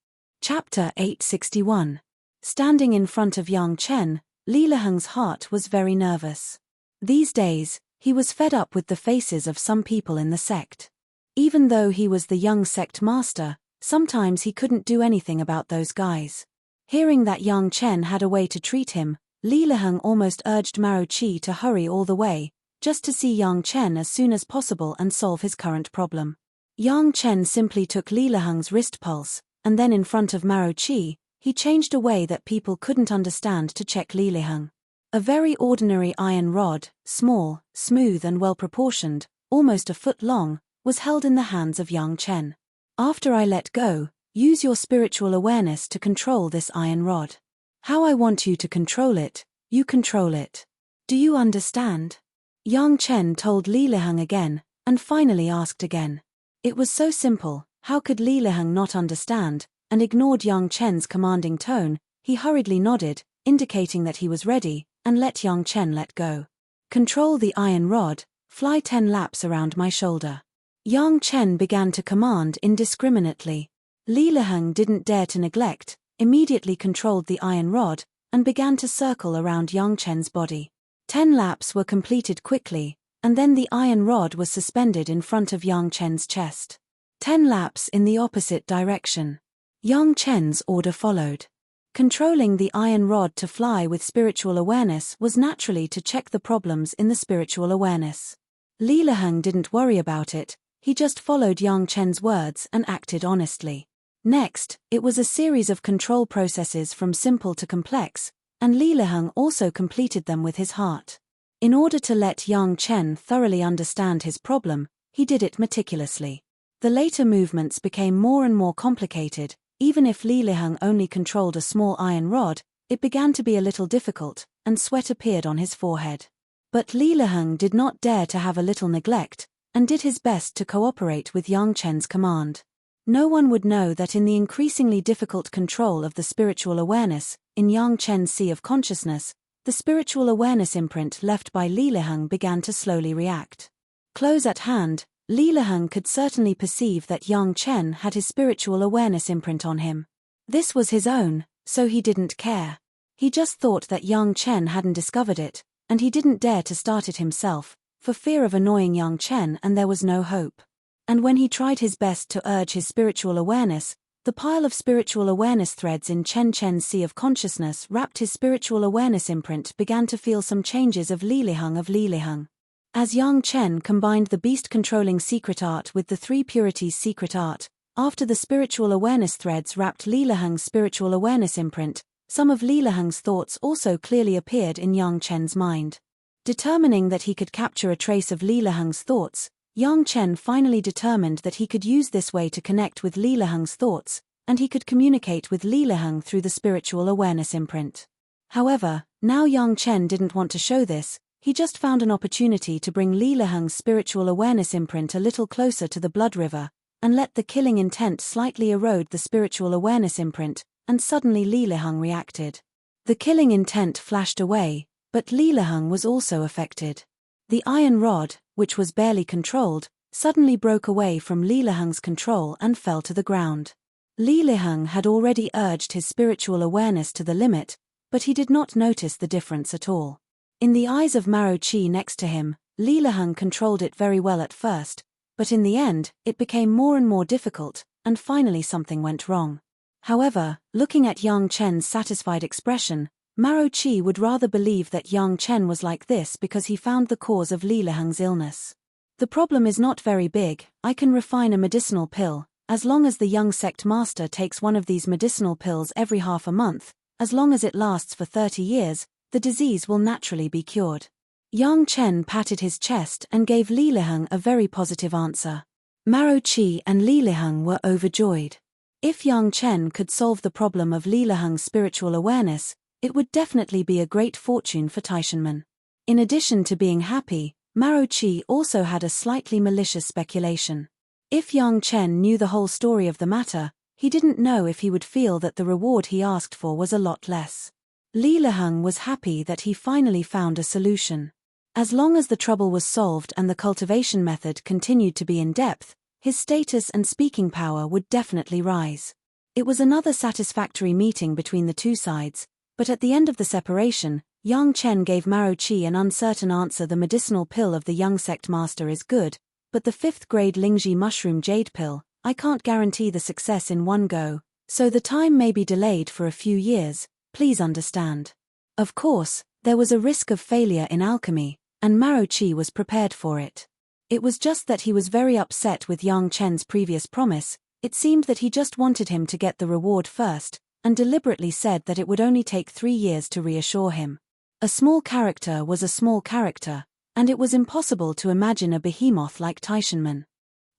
Speaker 1: Chapter 861. Standing in front of Yang Chen, Li Liheng's heart was very nervous. These days, he was fed up with the faces of some people in the sect. Even though he was the young sect master, sometimes he couldn't do anything about those guys. Hearing that Yang Chen had a way to treat him, Li Liheng almost urged Marochi to hurry all the way, just to see Yang Chen as soon as possible and solve his current problem. Yang Chen simply took Li Liheng's wrist pulse, and then in front of Marochi, he changed a way that people couldn't understand to check Li Liheng. A very ordinary iron rod, small, smooth and well-proportioned, almost a foot long, was held in the hands of Yang Chen. After I let go, use your spiritual awareness to control this iron rod. How I want you to control it, you control it. Do you understand? Yang Chen told Li Liheng again, and finally asked again. It was so simple, how could Li Liheng not understand, and ignored Yang Chen's commanding tone. He hurriedly nodded, indicating that he was ready, and let Yang Chen let go. Control the iron rod, fly 10 laps around my shoulder. Yang Chen began to command indiscriminately. Li Liheng didn't dare to neglect, immediately controlled the iron rod, and began to circle around Yang Chen's body. 10 laps were completed quickly, and then the iron rod was suspended in front of Yang Chen's chest. 10 laps in the opposite direction. Yang Chen's order followed. Controlling the iron rod to fly with spiritual awareness was naturally to check the problems in the spiritual awareness. Li Liheng didn't worry about it, he just followed Yang Chen's words and acted honestly. Next, it was a series of control processes from simple to complex, and Li Liheng also completed them with his heart. In order to let Yang Chen thoroughly understand his problem, he did it meticulously. The later movements became more and more complicated. Even if Li Liheng only controlled a small iron rod, it began to be a little difficult, and sweat appeared on his forehead. But Li Liheng did not dare to have a little neglect, and did his best to cooperate with Yang Chen's command. No one would know that in the increasingly difficult control of the spiritual awareness, in Yang Chen's sea of consciousness, the spiritual awareness imprint left by Li Liheng began to slowly react. Close at hand, Li Liheng could certainly perceive that Yang Chen had his spiritual awareness imprint on him. This was his own, so he didn't care. He just thought that Yang Chen hadn't discovered it, and he didn't dare to start it himself, for fear of annoying Yang Chen, and there was no hope. And when he tried his best to urge his spiritual awareness, the pile of spiritual awareness threads in Chen's sea of consciousness wrapped his spiritual awareness imprint began to feel some changes of Li Liheng. As Yang Chen combined the beast-controlling secret art with the three purities secret art, after the spiritual awareness threads wrapped Li Liheng's spiritual awareness imprint, some of Li Liheng's thoughts also clearly appeared in Yang Chen's mind. Determining that he could capture a trace of Li Liheng's thoughts, Yang Chen finally determined that he could use this way to connect with Li Liheng's thoughts, and he could communicate with Li Liheng through the spiritual awareness imprint. However, now Yang Chen didn't want to show this, he just found an opportunity to bring Li Liheng's spiritual awareness imprint a little closer to the blood river, and let the killing intent slightly erode the spiritual awareness imprint, and suddenly Li Liheng reacted. The killing intent flashed away, but Li Liheng was also affected. The iron rod, which was barely controlled, suddenly broke away from Li Liheng's control and fell to the ground. Li Liheng had already urged his spiritual awareness to the limit, but he did not notice the difference at all. In the eyes of Maro Qi next to him, Li Liheng controlled it very well at first, but in the end, it became more and more difficult, and finally something went wrong. However, looking at Yang Chen's satisfied expression, Maro Qi would rather believe that Yang Chen was like this because he found the cause of Li Liheng's illness. The problem is not very big, I can refine a medicinal pill, as long as the young sect master takes one of these medicinal pills every half a month, as long as it lasts for 30 years, the disease will naturally be cured. Yang Chen patted his chest and gave Li Liheng a very positive answer. Maro Qi and Li Liheng were overjoyed. If Yang Chen could solve the problem of Li Liheng's spiritual awareness, it would definitely be a great fortune for Taishanmen. In addition to being happy, Maro Qi also had a slightly malicious speculation. If Yang Chen knew the whole story of the matter, he didn't know if he would feel that the reward he asked for was a lot less. Li Liheng was happy that he finally found a solution. As long as the trouble was solved and the cultivation method continued to be in depth, his status and speaking power would definitely rise. It was another satisfactory meeting between the two sides, but at the end of the separation, Yang Chen gave Maro Qi an uncertain answer. The medicinal pill of the young sect master is good, but the 5th grade Lingji mushroom jade pill, I can't guarantee the success in one go, so the time may be delayed for a few years, please understand. Of course, there was a risk of failure in alchemy, and Maro Qi was prepared for it. It was just that he was very upset with Yang Chen's previous promise. It seemed that he just wanted him to get the reward first, and deliberately said that it would only take 3 years to reassure him. A small character was a small character, and it was impossible to imagine a behemoth like Taishanmen.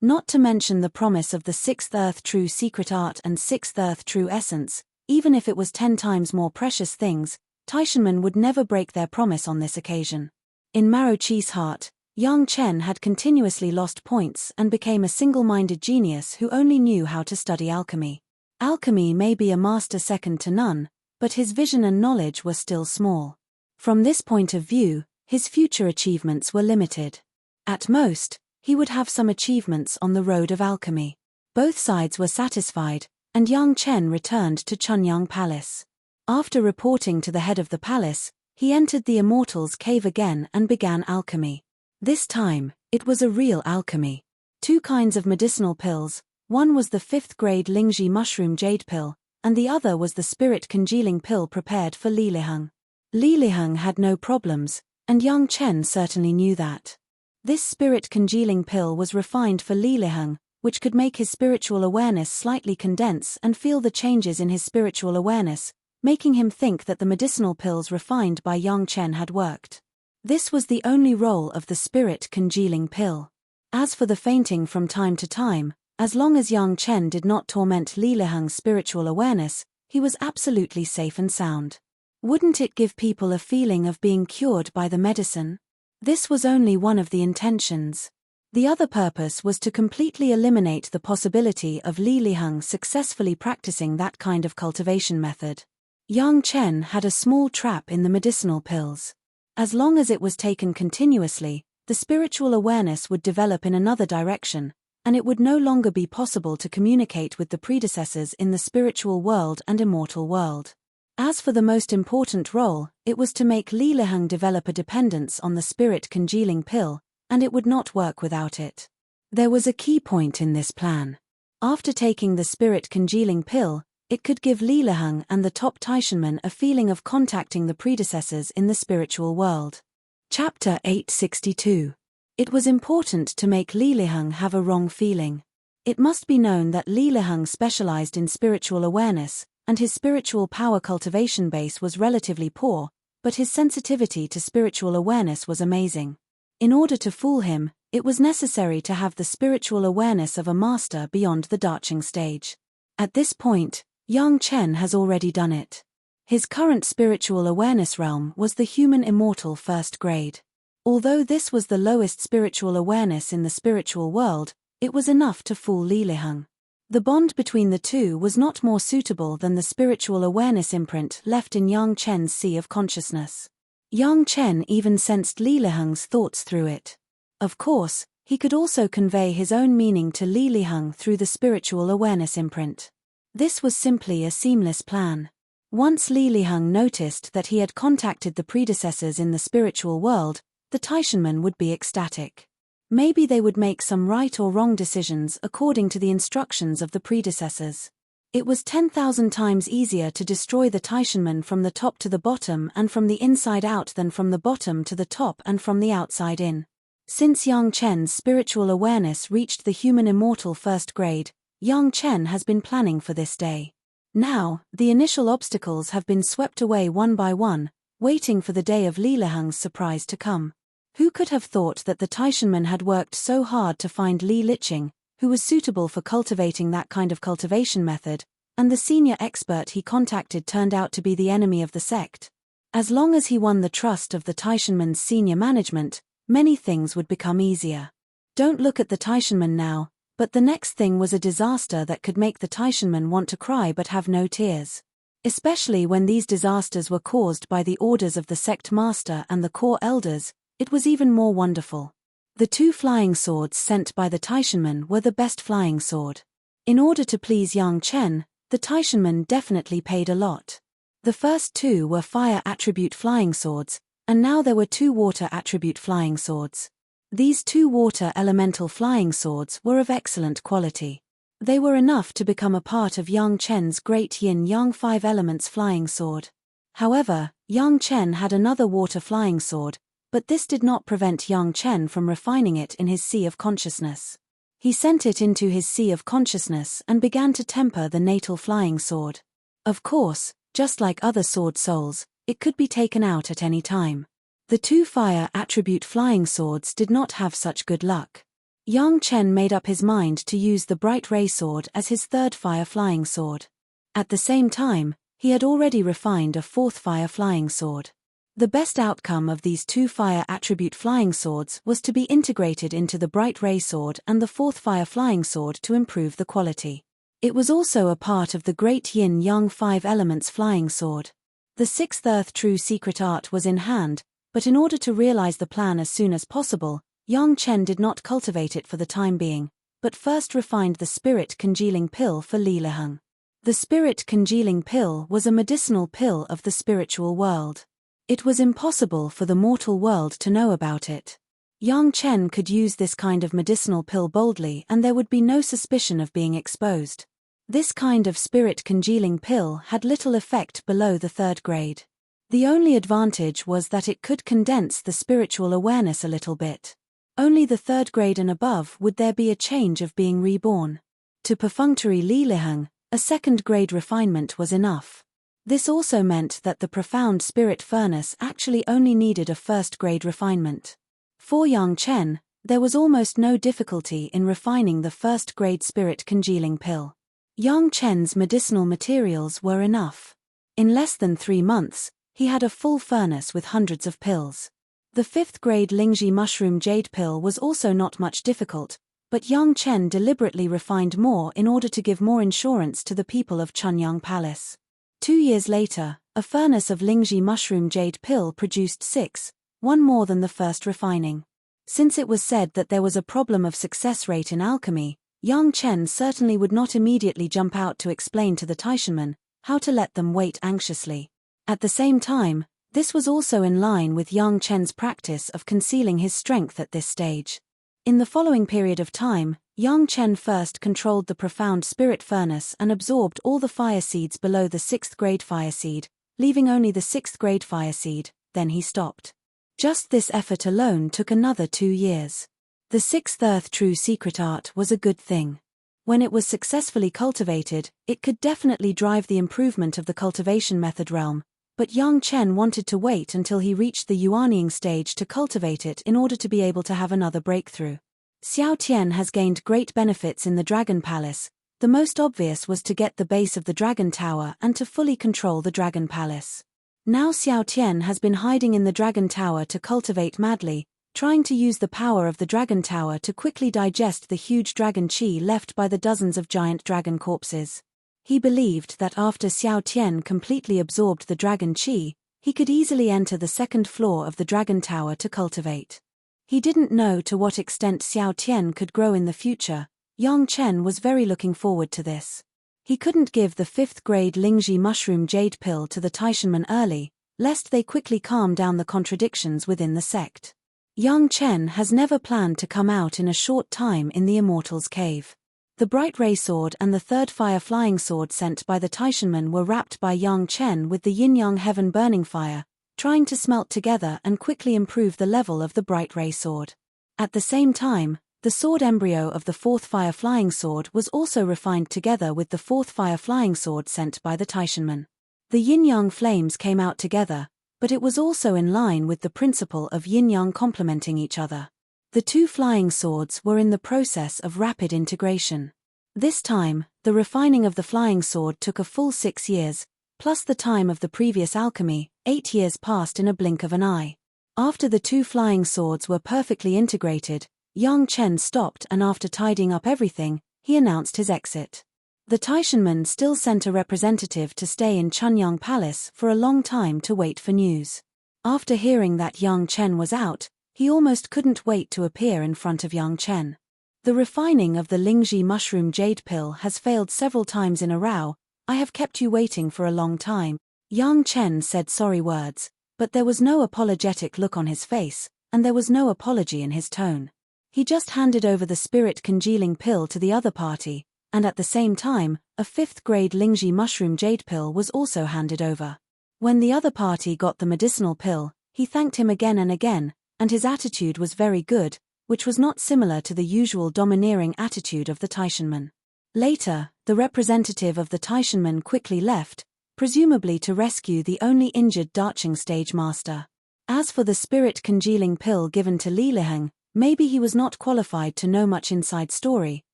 Speaker 1: Not to mention the promise of the 6th Earth True Secret Art and 6th Earth True Essence, even if it was 10 times more precious things, Taishanmen would never break their promise on this occasion. In Maro Qi's heart, Yang Chen had continuously lost points and became a single-minded genius who only knew how to study alchemy. Alchemy may be a master second to none, but his vision and knowledge were still small. From this point of view, his future achievements were limited. At most, he would have some achievements on the road of alchemy. Both sides were satisfied, and Yang Chen returned to Chunyang Palace. After reporting to the head of the palace, he entered the Immortals' Cave again and began alchemy. This time, it was a real alchemy. 2 kinds of medicinal pills, one was the 5th grade Lingji mushroom jade pill, and the other was the spirit congealing pill prepared for Li Liheng. Li Liheng had no problems, and Yang Chen certainly knew that. This spirit congealing pill was refined for Li Liheng, which could make his spiritual awareness slightly condense and feel the changes in his spiritual awareness, making him think that the medicinal pills refined by Yang Chen had worked. This was the only role of the spirit congealing pill. As for the fainting from time to time, as long as Yang Chen did not torment Li Liheng's spiritual awareness, he was absolutely safe and sound. Wouldn't it give people a feeling of being cured by the medicine? This was only one of the intentions. The other purpose was to completely eliminate the possibility of Li Liheng successfully practicing that kind of cultivation method. Yang Chen had a small trap in the medicinal pills. As long as it was taken continuously, the spiritual awareness would develop in another direction, and it would no longer be possible to communicate with the predecessors in the spiritual world and immortal world. As for the most important role, it was to make Li Liheng develop a dependence on the spirit congealing pill, and it would not work without it. There was a key point in this plan. After taking the spirit congealing pill, it could give Li Liheng and the top Taishanmen a feeling of contacting the predecessors in the spiritual world. Chapter 862. It was important to make Li Liheng have a wrong feeling. It must be known that Li Liheng specialized in spiritual awareness, and his spiritual power cultivation base was relatively poor, but his sensitivity to spiritual awareness was amazing. In order to fool him, it was necessary to have the spiritual awareness of a master beyond the Dacheng stage. At this point, Yang Chen has already done it. His current spiritual awareness realm was the human immortal first grade. Although this was the lowest spiritual awareness in the spiritual world, it was enough to fool Li Liheng. The bond between the two was not more suitable than the spiritual awareness imprint left in Yang Chen's sea of consciousness. Yang Chen even sensed Li Liheng's thoughts through it. Of course, he could also convey his own meaning to Li Liheng through the spiritual awareness imprint. This was simply a seamless plan. Once Li Liheng noticed that he had contacted the predecessors in the spiritual world, the Taishanmen would be ecstatic. Maybe they would make some right or wrong decisions according to the instructions of the predecessors. It was 10,000 times easier to destroy the Taishanmen from the top to the bottom and from the inside out than from the bottom to the top and from the outside in. Since Yang Chen's spiritual awareness reached the human immortal first grade, Yang Chen has been planning for this day. Now, the initial obstacles have been swept away one by one, waiting for the day of Li Liheng's surprise to come. Who could have thought that the Taishanmen had worked so hard to find Li Liqing, who was suitable for cultivating that kind of cultivation method, and the senior expert he contacted turned out to be the enemy of the sect? As long as he won the trust of the Taishanmen's senior management, many things would become easier. Don't look at the Taishanmen now, but the next thing was a disaster that could make the Taishanmen want to cry but have no tears. Especially when these disasters were caused by the orders of the sect master and the core elders, it was even more wonderful. The 2 flying swords sent by the Taishanmen were the best flying sword. In order to please Yang Chen, the Taishanmen definitely paid a lot. The first 2 were fire attribute flying swords, and now there were 2 water attribute flying swords. These 2 water elemental flying swords were of excellent quality. They were enough to become a part of Yang Chen's great yin-yang 5 elements flying sword. However, Yang Chen had another water flying sword, but this did not prevent Yang Chen from refining it in his sea of consciousness. He sent it into his sea of consciousness and began to temper the natal flying sword. Of course, just like other sword souls, it could be taken out at any time. The 2 fire attribute flying swords did not have such good luck. Yang Chen made up his mind to use the bright ray sword as his 3rd fire flying sword. At the same time, he had already refined a 4th fire flying sword. The best outcome of these 2 fire attribute flying swords was to be integrated into the bright ray sword and the 4th fire flying sword to improve the quality. It was also a part of the great yin-yang 5 elements flying sword. The 6th earth true secret art was in hand, but in order to realize the plan as soon as possible, Yang Chen did not cultivate it for the time being, but first refined the spirit congealing pill for Li Liheng. The spirit congealing pill was a medicinal pill of the spiritual world. It was impossible for the mortal world to know about it. Yang Chen could use this kind of medicinal pill boldly and there would be no suspicion of being exposed. This kind of spirit-congealing pill had little effect below the 3rd grade. The only advantage was that it could condense the spiritual awareness a little bit. Only the 3rd grade and above would there be a change of being reborn. To perfunctory Liliheng, a 2nd grade refinement was enough. This also meant that the profound spirit furnace actually only needed a 1st grade refinement. For Yang Chen, there was almost no difficulty in refining the 1st grade spirit congealing pill. Yang Chen's medicinal materials were enough. In less than 3 months, he had a full furnace with hundreds of pills. The 5th grade Lingji mushroom jade pill was also not much difficult, but Yang Chen deliberately refined more in order to give more insurance to the people of Chunyang Palace. 2 years later, a furnace of Lingji mushroom jade pill produced 6, one more than the first refining. Since it was said that there was a problem of success rate in alchemy, Yang Chen certainly would not immediately jump out to explain to the Taishanmen how to let them wait anxiously. At the same time, this was also in line with Yang Chen's practice of concealing his strength at this stage. In the following period of time, Yang Chen first controlled the profound spirit furnace and absorbed all the fire seeds below the 6th grade fire seed, leaving only the 6th grade fire seed, then he stopped. Just this effort alone took another 2 years. The 6th earth true secret art was a good thing. When it was successfully cultivated, it could definitely drive the improvement of the cultivation method realm, but Yang Chen wanted to wait until he reached the Yuanying stage to cultivate it in order to be able to have another breakthrough. Xiao Tian has gained great benefits in the Dragon Palace. The most obvious was to get the base of the Dragon Tower and to fully control the Dragon Palace. Now Xiao Tian has been hiding in the Dragon Tower to cultivate madly, trying to use the power of the Dragon Tower to quickly digest the huge dragon qi left by the dozens of giant dragon corpses. He believed that after Xiao Tian completely absorbed the dragon qi, he could easily enter the 2nd floor of the Dragon Tower to cultivate. He didn't know to what extent Xiao Tian could grow in the future. Yang Chen was very looking forward to this. He couldn't give the 5th grade Lingji mushroom jade pill to the Taishanmen early, lest they quickly calm down the contradictions within the sect. Yang Chen has never planned to come out in a short time in the Immortals' Cave. The bright ray sword and the 3rd fire flying sword sent by the Taishanmen were wrapped by Yang Chen with the yin-yang heaven burning fire, trying to smelt together and quickly improve the level of the bright ray sword. At the same time, the sword embryo of the 4th fire flying sword was also refined together with the 4th fire flying sword sent by the Taishanmen. The yin-yang flames came out together, but it was also in line with the principle of yin-yang complementing each other. The 2 flying swords were in the process of rapid integration. This time, the refining of the flying sword took a full 6 years, plus the time of the previous alchemy. 8 years passed in a blink of an eye. After the 2 flying swords were perfectly integrated, Yang Chen stopped and after tidying up everything, he announced his exit. The Taishanmen still sent a representative to stay in Chunyang Palace for a long time to wait for news. After hearing that Yang Chen was out, he almost couldn't wait to appear in front of Yang Chen. The refining of the Lingji mushroom jade pill has failed several times in a row. I have kept you waiting for a long time. Yang Chen said sorry words, but there was no apologetic look on his face, and there was no apology in his tone. He just handed over the spirit congealing pill to the other party, and at the same time, a 5th grade Lingji mushroom jade pill was also handed over. When the other party got the medicinal pill, he thanked him again and again, and his attitude was very good, which was not similar to the usual domineering attitude of the Taishanmen. Later, the representative of the Taishanmen quickly left, presumably to rescue the only injured Dacheng stage master. As for the spirit congealing pill given to Liliheng, maybe he was not qualified to know much inside story,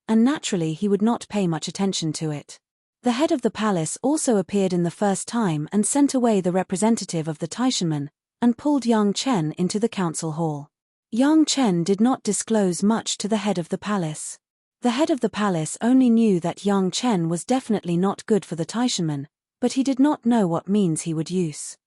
Speaker 1: and naturally he would not pay much attention to it. The head of the palace also appeared in the first time and sent away the representative of the Taishanmen, and pulled Yang Chen into the council hall. Yang Chen did not disclose much to the head of the palace. The head of the palace only knew that Yang Chen was definitely not good for the Taishanmen, but he did not know what means he would use.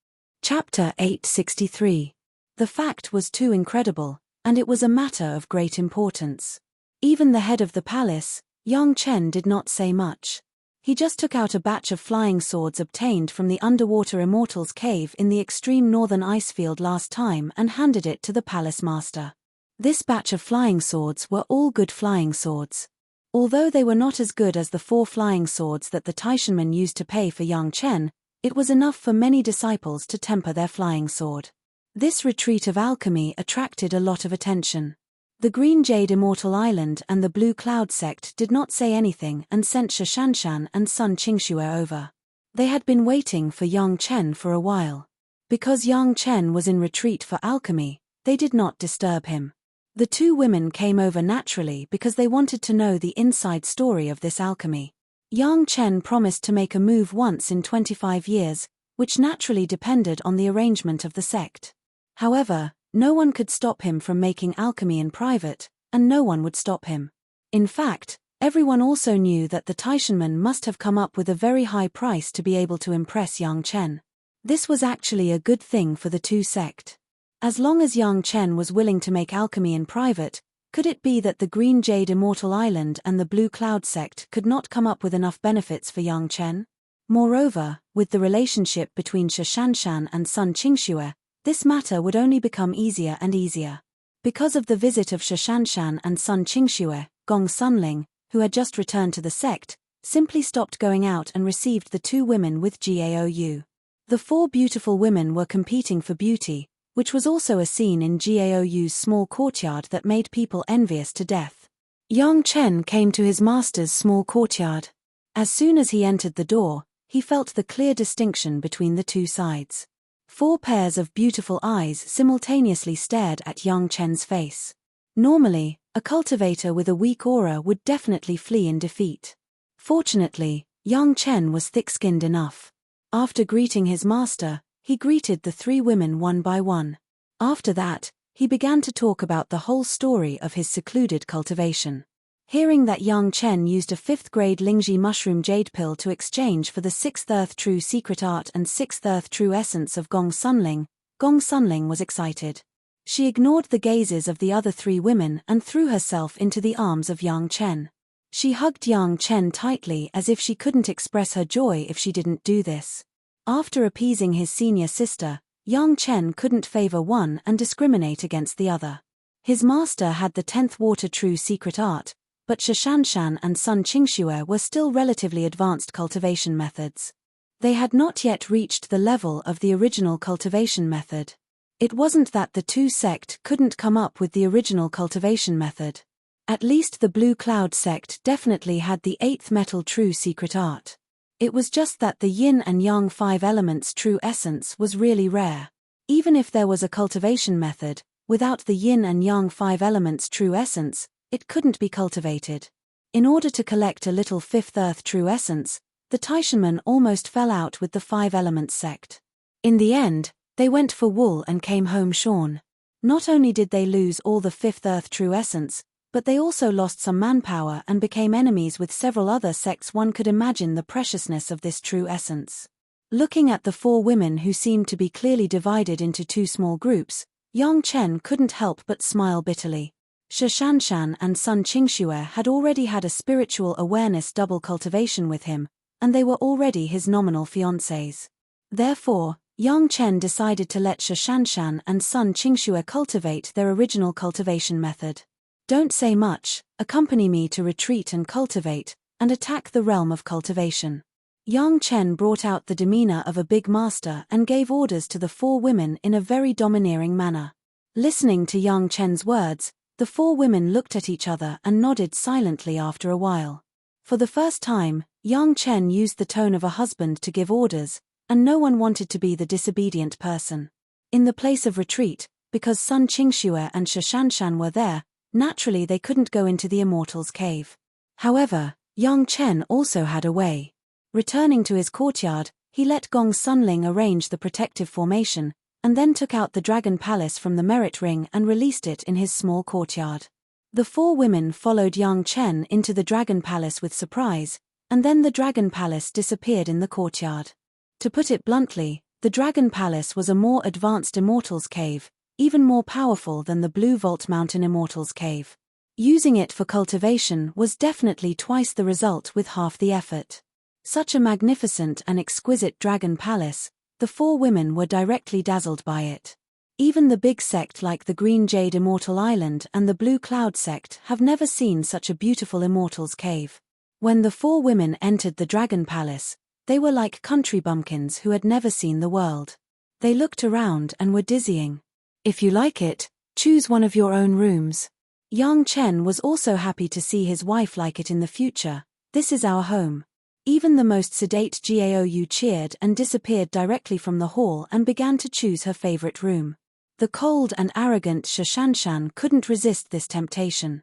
Speaker 1: Chapter 863. The fact was too incredible, and it was a matter of great importance. Even the head of the palace, Yang Chen, did not say much. He just took out a batch of flying swords obtained from the underwater Immortals' Cave in the extreme northern ice field last time and handed it to the palace master. This batch of flying swords were all good flying swords. Although they were not as good as the 4 flying swords that the Taishanmen used to pay for Yang Chen, it was enough for many disciples to temper their flying sword. This retreat of alchemy attracted a lot of attention. The Green Jade Immortal Island and the Blue Cloud sect did not say anything and sent Shishanshan and Sun Qingxue over. They had been waiting for Yang Chen for a while. Because Yang Chen was in retreat for alchemy, they did not disturb him. The 2 women came over naturally because they wanted to know the inside story of this alchemy. Yang Chen promised to make a move once in 25 years, which naturally depended on the arrangement of the sect. However, no one could stop him from making alchemy in private, and no one would stop him. In fact, everyone also knew that the Taishanmen must have come up with a very high price to be able to impress Yang Chen. This was actually a good thing for the 2 sect. As long as Yang Chen was willing to make alchemy in private, could it be that the Green Jade Immortal Island and the Blue Cloud sect could not come up with enough benefits for Yang Chen? Moreover, with the relationship between Shishanshan and Sun Qingxue, this matter would only become easier and easier. Because of the visit of Shishanshan and Sun Qingxue, Gong Sunling, who had just returned to the sect, simply stopped going out and received the 2 women with Gaou. The 4 beautiful women were competing for beauty, which was also a scene in Gaou's small courtyard that made people envious to death. Yang Chen came to his master's small courtyard. As soon as he entered the door, he felt the clear distinction between the 2 sides. 4 pairs of beautiful eyes simultaneously stared at Yang Chen's face. Normally, a cultivator with a weak aura would definitely flee in defeat. Fortunately, Yang Chen was thick-skinned enough. After greeting his master, he greeted the 3 women one by one. After that, he began to talk about the whole story of his secluded cultivation. Hearing that Yang Chen used a 5th-grade Lingji mushroom jade pill to exchange for the 6th Earth True Secret Art and 6th Earth True Essence of Gong Sunling was excited. She ignored the gazes of the other 3 women and threw herself into the arms of Yang Chen. She hugged Yang Chen tightly as if she couldn't express her joy if she didn't do this. After appeasing his senior sister, Yang Chen couldn't favor one and discriminate against the other. His master had the 10th Water True Secret Art, but Shishanshan and Sun Qingxue were still relatively advanced cultivation methods. They had not yet reached the level of the original cultivation method. It wasn't that the 2 sect couldn't come up with the original cultivation method. At least the Blue Cloud sect definitely had the 8th Metal True Secret Art. It was just that the Yin and Yang 5 elements true essence was really rare. Even if there was a cultivation method, without the Yin and Yang 5 elements true essence, it couldn't be cultivated. In order to collect a little 5th Earth True Essence, the Taishanmen almost fell out with the 5 Elements sect. In the end, they went for wool and came home shorn. Not only did they lose all the 5th Earth True Essence, but they also lost some manpower and became enemies with several other sects. One could imagine the preciousness of this true essence. Looking at the 4 women who seemed to be clearly divided into 2 small groups, Yang Chen couldn't help but smile bitterly. Shishanshan and Sun Qingxue had already had a spiritual awareness double cultivation with him, and they were already his nominal fiancés. Therefore, Yang Chen decided to let Shishanshan and Sun Qingxue cultivate their original cultivation method. Don't say much, accompany me to retreat and cultivate, and attack the realm of cultivation. Yang Chen brought out the demeanor of a big master and gave orders to the 4 women in a very domineering manner. Listening to Yang Chen's words, the 4 women looked at each other and nodded silently after a while. For the first time, Yang Chen used the tone of a husband to give orders, and no one wanted to be the disobedient person. In the place of retreat, because Sun Qingxue and Shishanshan were there, naturally they couldn't go into the Immortals' cave. However, Yang Chen also had a way. Returning to his courtyard, he let Gong Sunling arrange the protective formation, and then took out the Dragon Palace from the merit ring and released it in his small courtyard. The 4 women followed Yang Chen into the Dragon Palace with surprise, and then the Dragon Palace disappeared in the courtyard. To put it bluntly, the Dragon Palace was a more advanced Immortals' cave, even more powerful than the Blue Vault Mountain Immortals' cave. Using it for cultivation was definitely twice the result with half the effort. Such a magnificent and exquisite Dragon Palace, the 4 women were directly dazzled by it. Even the big sect like the Green Jade Immortal Island and the Blue Cloud sect have never seen such a beautiful immortal's cave. When the four women entered the Dragon Palace, they were like country bumpkins who had never seen the world. They looked around and were dizzying. If you like it, choose one of your own rooms. Yang Chen was also happy to see his wife like it in the future. This is our home. Even the most sedate Gaou cheered and disappeared directly from the hall and began to choose her favorite room. The cold and arrogant Shishanshan couldn't resist this temptation.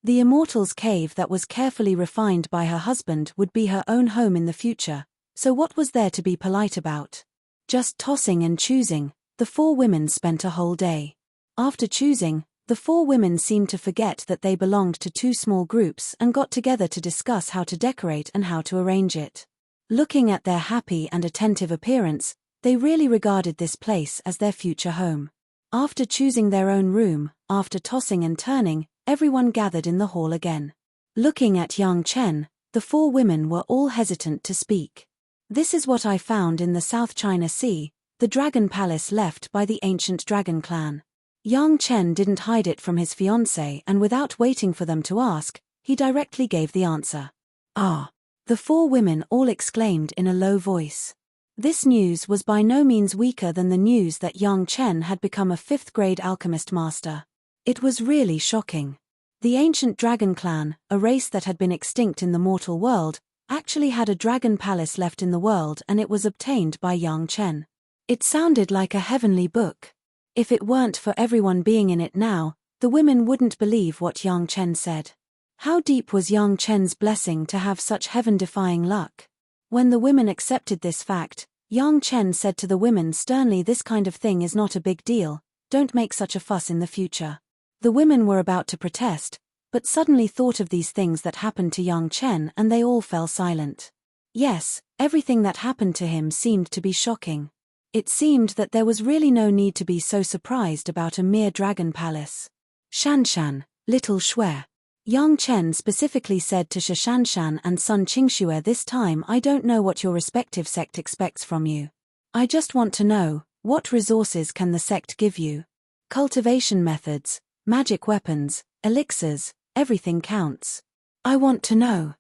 Speaker 1: The immortal's cave that was carefully refined by her husband would be her own home in the future, so what was there to be polite about? Just tossing and choosing, the four women spent a whole day. After choosing, the four women seemed to forget that they belonged to two small groups and got together to discuss how to decorate and how to arrange it. Looking at their happy and attentive appearance, they really regarded this place as their future home. After choosing their own room, after tossing and turning, everyone gathered in the hall again. Looking at Yang Chen, the four women were all hesitant to speak. This is what I found in the South China Sea, the dragon palace left by the ancient dragon clan. Yang Chen didn't hide it from his fiancée, and without waiting for them to ask, he directly gave the answer. Ah! The four women all exclaimed in a low voice. This news was by no means weaker than the news that Yang Chen had become a 5th-grade alchemist master. It was really shocking. The ancient dragon clan, a race that had been extinct in the mortal world, actually had a dragon palace left in the world, and it was obtained by Yang Chen. It sounded like a heavenly book. If it weren't for everyone being in it now, the women wouldn't believe what Yang Chen said. How deep was Yang Chen's blessing to have such heaven-defying luck? When the women accepted this fact, Yang Chen said to the women sternly, "This kind of thing is not a big deal, don't make such a fuss in the future." The women were about to protest, but suddenly thought of these things that happened to Yang Chen and they all fell silent. Yes, everything that happened to him seemed to be shocking. It seemed that there was really no need to be so surprised about a mere dragon palace. Shanshan, little Shui. Yang Chen specifically said to Shishanshan and Sun Qingxue, "This time I don't know what your respective sect expects from you. I just want to know, what resources can the sect give you? Cultivation methods, magic weapons, elixirs, everything counts. I want to know."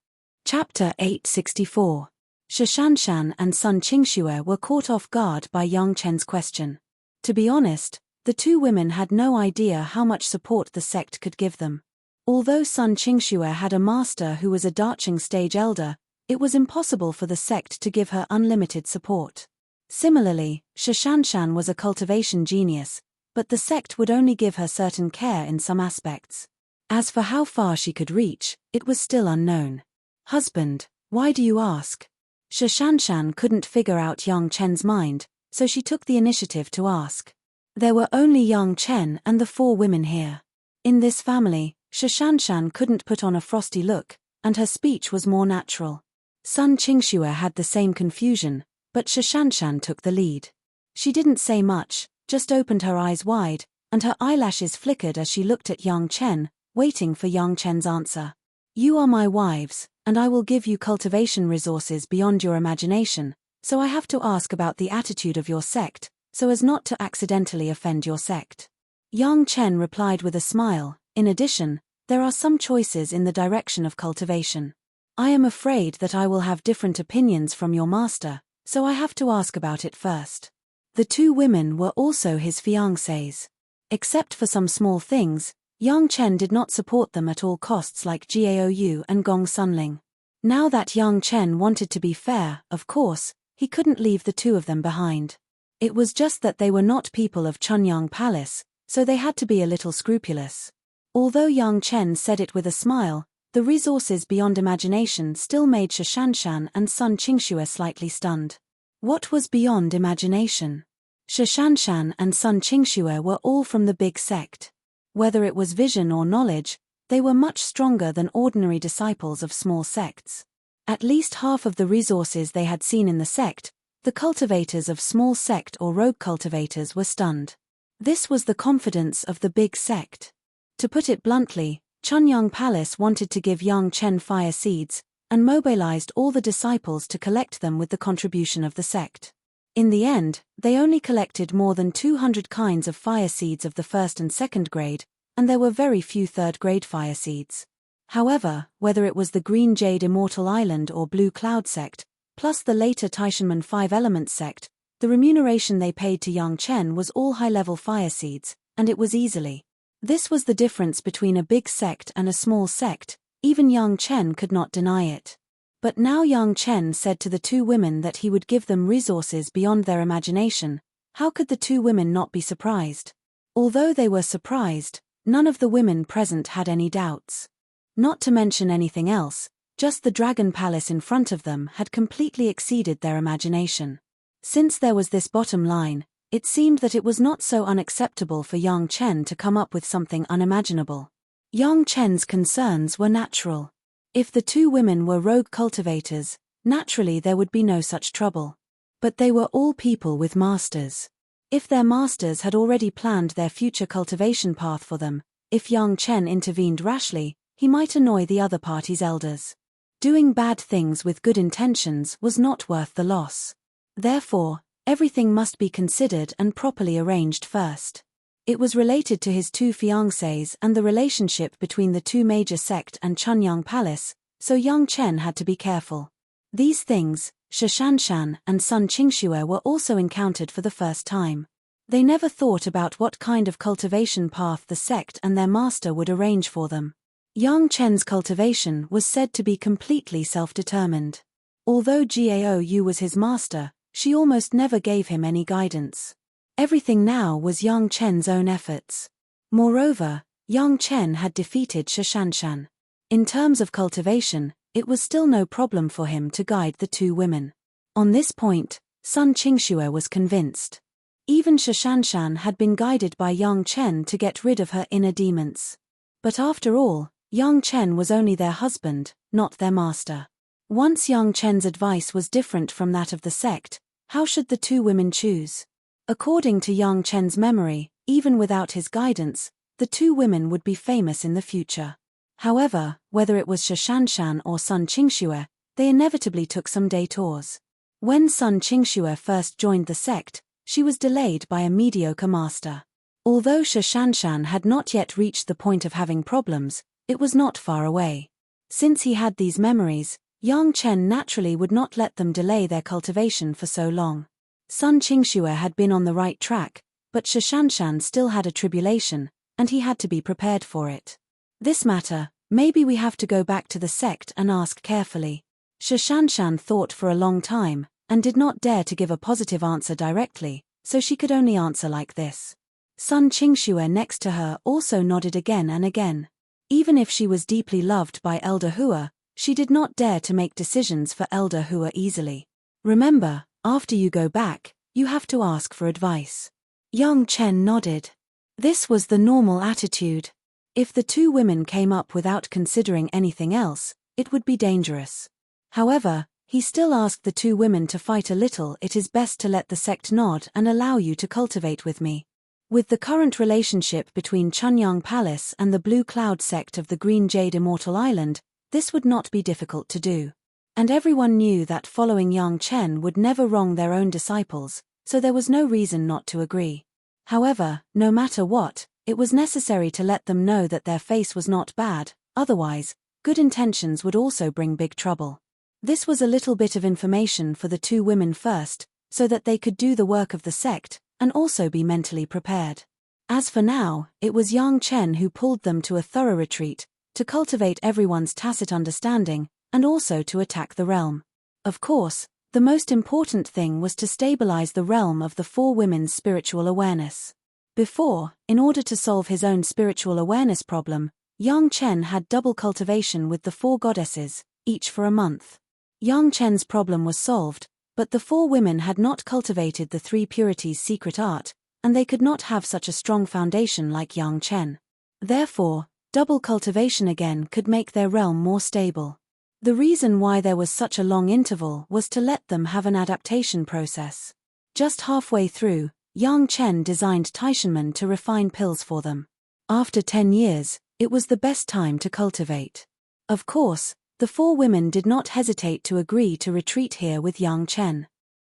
Speaker 1: Chapter 864. Shishanshan and Sun Qingxue were caught off guard by Yang Chen's question. To be honest, the two women had no idea how much support the sect could give them. Although Sun Qingxue had a master who was a Darching stage elder, it was impossible for the sect to give her unlimited support. Similarly, Shishanshan was a cultivation genius, but the sect would only give her certain care in some aspects. As for how far she could reach, it was still unknown. "Husband, why do you ask?" Shishanshan couldn't figure out Yang Chen's mind, so she took the initiative to ask. There were only Yang Chen and the four women here. In this family, Shishanshan couldn't put on a frosty look, and her speech was more natural. Sun Qingxue had the same confusion, but Shishanshan took the lead. She didn't say much, just opened her eyes wide, and her eyelashes flickered as she looked at Yang Chen, waiting for Yang Chen's answer. "You are my wives, and I will give you cultivation resources beyond your imagination, so I have to ask about the attitude of your sect, so as not to accidentally offend your sect." Yang Chen replied with a smile. "In addition, there are some choices in the direction of cultivation. I am afraid that I will have different opinions from your master, so I have to ask about it first." The two women were also his fiancées. Except for some small things, Yang Chen did not support them at all costs like Gaou and Gong Sunling. Now that Yang Chen wanted to be fair, of course, he couldn't leave the two of them behind. It was just that they were not people of Chunyang Palace, so they had to be a little scrupulous. Although Yang Chen said it with a smile, the resources beyond imagination still made Shishanshan and Sun Qingxue slightly stunned. What was beyond imagination? Shishanshan and Sun Qingxue were all from the big sect. Whether it was vision or knowledge, they were much stronger than ordinary disciples of small sects. At least half of the resources they had seen in the sect, the cultivators of small sect or rogue cultivators were stunned. This was the confidence of the big sect. To put it bluntly, Chunyang Palace wanted to give Yang Chen fire seeds, and mobilized all the disciples to collect them with the contribution of the sect. In the end, they only collected more than 200 kinds of fire seeds of the first and second grade, and there were very few third-grade fire seeds. However, whether it was the Green Jade Immortal Island or Blue Cloud sect, plus the later Taishanmen 5-element sect, the remuneration they paid to Yang Chen was all high-level fire seeds, and it was easily. This was the difference between a big sect and a small sect, even Yang Chen could not deny it. But now Yang Chen said to the two women that he would give them resources beyond their imagination. How could the two women not be surprised? Although they were surprised, none of the women present had any doubts. Not to mention anything else, just the dragon palace in front of them had completely exceeded their imagination. Since there was this bottom line, it seemed that it was not so unacceptable for Yang Chen to come up with something unimaginable. Yang Chen's concerns were natural. If the two women were rogue cultivators, naturally there would be no such trouble. But they were all people with masters. If their masters had already planned their future cultivation path for them, if Yang Chen intervened rashly, he might annoy the other party's elders. Doing bad things with good intentions was not worth the loss. Therefore, everything must be considered and properly arranged first. It was related to his two fiancées and the relationship between the two major sect and Chunyang Palace, so Yang Chen had to be careful. These things, Shishanshan and Sun Qingxue were also encountered for the first time. They never thought about what kind of cultivation path the sect and their master would arrange for them. Yang Chen's cultivation was said to be completely self-determined. Although Gao Yu was his master, she almost never gave him any guidance. Everything now was Yang Chen's own efforts. Moreover, Yang Chen had defeated Shishanshan. In terms of cultivation, it was still no problem for him to guide the two women. On this point, Sun Qingxue was convinced. Even Shishanshan had been guided by Yang Chen to get rid of her inner demons. But after all, Yang Chen was only their husband, not their master. Once Yang Chen's advice was different from that of the sect, how should the two women choose? According to Yang Chen's memory, even without his guidance, the two women would be famous in the future. However, whether it was Shishanshan or Sun Qingxue, they inevitably took some detours. When Sun Qingxue first joined the sect, she was delayed by a mediocre master. Although Shishanshan had not yet reached the point of having problems, it was not far away. Since he had these memories, Yang Chen naturally would not let them delay their cultivation for so long. Sun Qingxue had been on the right track, but Shishanshan still had a tribulation, and he had to be prepared for it. This matter, maybe we have to go back to the sect and ask carefully. Shishanshan thought for a long time, and did not dare to give a positive answer directly, so she could only answer like this. Sun Qingxue next to her also nodded again and again. Even if she was deeply loved by Elder Hua, she did not dare to make decisions for Elder Hua easily. Remember, after you go back, you have to ask for advice. Yang Chen nodded. This was the normal attitude. If the two women came up without considering anything else, it would be dangerous. However, he still asked the two women to fight a little. It is best to let the sect nod and allow you to cultivate with me. With the current relationship between Chunyang Palace and the Blue Cloud sect of the Green Jade Immortal Island, this would not be difficult to do. And everyone knew that following Yang Chen would never wrong their own disciples, so there was no reason not to agree. However, no matter what, it was necessary to let them know that their face was not bad, otherwise, good intentions would also bring big trouble. This was a little bit of information for the two women first, so that they could do the work of the sect, and also be mentally prepared. As for now, it was Yang Chen who pulled them to a thorough retreat, to cultivate everyone's tacit understanding, and also to attack the realm. Of course, the most important thing was to stabilize the realm of the four women's spiritual awareness. Before, in order to solve his own spiritual awareness problem, Yang Chen had double cultivation with the four goddesses, each for a month. Yang Chen's problem was solved, but the four women had not cultivated the three purities' secret art, and they could not have such a strong foundation like Yang Chen. Therefore, double cultivation again could make their realm more stable. The reason why there was such a long interval was to let them have an adaptation process. Just halfway through, Yang Chen designed Taishanmen to refine pills for them. After 10 years, it was the best time to cultivate. Of course, the four women did not hesitate to agree to retreat here with Yang Chen.